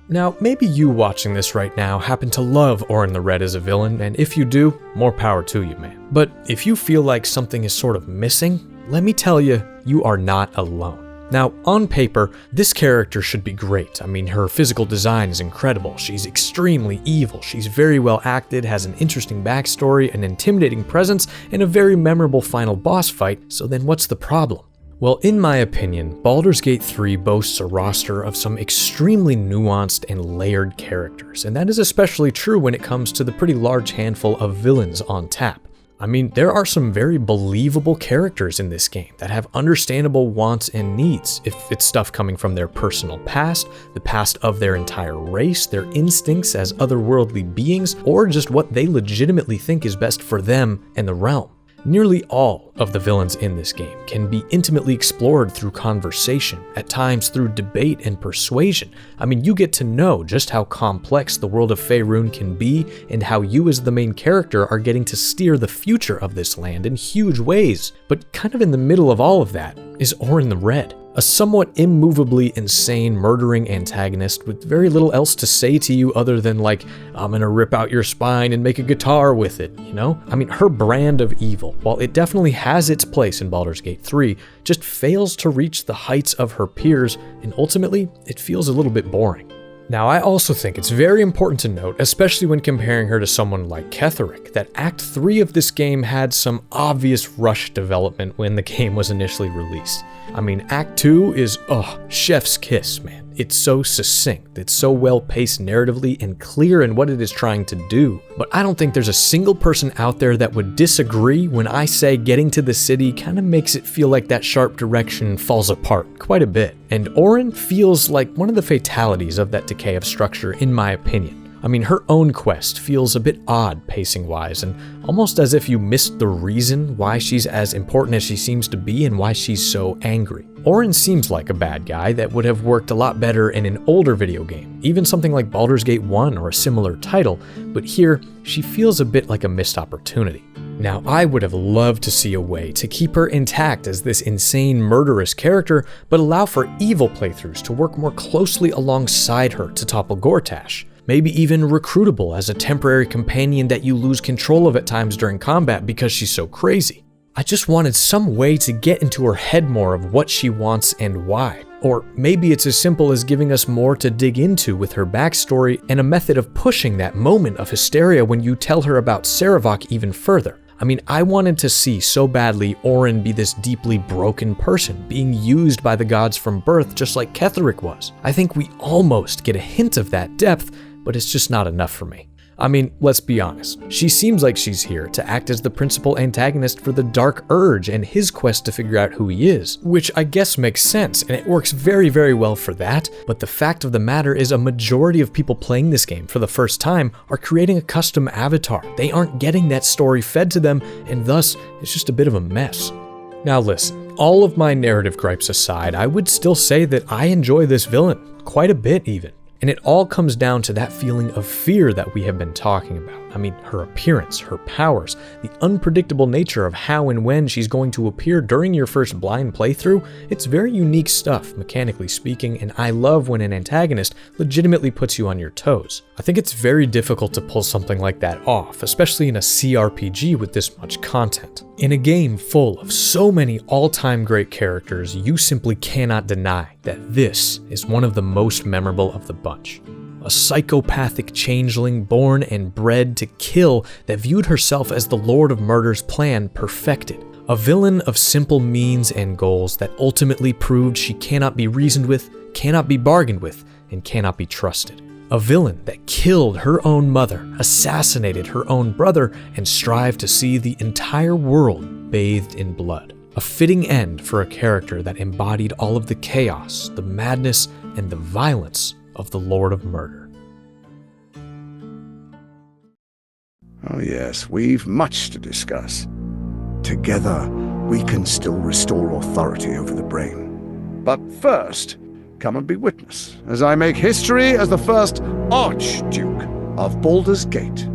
Now, maybe you watching this right now happen to love Orin the Red as a villain, and if you do, more power to you, man. But if you feel like something is sort of missing, let me tell you, you are not alone. Now, on paper, this character should be great. I mean, her physical design is incredible. She's extremely evil. She's very well acted, has an interesting backstory, an intimidating presence, and a very memorable final boss fight, so then what's the problem? Well, in my opinion, Baldur's Gate 3 boasts a roster of some extremely nuanced and layered characters, and that is especially true when it comes to the pretty large handful of villains on tap. I mean, there are some very believable characters in this game that have understandable wants and needs, if it's stuff coming from their personal past, the past of their entire race, their instincts as otherworldly beings, or just what they legitimately think is best for them and the realm. Nearly all of the villains in this game can be intimately explored through conversation, at times through debate and persuasion. I mean, you get to know just how complex the world of Faerun can be, and how you as the main character are getting to steer the future of this land in huge ways. But kind of in the middle of all of that is Orin the Red, a somewhat immovably insane murdering antagonist with very little else to say to you other than like, I'm gonna rip out your spine and make a guitar with it, you know? I mean, her brand of evil, while it definitely has its place in Baldur's Gate 3, just fails to reach the heights of her peers, and ultimately, it feels a little bit boring. Now, I also think it's very important to note, especially when comparing her to someone like Ketheric, that Act 3 of this game had some obvious rush development when the game was initially released. I mean, Act 2 is, chef's kiss, man. It's so succinct, it's so well paced narratively and clear in what it is trying to do. But I don't think there's a single person out there that would disagree when I say getting to the city kind of makes it feel like that sharp direction falls apart quite a bit. And Orin feels like one of the fatalities of that decay of structure, in my opinion. I mean, her own quest feels a bit odd pacing-wise, and almost as if you missed the reason why she's as important as she seems to be and why she's so angry. Orin seems like a bad guy that would have worked a lot better in an older video game, even something like Baldur's Gate 1 or a similar title, but here, she feels a bit like a missed opportunity. Now, I would have loved to see a way to keep her intact as this insane, murderous character, but allow for evil playthroughs to work more closely alongside her to topple Gortash. Maybe even recruitable as a temporary companion that you lose control of at times during combat because she's so crazy. I just wanted some way to get into her head more of what she wants and why. Or maybe it's as simple as giving us more to dig into with her backstory and a method of pushing that moment of hysteria when you tell her about Sarevok even further. I mean, I wanted to see so badly Orin be this deeply broken person, being used by the gods from birth just like Ketheric was. I think we almost get a hint of that depth, but it's just not enough for me. I mean, let's be honest. She seems like she's here to act as the principal antagonist for the Dark Urge and his quest to figure out who he is, which I guess makes sense, and it works very, very well for that, but the fact of the matter is a majority of people playing this game for the first time are creating a custom avatar. They aren't getting that story fed to them, and thus, it's just a bit of a mess. Now listen, all of my narrative gripes aside, I would still say that I enjoy this villain, quite a bit even. And it all comes down to that feeling of fear that we have been talking about. I mean, her appearance, her powers, the unpredictable nature of how and when she's going to appear during your first blind playthrough, it's very unique stuff, mechanically speaking, and I love when an antagonist legitimately puts you on your toes. I think it's very difficult to pull something like that off, especially in a CRPG with this much content. In a game full of so many all-time great characters, you simply cannot deny that this is one of the most memorable of the bunch. A psychopathic changeling born and bred to kill that viewed herself as the Lord of Murder's plan perfected. A villain of simple means and goals that ultimately proved she cannot be reasoned with, cannot be bargained with, and cannot be trusted. A villain that killed her own mother, assassinated her own brother, and strived to see the entire world bathed in blood. A fitting end for a character that embodied all of the chaos, the madness, and the violence of the Lord of Murder. Oh yes, we've much to discuss. Together, we can still restore authority over the brain. But first, come and be witness as I make history as the first Archduke of Baldur's Gate.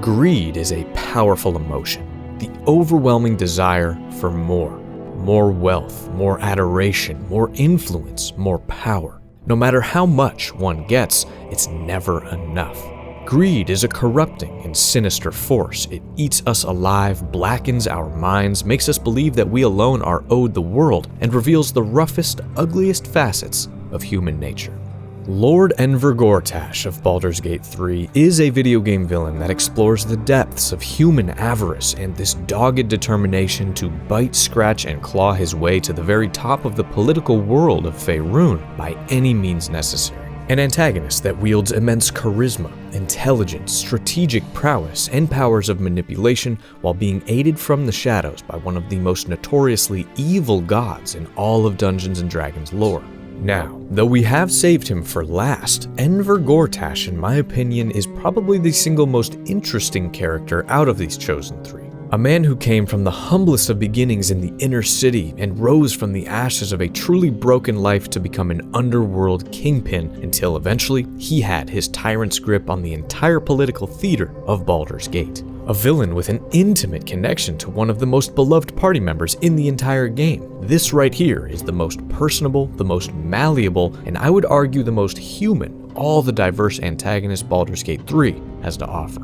Greed is a powerful emotion, the overwhelming desire for more. More wealth, more adoration, more influence, more power. No matter how much one gets, it's never enough. Greed is a corrupting and sinister force. It eats us alive, blackens our minds, makes us believe that we alone are owed the world, and reveals the roughest, ugliest facets of human nature. Lord Enver Gortash of Baldur's Gate 3 is a video game villain that explores the depths of human avarice and this dogged determination to bite, scratch, and claw his way to the very top of the political world of Faerun by any means necessary. An antagonist that wields immense charisma, intelligence, strategic prowess, and powers of manipulation while being aided from the shadows by one of the most notoriously evil gods in all of Dungeons & Dragons lore. Now, though we have saved him for last, Enver Gortash, in my opinion, is probably the single most interesting character out of these chosen three. A man who came from the humblest of beginnings in the inner city and rose from the ashes of a truly broken life to become an underworld kingpin until eventually he had his tyrant's grip on the entire political theater of Baldur's Gate. A villain with an intimate connection to one of the most beloved party members in the entire game. This right here is the most personable, the most malleable, and I would argue the most human of all the diverse antagonists Baldur's Gate 3 has to offer.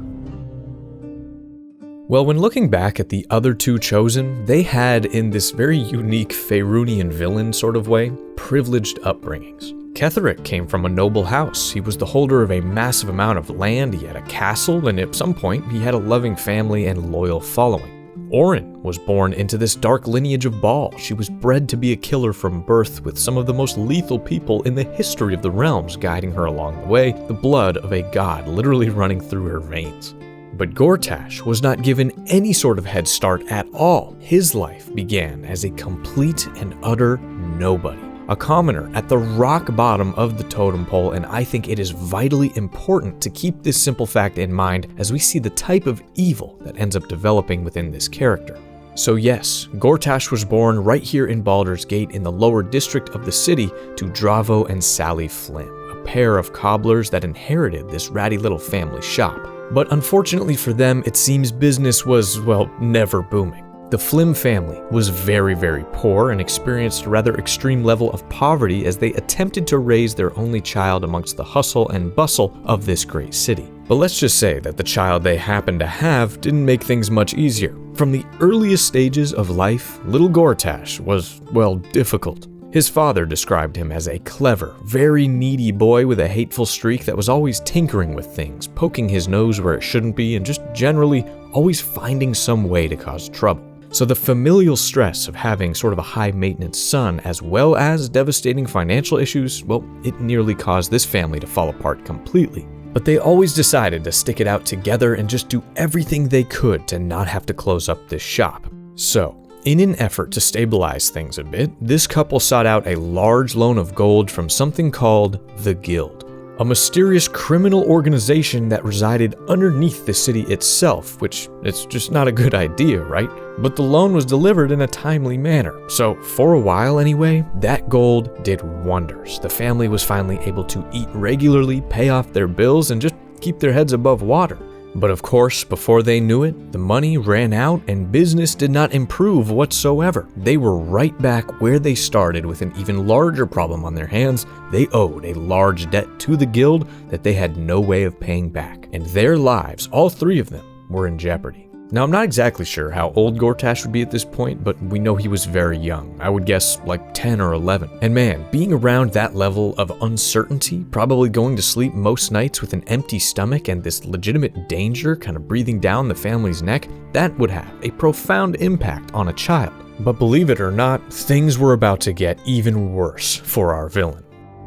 Well, when looking back at the other two chosen, they had, in this very unique Faerunian villain sort of way, privileged upbringings. Ketheric came from a noble house. He was the holder of a massive amount of land, he had a castle, and at some point he had a loving family and loyal following. Orin was born into this dark lineage of Baal. She was bred to be a killer from birth, with some of the most lethal people in the history of the realms guiding her along the way, the blood of a god literally running through her veins. But Gortash was not given any sort of head start at all. His life began as a complete and utter nobody. A commoner at the rock bottom of the totem pole, and I think it is vitally important to keep this simple fact in mind as we see the type of evil that ends up developing within this character. So yes, Gortash was born right here in Baldur's Gate in the lower district of the city to Dravo and Sally Flynn, a pair of cobblers that inherited this ratty little family shop. But unfortunately for them, it seems business was, well, never booming. The Flynn family was very, very poor and experienced a rather extreme level of poverty as they attempted to raise their only child amongst the hustle and bustle of this great city. But let's just say that the child they happened to have didn't make things much easier. From the earliest stages of life, little Gortash was, well, difficult. His father described him as a clever, very needy boy with a hateful streak that was always tinkering with things, poking his nose where it shouldn't be, and just generally always finding some way to cause trouble. So the familial stress of having sort of a high-maintenance son, as well as devastating financial issues, well, it nearly caused this family to fall apart completely. But they always decided to stick it out together and just do everything they could to not have to close up this shop. So, in an effort to stabilize things a bit, this couple sought out a large loan of gold from something called the Guild, a mysterious criminal organization that resided underneath the city itself, which it's just not a good idea, right? But the loan was delivered in a timely manner, so for a while anyway, that gold did wonders. The family was finally able to eat regularly, pay off their bills, and just keep their heads above water. But of course, before they knew it, the money ran out and business did not improve whatsoever. They were right back where they started with an even larger problem on their hands. They owed a large debt to the Guild that they had no way of paying back, and their lives, all three of them, were in jeopardy. Now, I'm not exactly sure how old Gortash would be at this point, but we know he was very young. I would guess like 10 or 11. And man, being around that level of uncertainty, probably going to sleep most nights with an empty stomach and this legitimate danger kind of breathing down the family's neck, that would have a profound impact on a child. But believe it or not, things were about to get even worse for our villain.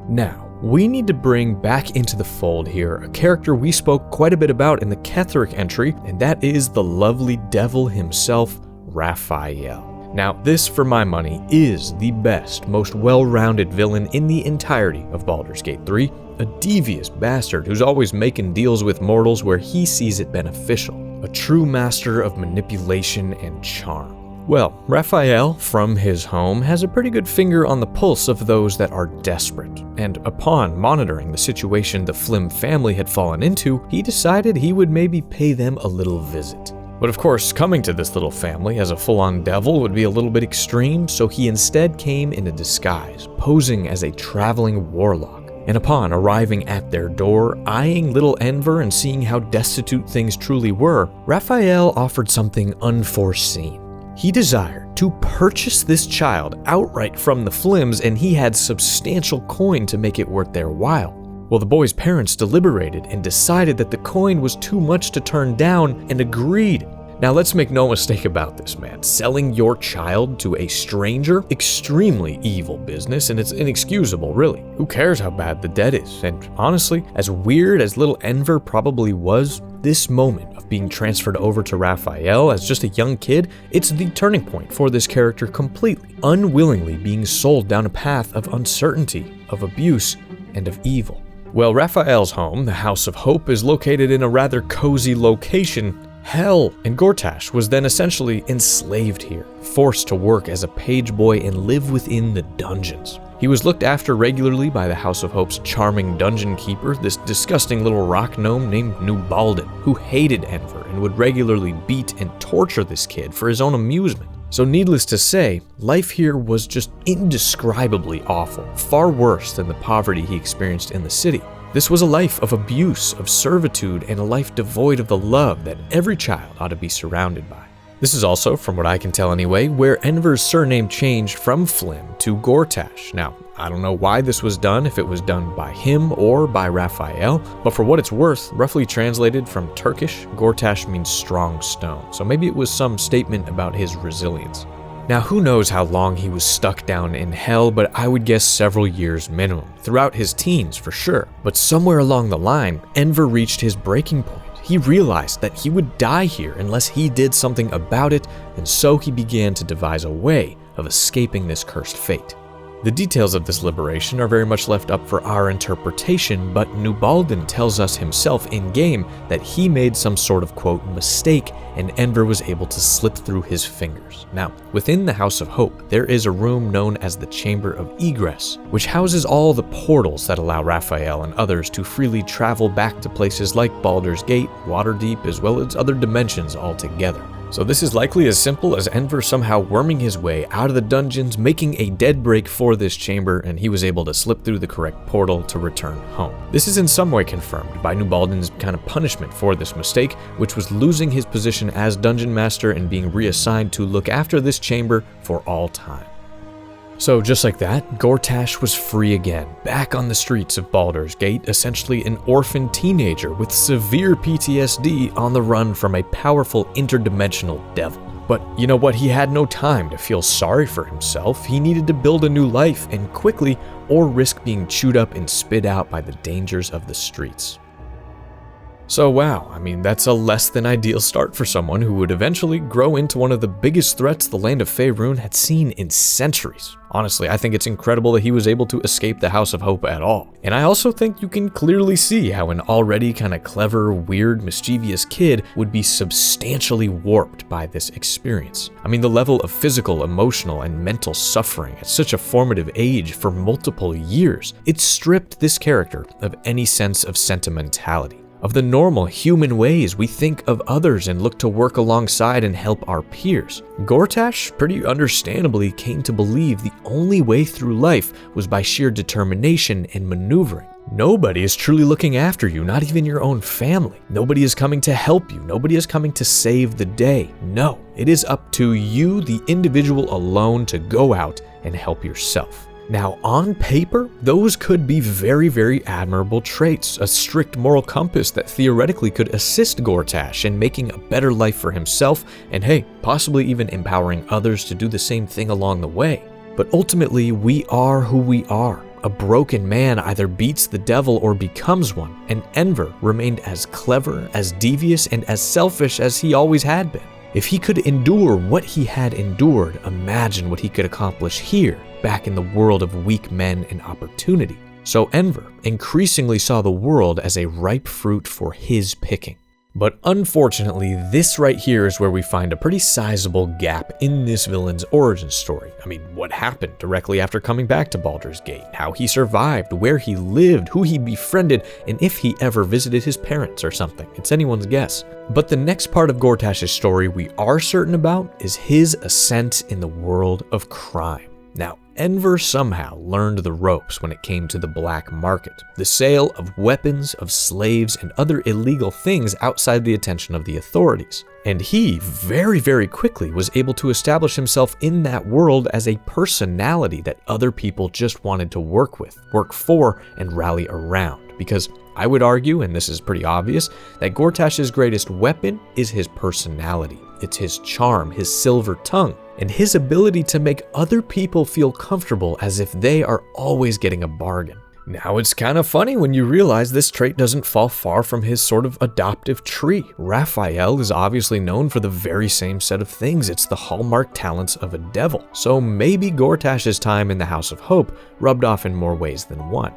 Now, we need to bring back into the fold here a character we spoke quite a bit about in the Ketheric entry, and that is the lovely devil himself, Raphael. Now, this, for my money, is the best, most well-rounded villain in the entirety of Baldur's Gate 3, a devious bastard who's always making deals with mortals where he sees it beneficial, a true master of manipulation and charm. Well, Raphael, from his home, has a pretty good finger on the pulse of those that are desperate, and upon monitoring the situation the Flim family had fallen into, he decided he would maybe pay them a little visit. But of course, coming to this little family as a full-on devil would be a little bit extreme, so he instead came in a disguise, posing as a traveling warlock. And upon arriving at their door, eyeing little Enver and seeing how destitute things truly were, Raphael offered something unforeseen. He desired to purchase this child outright from the Flims, and he had substantial coin to make it worth their while. Well, the boy's parents deliberated and decided that the coin was too much to turn down and agreed. Now let's make no mistake about this, man. Selling your child to a stranger, extremely evil business, and it's inexcusable, really. Who cares how bad the debt is? And honestly, as weird as little Enver probably was, this moment of being transferred over to Raphael as just a young kid, it's the turning point for this character completely, unwillingly being sold down a path of uncertainty, of abuse, and of evil. Well, Raphael's home, the House of Hope, is located in a rather cozy location, Hell, and Gortash was then essentially enslaved here, forced to work as a page boy and live within the dungeons. He was looked after regularly by the House of Hope's charming dungeon keeper, this disgusting little rock gnome named Nubalden, who hated Enver and would regularly beat and torture this kid for his own amusement. So needless to say, life here was just indescribably awful, far worse than the poverty he experienced in the city. This was a life of abuse, of servitude, and a life devoid of the love that every child ought to be surrounded by. This is also, from what I can tell anyway, where Enver's surname changed from Flim to Gortash. Now, I don't know why this was done, if it was done by him or by Raphael, but for what it's worth, roughly translated from Turkish, Gortash means strong stone, so maybe it was some statement about his resilience. Now, who knows how long he was stuck down in hell, but I would guess several years minimum, throughout his teens for sure. But somewhere along the line, Enver reached his breaking point. He realized that he would die here unless he did something about it, and so he began to devise a way of escaping this cursed fate. The details of this liberation are very much left up for our interpretation, but Nubalden tells us himself in-game that he made some sort of, quote, mistake, and Enver was able to slip through his fingers. Now, within the House of Hope, there is a room known as the Chamber of Egress, which houses all the portals that allow Raphael and others to freely travel back to places like Baldur's Gate, Waterdeep, as well as other dimensions altogether. So this is likely as simple as Enver somehow worming his way out of the dungeons, making a dead break for this chamber, and he was able to slip through the correct portal to return home. This is in some way confirmed by Nubalden's kind of punishment for this mistake, which was losing his position as dungeon master and being reassigned to look after this chamber for all time. So just like that, Gortash was free again, back on the streets of Baldur's Gate, essentially an orphan teenager with severe PTSD on the run from a powerful interdimensional devil. But you know what? He had no time to feel sorry for himself. He needed to build a new life, and quickly, or risk being chewed up and spit out by the dangers of the streets. So wow, I mean, that's a less than ideal start for someone who would eventually grow into one of the biggest threats the land of Faerun had seen in centuries. Honestly, I think it's incredible that he was able to escape the House of Hope at all. And I also think you can clearly see how an already kind of clever, weird, mischievous kid would be substantially warped by this experience. I mean, the level of physical, emotional, and mental suffering at such a formative age for multiple years, it stripped this character of any sense of sentimentality, of the normal human ways we think of others and look to work alongside and help our peers. Gortash, pretty understandably, came to believe the only way through life was by sheer determination and maneuvering. Nobody is truly looking after you, not even your own family. Nobody is coming to help you. Nobody is coming to save the day. No, it is up to you, the individual alone, to go out and help yourself. Now, on paper, those could be very, very admirable traits, a strict moral compass that theoretically could assist Gortash in making a better life for himself, and hey, possibly even empowering others to do the same thing along the way. But ultimately, we are who we are, A broken man either beats the devil or becomes one, and Enver remained as clever, as devious, and as selfish as he always had been. If he could endure what he had endured, imagine what he could accomplish here, back in the world of weak men and opportunity. So Enver increasingly saw the world as a ripe fruit for his picking. But unfortunately, this right here is where we find a pretty sizable gap in this villain's origin story. I mean, what happened directly after coming back to Baldur's Gate, how he survived, where he lived, who he befriended, and if he ever visited his parents or something. It's anyone's guess. But the next part of Gortash's story we are certain about is his ascent in the world of crime. Now, Enver somehow learned the ropes when it came to the black market, the sale of weapons, of slaves, and other illegal things outside the attention of the authorities. And he very, very quickly was able to establish himself in that world as a personality that other people just wanted to work with, work for, and rally around. Because I would argue, and this is pretty obvious, that Gortash's greatest weapon is his personality. It's his charm, his silver tongue, and his ability to make other people feel comfortable as if they are always getting a bargain. Now it's kind of funny when you realize this trait doesn't fall far from his sort of adoptive tree. Raphael is obviously known for the very same set of things. It's the hallmark talents of a devil. So maybe Gortash's time in the House of Hope rubbed off in more ways than one.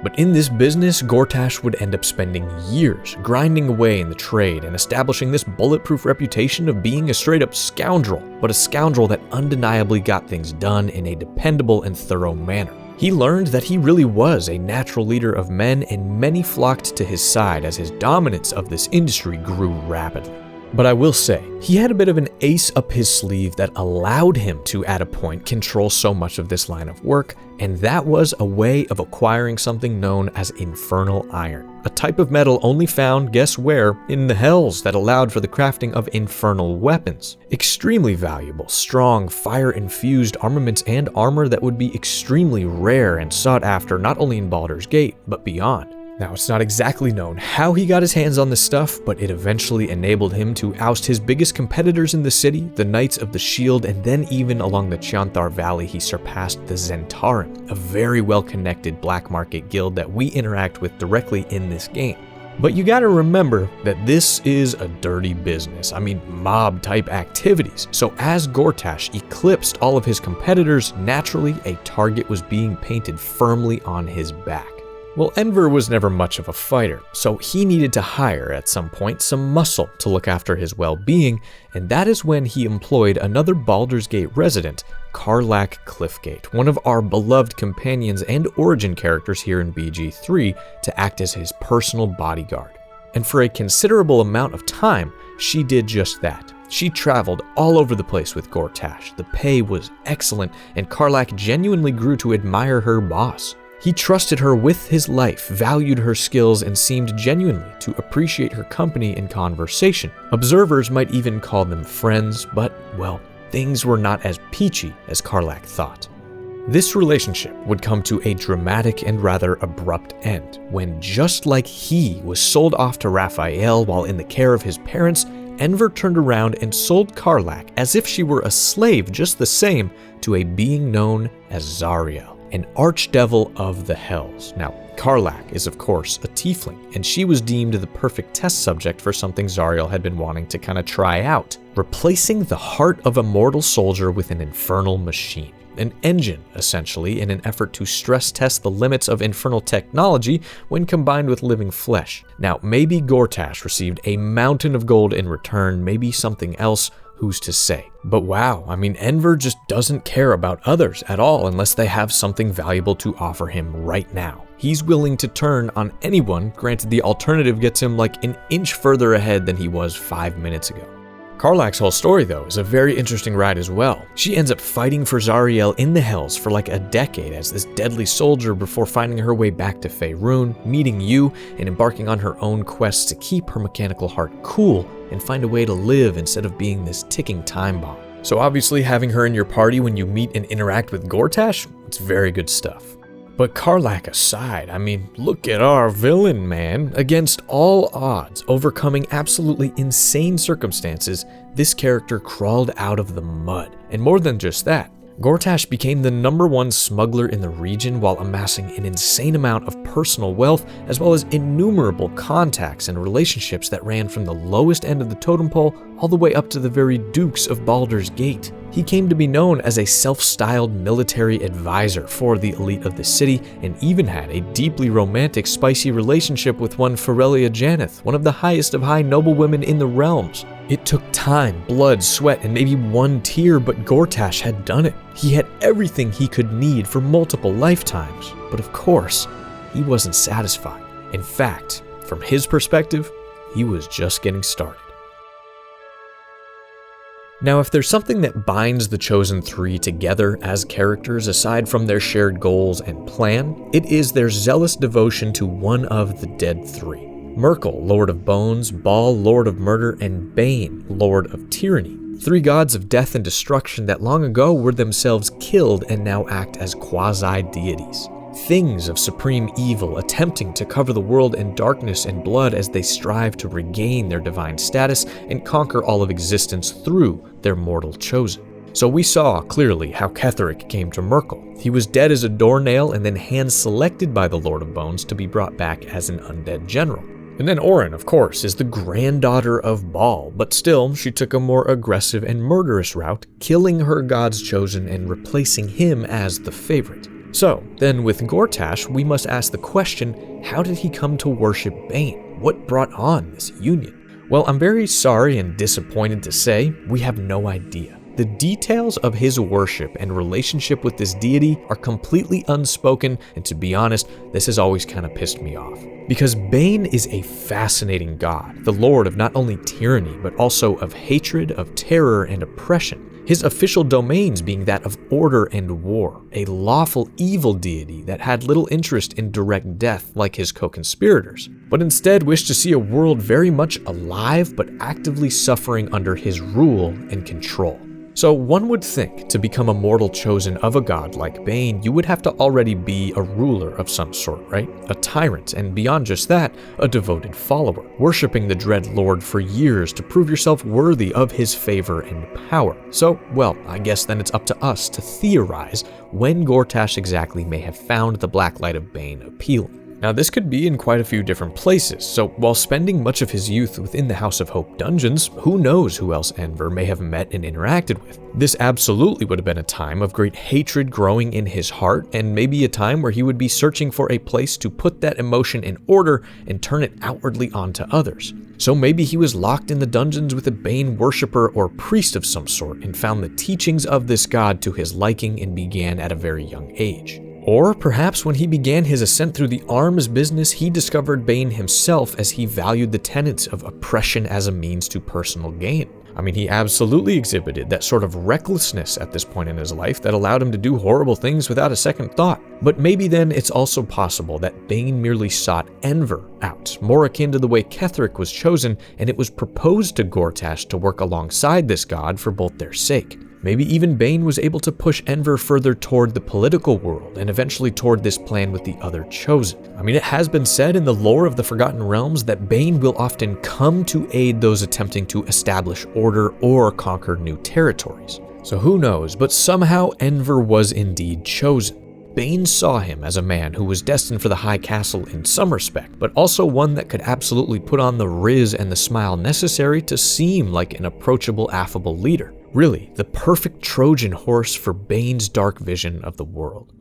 But in this business, Gortash would end up spending years grinding away in the trade and establishing this bulletproof reputation of being a straight-up scoundrel, but a scoundrel that undeniably got things done in a dependable and thorough manner. He learned that he really was a natural leader of men, and many flocked to his side as his dominance of this industry grew rapidly. But I will say, he had a bit of an ace up his sleeve that allowed him to, at a point, control so much of this line of work, and that was a way of acquiring something known as infernal iron, a type of metal only found, guess where, in the Hells, that allowed for the crafting of infernal weapons. Extremely valuable, strong, fire-infused armaments and armor that would be extremely rare and sought after not only in Baldur's Gate, but beyond. Now, it's not exactly known how he got his hands on this stuff, but it eventually enabled him to oust his biggest competitors in the city, the Knights of the Shield, and then even along the Chanthar Valley he surpassed the Zentarim, a very well-connected black market guild that we interact with directly in this game. But you gotta remember that this is a dirty business, mob-type activities, so as Gortash eclipsed all of his competitors, naturally a target was being painted firmly on his back. Well, Enver was never much of a fighter, so he needed to hire at some point some muscle to look after his well-being, and that is when he employed another Baldur's Gate resident, Karlach Cliffgate, one of our beloved companions and origin characters here in BG3, to act as his personal bodyguard. And for a considerable amount of time, she did just that. She traveled all over the place with Gortash. The pay was excellent, and Karlach genuinely grew to admire her boss. He trusted her with his life, valued her skills, and seemed genuinely to appreciate her company and conversation. Observers might even call them friends, but, well, things were not as peachy as Karlach thought. This relationship would come to a dramatic and rather abrupt end, when just like he was sold off to Raphael while in the care of his parents, Enver turned around and sold Karlach as if she were a slave just the same to a being known as Zariel, an archdevil of the Hells. Now, Karlach is of course a tiefling, and she was deemed the perfect test subject for something Zariel had been wanting to kind of try out, replacing the heart of a mortal soldier with an infernal machine. An engine, essentially, in an effort to stress test the limits of infernal technology when combined with living flesh. Now, maybe Gortash received a mountain of gold in return, maybe something else, who's to say? But wow, Enver just doesn't care about others at all unless they have something valuable to offer him right now. He's willing to turn on anyone, granted the alternative gets him like an inch further ahead than he was 5 minutes ago. Karlach's whole story, though, is a very interesting ride as well. She ends up fighting for Zariel in the Hells for like a decade as this deadly soldier before finding her way back to Faerun, meeting you, and embarking on her own quest to keep her mechanical heart cool and find a way to live instead of being this ticking time bomb. So obviously having her in your party when you meet and interact with Gortash, it's very good stuff. But Karlach aside, look at our villain, man. Against all odds, overcoming absolutely insane circumstances, this character crawled out of the mud. And more than just that, Gortash became the #1 smuggler in the region while amassing an insane amount of personal wealth, as well as innumerable contacts and relationships that ran from the lowest end of the totem pole all the way up to the very dukes of Baldur's Gate. He came to be known as a self-styled military advisor for the elite of the city, and even had a deeply romantic, spicy relationship with one Ferelia Janeth, one of the highest of high noblewomen in the realms. It took time, blood, sweat, and maybe one tear, but Gortash had done it. He had everything he could need for multiple lifetimes. But of course, he wasn't satisfied. In fact, from his perspective, he was just getting started. Now, if there's something that binds the Chosen Three together as characters aside from their shared goals and plan, it is their zealous devotion to one of the dead three. Myrkul, Lord of Bones, Baal, Lord of Murder, and Bane, Lord of Tyranny. Three gods of death and destruction that long ago were themselves killed and now act as quasi-deities. Things of supreme evil attempting to cover the world in darkness and blood as they strive to regain their divine status and conquer all of existence through their mortal chosen. So we saw clearly how Ketheric came to Myrkul. He was dead as a doornail and then hand-selected by the Lord of Bones to be brought back as an undead general. And then Orin, of course, is the granddaughter of Baal, but still, she took a more aggressive and murderous route, killing her god's chosen and replacing him as the favorite. So, then with Gortash, we must ask the question, how did he come to worship Bane? What brought on this union? Well, I'm very sorry and disappointed to say, we have no idea. The details of his worship and relationship with this deity are completely unspoken, and to be honest, this has always kind of pissed me off. Because Bane is a fascinating god, the lord of not only tyranny, but also of hatred, of terror, and oppression. His official domains being that of order and war, a lawful evil deity that had little interest in direct death like his co-conspirators, but instead wished to see a world very much alive but actively suffering under his rule and control. So one would think to become a mortal chosen of a god like Bane, you would have to already be a ruler of some sort, right? A tyrant, and beyond just that, a devoted follower, worshipping the Dread Lord for years to prove yourself worthy of his favor and power. So, well, I guess then it's up to us to theorize when Gortash exactly may have found the black light of Bane appealing. Now, this could be in quite a few different places, so while spending much of his youth within the House of Hope dungeons, who knows who else Enver may have met and interacted with. This absolutely would have been a time of great hatred growing in his heart, and maybe a time where he would be searching for a place to put that emotion in order and turn it outwardly onto others. So maybe he was locked in the dungeons with a Bane worshipper or priest of some sort and found the teachings of this god to his liking and began at a very young age. Or perhaps when he began his ascent through the arms business, he discovered Bane himself as he valued the tenets of oppression as a means to personal gain. I mean, he absolutely exhibited that sort of recklessness at this point in his life that allowed him to do horrible things without a second thought. But maybe then it's also possible that Bane merely sought Enver out, more akin to the way Ketheric was chosen, and it was proposed to Gortash to work alongside this god for both their sake. Maybe even Bane was able to push Enver further toward the political world and eventually toward this plan with the other chosen. I mean, it has been said in the lore of the Forgotten Realms that Bane will often come to aid those attempting to establish order or conquer new territories. So who knows, but somehow Enver was indeed chosen. Bane saw him as a man who was destined for the High Castle in some respect, but also one that could absolutely put on the riz and the smile necessary to seem like an approachable, affable leader. Really, the perfect Trojan horse for Bane's dark vision of the world.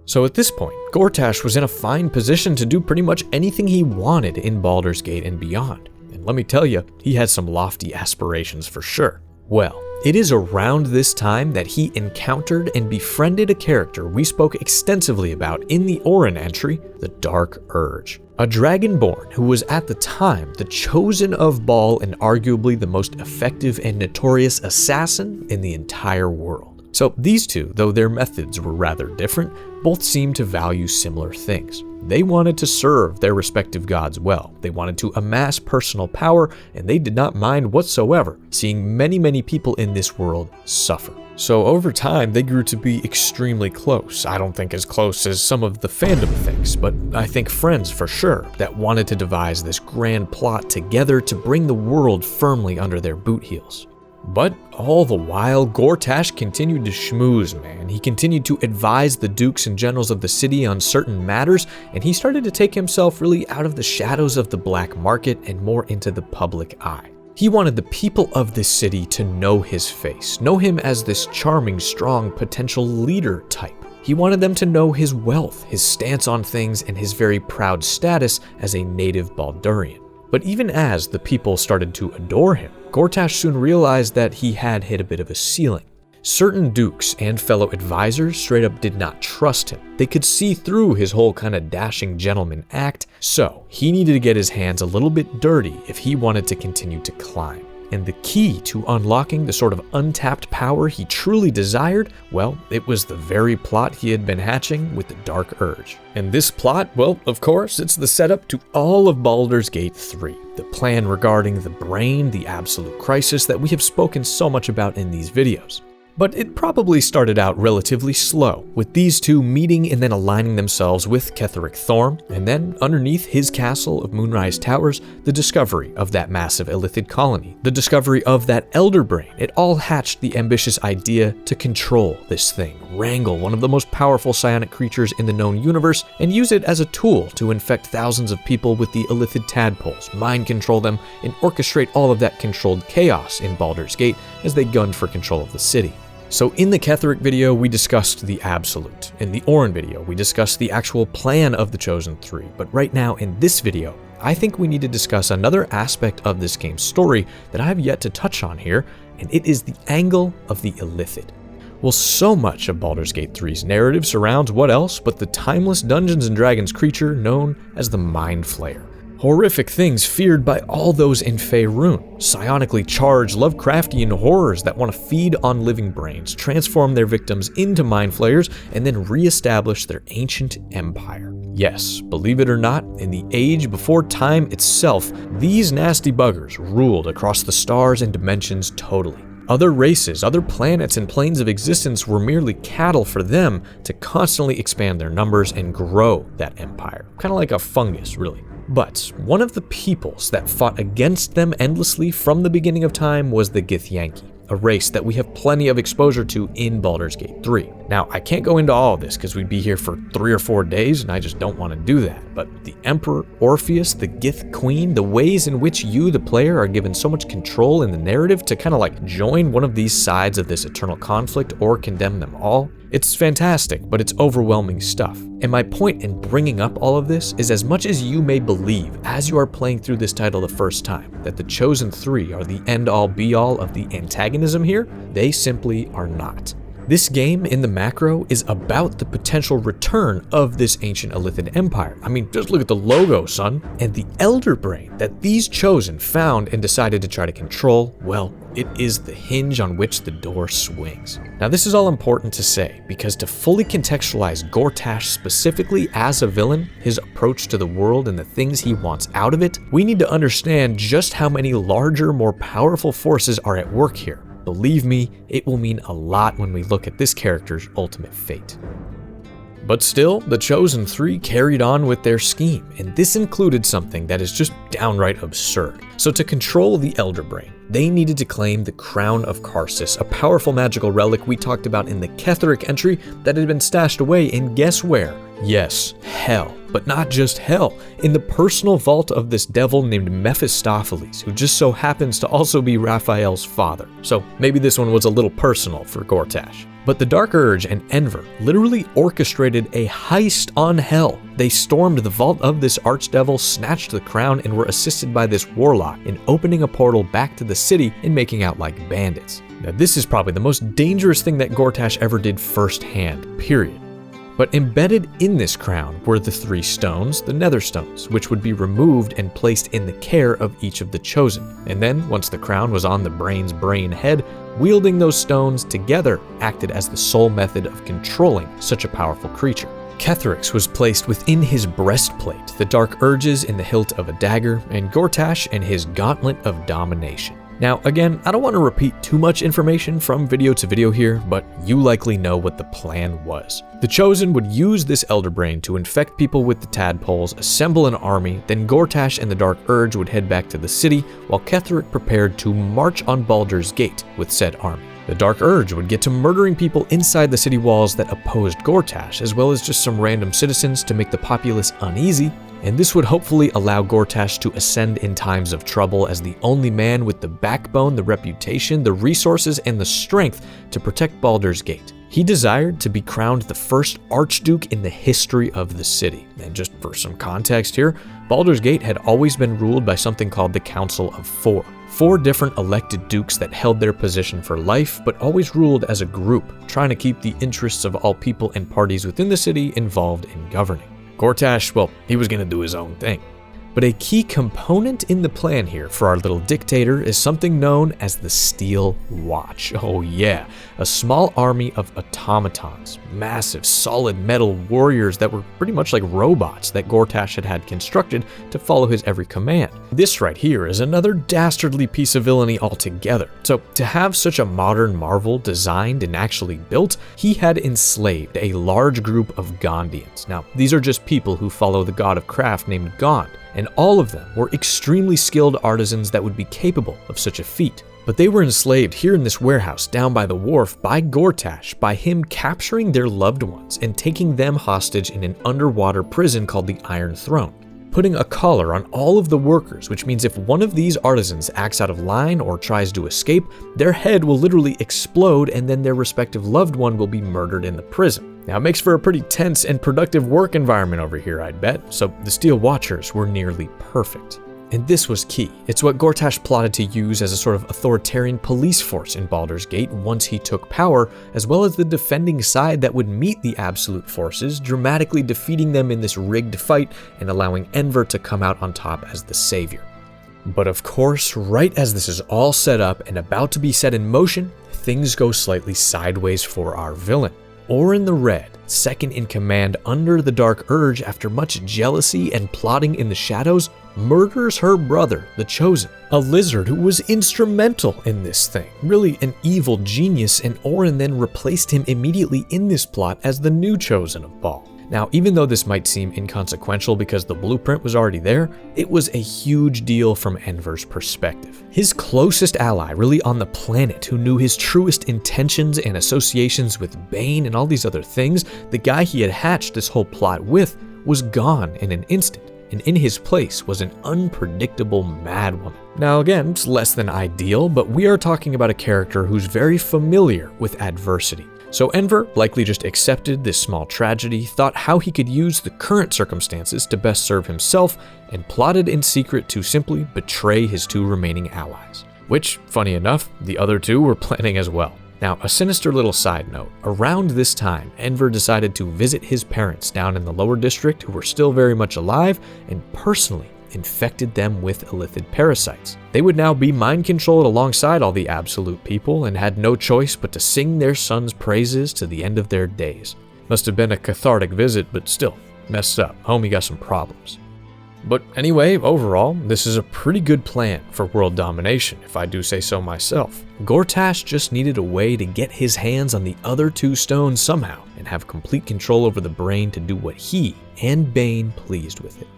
So at this point, Gortash was in a fine position to do pretty much anything he wanted in Baldur's Gate and beyond. And let me tell you, he had some lofty aspirations for sure. Well, it is around this time that he encountered and befriended a character we spoke extensively about in the Orin entry, the Dark Urge. A dragonborn who was at the time the chosen of Baal and arguably the most effective and notorious assassin in the entire world. So these two, though their methods were rather different, both seemed to value similar things. They wanted to serve their respective gods well. They wanted to amass personal power, and they did not mind whatsoever seeing many people in this world suffer. So over time, they grew to be extremely close. I don't think as close as some of the fandom thinks, but I think friends for sure, that wanted to devise this grand plot together to bring the world firmly under their boot heels. But all the while, Gortash continued to schmooze, man. He continued to advise the dukes and generals of the city on certain matters, and he started to take himself really out of the shadows of the black market and more into the public eye. He wanted the people of this city to know his face, know him as this charming, strong, potential leader type. He wanted them to know his wealth, his stance on things, and his very proud status as a native Baldurian. But even as the people started to adore him, Gortash soon realized that he had hit a bit of a ceiling. Certain dukes and fellow advisors straight up did not trust him. They could see through his whole kind of dashing gentleman act, so he needed to get his hands a little bit dirty if he wanted to continue to climb. And the key to unlocking the sort of untapped power he truly desired, well, it was the very plot he had been hatching with the Dark Urge. And this plot, well, of course, it's the setup to all of Baldur's Gate 3. The plan regarding the brain, the absolute crisis that we have spoken so much about in these videos. But it probably started out relatively slow, with these two meeting and then aligning themselves with Ketheric Thorm, and then underneath his castle of Moonrise Towers, the discovery of that massive Illithid colony, the discovery of that Elder Brain. It all hatched the ambitious idea to control this thing, wrangle one of the most powerful psionic creatures in the known universe, and use it as a tool to infect thousands of people with the Illithid tadpoles, mind control them, and orchestrate all of that controlled chaos in Baldur's Gate as they gunned for control of the city. So in the Ketheric video, we discussed the Absolute. In the Orin video, we discussed the actual plan of the Chosen Three. But right now, in this video, I think we need to discuss another aspect of this game's story that I have yet to touch on here, and it is the angle of the Illithid. Well, so much of Baldur's Gate 3's narrative surrounds what else but the timeless Dungeons & Dragons creature known as the Mind Flayer. Horrific things feared by all those in Faerun, psionically charged Lovecraftian horrors that want to feed on living brains, transform their victims into mind flayers, and then re-establish their ancient empire. Yes, believe it or not, in the age before time itself, these nasty buggers ruled across the stars and dimensions totally. Other races, other planets and planes of existence were merely cattle for them to constantly expand their numbers and grow that empire. Kind of like a fungus, really. But one of the peoples that fought against them endlessly from the beginning of time was the Githyanki, a race that we have plenty of exposure to in Baldur's Gate 3. Now, I can't go into all of this because we'd be here for 3 or 4 days, and I just don't want to do that. But the Emperor Orpheus, the Gith Queen, the ways in which you, the player, are given so much control in the narrative to kind of like join one of these sides of this eternal conflict or condemn them all, it's fantastic, but it's overwhelming stuff. And my point in bringing up all of this is, as much as you may believe as you are playing through this title the first time that the Chosen Three are the end-all be-all of the antagonism here, they simply are not. This game, in the macro, is about the potential return of this ancient Illithid empire. I mean, just look at the logo, son. And the Elder Brain that these Chosen found and decided to try to control, well, it is the hinge on which the door swings. Now, this is all important to say, because to fully contextualize Gortash specifically as a villain, his approach to the world and the things he wants out of it, we need to understand just how many larger, more powerful forces are at work here. Believe me, it will mean a lot when we look at this character's ultimate fate. But still, the Chosen Three carried on with their scheme, and this included something that is just downright absurd. So to control the Elder Brain, they needed to claim the Crown of Karsus, a powerful magical relic we talked about in the Ketheric entry that had been stashed away in guess where? Yes, hell. But not just hell, in the personal vault of this devil named Mephistopheles, who just so happens to also be Raphael's father. So maybe this one was a little personal for Gortash. But the Dark Urge and Enver literally orchestrated a heist on hell. They stormed the vault of this archdevil, snatched the crown, and were assisted by this warlock in opening a portal back to the city and making out like bandits. Now, this is probably the most dangerous thing that Gortash ever did firsthand, period. But embedded in this crown were the 3 stones, the Nether Stones, which would be removed and placed in the care of each of the Chosen. And then, once the crown was on the Brain's brain head, wielding those stones together acted as the sole method of controlling such a powerful creature. Ketheric's was placed within his breastplate, the Dark Urges in the hilt of a dagger, and Gortash in his gauntlet of domination. Now, again, I don't want to repeat too much information from video to video here, but you likely know what the plan was. The Chosen would use this Elder Brain to infect people with the tadpoles, assemble an army, then Gortash and the Dark Urge would head back to the city, while Ketheric prepared to march on Baldur's Gate with said army. The Dark Urge would get to murdering people inside the city walls that opposed Gortash, as well as just some random citizens to make the populace uneasy, and this would hopefully allow Gortash to ascend in times of trouble as the only man with the backbone, the reputation, the resources, and the strength to protect Baldur's Gate. He desired to be crowned the first Archduke in the history of the city. And just for some context here, Baldur's Gate had always been ruled by something called the Council of Four. 4 different elected dukes that held their position for life, but always ruled as a group, trying to keep the interests of all people and parties within the city involved in governing. Gortash, well, he was going to do his own thing. But a key component in the plan here for our little dictator is something known as the Steel Watch. Oh yeah, a small army of automatons, massive solid metal warriors that were pretty much like robots that Gortash had constructed to follow his every command. This right here is another dastardly piece of villainy altogether. So to have such a modern marvel designed and actually built, he had enslaved a large group of Gondians. Now, these are just people who follow the god of craft named Gond, and all of them were extremely skilled artisans that would be capable of such a feat. But they were enslaved here in this warehouse down by the wharf by Gortash, by him capturing their loved ones and taking them hostage in an underwater prison called the Iron Throne, putting a collar on all of the workers, which means if one of these artisans acts out of line or tries to escape, their head will literally explode and then their respective loved one will be murdered in the prison. Now, it makes for a pretty tense and productive work environment over here, I'd bet, so the Steel Watchers were nearly perfect. And this was key. It's what Gortash plotted to use as a sort of authoritarian police force in Baldur's Gate once he took power, as well as the defending side that would meet the Absolute forces, dramatically defeating them in this rigged fight and allowing Enver to come out on top as the savior. But of course, right as this is all set up and about to be set in motion, things go slightly sideways for our villain. Orin the Red, second in command under the Dark Urge after much jealousy and plotting in the shadows, murders her brother, the Chosen, a lizard who was instrumental in this thing, really an evil genius, and Orin then replaced him immediately in this plot as the new Chosen of Baal. Now, even though this might seem inconsequential because the blueprint was already there, it was a huge deal from Enver's perspective. His closest ally really on the planet, who knew his truest intentions and associations with Bane and all these other things, the guy he had hatched this whole plot with, was gone in an instant, and in his place was an unpredictable madwoman. Now again, it's less than ideal, but we are talking about a character who's very familiar with adversity. So Enver likely just accepted this small tragedy, thought how he could use the current circumstances to best serve himself, and plotted in secret to simply betray his 2 remaining allies. Which, funny enough, the other 2 were planning as well. Now, a sinister little side note, around this time, Enver decided to visit his parents down in the lower district who were still very much alive, and personally infected them with illithid parasites. They would now be mind-controlled alongside all the Absolute people and had no choice but to sing their son's praises to the end of their days. Must have been a cathartic visit, but still, messed up. Homie got some problems. But anyway, overall, this is a pretty good plan for world domination, if I do say so myself. Gortash just needed a way to get his hands on the other 2 stones somehow and have complete control over the brain to do what he and Bane pleased with it.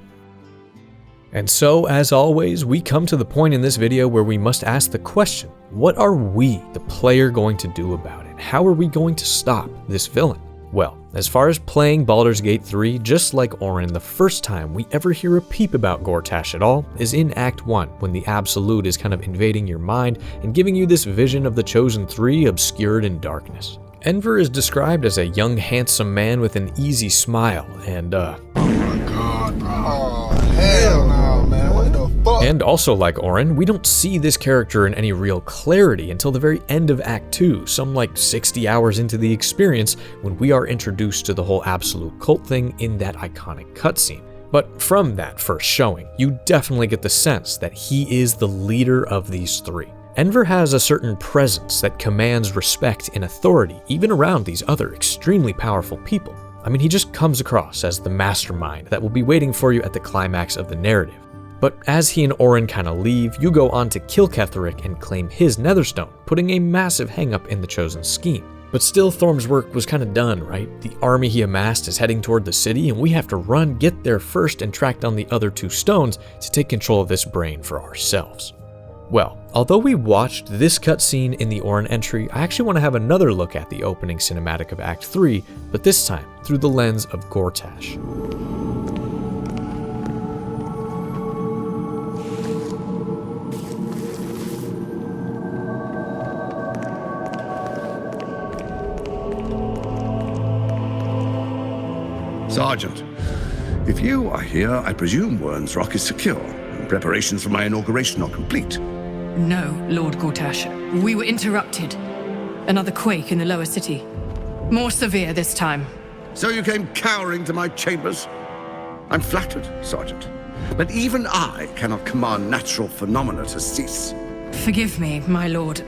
And so, as always, we come to the point in this video where we must ask the question, what are we, the player, going to do about it? How are we going to stop this villain? Well, as far as playing Baldur's Gate 3, just like Orin, the first time we ever hear a peep about Gortash at all is in Act 1, when the Absolute is kind of invading your mind and giving you this vision of the Chosen 3 obscured in darkness. Enver is described as a young, handsome man with an easy smile, and Oh my god, bro. Oh, hell no, man. What the fuck? And also like Orin, we don't see this character in any real clarity until the very end of Act 2, some like 60 hours into the experience, when we are introduced to the whole Absolute cult thing in that iconic cutscene. But from that first showing, you definitely get the sense that he is the leader of these 3. Enver has a certain presence that commands respect and authority even around these other extremely powerful people. I mean, he just comes across as the mastermind that will be waiting for you at the climax of the narrative. But as he and Orin kinda leave, you go on to kill Ketheric and claim his Netherstone, putting a massive hang-up in the Chosen's scheme. But still, Thorm's work was kinda done, right? The army he amassed is heading toward the city, and we have to run, get there first, and track down the other 2 stones to take control of this brain for ourselves. Well, although we watched this cutscene in the Orin entry, I actually want to have another look at the opening cinematic of Act 3, but this time through the lens of Gortash. Sergeant, if you are here, I presume Wern's Rock is secure, and preparations for my inauguration are complete. No, Lord Gortash. We were interrupted. Another quake in the lower city. More severe this time. So you came cowering to my chambers? I'm flattered, Sergeant. But even I cannot command natural phenomena to cease. Forgive me, my lord,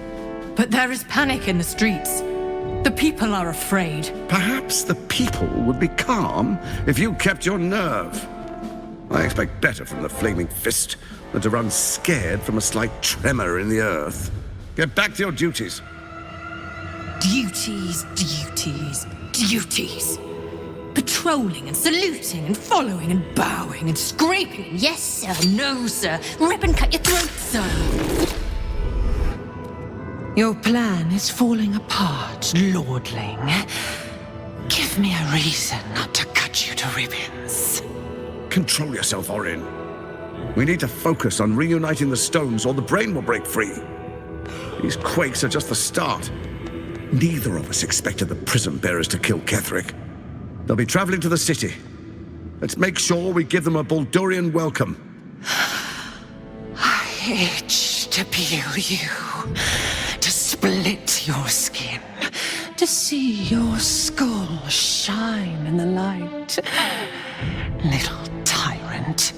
but there is panic in the streets. The people are afraid. Perhaps the people would be calm if you kept your nerve. I expect better from the Flaming Fist than to run scared from a slight tremor in the earth. Get back to your duties. Duties, duties, duties. Patrolling and saluting and following and bowing and scraping. Yes, sir. No, sir. Rip and cut your throat, sir. Your plan is falling apart, lordling. Give me a reason not to cut you to ribbons. Control yourself, Orin. We need to focus on reuniting the stones or the brain will break free. These quakes are just the start. Neither of us expected the Prism Bearers to kill Ketheric. They'll be traveling to the city. Let's make sure we give them a Baldurian welcome. I itch to peel you, to split your skin, to see your skull shine in the light. Little tyrant.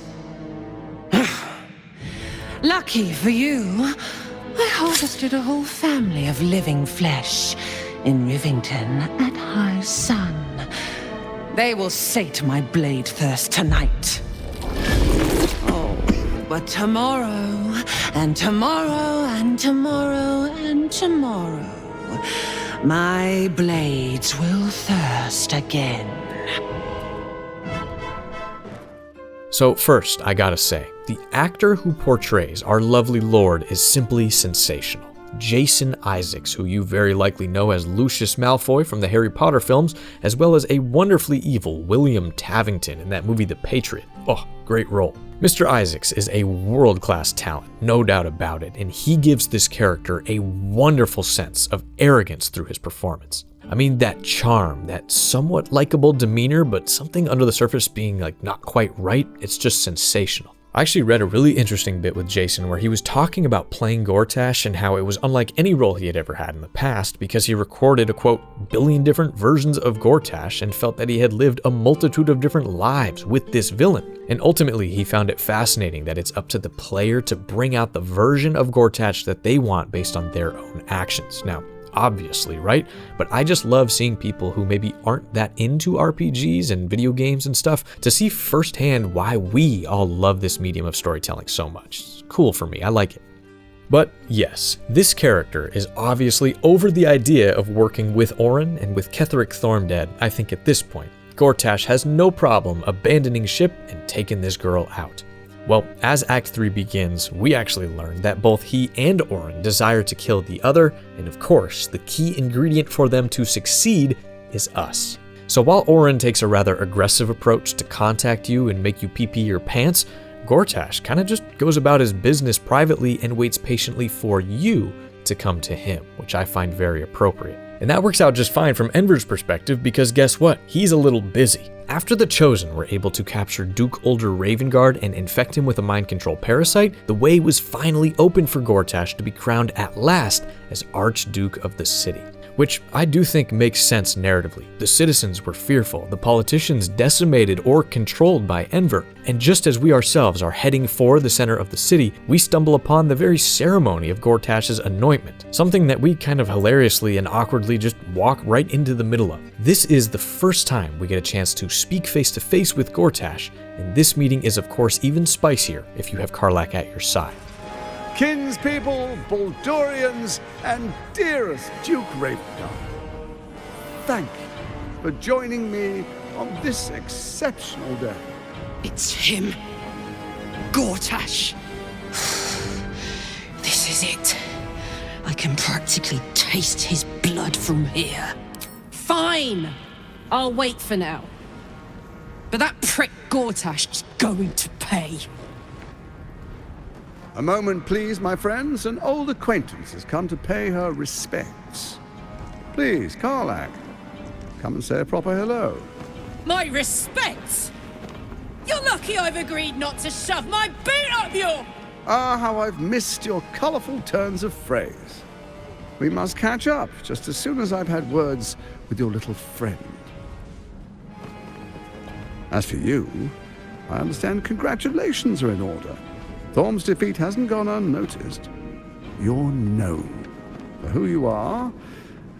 Lucky for you, I harvested a whole family of living flesh in Rivington at high sun. They will sate my blade thirst tonight. Oh, but tomorrow, and tomorrow, and tomorrow, and tomorrow, my blades will thirst again. So first, I gotta say, the actor who portrays our lovely lord is simply sensational. Jason Isaacs, who you very likely know as Lucius Malfoy from the Harry Potter films, as well as a wonderfully evil William Tavington in that movie The Patriot. Oh, great role. Mr. Isaacs is a world-class talent, no doubt about it, and he gives this character a wonderful sense of arrogance through his performance. I mean, that charm, that somewhat likable demeanor, but something under the surface being like not quite right, it's just sensational. I actually read a really interesting bit with Jason where he was talking about playing Gortash and how it was unlike any role he had ever had in the past because he recorded a quote, billion different versions of Gortash and felt that he had lived a multitude of different lives with this villain. And ultimately, he found it fascinating that it's up to the player to bring out the version of Gortash that they want based on their own actions. Now, obviously, right? But I just love seeing people who maybe aren't that into RPGs and video games and stuff to see firsthand why we all love this medium of storytelling so much. It's cool for me, I like it. But yes, this character is obviously over the idea of working with Orin, and with Ketheric Thorm dead, I think at this point, Gortash has no problem abandoning ship and taking this girl out. Well, as Act 3 begins, we actually learn that both he and Orin desire to kill the other, and of course, the key ingredient for them to succeed is us. So while Orin takes a rather aggressive approach to contact you and make you pee-pee your pants, Gortash kinda just goes about his business privately and waits patiently for you to come to him, which I find very appropriate. And that works out just fine from Enver's perspective because guess what? He's a little busy. After the Chosen were able to capture Duke Ulder Ravengard and infect him with a mind control parasite, the way was finally open for Gortash to be crowned at last as Archduke of the city. which I do think makes sense narratively. The citizens were fearful, the politicians decimated or controlled by Enver, and just as we ourselves are heading for the center of the city, we stumble upon the very ceremony of Gortash's anointment, something that we kind of hilariously and awkwardly just walk right into the middle of. This is the first time we get a chance to speak face to face with Gortash, and this meeting is of course even spicier if you have Karlach at your side. Kinspeople, Baldurians, and dearest Duke Ravengard, thank you for joining me on this exceptional day. It's him. Gortash. This is it. I can practically taste his blood from here. Fine. I'll wait for now. But that prick Gortash is going to pay. A moment, please, my friends. An old acquaintance has come to pay her respects. Please, Karlach, come and say a proper hello. My respects? You're lucky I've agreed not to shove my boot up your... Ah, how I've missed your colourful turns of phrase. We must catch up just as soon as I've had words with your little friend. As for you, I understand congratulations are in order. Thorm's defeat hasn't gone unnoticed. You're known for who you are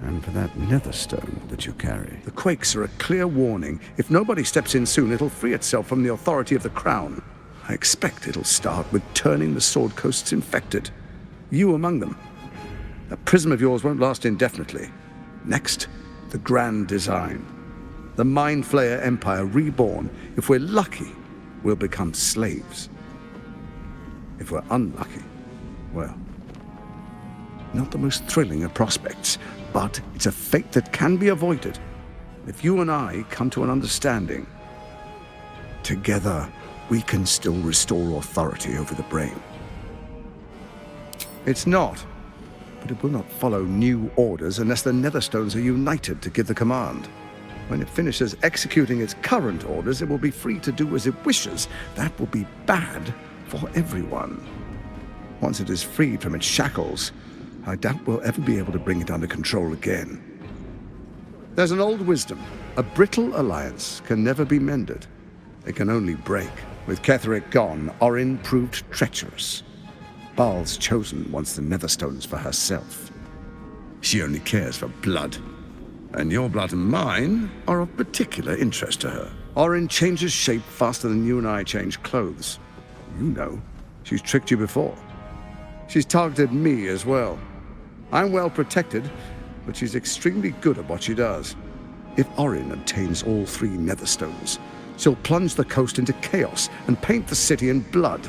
and for that netherstone that you carry. The quakes are a clear warning. If nobody steps in soon, it'll free itself from the authority of the crown. I expect it'll start with turning the Sword Coasts infected. You among them. That prism of yours won't last indefinitely. Next, the grand design. The Mind Flayer Empire reborn. If we're lucky, we'll become slaves. If we're unlucky, well, not the most thrilling of prospects, but it's a fate that can be avoided if you and I come to an understanding. Together, we can still restore authority over the brain. It's not, but it will not follow new orders unless the Netherstones are united to give the command. When it finishes executing its current orders, it will be free to do as it wishes. That will be bad for everyone. Once it is freed from its shackles, I doubt we'll ever be able to bring it under control again. There's an old wisdom. A brittle alliance can never be mended. It can only break. With Ketheric gone, Orin proved treacherous. Baal's chosen wants the Netherstones for herself. She only cares for blood. And your blood and mine are of particular interest to her. Orin changes shape faster than you and I change clothes. You know, she's tricked you before. She's targeted me as well. I'm well protected, but she's extremely good at what she does. If Orin obtains all 3 Netherstones, she'll plunge the coast into chaos and paint the city in blood.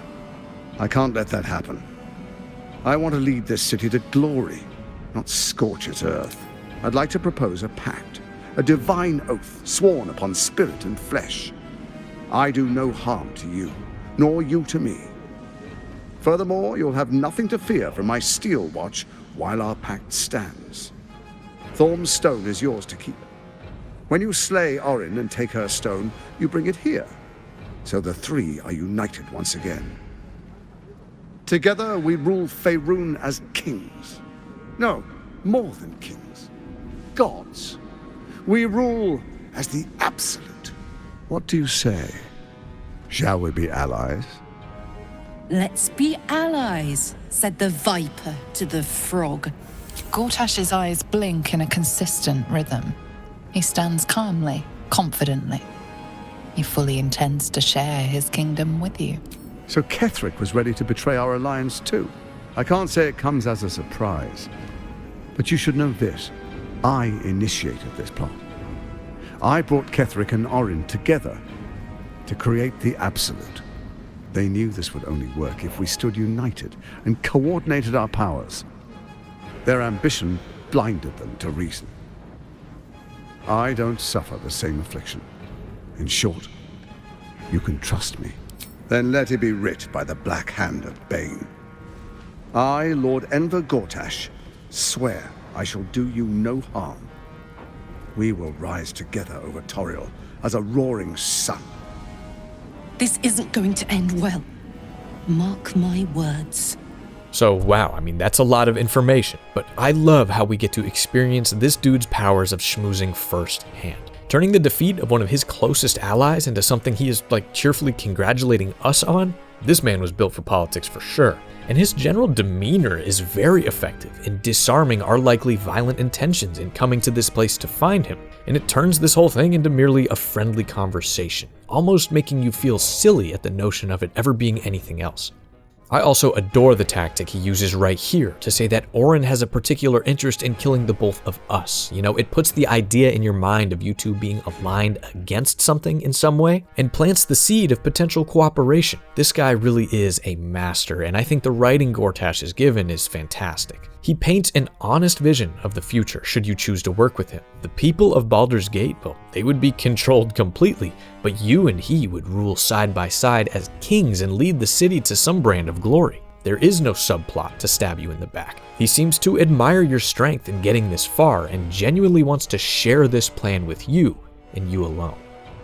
I can't let that happen. I want to lead this city to glory, not scorch its earth. I'd like to propose a pact, a divine oath sworn upon spirit and flesh. I do no harm to you, nor you to me. Furthermore, you'll have nothing to fear from my steel watch while our pact stands. Thorm's stone is yours to keep. When you slay Orin and take her stone, you bring it here, so the 3 are united once again. Together we rule Faerun as kings. No, more than kings. Gods. We rule as the Absolute. What do you say? Shall we be allies? Let's be allies, said the viper to the frog. Gortash's eyes blink in a consistent rhythm. He stands calmly, confidently. He fully intends to share his kingdom with you. So Ketheric was ready to betray our alliance too. I can't say it comes as a surprise. But you should know this. I initiated this plot. I brought Ketheric and Orin together to create the Absolute. They knew this would only work if we stood united and coordinated our powers. Their ambition blinded them to reason. I don't suffer the same affliction. In short, you can trust me. Then let it be writ by the black hand of Bane. I, Lord Enver Gortash, swear I shall do you no harm. We will rise together over Toriel as a roaring sun. This isn't going to end well. Mark my words. So wow, I mean that's a lot of information, but I love how we get to experience this dude's powers of schmoozing firsthand. Turning the defeat of one of his closest allies into something he is like cheerfully congratulating us on? This man was built for politics for sure. And his general demeanor is very effective in disarming our likely violent intentions in coming to this place to find him. And it turns this whole thing into merely a friendly conversation, almost making you feel silly at the notion of it ever being anything else. I also adore the tactic he uses right here to say that Orin has a particular interest in killing the both of us. You know, it puts the idea in your mind of you two being aligned against something in some way and plants the seed of potential cooperation. This guy really is a master, and I think the writing Gortash is given is fantastic. He paints an honest vision of the future should you choose to work with him. The people of Baldur's Gate, well, they would be controlled completely, but you and he would rule side by side as kings and lead the city to some brand of glory. There is no subplot to stab you in the back. He seems to admire your strength in getting this far and genuinely wants to share this plan with you and you alone.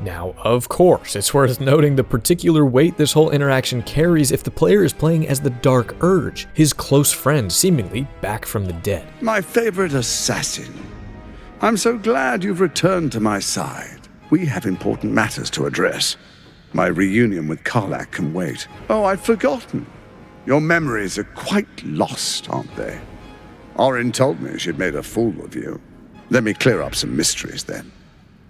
Now, of course, it's worth noting the particular weight this whole interaction carries if the player is playing as the Dark Urge, his close friend seemingly back from the dead. My favorite assassin. I'm so glad you've returned to my side. We have important matters to address. My reunion with Karlach can wait. Oh, I'd forgotten. Your memories are quite lost, aren't they? Orin told me she'd made a fool of you. Let me clear up some mysteries then.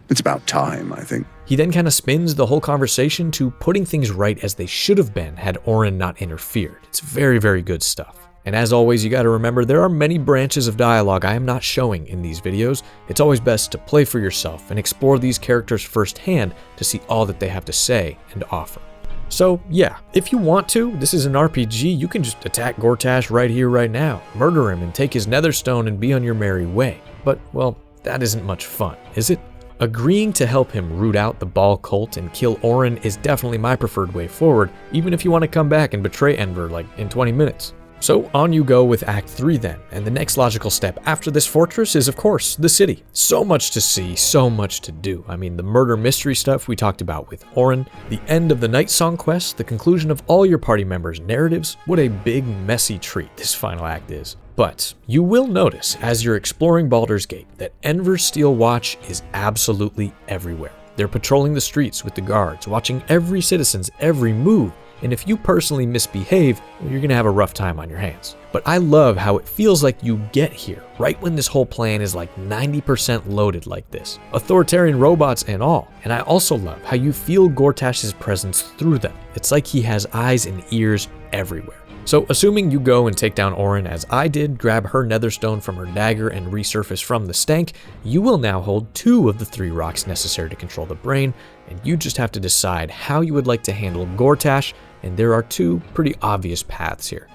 It's about time, I think. He then kind of spins the whole conversation to putting things right as they should have been had Orin not interfered. It's very, very good stuff. And as always, you got to remember there are many branches of dialogue I am not showing in these videos. It's always best to play for yourself and explore these characters firsthand to see all that they have to say and offer. So yeah, if you want to, this is an RPG, you can just attack Gortash right here, right now, murder him and take his netherstone and be on your merry way. But, well, that isn't much fun, is it? Agreeing to help him root out the Ball cult and kill Orin is definitely my preferred way forward, even if you want to come back and betray Enver like in 20 minutes. So on you go with Act 3 then, and the next logical step after this fortress is of course the city. So much to see, so much to do. I mean the murder mystery stuff we talked about with Orin, the end of the Night Song quest, the conclusion of all your party members' narratives. What a big messy treat this final act is. But you will notice as you're exploring Baldur's Gate that Enver's Steel Watch is absolutely everywhere. They're patrolling the streets with the guards, watching every citizen's every move, and if you personally misbehave, well, you're gonna have a rough time on your hands. But I love how it feels like you get here right when this whole plan is like 90% loaded like this, authoritarian robots and all. And I also love how you feel Gortash's presence through them. It's like he has eyes and ears everywhere. So assuming you go and take down Orin as I did, grab her netherstone from her dagger and resurface from the stank, you will now hold 2 of the 3 rocks necessary to control the brain, and you just have to decide how you would like to handle Gortash, and there are 2 pretty obvious paths here.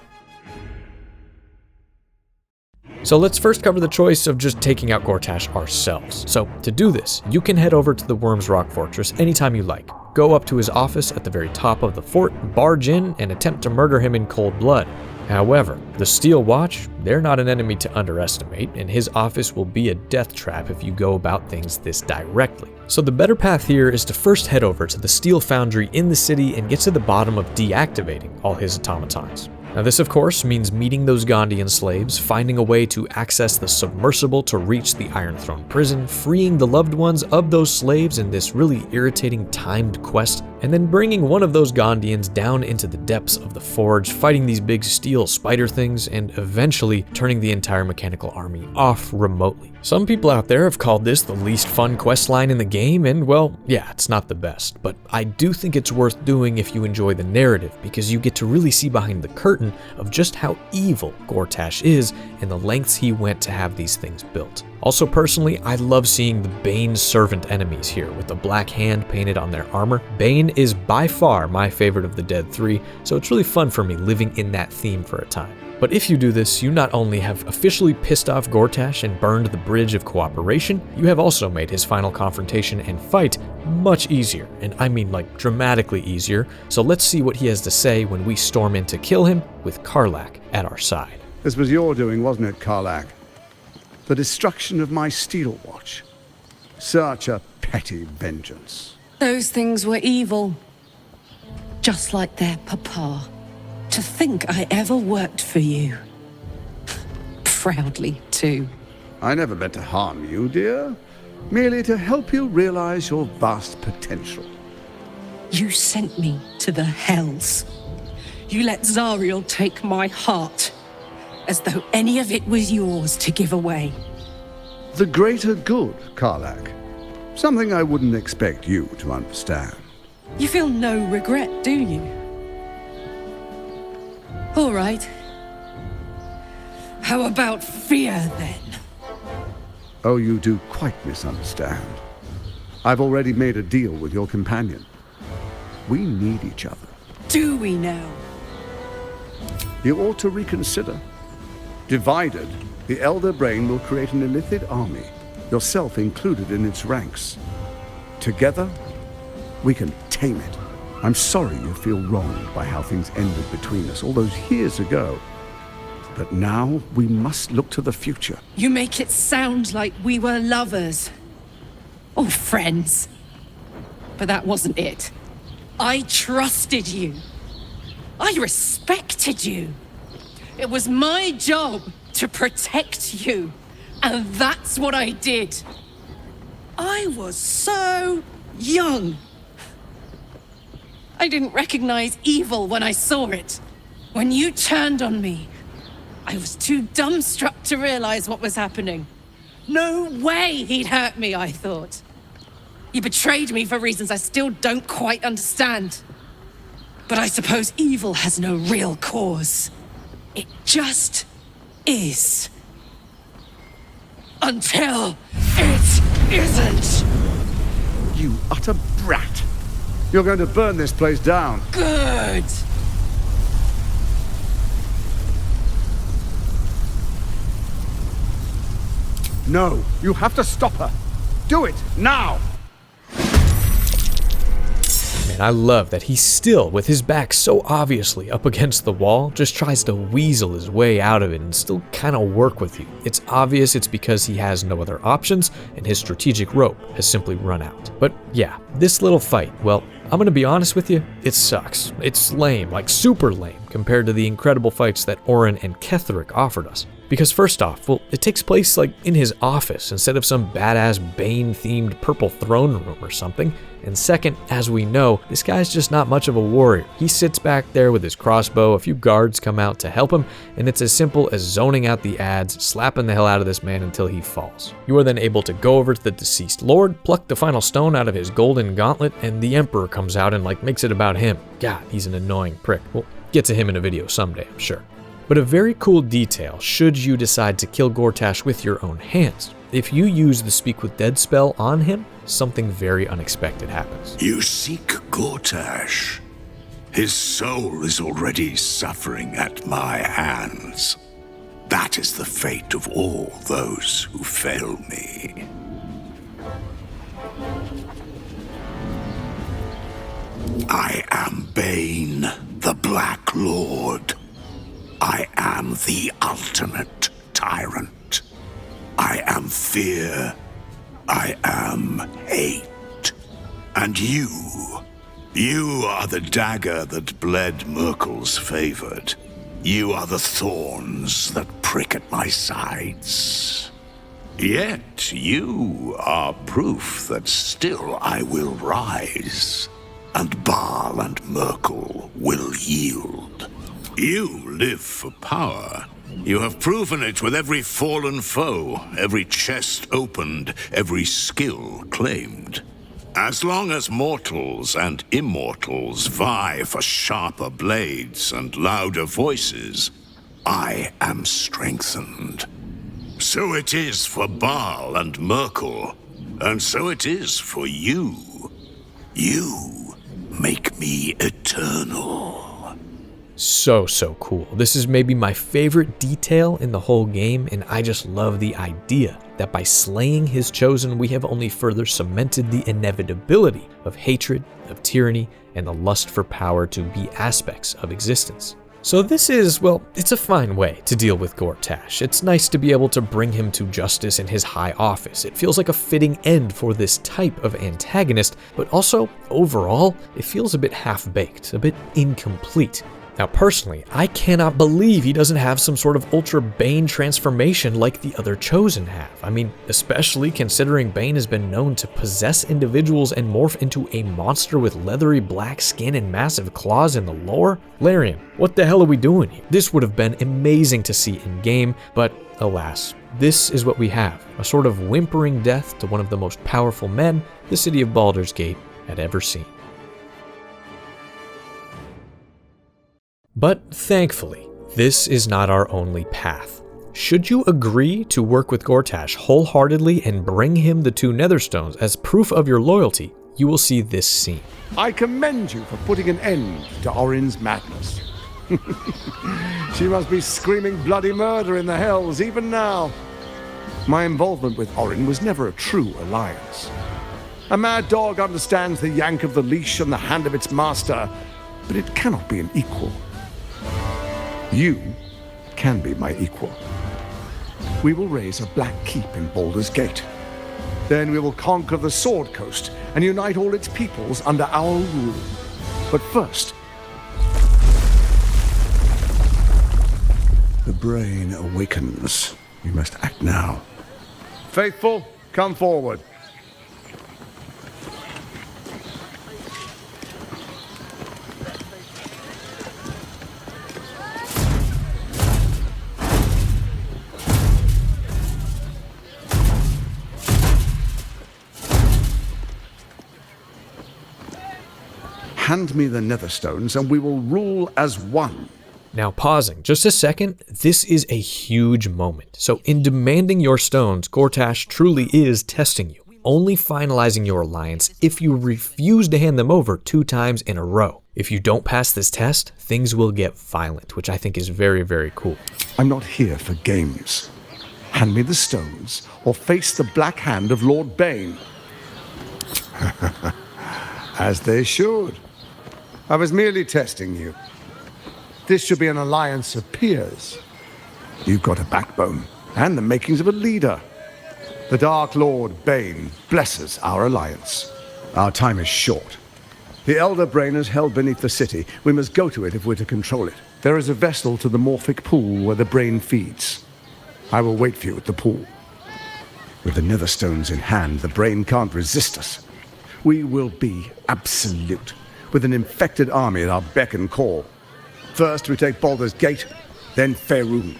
So let's first cover the choice of just taking out Gortash ourselves. So to do this, you can head over to the Worm's Rock Fortress anytime you like. Go up to his office at the very top of the fort, barge in, and attempt to murder him in cold blood. However, the Steel Watch, they're not an enemy to underestimate, and his office will be a death trap if you go about things this directly. So the better path here is to first head over to the Steel Foundry in the city and get to the bottom of deactivating all his automatons. Now this of course means meeting those Gondian slaves, finding a way to access the submersible to reach the Iron Throne prison, freeing the loved ones of those slaves in this really irritating timed quest, and then bringing one of those Gondians down into the depths of the forge, fighting these big steel spider things, and eventually turning the entire mechanical army off remotely. Some people out there have called this the least fun questline in the game, and well, yeah, it's not the best, but I do think it's worth doing if you enjoy the narrative, because you get to really see behind the curtain of just how evil Gortash is and the lengths he went to have these things built. Also personally, I love seeing the Bane servant enemies here with the black hand painted on their armor. Bane is by far my favorite of the Dead 3, so it's really fun for me living in that theme for a time. But if you do this, you not only have officially pissed off Gortash and burned the bridge of cooperation, you have also made his final confrontation and fight much easier, and I mean like dramatically easier, so let's see what he has to say when we storm in to kill him with Karlach at our side. This was your doing, wasn't it, Karlach? The destruction of my Steel Watch. Such a petty vengeance. Those things were evil. Just like their papa. To think I ever worked for you. Proudly, too. I never meant to harm you, dear. Merely to help you realize your vast potential. You sent me to the hells. You let Zariel take my heart, as though any of it was yours to give away. The greater good, Karlach. Something I wouldn't expect you to understand. You feel no regret, do you? All right. How about fear, then? Oh, you do quite misunderstand. I've already made a deal with your companion. We need each other. Do we now? You ought to reconsider. Divided, the Elder Brain will create an illithid army, yourself included in its ranks. Together, we can tame it. I'm sorry you feel wronged by how things ended between us all those years ago. But now we must look to the future. You make it sound like we were lovers. Or friends. But that wasn't it. I trusted you. I respected you. It was my job to protect you. And that's what I did. I was so young. I didn't recognize evil when I saw it. When you turned on me, I was too dumbstruck to realize what was happening. No way he'd hurt me, I thought. He betrayed me for reasons I still don't quite understand. But I suppose evil has no real cause. It just is. Until it isn't. You utter brat. You're going to burn this place down. Good. No, you have to stop her. Do it, now! Man, I love that he still, with his back so obviously up against the wall, just tries to weasel his way out of it and still kind of work with you. It's obvious it's because he has no other options and his strategic rope has simply run out. But yeah, this little fight, well, I'm gonna be honest with you, it sucks. It's lame, like super lame, compared to the incredible fights that Orin and Ketheric offered us. Because first off, well, it takes place like in his office instead of some badass Bane-themed purple throne room or something. And second, as we know, this guy's just not much of a warrior. He sits back there with his crossbow, a few guards come out to help him, and it's as simple as zoning out the ads, slapping the hell out of this man until he falls. You are then able to go over to the deceased lord, pluck the final stone out of his golden gauntlet, and the emperor comes out and like makes it about him. God, he's an annoying prick. We'll get to him in a video someday, I'm sure. But a very cool detail should you decide to kill Gortash with your own hands. If you use the Speak with Dead spell on him, something very unexpected happens. You seek Gortash. His soul is already suffering at my hands. That is the fate of all those who fail me. I am Bane, the Black Lord. I am the ultimate tyrant. I am fear. I am hate. And you are the dagger that bled Merkel's favored. You are the thorns that prick at my sides. Yet you are proof that still I will rise, and Baal and Merkel will yield. You live for power. You have proven it with every fallen foe, every chest opened, every skill claimed. As long as mortals and immortals vie for sharper blades and louder voices, I am strengthened. So it is for Baal and Merkel, and so it is for you. You make me eternal. So cool. This is maybe my favorite detail in the whole game, and I just love the idea that by slaying his chosen, we have only further cemented the inevitability of hatred, of tyranny, and the lust for power to be aspects of existence. So this is, well, it's a fine way to deal with Gortash. It's nice to be able to bring him to justice in his high office. It feels like a fitting end for this type of antagonist, but also, overall, it feels a bit half-baked, a bit incomplete. Now personally, I cannot believe he doesn't have some sort of Ultra Bane transformation like the other Chosen have. I mean, especially considering Bane has been known to possess individuals and morph into a monster with leathery black skin and massive claws in the lore. Larian, what the hell are we doing here? This would have been amazing to see in game, but alas, this is what we have, a sort of whimpering death to one of the most powerful men the city of Baldur's Gate had ever seen. But thankfully, this is not our only path. Should you agree to work with Gortash wholeheartedly and bring him the 2 Netherstones as proof of your loyalty, you will see this scene. I commend you for putting an end to Orin's madness. She must be screaming bloody murder in the hells even now. My involvement with Orin was never a true alliance. A mad dog understands the yank of the leash and the hand of its master, but it cannot be an equal. You can be my equal. We will raise a black keep in Baldur's Gate. Then we will conquer the Sword Coast and unite all its peoples under our rule. But first, the brain awakens. We must act now. Faithful, come forward. Hand me the Netherstones and we will rule as one. Now pausing just a second, this is a huge moment. So in demanding your stones, Gortash truly is testing you, only finalizing your alliance if you refuse to hand them over 2 times in a row. If you don't pass this test, things will get violent, which I think is very, very cool. I'm not here for games. Hand me the stones or face the black hand of Lord Bane. As they should. I was merely testing you. This should be an alliance of peers. You've got a backbone and the makings of a leader. The Dark Lord Bane blesses our alliance. Our time is short. The Elder Brain is held beneath the city. We must go to it if we're to control it. There is a vessel to the Morphic Pool where the brain feeds. I will wait for you at the pool. With the Netherstones in hand, the brain can't resist us. We will be absolute, with an infected army at our beck and call. First we take Baldur's Gate, then Faerun.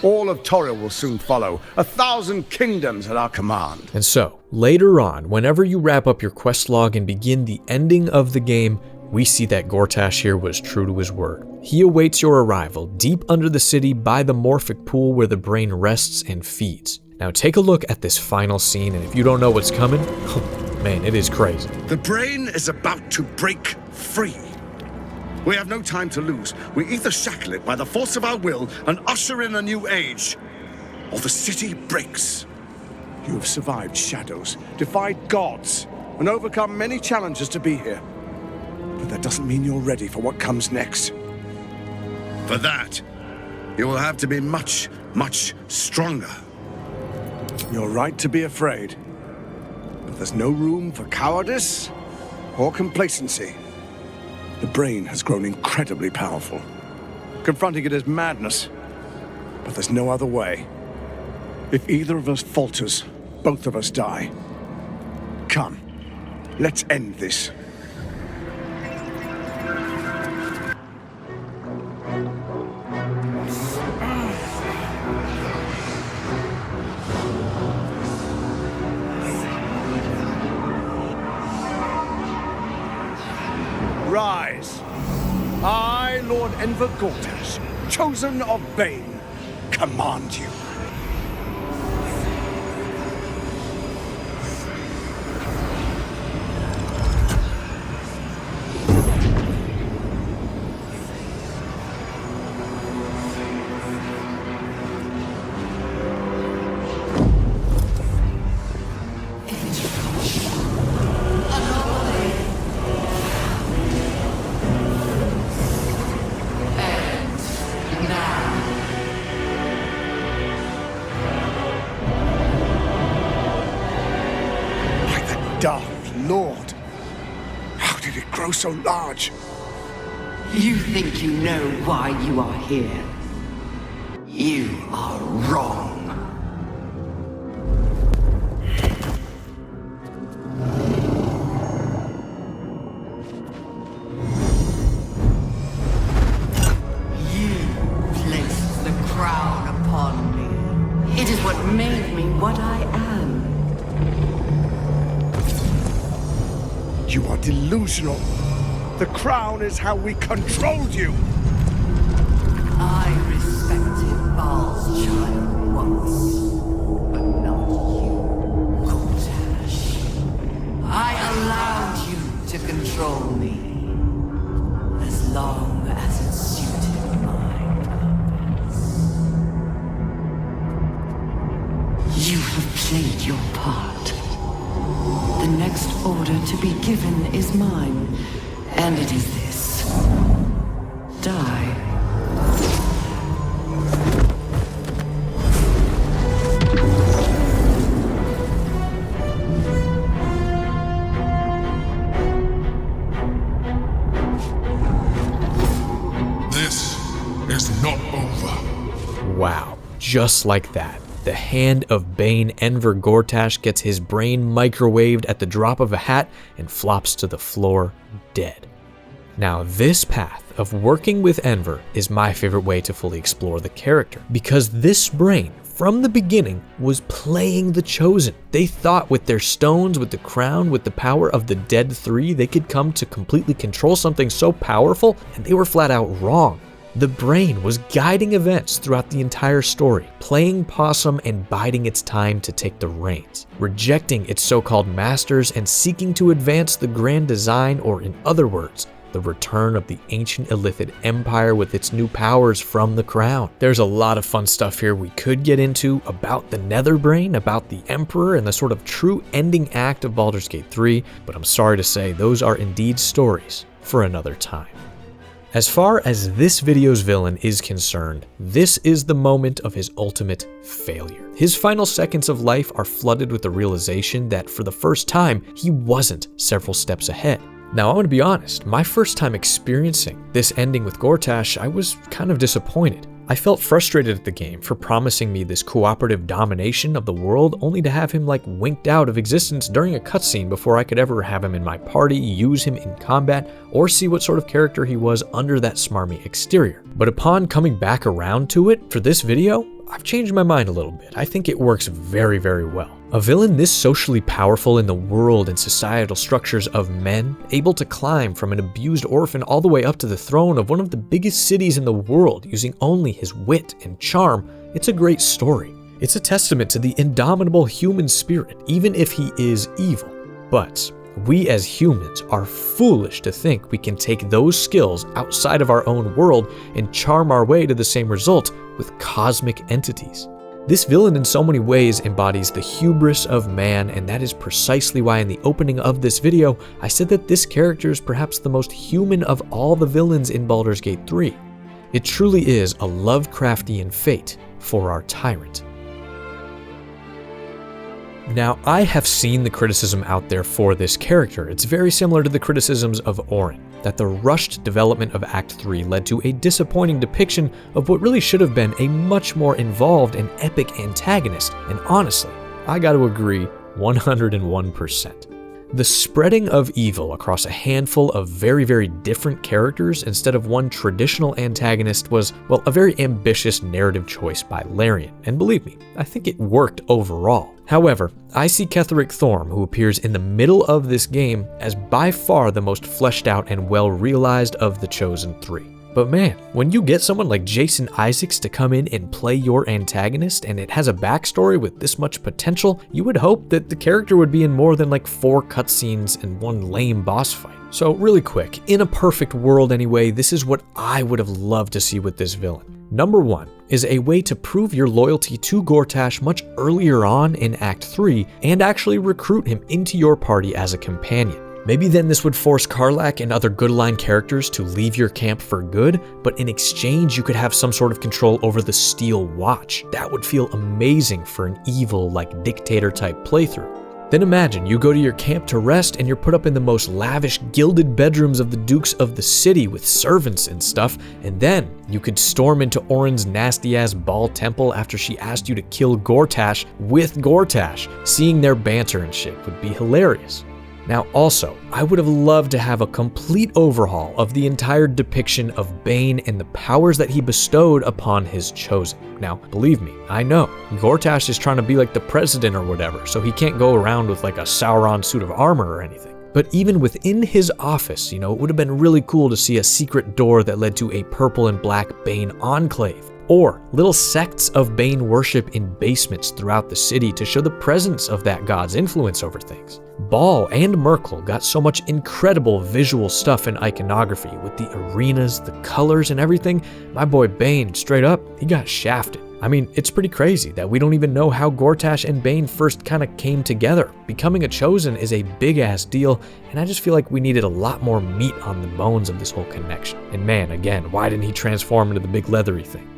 All of Toril will soon follow, 1,000 kingdoms at our command. And so, later on, whenever you wrap up your quest log and begin the ending of the game, we see that Gortash here was true to his word. He awaits your arrival deep under the city by the Morphic Pool where the brain rests and feeds. Now take a look at this final scene, and if you don't know what's coming, man, it is crazy. The brain is about to break free. We have no time to lose. We either shackle it by the force of our will and usher in a new age, or the city breaks. You have survived shadows, defied gods, and overcome many challenges to be here. But that doesn't mean you're ready for what comes next. For that, you will have to be much, much stronger. You're right to be afraid, but there's no room for cowardice or complacency. The brain has grown incredibly powerful. Confronting it is madness, but there's no other way. If either of us falters, both of us die. Come, let's end this. Rise. I, Lord Enver Gortash, chosen of Bane, command you. Dark Lord, how did it grow so large? You think you know why you are here? You are wrong. You placed the crown upon me. It is what made me what I am. You are delusional. The crown is how we controlled you. I respected Baal's child once, but not you, Gortash. I allowed you to control me, as long as it suited my purpose. You have played your part. The next order to be given is mine, and it is this. Die. This is not over. Wow, just like that. The hand of Bane, Enver Gortash, gets his brain microwaved at the drop of a hat and flops to the floor, dead. Now, this path of working with Enver is my favorite way to fully explore the character, because this brain, from the beginning, was playing the Chosen. They thought with their stones, with the crown, with the power of the Dead Three, they could come to completely control something so powerful, and they were flat out wrong. The brain was guiding events throughout the entire story, playing possum and biding its time to take the reins, rejecting its so-called masters and seeking to advance the grand design, or in other words, the return of the ancient Illithid Empire with its new powers from the crown. There's a lot of fun stuff here we could get into about the Netherbrain, about the Emperor, and the sort of true ending act of Baldur's Gate 3, but I'm sorry to say those are indeed stories for another time. As far as this video's villain is concerned, this is the moment of his ultimate failure. His final seconds of life are flooded with the realization that for the first time, he wasn't several steps ahead. Now, I'm going to be honest, my first time experiencing this ending with Gortash, I was kind of disappointed. I felt frustrated at the game for promising me this cooperative domination of the world, only to have him winked out of existence during a cutscene before I could ever have him in my party, use him in combat, or see what sort of character he was under that smarmy exterior. But upon coming back around to it for this video, I've changed my mind a little bit. I think it works very, very well. A villain this socially powerful in the world and societal structures of men, able to climb from an abused orphan all the way up to the throne of one of the biggest cities in the world using only his wit and charm, it's a great story. It's a testament to the indomitable human spirit, even if he is evil. But we as humans are foolish to think we can take those skills outside of our own world and charm our way to the same result with cosmic entities. This villain in so many ways embodies the hubris of man, and that is precisely why in the opening of this video, I said that this character is perhaps the most human of all the villains in Baldur's Gate 3. It truly is a Lovecraftian fate for our tyrant. Now, I have seen the criticism out there for this character. It's very similar to the criticisms of Orin, that the rushed development of Act 3 led to a disappointing depiction of what really should have been a much more involved and epic antagonist, and honestly, I gotta agree 101%. The spreading of evil across a handful of very, very different characters instead of one traditional antagonist was, well, a very ambitious narrative choice by Larian, and believe me, I think it worked overall. However, I see Ketheric Thorm, who appears in the middle of this game, as by far the most fleshed out and well realized of the Chosen Three. But man, when you get someone like Jason Isaacs to come in and play your antagonist, and it has a backstory with this much potential, you would hope that the character would be in more than 4 cutscenes and 1 lame boss fight. So really quick, in a perfect world anyway, this is what I would have loved to see with this villain. Number 1 is a way to prove your loyalty to Gortash much earlier on in Act 3 and actually recruit him into your party as a companion. Maybe then this would force Karlach and other good line characters to leave your camp for good, but in exchange you could have some sort of control over the Steel Watch. That would feel amazing for an evil, dictator type playthrough. Then imagine you go to your camp to rest and you're put up in the most lavish gilded bedrooms of the dukes of the city with servants and stuff, and then you could storm into Orin's nasty-ass Baal temple after she asked you to kill Gortash with Gortash. Seeing their banter and shit would be hilarious. Now also, I would have loved to have a complete overhaul of the entire depiction of Bane and the powers that he bestowed upon his chosen. Now, believe me, I know, Gortash is trying to be like the president or whatever, so he can't go around with like a Sauron suit of armor or anything. But even within his office, it would have been really cool to see a secret door that led to a purple and black Bane enclave, or little sects of Bane worship in basements throughout the city to show the presence of that god's influence over things. Baal and Merkel got so much incredible visual stuff in iconography with the arenas, the colors, and everything. My boy Bane, straight up, he got shafted. I mean, it's pretty crazy that we don't even know how Gortash and Bane first kind of came together. Becoming a chosen is a big-ass deal, and I just feel like we needed a lot more meat on the bones of this whole connection. And man, again, why didn't he transform into the big leathery thing?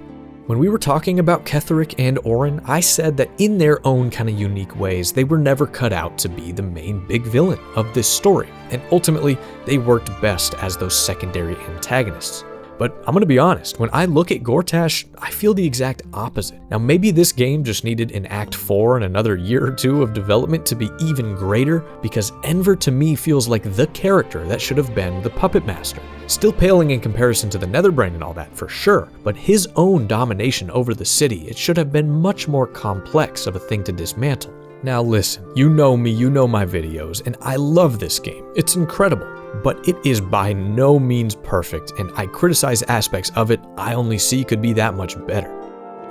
When we were talking about Ketheric and Orin, I said that in their own kind of unique ways, they were never cut out to be the main big villain of this story, and ultimately, they worked best as those secondary antagonists. But I'm gonna be honest, when I look at Gortash, I feel the exact opposite. Now maybe this game just needed an Act 4 and another year or two of development to be even greater, because Enver to me feels like the character that should have been the puppet master. Still paling in comparison to the Netherbrain and all that for sure, but his own domination over the city, it should have been much more complex of a thing to dismantle. Now listen, you know me, you know my videos, and I love this game. It's incredible. But it is by no means perfect, and I criticize aspects of it I only see could be that much better.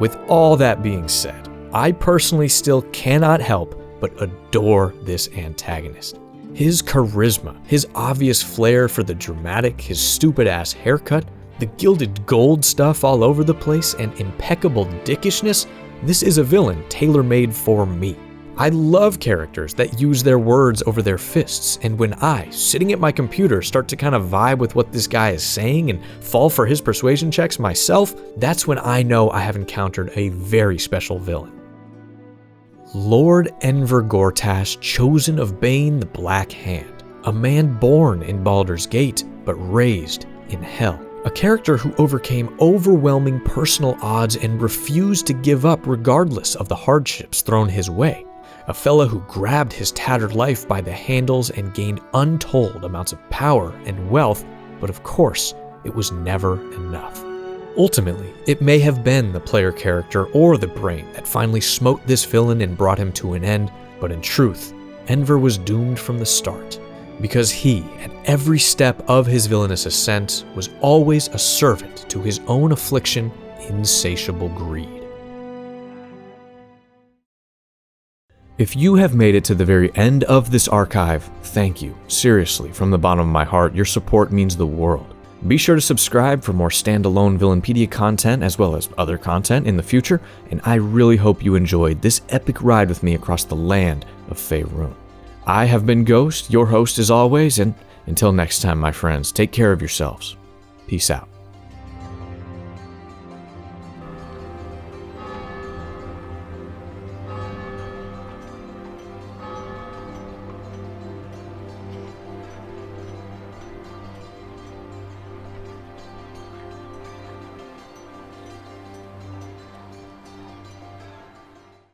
With all that being said, I personally still cannot help but adore this antagonist. His charisma, his obvious flair for the dramatic, his stupid-ass haircut, the gilded gold stuff all over the place, and impeccable dickishness, this is a villain tailor-made for me. I love characters that use their words over their fists, and when I, sitting at my computer, start to kind of vibe with what this guy is saying and fall for his persuasion checks myself, that's when I know I have encountered a very special villain. Lord Enver Gortash, chosen of Bane the Black Hand, a man born in Baldur's Gate, but raised in Hell. A character who overcame overwhelming personal odds and refused to give up regardless of the hardships thrown his way. A fella who grabbed his tattered life by the handles and gained untold amounts of power and wealth, but of course, it was never enough. Ultimately, it may have been the player character or the brain that finally smote this villain and brought him to an end, but in truth, Enver was doomed from the start, because he, at every step of his villainous ascent, was always a servant to his own affliction, insatiable greed. If you have made it to the very end of this archive, thank you. Seriously, from the bottom of my heart, your support means the world. Be sure to subscribe for more standalone Villainpedia content as well as other content in the future, and I really hope you enjoyed this epic ride with me across the land of Faerun. I have been Ghost, your host as always, and until next time, my friends, take care of yourselves. Peace out.